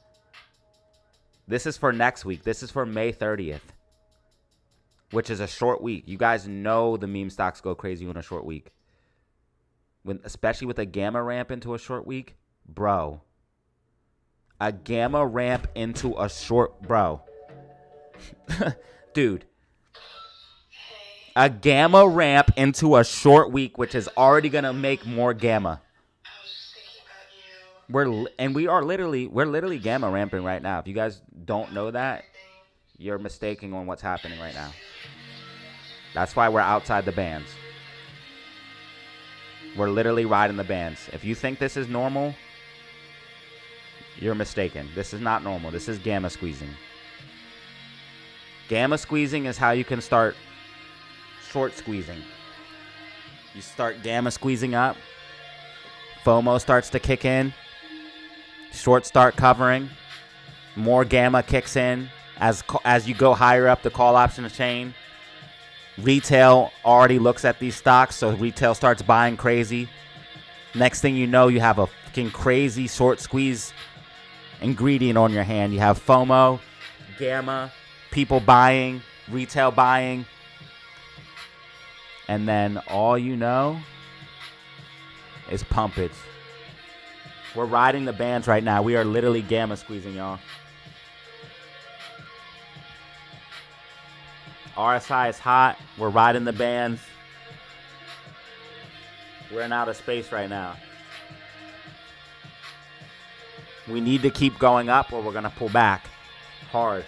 This is for next week. This is for May 30th, which is a short week. You guys know the meme stocks go crazy on a short week. Especially with a gamma ramp into a short week. Bro. A gamma ramp into a short... Bro. Dude. A gamma ramp into a short week, which is already going to make more gamma. We're literally gamma ramping right now. If you guys don't know that, you're mistaking on what's happening right now. That's why we're outside the bands. We're literally riding the bands. If you think this is normal, you're mistaken. This is not normal. This is gamma squeezing. Gamma squeezing is how you can start short squeezing. You start gamma squeezing up. FOMO starts to kick in. Shorts start covering. More gamma kicks in as you go higher up the call option chain. Retail already looks at these stocks, so retail starts buying crazy. Next thing you know, you have a fucking crazy short squeeze ingredient on your hand. You have FOMO, gamma, people buying, retail buying. And then all you know is pumpage. We're riding the bands right now. We are literally gamma squeezing, y'all. RSI is hot. We're riding the bands. We're in outer space right now. We need to keep going up or we're going to pull back hard.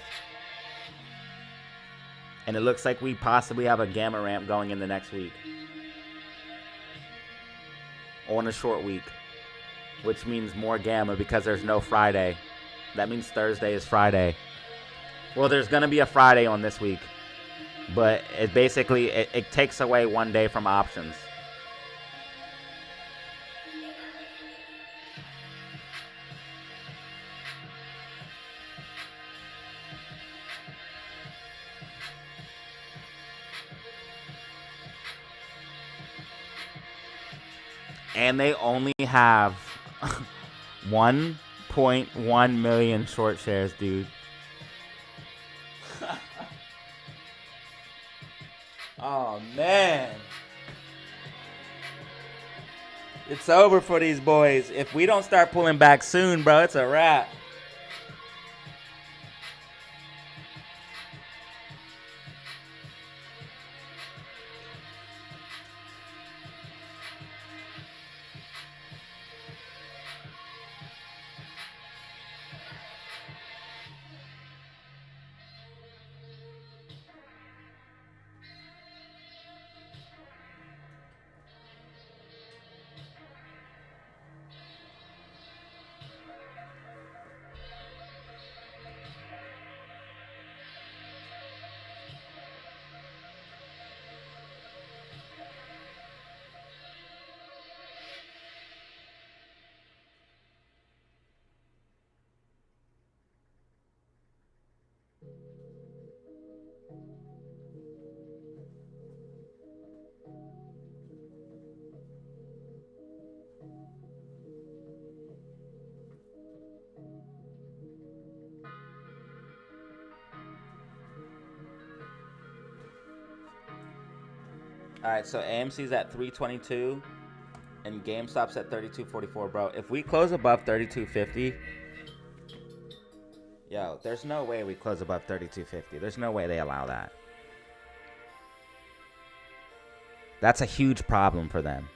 And it looks like we possibly have a gamma ramp going in the next week. On a short week. Which means more gamma because there's no Friday. That means Thursday is Friday. Well, there's going to be a Friday on this week. But it basically, it takes away one day from options. And they only have 1.1 million short shares, dude. Oh, man. It's over for these boys. If we don't start pulling back soon, bro, it's a wrap. All right, so AMC's at 322 and GameStop's at 32.44, bro. If we close above 32.50, yo, there's no way we close above 32.50. There's no way they allow that. That's a huge problem for them.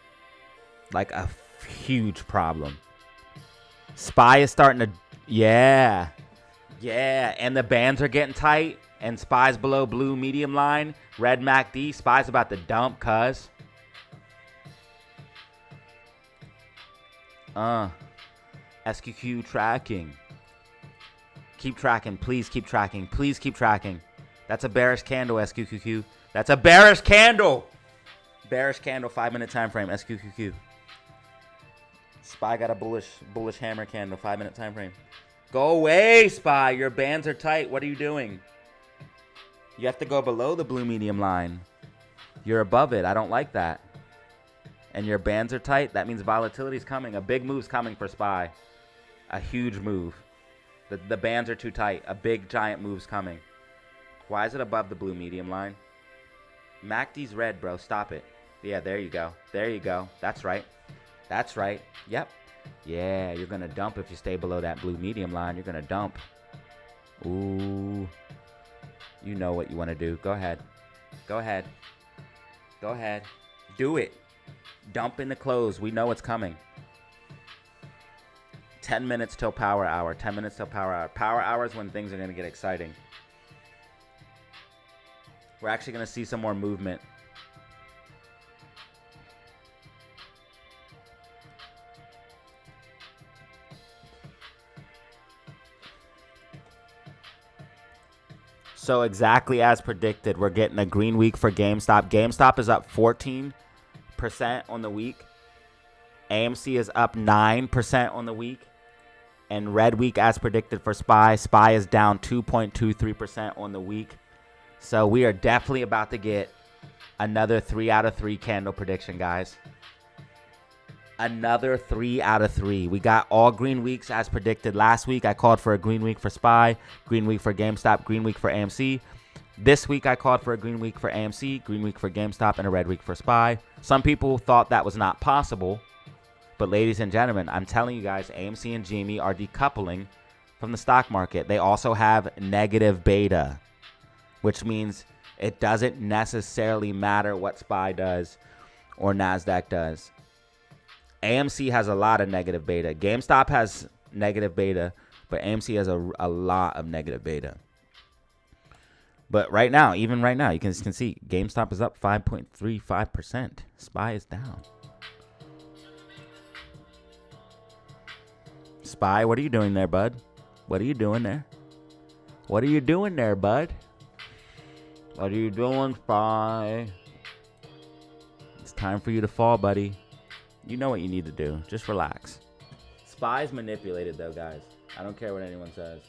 Like a huge problem. SPY is starting to, yeah, and the bands are getting tight, and SPY's below blue medium line, red MACD. SPY's about to dump, cuz. SQQ tracking. Keep tracking, please keep tracking, please keep tracking. That's a bearish candle, SQQQ. That's a bearish candle. Bearish candle, 5-minute time frame, SQQQ. SPY got a bullish hammer candle, 5-minute time frame. Go away, SPY. Your bands are tight. What are you doing? You have to go below the blue medium line. You're above it. I don't like that. And your bands are tight. That means volatility's coming. A big move's coming for SPY. A huge move. The bands are too tight. A big giant move's coming. Why is it above the blue medium line? MACD's red, bro. Stop it. Yeah, there you go. There you go. That's right. That's right. Yep. Yeah, you're going to dump if you stay below that blue medium line. You're going to dump. Ooh. You know what you want to do. Go ahead. Go ahead. Go ahead. Do it. Dump in the close. We know it's coming. 10 minutes till power hour. 10 minutes till power hour. Power hour is when things are going to get exciting. We're actually going to see some more movement. So exactly as predicted, we're getting a green week for GameStop. GameStop is up 14% on the week. AMC is up 9% on the week. And red week as predicted for SPY. SPY is down 2.23% on the week. So we are definitely about to get another 3 out of 3 candle prediction, guys. Another 3 out of 3. We got all green weeks as predicted last week. I called for a green week for SPY, green week for GameStop, green week for AMC. This week I called for a green week for AMC, green week for GameStop, and a red week for SPY. Some people thought that was not possible. But ladies and gentlemen, I'm telling you guys, AMC and GME are decoupling from the stock market. They also have negative beta, which means it doesn't necessarily matter what SPY does or NASDAQ does. AMC has a lot of negative beta. GameStop has negative beta, but AMC has a lot of negative beta. But right now, even right now, you can see GameStop is up 5.35%. SPY is down. SPY, what are you doing there, bud? What are you doing there? What are you doing there, bud? What are you doing, SPY? It's time for you to fall, buddy. You know what you need to do. Just relax. SPY's manipulated, though, guys. I don't care what anyone says.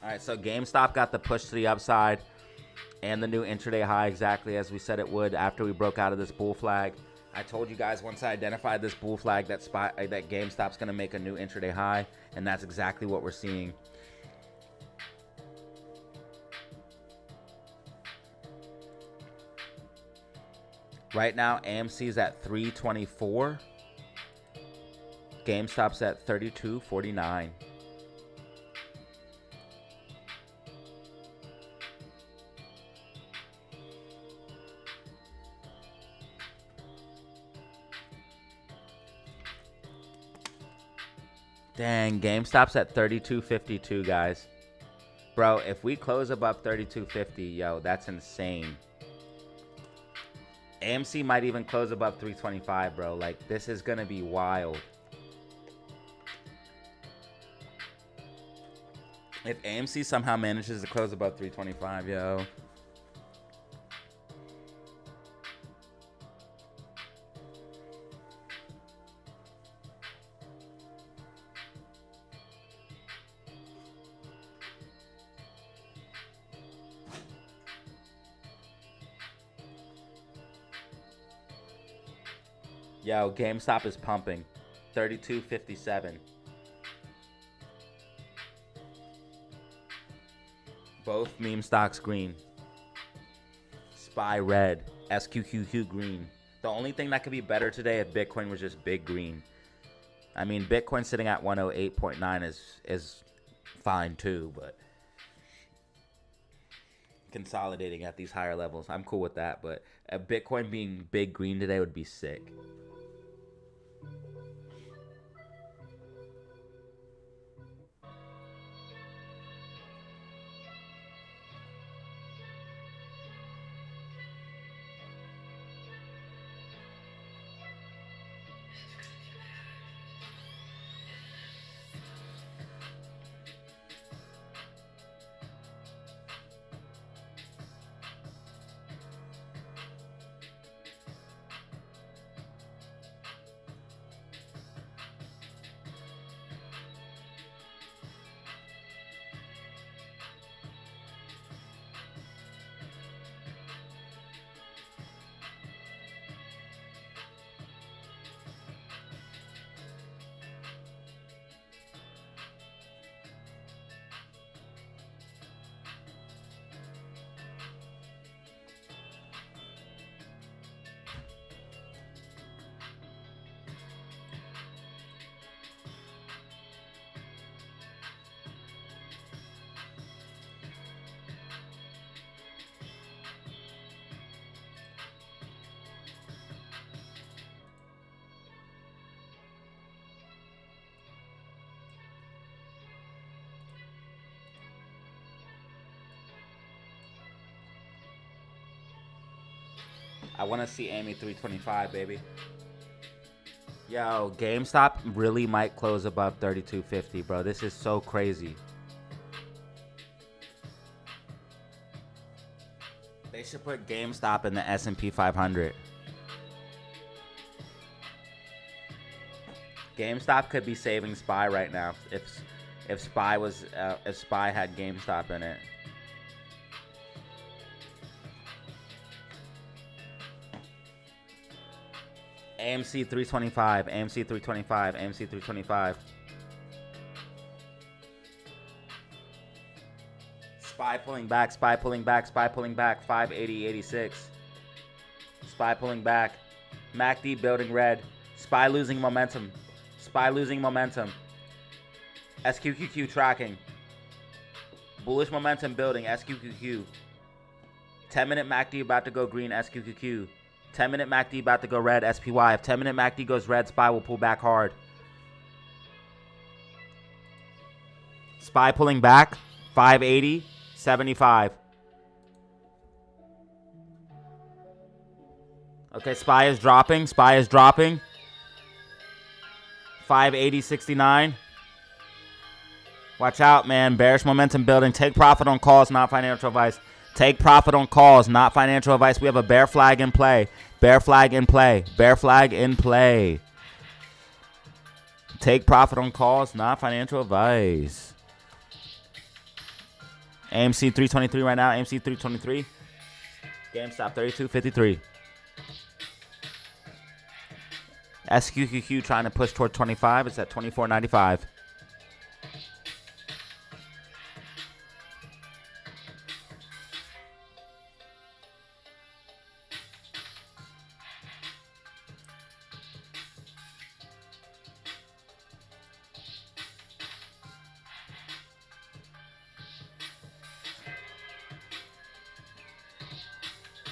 All right, so GameStop got the push to the upside and the new intraday high exactly as we said it would after we broke out of this bull flag. I told you guys once I identified this bull flag that GameStop's going to make a new intraday high, and that's exactly what we're seeing. Right now, AMC's at 324. GameStop's at 32.49. Dang, GameStop's at 32.52, guys. Bro, if we close above 32.50, yo, that's insane. AMC might even close above 325, bro. Like, this is going to be wild. If AMC somehow manages to close above 325, yo. Yo, GameStop is pumping. 32.57. Both meme stocks green. SPY red. SQQQ green. The only thing that could be better today if Bitcoin was just big green. I mean, Bitcoin sitting at 108.9 is fine too, but consolidating at these higher levels, I'm cool with that. But Bitcoin being big green today would be sick. I want to see Amy 325, baby. Yo, GameStop really might close above 32.50, bro. This is so crazy. They should put GameStop in the S&P 500. GameStop could be saving SPY right now if SPY had GameStop in it. AMC 325, AMC 325, AMC 325. SPY pulling back, SPY pulling back, SPY pulling back, 580.86. SPY pulling back. MACD building red. SPY losing momentum. SPY losing momentum. SQQQ tracking. Bullish momentum building, SQQQ. 10-minute MACD about to go green, SQQQ. 10-minute MACD about to go red, SPY. If 10-minute MACD goes red, SPY will pull back hard. SPY pulling back, 580.75. Okay, SPY is dropping. SPY is dropping. 580.69. Watch out, man. Bearish momentum building. Take profit on calls, not financial advice. Take profit on calls, not financial advice. We have a bear flag in play. Bear flag in play. Bear flag in play. Take profit on calls, not financial advice. AMC 323 right now. AMC 323. GameStop 32.53. SQQQ trying to push toward 25. It's at 24.95.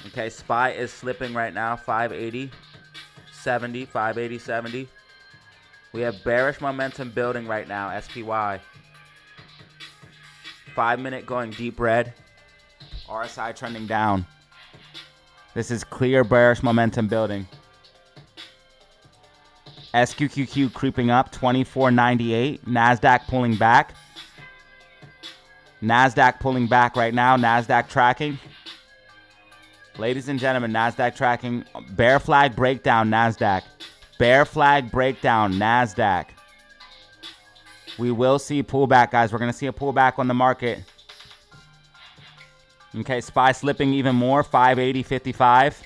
Okay, SPY is slipping right now, 580.70, 580.70. We have bearish momentum building right now, SPY. 5-minute going deep red. RSI trending down. This is clear bearish momentum building. SQQQ creeping up, 24.98. NASDAQ pulling back. NASDAQ pulling back right now. NASDAQ tracking. Ladies and gentlemen, NASDAQ tracking. Bear flag breakdown, NASDAQ. Bear flag breakdown, NASDAQ. We will see pullback, guys. We're going to see a pullback on the market. Okay, SPY slipping even more, 580.55.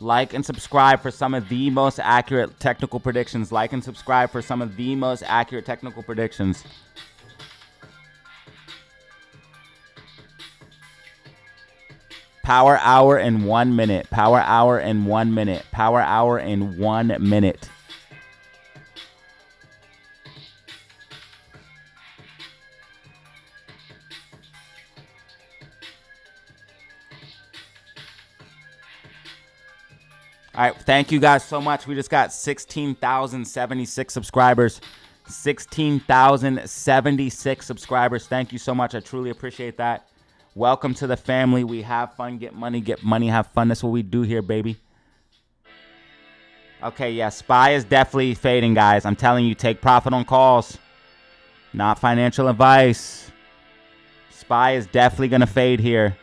Like and subscribe for some of the most accurate technical predictions. Like and subscribe for some of the most accurate technical predictions. Power hour in 1 minute. Power hour in 1 minute. Power hour in 1 minute. All right, thank you guys so much. We just got 16,076 subscribers. 16,076 subscribers. Thank you so much. I truly appreciate that. Welcome to the family. We have fun, get money, have fun. That's what we do here, baby. Okay, yeah, SPY is definitely fading, guys. I'm telling you, take profit on calls. Not financial advice. SPY is definitely going to fade here.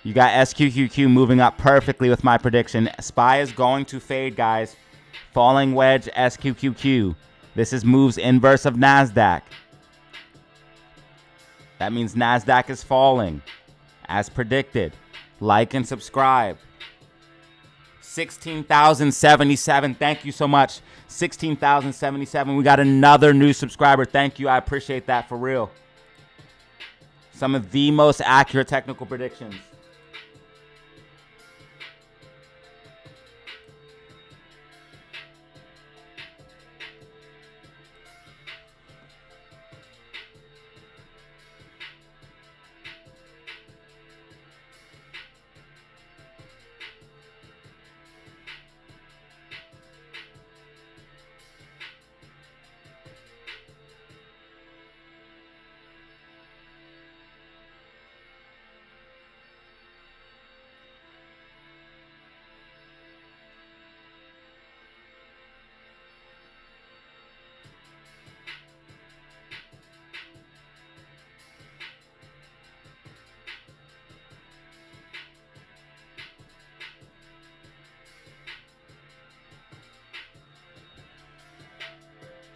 You got SQQQ moving up perfectly with my prediction. SPY is going to fade, guys. Falling wedge SQQQ. This is moves inverse of NASDAQ. That means NASDAQ is falling. As predicted. Like and subscribe. 16,077. Thank you so much. 16,077. We got another new subscriber. Thank you. I appreciate that for real. Some of the most accurate technical predictions.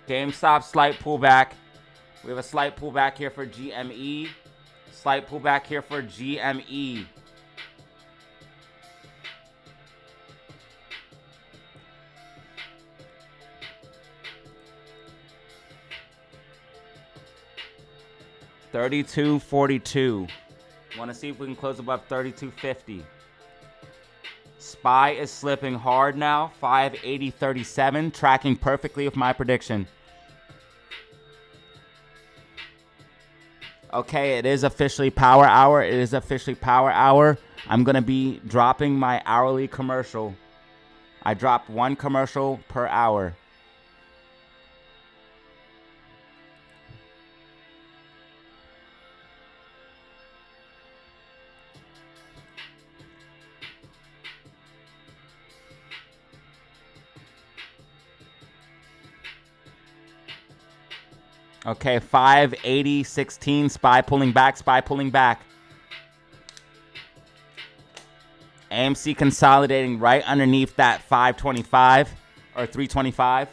GameStop, slight pullback. We have a slight pullback here for GME. Slight pullback here for GME. $32.42. Want to see if we can close above $32.50. SPY is slipping hard now. 580.37, tracking perfectly with my prediction. Okay, it is officially power hour. It is officially power hour. I'm going to be dropping my hourly commercial. I drop one commercial per hour. Okay, 580.16, SPY pulling back, SPY pulling back. AMC consolidating right underneath that 525 or 325.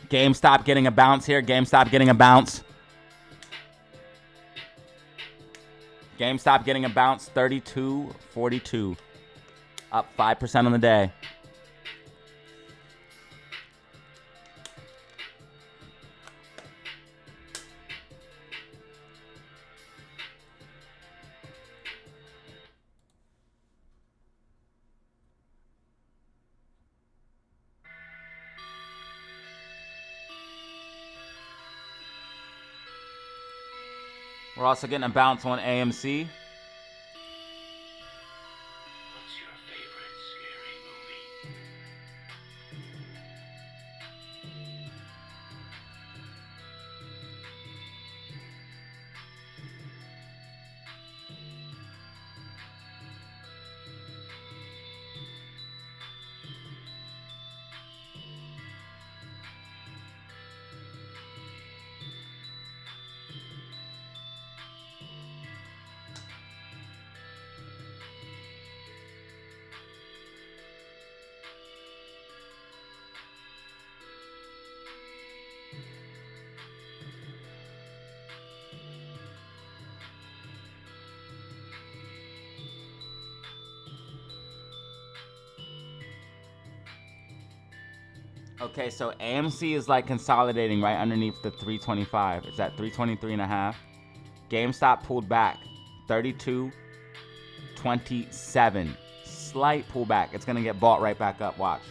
GameStop getting a bounce here, GameStop getting a bounce. GameStop getting a bounce, 32.42. Up 5% on the day. We're also getting a bounce on AMC. What's your favorite scary movie? Okay, so AMC is like consolidating right underneath the 325. It's at 323.5. GameStop pulled back 32.27. Slight pullback. It's gonna get bought right back up. Watch.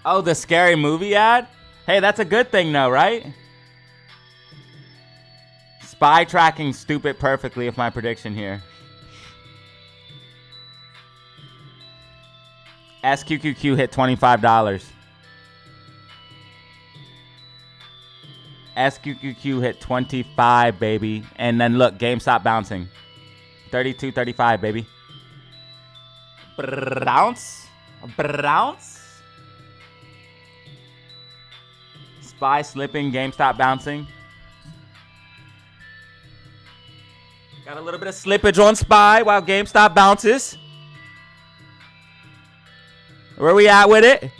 Oh, the scary movie ad? Hey, that's a good thing though, right? Spy tracking stupid perfectly with my prediction here. SQQQ hit $25. SQQQ hit 25, baby. And then look, GameStop bouncing. 32.35, baby. Bounce. Bounce. Spy slipping, GameStop bouncing. Got a little bit of slippage on Spy while GameStop bounces. Where we at with it?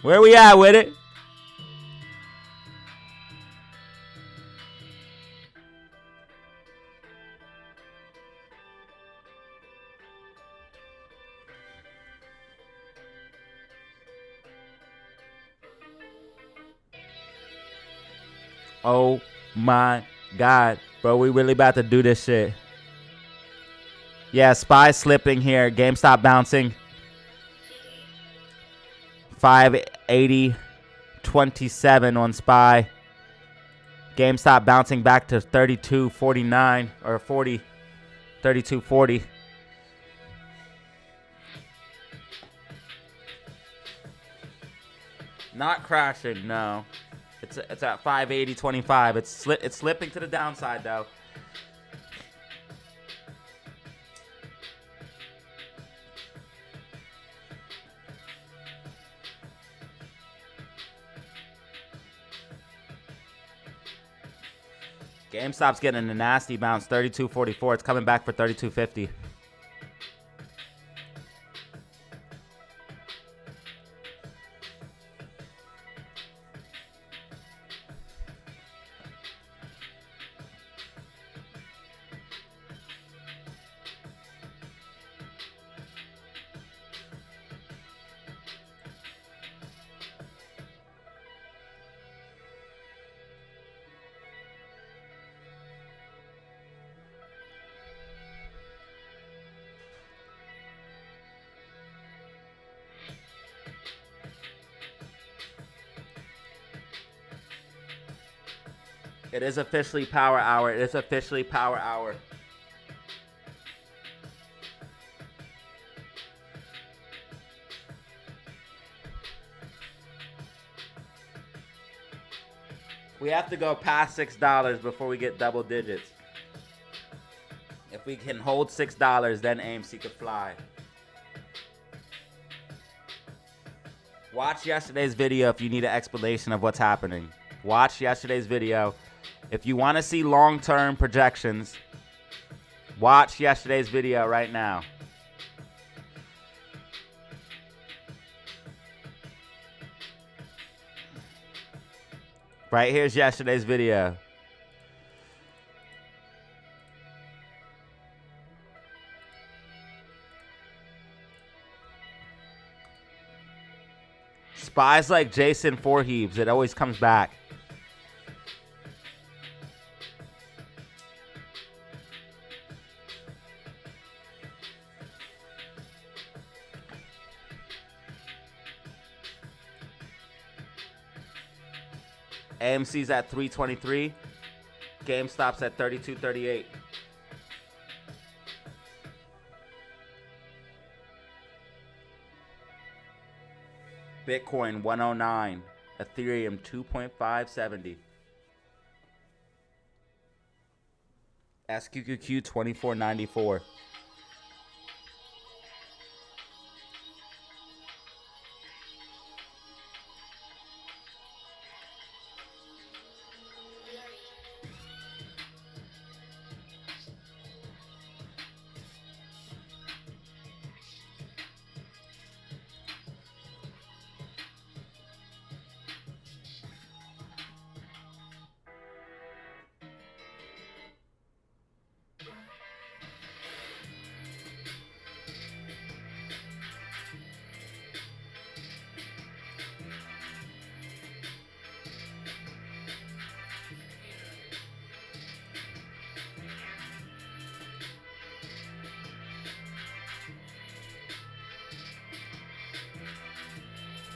Where we at with it? Oh my God, bro, we really about to do this shit. Yeah, Spy slipping here. GameStop bouncing. 580.27 on Spy. GameStop bouncing back to 32.49 or 40. 32.40. Not crashing, no. It's at 580.25. It's slipping to the downside though. GameStop's getting a nasty bounce, 32.44. It's coming back for 32.50. It is officially power hour. It is officially power hour. We have to go past $6 before we get double digits. If we can hold $6, then AMC could fly. Watch yesterday's video if you need an explanation of what's happening. Watch yesterday's video. If you want to see long-term projections, watch yesterday's video right now. Right here's yesterday's video. Spies like Jason Voorhees. It always comes back. AMC's at 323. GameStop's at 32.38. Bitcoin 109. Ethereum 2.570. SQQQ 2494.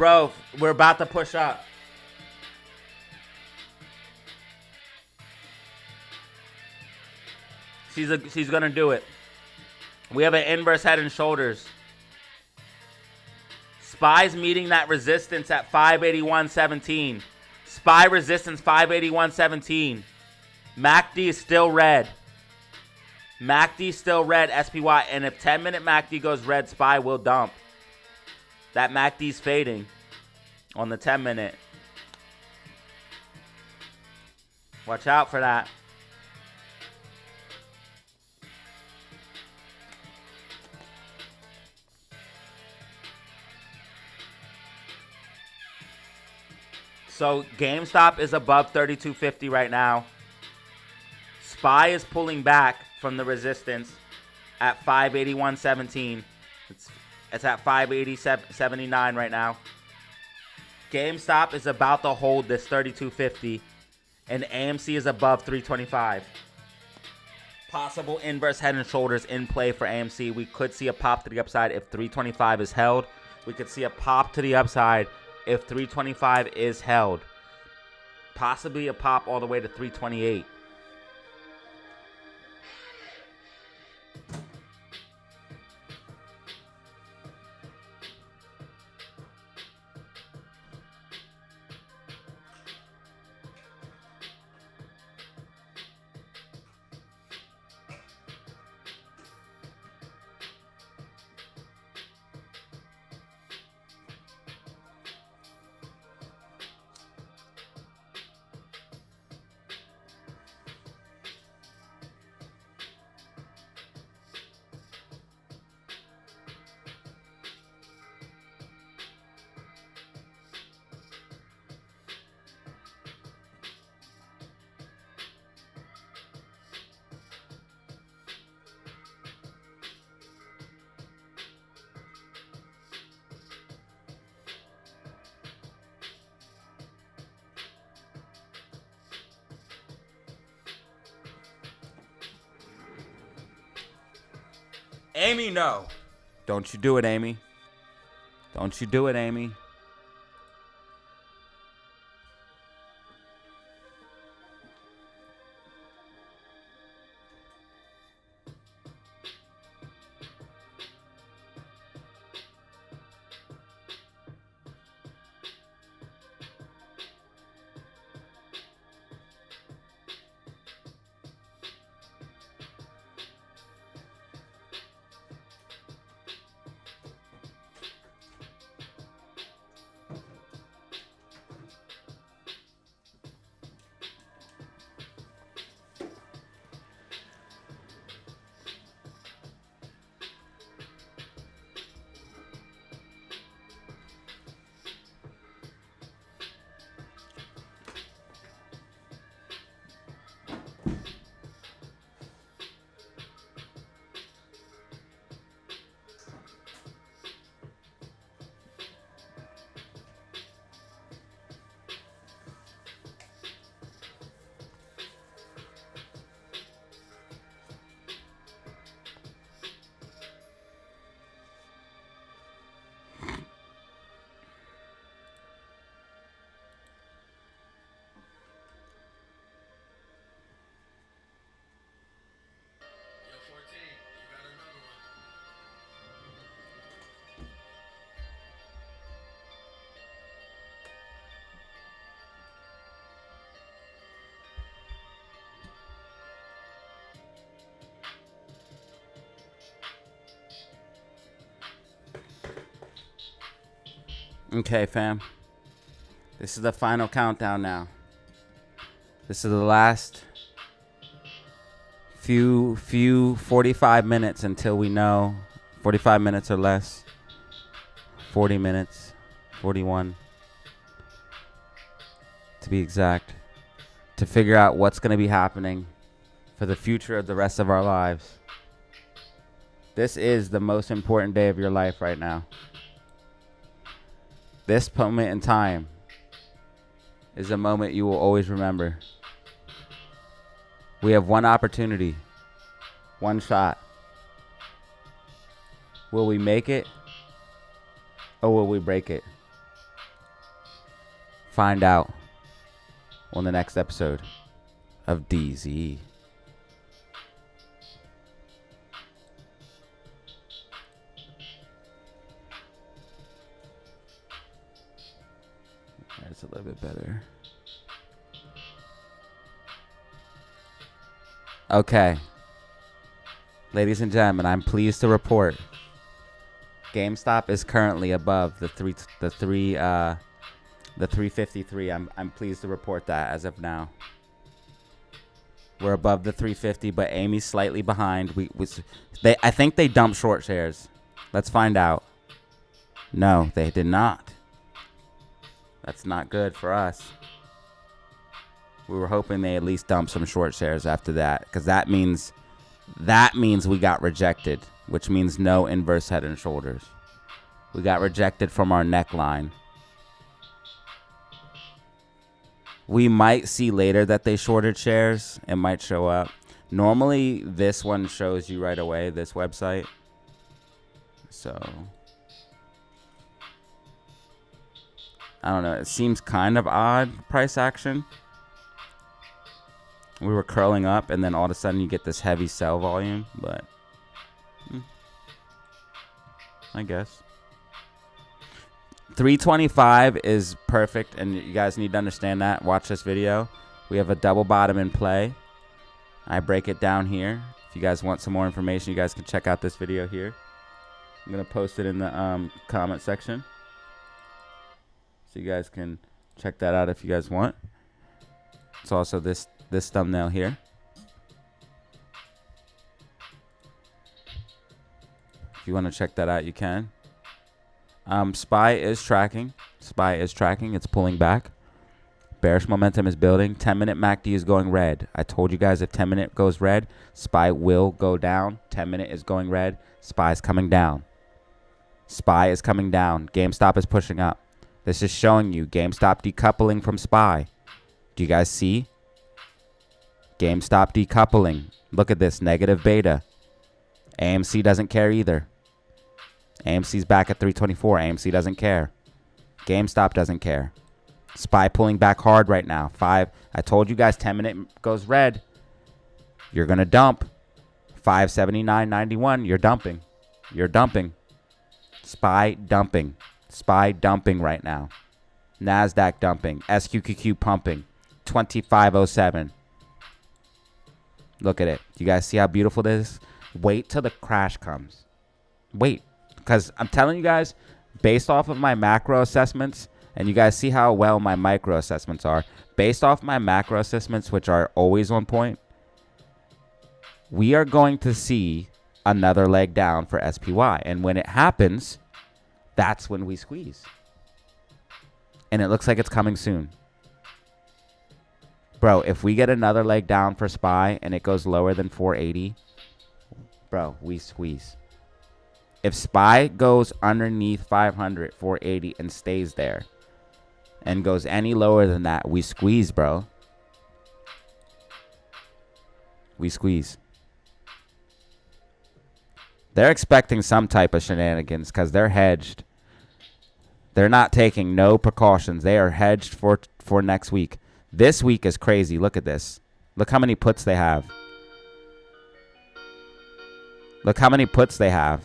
Bro, we're about to push up. She's gonna do it. We have an inverse head and shoulders. SPY's meeting that resistance at 581.17. SPY resistance 581.17. MACD is still red. MACD is still red, SPY. And if 10-minute MACD goes red, SPY will dump. That MACD is fading on the 10-minute. Watch out for that. So GameStop is above 32.50 right now. SPY is pulling back from the resistance at 581.17. It's at 580.79 right now. GameStop is about to hold this 32.50, and AMC is above 325. Possible inverse head and shoulders in play for AMC. We could see a pop to the upside if 325 is held. We could see a pop to the upside if 325 is held. Possibly a pop all the way to 328. Amy, no. Don't you do it, Amy. Don't you do it, Amy. Yo, 14, you got another one. Okay, fam. This is the final countdown now. This is the last few 45 minutes until we know. 45 minutes or less. 40 minutes. 41. To be exact. To figure out what's going to be happening for the future of the rest of our lives. This is the most important day of your life right now. This moment in time is a moment you will always remember. We have one opportunity, one shot. Will we make it or will we break it? find out on the next episode of DZ. That's a little bit better. Okay. Ladies and gentlemen, I'm pleased to report GameStop is currently above the 353. I'm pleased to report that as of now. We're above the 350, but Amy's slightly behind. I think they dumped short shares. Let's find out. No, they did not. That's not good for us. We were hoping they at least dump some short shares after that, because that means we got rejected, which means no inverse head and shoulders. We got rejected from our neckline. We might see later that they shorted shares. It might show up. Normally, this one shows you right away, this website. So, I don't know. It seems kind of odd, price action. We were curling up, and then all of a sudden you get this heavy sell volume, but I guess 325 is perfect, and you guys need to understand that. Watch this video. We have a double bottom in play. I break it down here. If you guys want some more information, you guys can check out this video here. I'm gonna post it in the comment section, so you guys can check that out if you guys want. It's also this thumbnail here. If you want to check that out, you can. SPY is tracking. SPY is tracking. It's pulling back. Bearish momentum is building. 10-minute MACD is going red. I told you guys if 10-minute goes red, SPY will go down. 10-minute is going red. SPY is coming down. SPY is coming down. GameStop is pushing up. This is showing you GameStop decoupling from SPY. Do you guys see? GameStop decoupling. Look at this, negative beta. AMC doesn't care either. AMC's back at 324. AMC doesn't care. GameStop doesn't care. SPY pulling back hard right now. I told you guys 10-minute goes red. You're going to dump. 579.91. You're dumping. You're dumping. SPY dumping. SPY dumping right now. NASDAQ dumping. SQQQ pumping. 2507. Look at it. You guys see how beautiful this is? Wait till the crash comes. Wait. Because I'm telling you guys, based off of my macro assessments, and you guys see how well my micro assessments are, based off my macro assessments, which are always on point, we are going to see another leg down for SPY. And when it happens, that's when we squeeze. And it looks like it's coming soon. Bro, if we get another leg down for SPY and it goes lower than 480, bro, we squeeze. If SPY goes underneath 500, 480, and stays there, and goes any lower than that, we squeeze, bro. We squeeze. They're expecting some type of shenanigans because they're hedged. They're not taking no precautions. They are hedged for next week. This week is crazy. Look at this. Look how many puts they have. Look how many puts they have.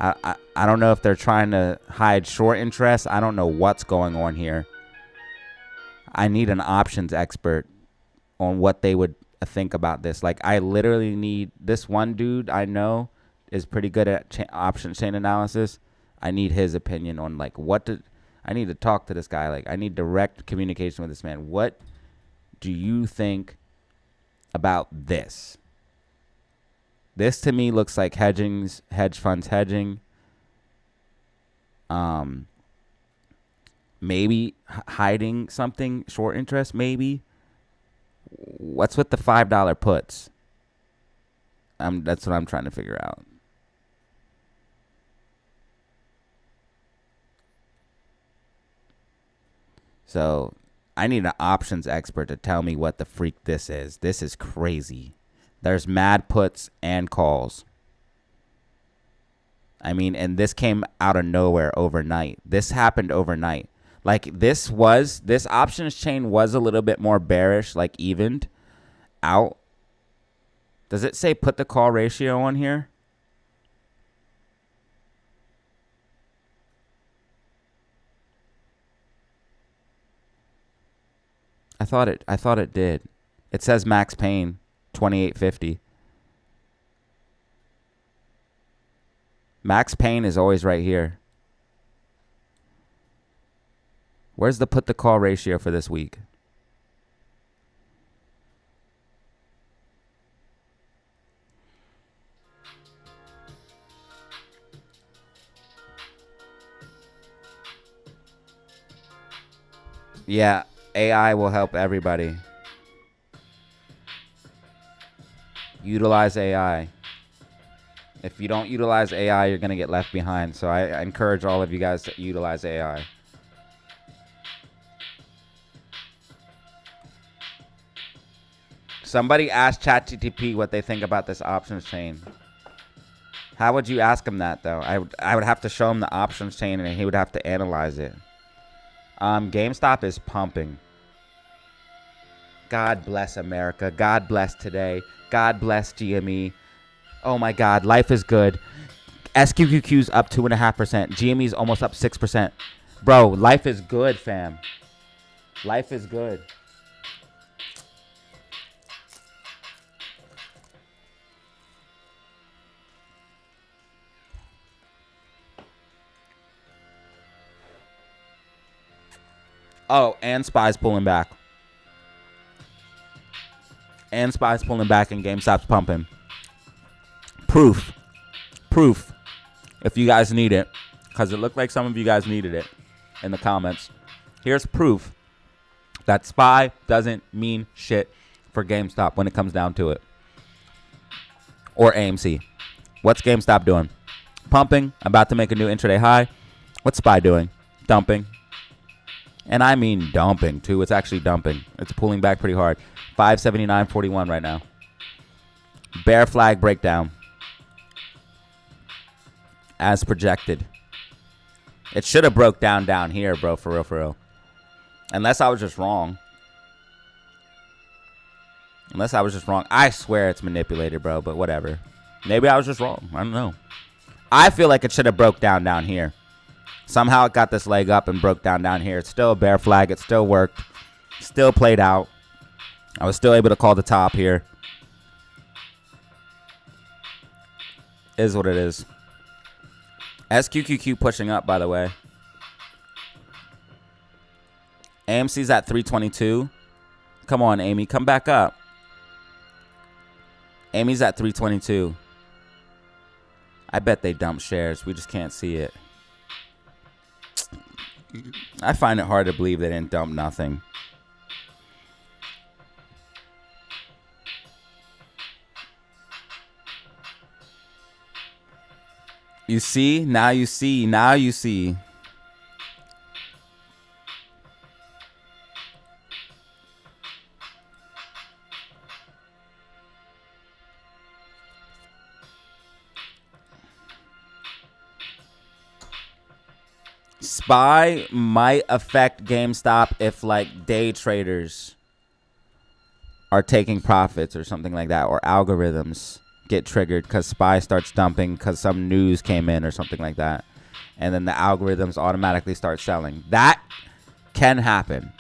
I don't know if they're trying to hide short interest. I don't know what's going on here. I need an options expert on what they would think about this. Like, I literally need this one dude I know is pretty good at option chain analysis. I need his opinion on, like, I need to talk to this guy. Like, I need direct communication with this man. What do you think about this? This to me looks like hedge funds hedging. Maybe hiding something, short interest, maybe. What's with the $5 puts? That's what I'm trying to figure out. So I need an options expert to tell me what the freak this is. This is crazy. There's mad puts and calls. I mean, and this came out of nowhere overnight. This happened overnight. Like this options chain was a little bit more bearish, like evened out. Does it say put the call ratio on here? I thought it did. It says max pain 2850. Max pain is always right here. Where's the put the call ratio for this week? Yeah, AI will help everybody. Utilize AI. If you don't utilize AI, you're going to get left behind. So I encourage all of you guys to utilize AI. Somebody asked ChatGPT what they think about this options chain. How would you ask him that, though? I would have to show him the options chain, and he would have to analyze it. GameStop is pumping. God bless America. God bless today. God bless GME. Oh my God, life is good. SQQQ's up 2.5%. GME's almost up 6%. Bro, life is good, fam. Life is good. Oh, and SPY's pulling back. And SPY's pulling back and GameStop's pumping. Proof. If you guys need it, because it looked like some of you guys needed it in the comments. Here's proof that SPY doesn't mean shit for GameStop when it comes down to it. Or AMC. What's GameStop doing? Pumping. About to make a new intraday high. What's SPY doing? Dumping. And I mean dumping, too. It's actually dumping. It's pulling back pretty hard. 579.41 right now. Bear flag breakdown. As projected. It should have broke down here, bro. For real. Unless I was just wrong. I swear it's manipulated, bro. But whatever. Maybe I was just wrong. I don't know. I feel like it should have broke down here. Somehow it got this leg up and broke down here. It's still a bear flag. It still worked. Still played out. I was still able to call the top here. Is what it is. SQQQ pushing up, by the way. AMC's at 322. Come on, Amy. Come back up. Amy's at 322. I bet they dumped shares. We just can't see it. I find it hard to believe they didn't dump nothing. You see? Now you see. Now you see. SPY might affect GameStop if like day traders are taking profits or something like that, or algorithms get triggered because SPY starts dumping because some news came in or something like that, and then the algorithms automatically start selling. That can happen.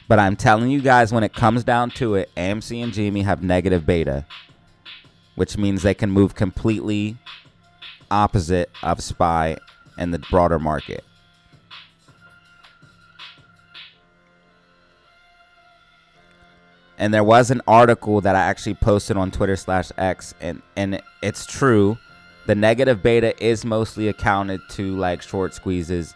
But I'm telling you guys, when it comes down to it, AMC and GME have negative beta, which means they can move completely opposite of SPY and the broader market. And there was an article that I actually posted on Twitter/X, and it's true. The negative beta is mostly accounted to like short squeezes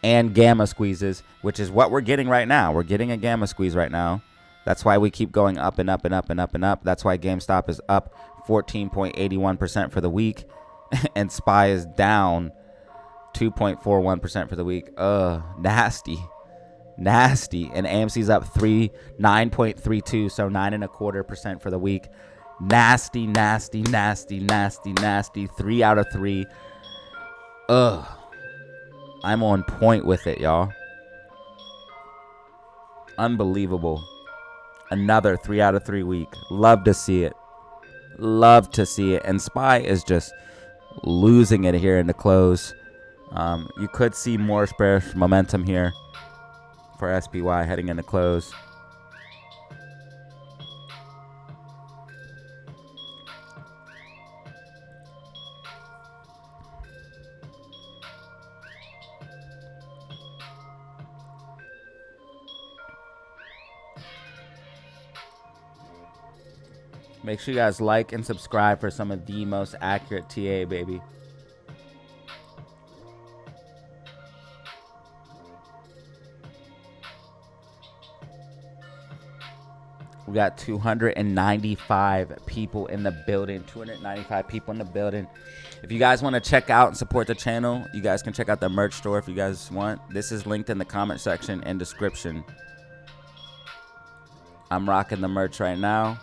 and gamma squeezes, which is what we're getting right now. We're getting a gamma squeeze right now. That's why we keep going up and up and up and up and up. That's why GameStop is up 14.81% for the week, and SPY is down 2.41% for the week. Nasty. And AMC's up 9.32, so 9.25% for the week. Nasty, nasty, nasty, nasty, nasty. 3 out of 3. Ugh. I'm on point with it, y'all. Unbelievable. Another 3 out of 3 week. Love to see it. Love to see it. And SPY is just losing it here in the close. You could see more bearish momentum here for SPY heading into close. Make sure you guys like and subscribe for some of the most accurate TA, baby. We got 295 people in the building. 295 people in the building. If you guys want to check out and support the channel, you guys can check out the merch store if you guys want. This is linked in the comment section and description. I'm rocking the merch right now.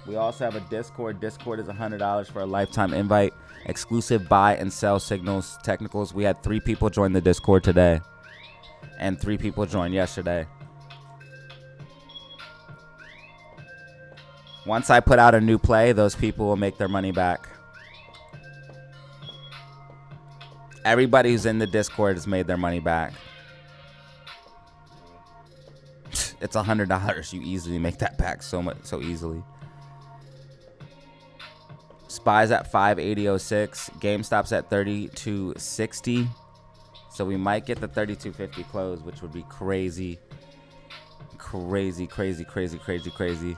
We also have a Discord. Discord is $100 for a lifetime invite. Exclusive buy and sell signals, technicals. We had 3 people join the Discord today. And 3 people joined yesterday. Once I put out a new play, those people will make their money back. Everybody who's in the Discord has made their money back. It's $100. You easily make that back so easily. SPY's at 580.06. GameStop's at 32.60. So we might get the 32.50 close, which would be crazy. Crazy, crazy, crazy, crazy, crazy.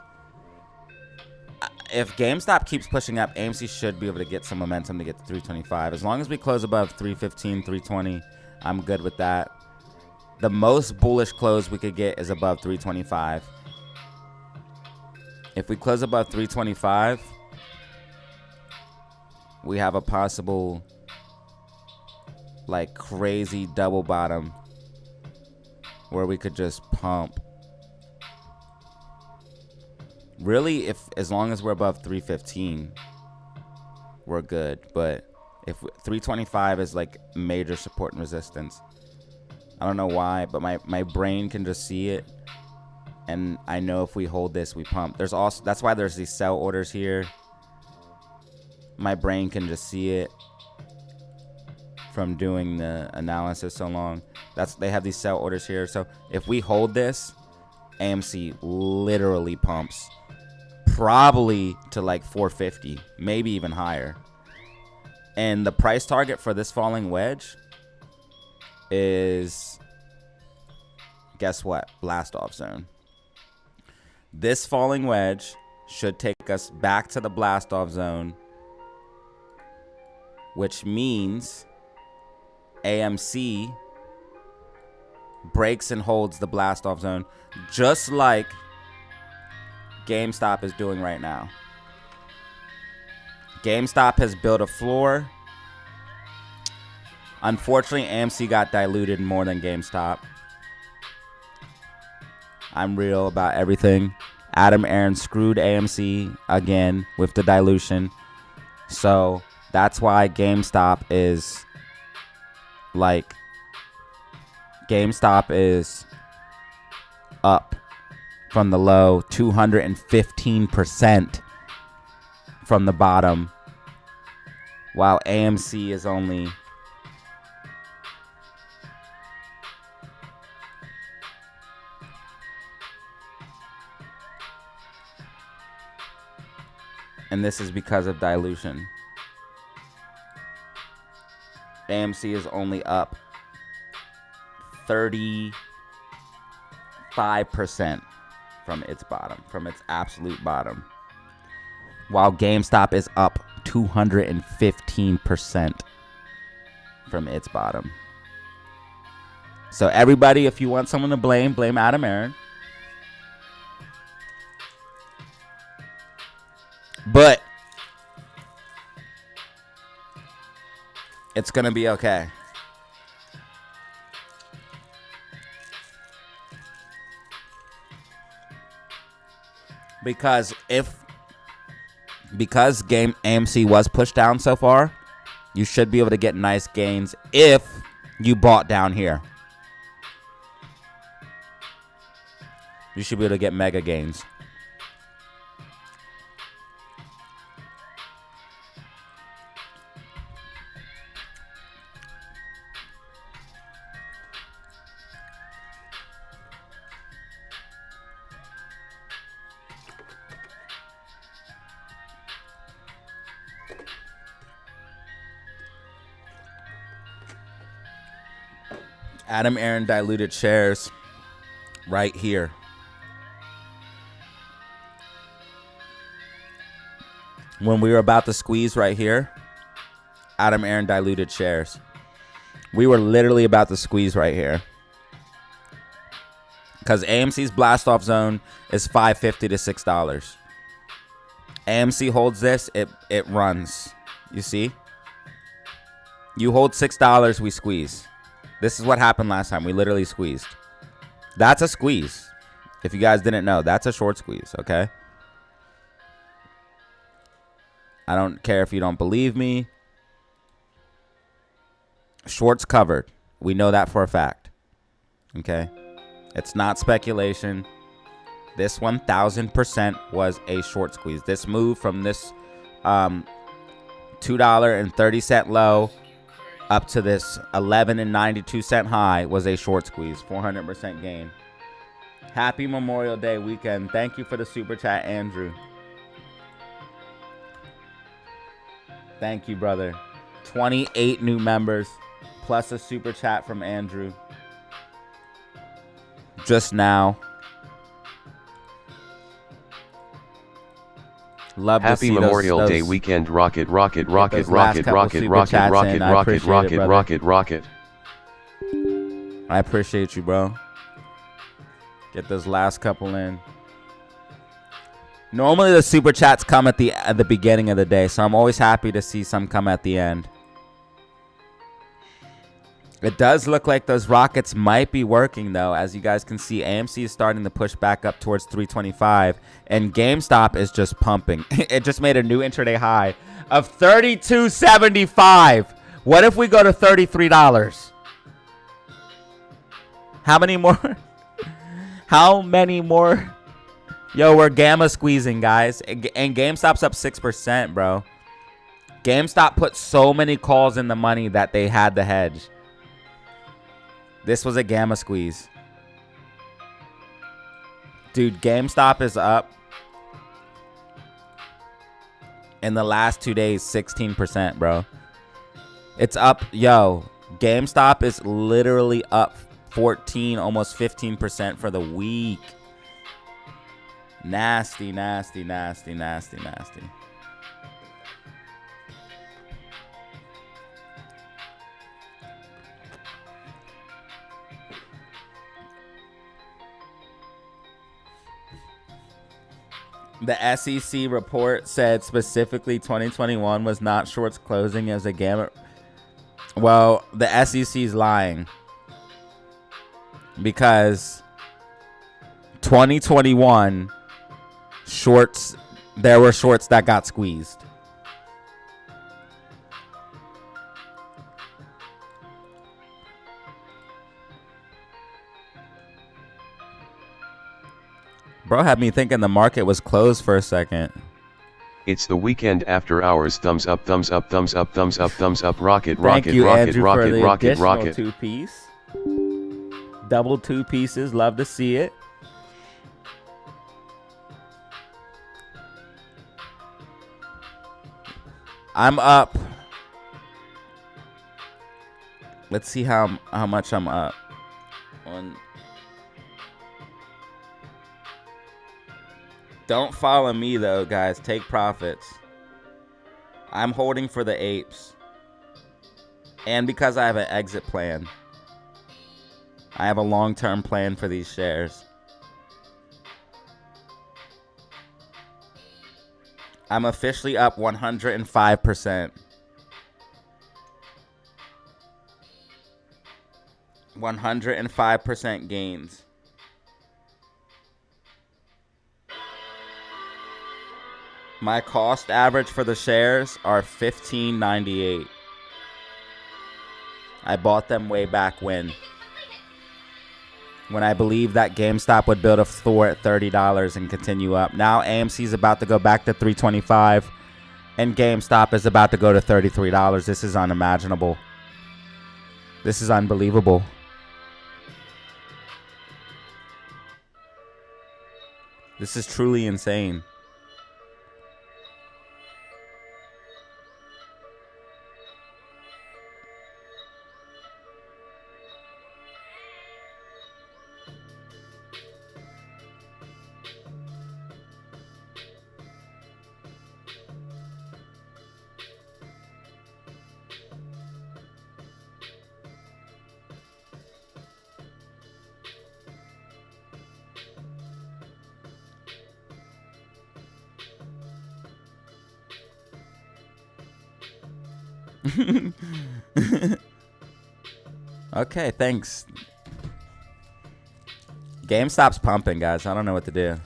If GameStop keeps pushing up, AMC should be able to get some momentum to get to 325. As long as we close above 315, 320, I'm good with that. The most bullish close we could get is above 325. If we close above 325, we have a possible, like, crazy double bottom where we could just pump. Really, as long as we're above 315, we're good. But if 325 is like major support and resistance, I don't know why, but my brain can just see it, and I know if we hold this, we pump. There's also, that's why there's these sell orders here. My brain can just see it from doing the analysis so long. They have these sell orders here. So if we hold this, AMC literally pumps. Probably to like 450, maybe even higher. And the price target for this falling wedge is, guess what? Blast off zone. This falling wedge should take us back to the blast off zone, which means AMC breaks and holds the blast off zone, just like GameStop is doing right now. GameStop has built a floor. Unfortunately, AMC got diluted more than GameStop. I'm real about everything. Adam Aaron screwed AMC again with the dilution. So that's why GameStop is like, GameStop is up from the low 215% from the bottom, while AMC is only and this is because of dilution. AMC is only up 35% from its bottom, from its absolute bottom, while GameStop is up 215% from its bottom. So everybody, if you want someone to blame Adam Aaron. But it's gonna be okay. Because game AMC was pushed down so far, you should be able to get nice gains if you bought down here. You should be able to get mega gains. Adam Aaron diluted shares right here. When we were about to squeeze right here, Adam Aaron diluted shares. We were literally about to squeeze right here. Because AMC's blast off zone is $5.50 to $6. AMC holds this, it runs. You see? You hold $6, we squeeze. This is what happened last time. We literally squeezed. That's a squeeze. If you guys didn't know, that's a short squeeze, okay? I don't care if you don't believe me. Shorts covered. We know that for a fact. Okay? It's not speculation. This 1,000% was a short squeeze. This move from this $2.30 low up to this 11.92 high was a short squeeze. 400% gain. Happy Memorial Day weekend. Thank you for the super chat, Andrew. Thank you, brother. 28 new members plus a super chat from Andrew just now. Love to see Happy Memorial Day weekend. Rocket, rocket, rocket, rocket, rocket, rocket, rocket, rocket, rocket, rocket, rocket. I appreciate you, bro. Get those last couple in. Normally the super chats come at the beginning of the day, so I'm always happy to see some come at the end. It does look like those rockets might be working, though. As you guys can see, AMC is starting to push back up towards 325, and GameStop is just pumping. It just made a new intraday high of $32.75. What if we go to $33? How many more? How many more? Yo, we're gamma squeezing, guys. And GameStop's up 6%, bro. GameStop put so many calls in the money that they had to hedge. This was a gamma squeeze. Dude, GameStop is up in the last 2 days 16%, bro. It's up. Yo, GameStop is literally up 14, almost 15% for the week. Nasty, nasty, nasty, nasty, nasty. The SEC report said specifically 2021 was not shorts closing as a gamma. Well, the SEC is lying because 2021 shorts, there were shorts that got squeezed. Bro had me thinking the market was closed for a second. It's the weekend after hours. Thumbs up, thumbs up, thumbs up, thumbs up, thumbs up. Rocket, Thank rocket, you, rocket, Andrew, rocket, for the rocket, additional rocket. 2-piece. Double 2 pieces. Love to see it. I'm up. Let's see how much I'm up. Don't follow me, though, guys. Take profits. I'm holding for the apes. And because I have an exit plan. I have a long-term plan for these shares. I'm officially up 105%. 105% gains. My cost average for the shares are $15.98. I bought them way back when I believed that GameStop would build a floor at $30 and continue up. Now AMC is about to go back to $325, and GameStop is about to go to $33. This is unimaginable. This is unbelievable. This is truly insane. Okay, thanks. GameStop's pumping, guys. I don't know what to do.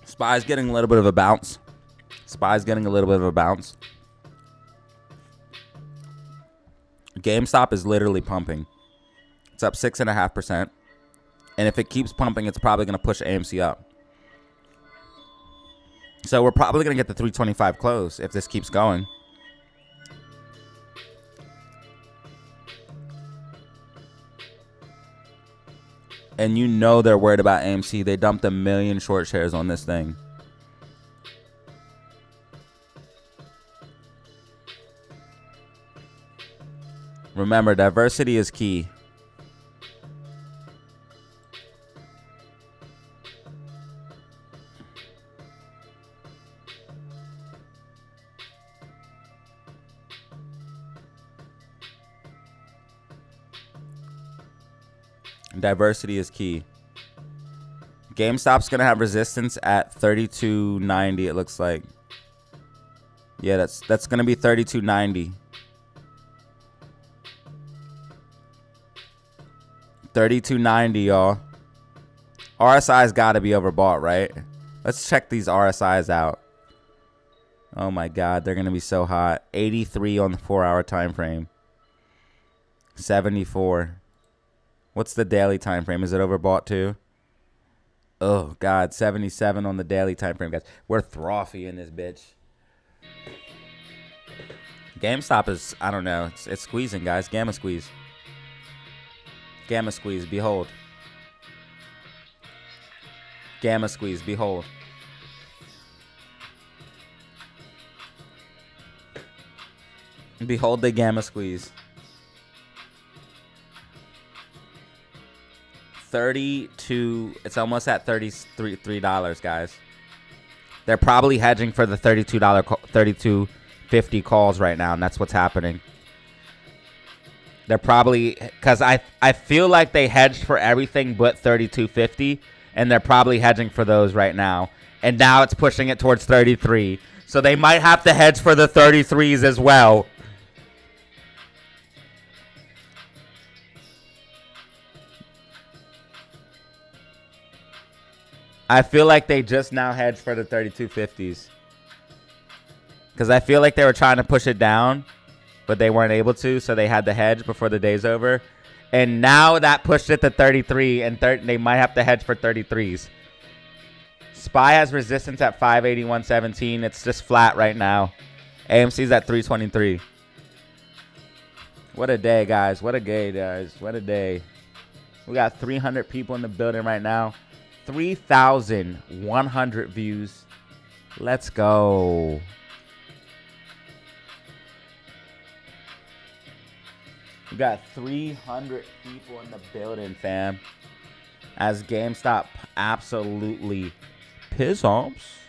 SPY's getting a little bit of a bounce. SPY's getting a little bit of a bounce. GameStop is literally pumping. It's up 6.5%. And if it keeps pumping, it's probably going to push AMC up. So we're probably going to get the 325 close if this keeps going. And you know they're worried about AMC. They dumped 1 million short shares on this thing. Remember, diversity is key. Diversity is key. GameStop's gonna have resistance at 32.90. It looks like. Yeah, that's gonna be 32.90. 32.90, y'all. RSI's got to be overbought, right? Let's check these RSIs out. Oh my God, they're gonna be so hot. 83 on the 4-hour time frame. 74. What's the daily time frame? Is it overbought too? Oh God, 77 on the daily time frame, guys. We're frothy in this bitch. GameStop is, I don't know, it's squeezing, guys. Gamma squeeze. Gamma squeeze, behold. Gamma squeeze, behold. Behold the gamma squeeze. 32, it's almost at $33, guys. They're probably hedging for the $32, $32.50 calls right now, and that's what's happening. They're probably, because I feel like they hedged for everything but $32.50, and they're probably hedging for those right now. And now it's pushing it towards 33. So they might have to hedge for the 33s as well. I feel like they just now hedged for the 32.50s. Because I feel like they were trying to push it down, but they weren't able to, so they had to hedge before the day's over. And now that pushed it to 33, and they might have to hedge for 33s. SPY has resistance at 581.17. It's just flat right now. AMC's at 323. What a day, guys. What a day, guys. What a day. We got 300 people in the building right now. 3,100 views. Let's go. We got 300 people in the building, fam. As GameStop absolutely piss offs.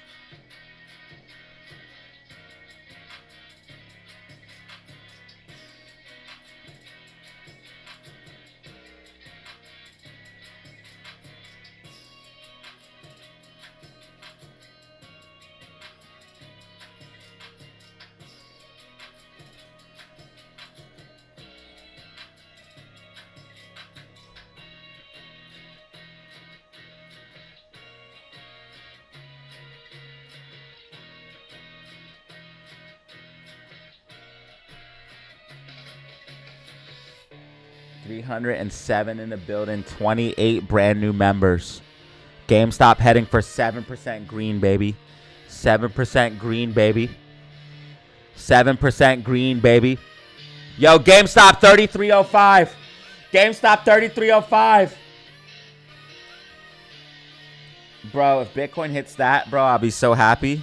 307 in the building. 28 brand new members. GameStop heading for 7% green, baby. 7% green, baby. 7% green, baby. Yo, GameStop 3305. GameStop 3305. Bro, if Bitcoin hits that, bro, I'll be so happy.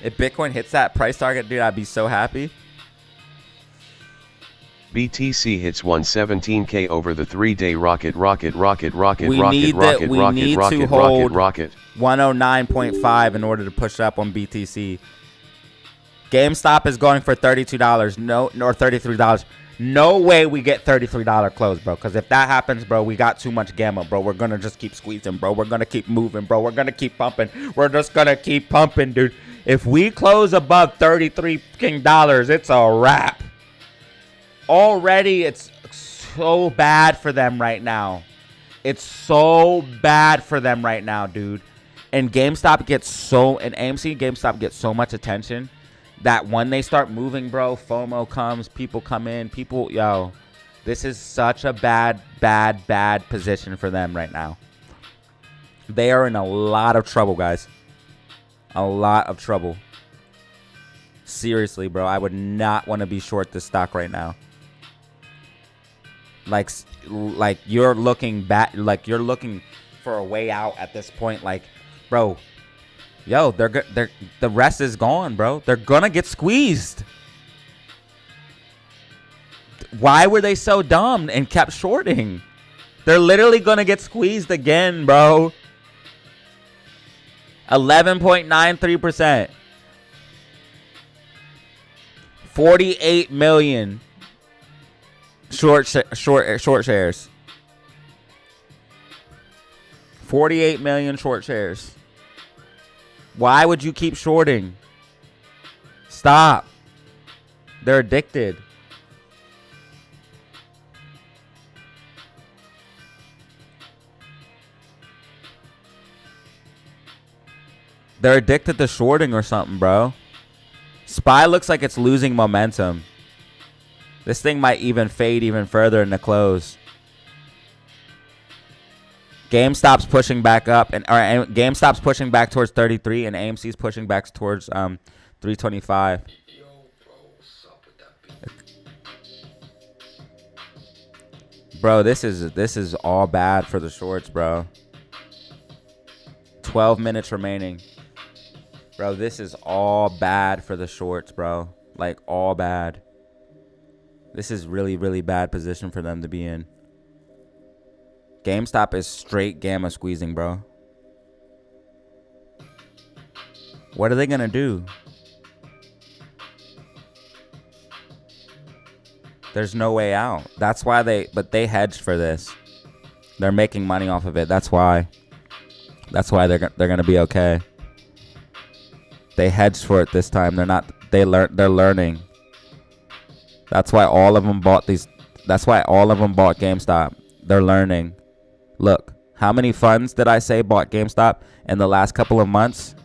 If Bitcoin hits that price target, dude, I'd be so happy. BTC hits 117K over the 3-day rocket. We need to hold 109.5 in order to push up on BTC. GameStop is going for $32. No, or $33. No way we get $33 close, bro. Because if that happens, bro, we got too much gamma, bro. We're going to just keep squeezing, bro. We're going to keep moving, bro. We're going to keep pumping. We're just going to keep pumping, dude. If we close above $33, it's a wrap. Already, it's so bad for them right now. It's so bad for them right now, dude. And GameStop gets so, and AMC and GameStop get so much attention that when they start moving, bro, FOMO comes, people come in, people, yo, this is such a bad position for them right now. They are in a lot of trouble, guys. A lot of trouble. Seriously, bro, I would not want to be short this stock right now. Like you're looking back, like you're looking for a way out at this point. Like, bro, yo, the rest is gone, bro. They're gonna get squeezed. Why were they so dumb and kept shorting? They're literally gonna get squeezed again, bro. 11.93%. 48 million short shares. 48 million short shares. Why would you keep shorting? Stop. They're addicted. They're addicted to shorting or something, bro. SPY looks like it's losing momentum. This thing might even fade even further in the close. GameStop's pushing back up, and GameStop's pushing back towards 33, and AMC's pushing back towards 325. Yo, bro, what's up with that beat? Bro, this is all bad for the shorts, bro. 12 minutes remaining. Bro, this is all bad for the shorts, bro. Like, all bad. This is really, really bad position for them to be in. GameStop is straight gamma squeezing, bro. What are they going to do? There's no way out. That's why they hedged for this. They're making money off of it. That's why. That's why they're going to be okay. They hedged for it this time. They're learning. That's why all of them bought these. That's why all of them bought GameStop. They're learning. Look, how many funds did I say bought GameStop in the last couple of months?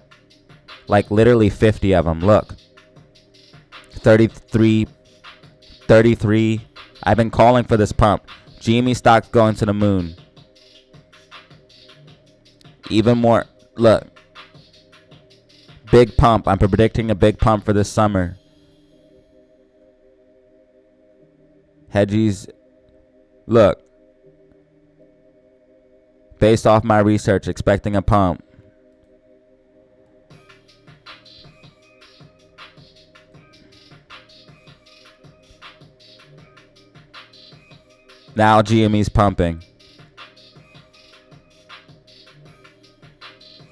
Like literally 50 of them. Look. 33. I've been calling for this pump. GME stock's going to the moon. Even more. Look. Big pump. I'm predicting a big pump for this summer. Hedgies. Look. Based off my research, expecting a pump. Now GME's pumping.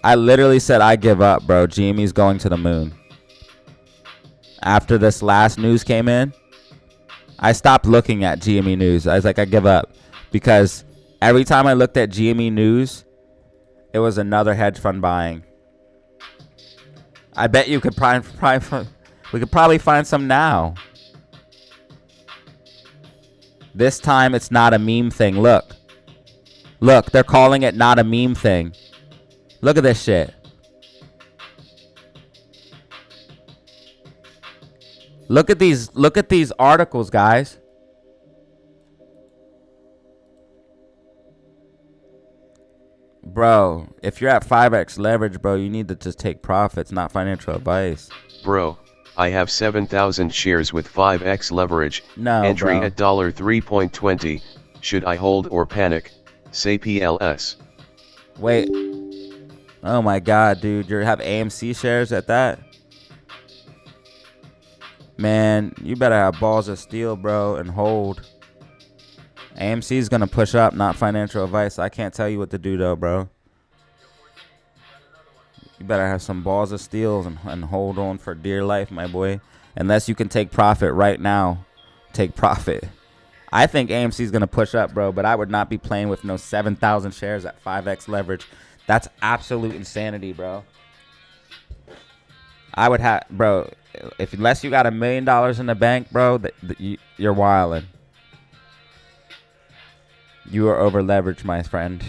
I literally said I give up, bro. GME's going to the moon. After this last news came in, I stopped looking at GME news. I was like, I give up. Because every time I looked at GME news, it was another hedge fund buying. I bet you could we could probably find some now. This time it's not a meme thing. Look. Look, they're calling it not a meme thing. Look at this shit. Look at these articles, guys. Bro, if you're at 5x leverage, bro, you need to just take profits, not financial advice. Bro, I have 7,000 shares with 5x leverage. No, Entry bro. at $3.20. Should I hold or panic? Say PLS. Wait. Oh my god, dude. You have AMC shares at that? Man, you better have balls of steel, bro, and hold. AMC is going to push up, not financial advice. I can't tell you what to do, though, bro. You better have some balls of steel and hold on for dear life, my boy. Unless you can take profit right now. Take profit. I think AMC is going to push up, bro, but I would not be playing with no 7,000 shares at 5x leverage. That's absolute insanity, bro. I would have, bro, unless you got $1 million in the bank, bro, you're wilding. You are over leveraged, my friend.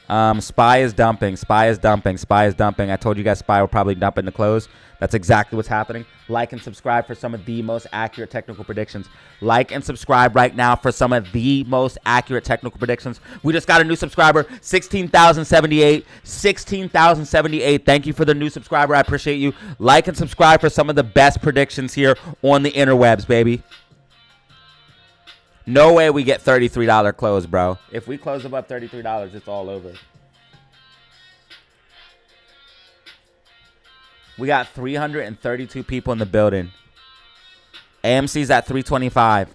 SPY is dumping. SPY is dumping. SPY is dumping. I told you guys SPY will probably dump in the close. That's exactly what's happening. Like and subscribe for some of the most accurate technical predictions. Like and subscribe right now for some of the most accurate technical predictions. We just got a new subscriber, 16,078. 16,078. Thank you for the new subscriber. I appreciate you. Like and subscribe for some of the best predictions here on the interwebs, baby. No way we get $33 close, bro. If we close above $33, it's all over. We got 332 people in the building. AMC's at 325.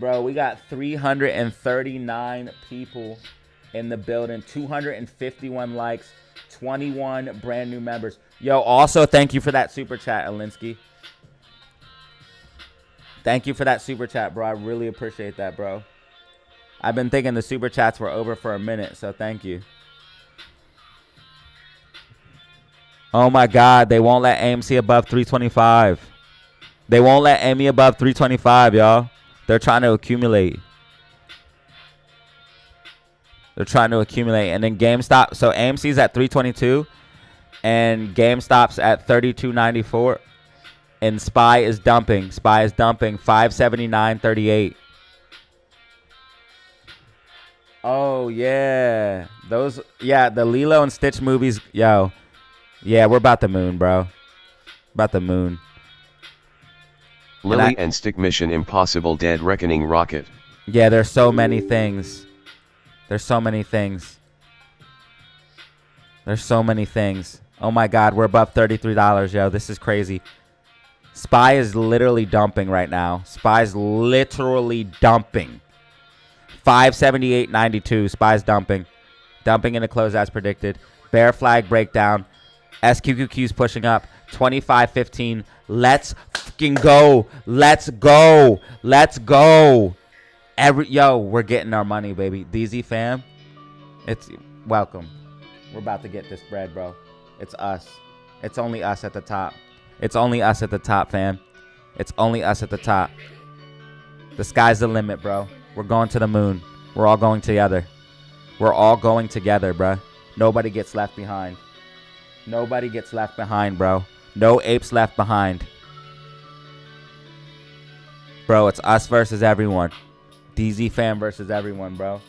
Bro, we got 339 people in the building, 251 likes, 21 brand new members. Yo, also thank you for that super chat, Alinsky. Thank you for that super chat, bro. I really appreciate that, bro. I've been thinking the super chats were over for a minute, so thank you. Oh my God, they won't let AMC above 325. They won't let AME above 325, y'all. They're trying to accumulate. They're trying to accumulate. And then GameStop. So AMC's at 322. And GameStop's at 32.94. And SPY is dumping. SPY is dumping 579.38. Oh, yeah. Those, yeah, the Lilo and Stitch movies. Yo. Yeah, we're about the moon, bro. About the moon. Lily and Stick Mission Impossible Dead Reckoning Rocket. Yeah, there's so many things. There's so many things. There's so many things. Oh my God, we're above $33, yo. This is crazy. SPY is literally dumping right now. SPY is literally dumping. 578.92. SPY is dumping. Dumping in the close as predicted. Bear flag breakdown. SQQQ's pushing up. 25.15. Let's fucking go. Let's go. Let's go. Yo, we're getting our money, baby. DZ fam, it's welcome. We're about to get this bread, bro. It's us. It's only us at the top. It's only us at the top, fam. It's only us at the top. The sky's the limit, bro. We're going to the moon. We're all going together. We're all going together, bro. Nobody gets left behind. Nobody gets left behind, bro. No apes left behind. Bro, it's us versus everyone. DZ fam versus everyone, bro.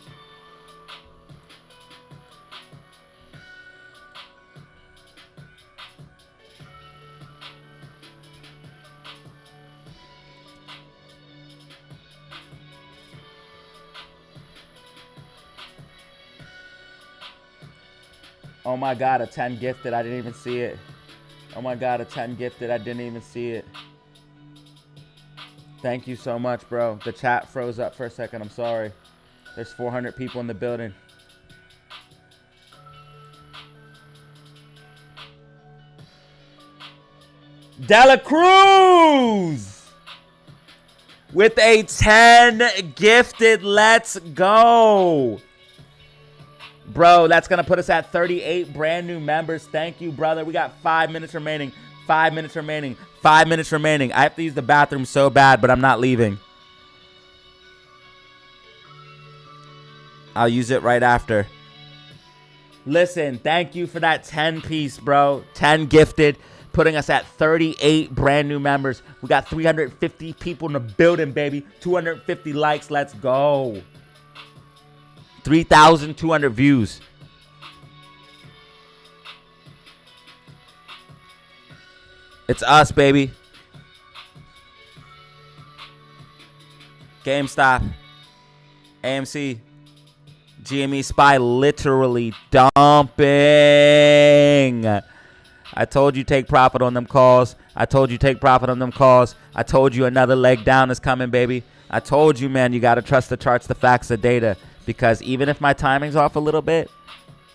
Oh my God, a 10 gifted. I didn't even see it. Oh my God, a 10 gifted. I didn't even see it. Thank you so much, bro. The chat froze up for a second. I'm sorry. There's 400 people in the building. Dela Cruz with a 10 gifted. Let's go. Bro, that's going to put us at 38 brand new members. Thank you, brother. We got 5 minutes remaining. 5 minutes remaining. 5 minutes remaining. I have to use the bathroom so bad, but I'm not leaving. I'll use it right after. Listen, thank you for that 10 piece, bro. 10 gifted, putting us at 38 brand new members. We got 350 people in the building, baby. 250 likes. Let's go. 3,200 views. It's us, baby. GameStop, AMC, GME Spy literally dumping. I told you take profit on them calls. I told you take profit on them calls. I told you another leg down is coming, baby. I told you, man, you got to trust the charts, the facts, the data. Because even if my timing's off a little bit,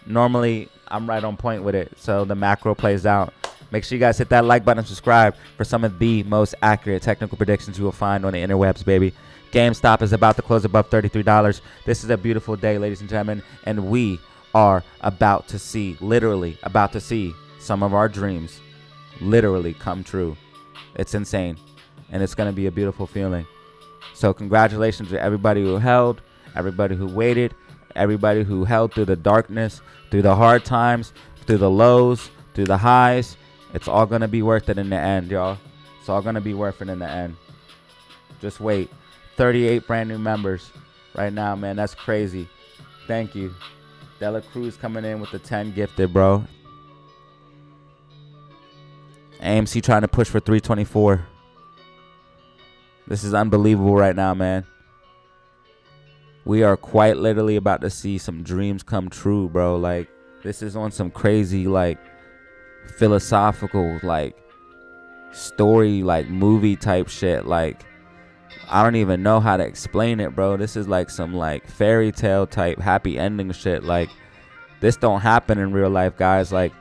normally I'm right on point with it. So the macro plays out. Make sure you guys hit that like button and subscribe for some of the most accurate technical predictions you will find on the interwebs, baby. GameStop is about to close above $33. This is a beautiful day, ladies and gentlemen, and we are about to see, literally about to see, some of our dreams literally come true. It's insane, and it's going to be a beautiful feeling. So congratulations to everybody who held, everybody who waited, everybody who held through the darkness, through the hard times, through the lows, through the highs. It's all going to be worth it in the end, y'all. It's all going to be worth it in the end. Just wait. 38 brand new members right now, man. That's crazy. Thank you. Dela Cruz coming in with the 10 gifted, bro. AMC trying to push for 324. This is unbelievable right now, man. We are quite literally about to see some dreams come true, bro. Like, this is on some crazy, like, philosophical, like, story, like, movie type shit. Like, I don't even know how to explain it, bro. This is like some like fairy tale type happy ending shit. Like, this don't happen in real life, guys. Like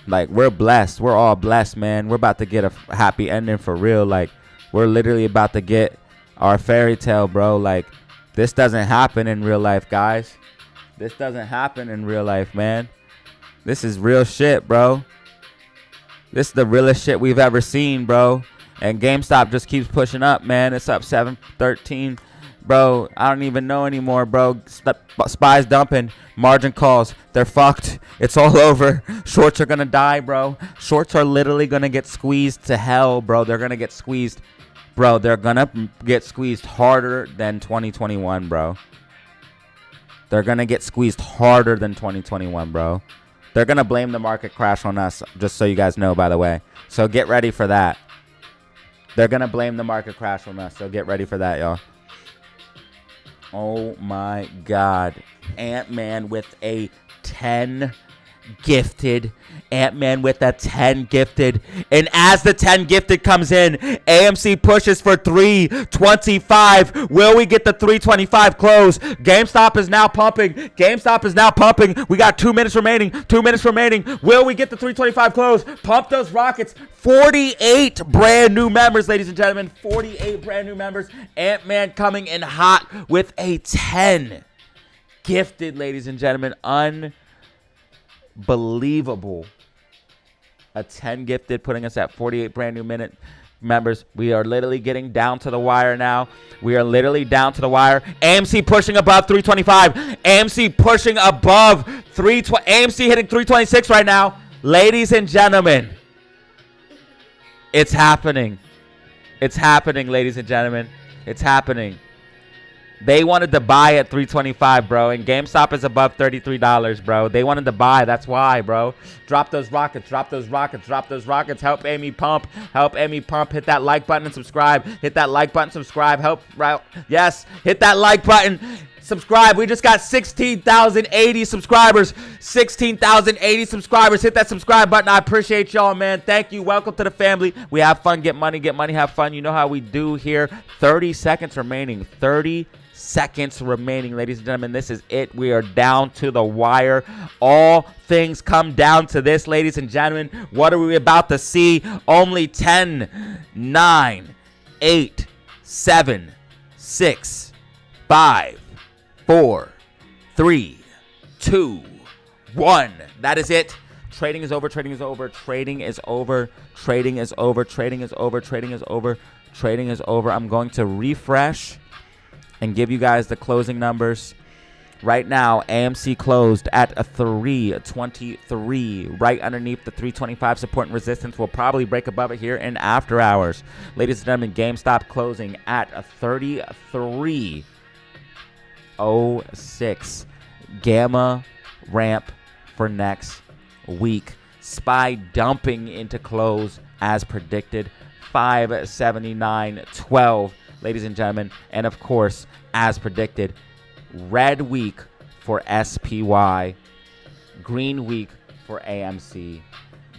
we're blessed. We're all blessed, man. We're about to get a happy ending for real. Like, we're literally about to get our fairy tale, bro. Like, this doesn't happen in real life, guys. This doesn't happen in real life, man. This is real shit, bro. This is the realest shit we've ever seen, bro. And GameStop just keeps pushing up, man. It's up 713. Bro, I don't even know anymore, bro. Spies dumping. Margin calls. They're fucked. It's all over. Shorts are going to die, bro. Shorts are literally going to get squeezed to hell, bro. They're going to get squeezed. Bro, they're going to get squeezed harder than 2021, bro. They're going to get squeezed harder than 2021, bro. They're going to blame the market crash on us, just so you guys know, by the way. So get ready for that. They're going to blame the market crash on us, so get ready for that, y'all. Oh, my God. Ant-Man with a 10 gifted. Ant-Man with a 10 gifted. And as the 10 gifted comes in, AMC pushes for 325. Will we get the 325 close? GameStop is now pumping. GameStop is now pumping. We got 2 minutes remaining. 2 minutes remaining. Will we get the 325 close? Pump those rockets. 48 brand new members, ladies and gentlemen. 48 brand new members. Ant-Man coming in hot with a 10 gifted, ladies and gentlemen. Unbelievable. A 10 gifted, putting us at 48 brand new members. We are literally getting down to the wire now. We are literally down to the wire. AMC pushing above 325. AMC pushing above 320. AMC hitting 326 right now. Ladies and gentlemen, it's happening. It's happening, ladies and gentlemen. It's happening. They wanted to buy at 325, bro, and GameStop is above $33, bro. They wanted to buy. That's why, bro. Drop those rockets. Drop those rockets. Drop those rockets. Help Amy pump. Help Amy pump. Hit that like button and subscribe. Hit that like button, subscribe. Help, right? Yes, hit that like button. Subscribe. We just got 16,080 subscribers. 16,080 subscribers. Hit that subscribe button. I appreciate y'all, man. Thank you. Welcome to the family. We have fun. Get money, have fun. You know how we do here. 30 seconds remaining. 30 seconds remaining, ladies and gentlemen. This is it. We are down to the wire. All things come down to this, ladies and gentlemen. What are we about to see? Only 10, 9, 8, 7, 6, 5, 4, 3, 2, 1. That is it. Trading is over. Trading is over. Trading is over. Trading is over. Trading is over. Trading is over. Trading is over. I'm going to refresh and give you guys the closing numbers. Right now, AMC closed at a 323, right underneath the 325 support and resistance. We'll probably break above it here in after hours. Ladies and gentlemen, GameStop closing at a 33.06. Gamma ramp for next week. SPY dumping into close as predicted, 579.12, ladies and gentlemen. And of course, as predicted, red week for SPY, green week for AMC,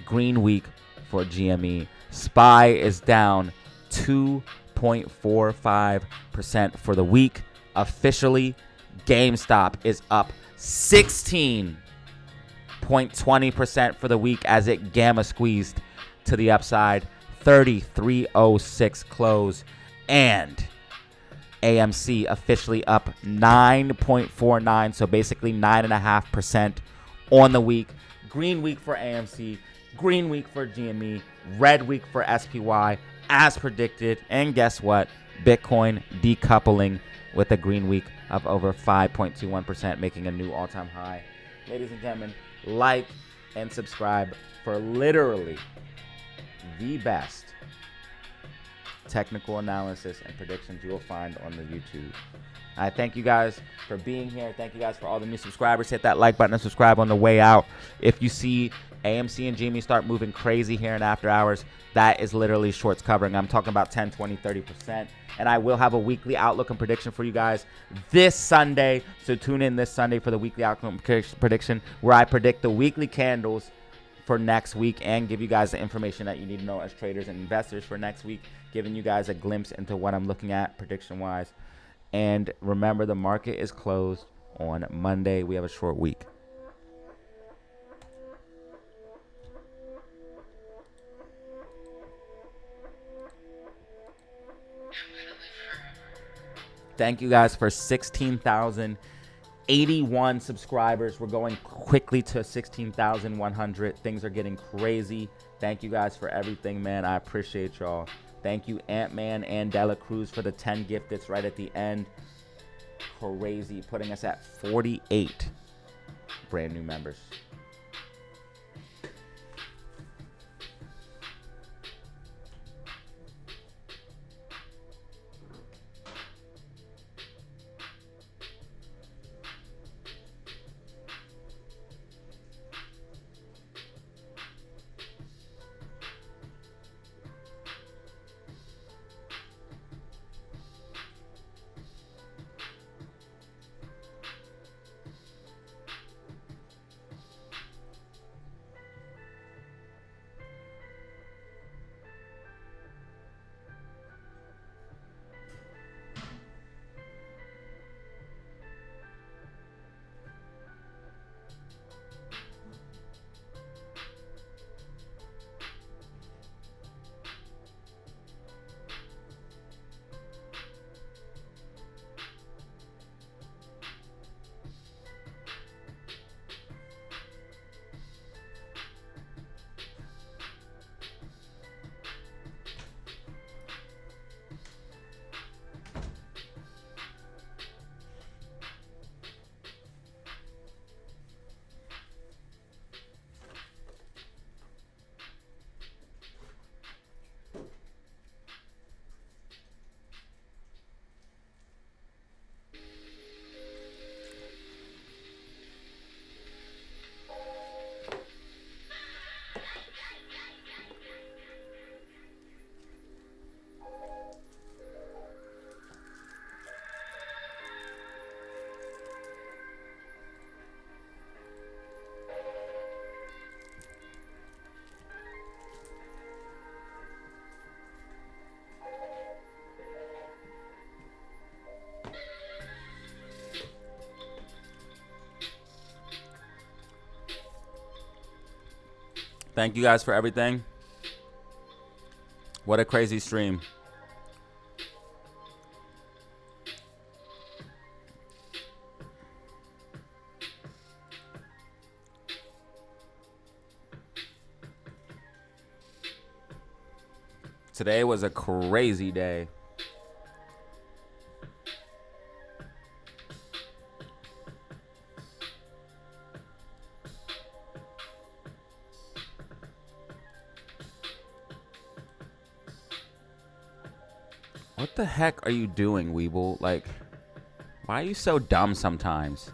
green week for GME. SPY is down 2.45% for the week. Officially, GameStop is up 16.20% for the week as it gamma squeezed to the upside. 33.06 close, and AMC officially up 9.49, so basically 9.5% on the week. Green week for AMC, green week for GME, red week for SPY as predicted. And guess what? Bitcoin decoupling with a green week of over 5.21%, making a new all-time high. Ladies and gentlemen, like and subscribe for literally the best technical analysis and predictions you will find on the YouTube. I thank you guys for being here. Thank you guys for all the new subscribers. Hit that like button and subscribe on the way out. If you see AMC and GME start moving crazy here in after hours, that is literally shorts covering. I'm talking about 10, 20, 30%. And I will have a weekly outlook and prediction for you guys this Sunday. So tune in this Sunday for the weekly outlook and prediction, where I predict the weekly candles for next week and give you guys the information that you need to know as traders and investors for next week, giving you guys a glimpse into what I'm looking at prediction-wise. And remember, the market is closed on Monday. We have a short week. Thank you guys for 16,081 subscribers. We're going quickly to 16,100. Things are getting crazy. Thank you guys for everything, man. I appreciate y'all. Thank you, Ant-Man and Dela Cruz, for the 10 gifted right at the end. Crazy, putting us at 48 brand new members. Thank you guys for everything. What a crazy stream. Today was a crazy day. What the heck are you doing, Weeble? Like, why are you so dumb sometimes?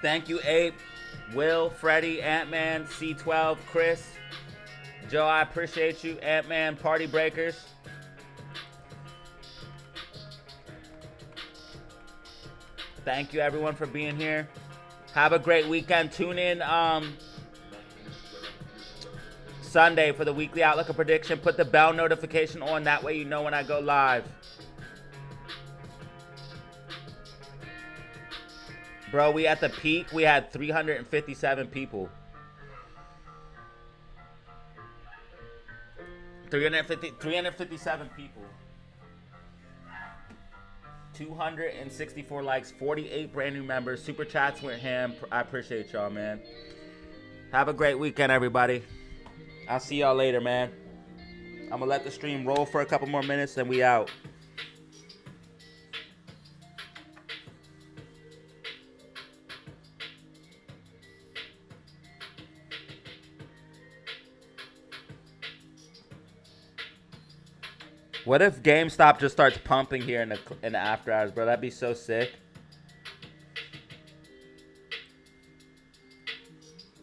Thank you, Ape, Will, Freddie, Ant-Man, C12, Chris, Joe, I appreciate you, Ant-Man, Party Breakers. Thank you, everyone, for being here. Have a great weekend. Tune in Sunday for the weekly Outlook and Prediction. Put the bell notification on. That way you know when I go live. Bro, we at the peak, we had 357 people. 357 people. 264 likes, 48 brand new members. Super chats went ham. I appreciate y'all, man. Have a great weekend, everybody. I'll see y'all later, man. I'm gonna let the stream roll for a couple more minutes, then we out. What if GameStop just starts pumping here in the after hours, bro? That'd be so sick.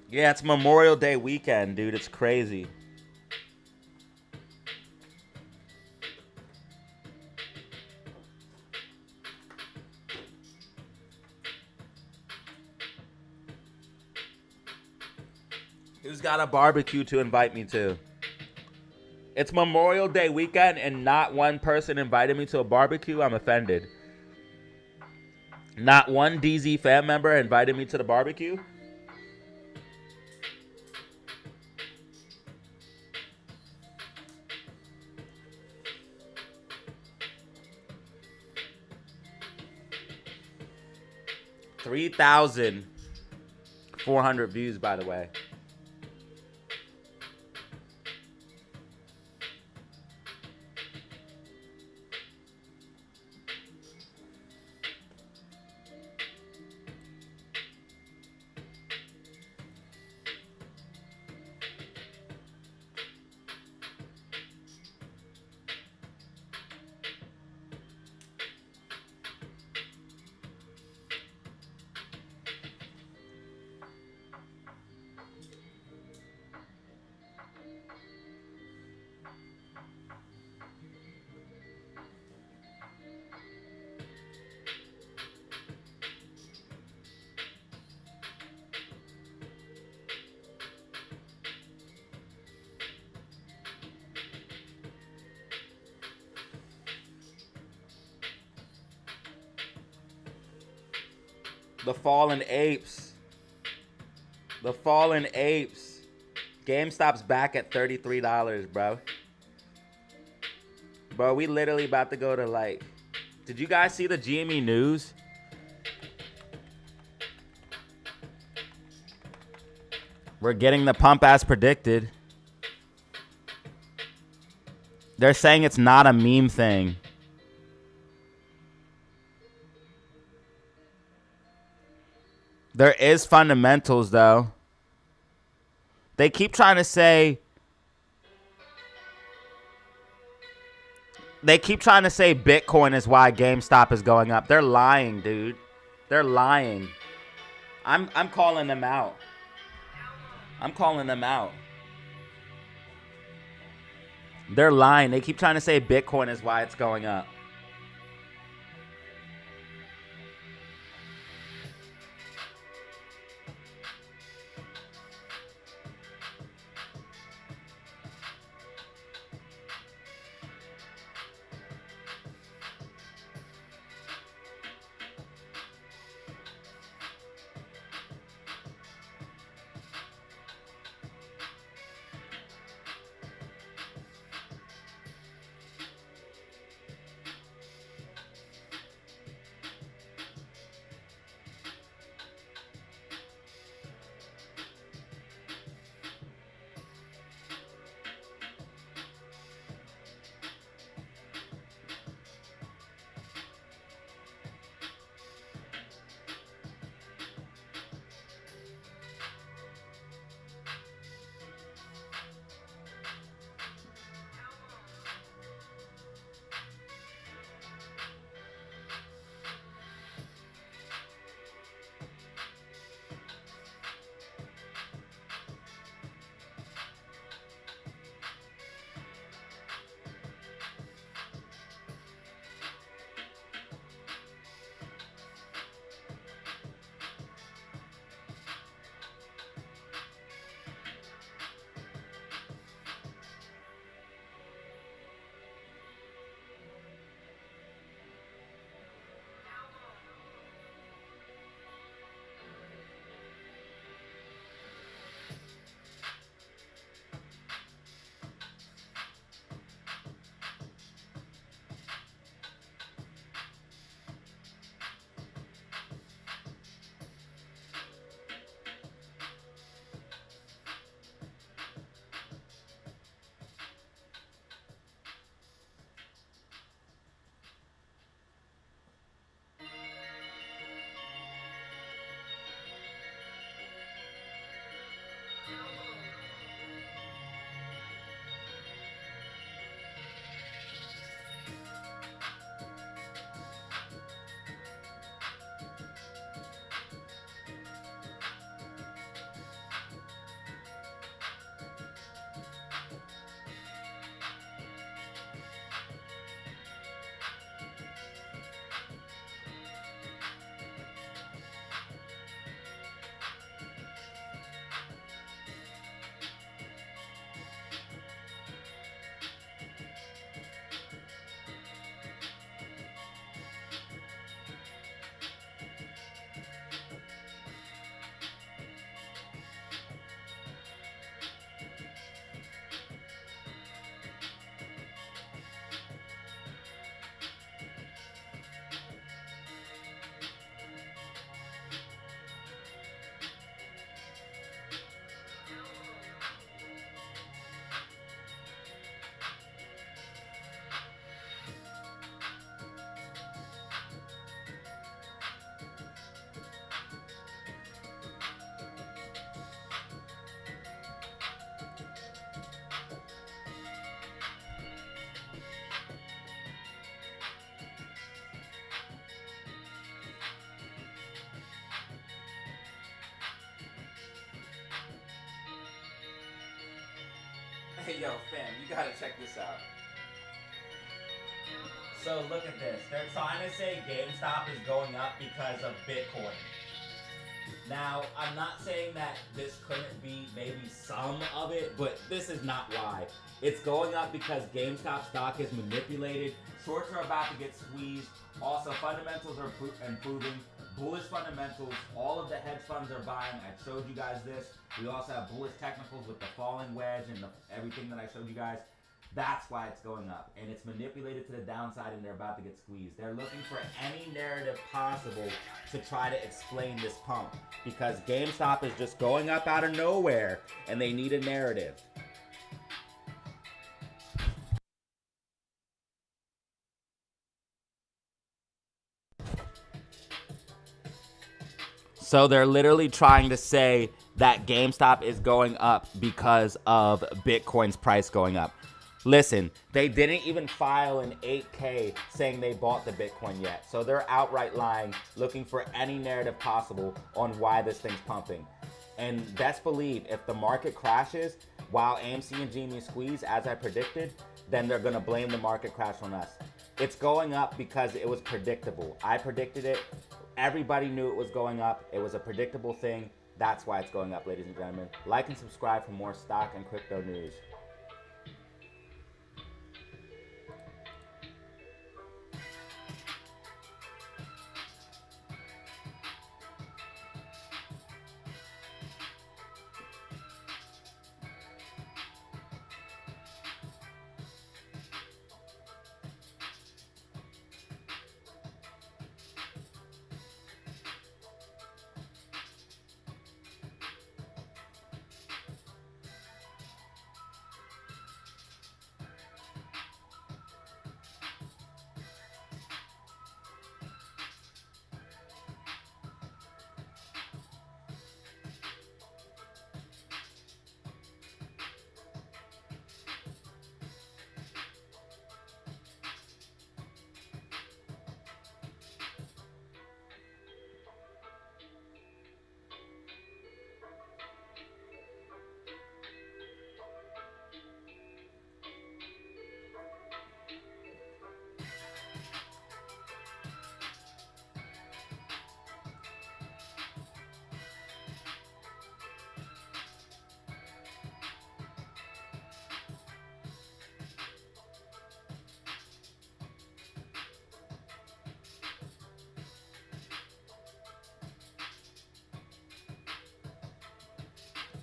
Yeah, it's Memorial Day weekend, dude. It's crazy. Who's got a barbecue to invite me to? It's Memorial Day weekend and not one person invited me to a barbecue. I'm offended. Not one DZ fan member invited me to the barbecue. $3,400 views, by the way. The fallen apes. The fallen apes. GameStop's back at $33, bro. Bro, we literally about to go to like... Did you guys see the GME news? We're getting the pump as predicted. They're saying it's not a meme thing. There is fundamentals, though. They keep trying to say... They keep trying to say Bitcoin is why GameStop is going up. They're lying, dude. They're lying. I'm calling them out. I'm calling them out. They're lying. They keep trying to say Bitcoin is why it's going up. Hey, yo, fam, you gotta check this out. So look at this. They're trying to say GameStop is going up because of Bitcoin. Now, I'm not saying that this couldn't be maybe some of it, but this is not why. It's going up because GameStop stock is manipulated. Shorts are about to get squeezed. Also, fundamentals are improving. bullish fundamentals. All of the hedge funds are buying. I showed you guys this. We also have bullish technicals with the falling wedge and everything that I showed you guys. That's why it's going up. And it's manipulated to the downside and they're about to get squeezed. They're looking for any narrative possible to try to explain this pump. Because GameStop is just going up out of nowhere and they need a narrative. So they're literally trying to say that GameStop is going up because of Bitcoin's price going up. Listen, they didn't even file an 8K saying they bought the Bitcoin yet. So they're outright lying, looking for any narrative possible on why this thing's pumping. And best believe, if the market crashes while AMC and GME squeeze, as I predicted, then they're going to blame the market crash on us. It's going up because it was predictable. I predicted it. Everybody knew it was going up. It was a predictable thing. That's why it's going up, ladies and gentlemen. Like and subscribe for more stock and crypto news.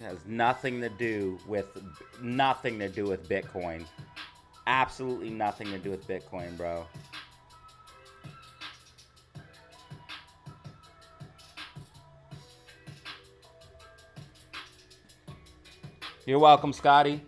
It has nothing to do with Bitcoin. Absolutely nothing to do with Bitcoin, bro. You're welcome, Scotty.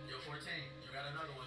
Yo, 14, you got another one.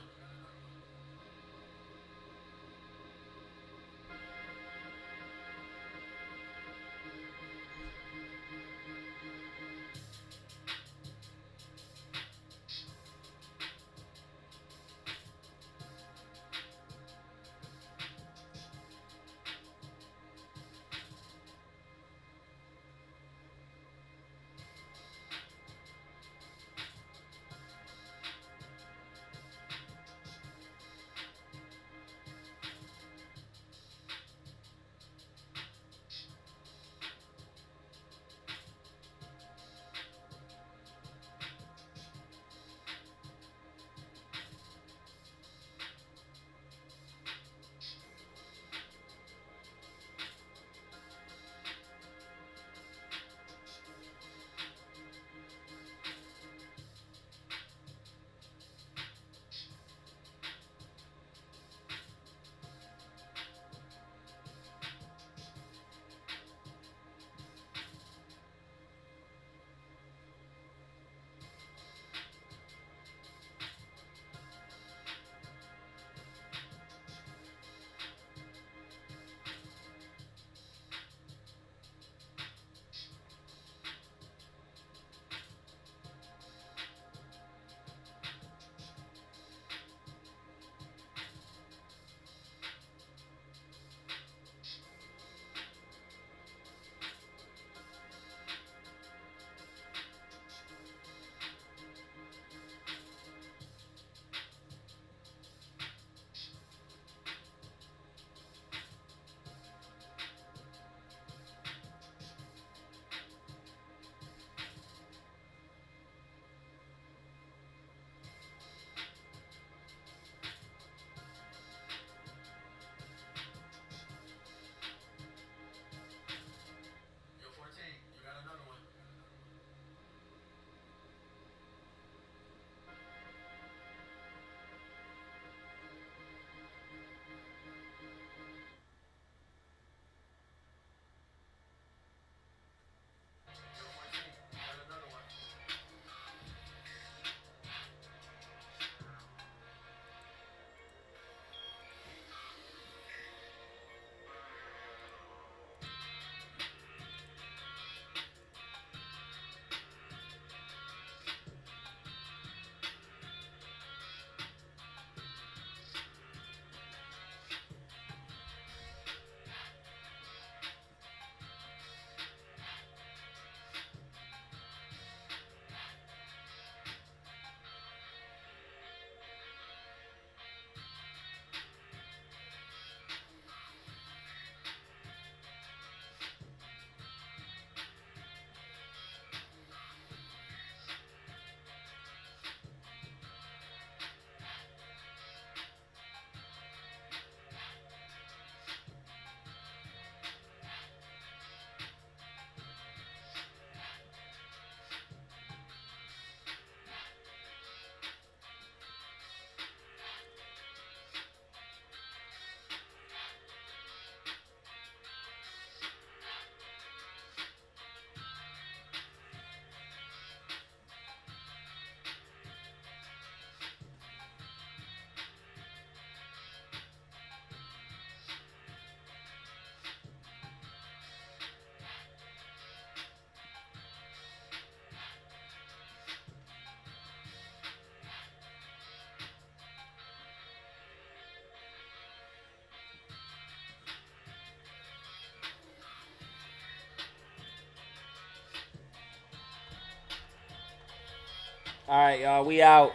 All right, y'all. We out.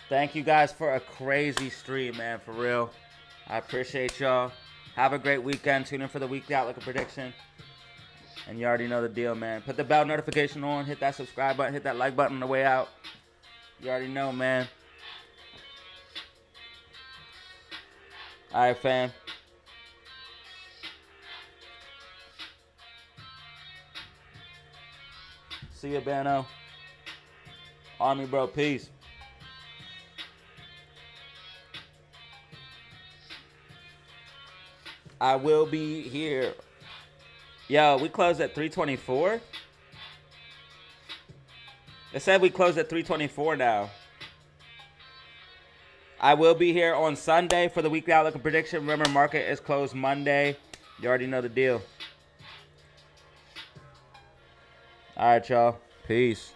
Thank you guys for a crazy stream, man. For real. I appreciate y'all. Have a great weekend. Tune in for the weekly outlook and prediction. And you already know the deal, man. Put the bell notification on. Hit that subscribe button. Hit that like button on the way out. You already know, man. All right, fam. See ya, Bano. Army, bro. Peace. I will be here. Yo, we closed at 3:24. It said we closed at 3:24 now. I will be here on Sunday for the weekly outlook and prediction. Remember, market is closed Monday. You already know the deal. All right, y'all. Peace.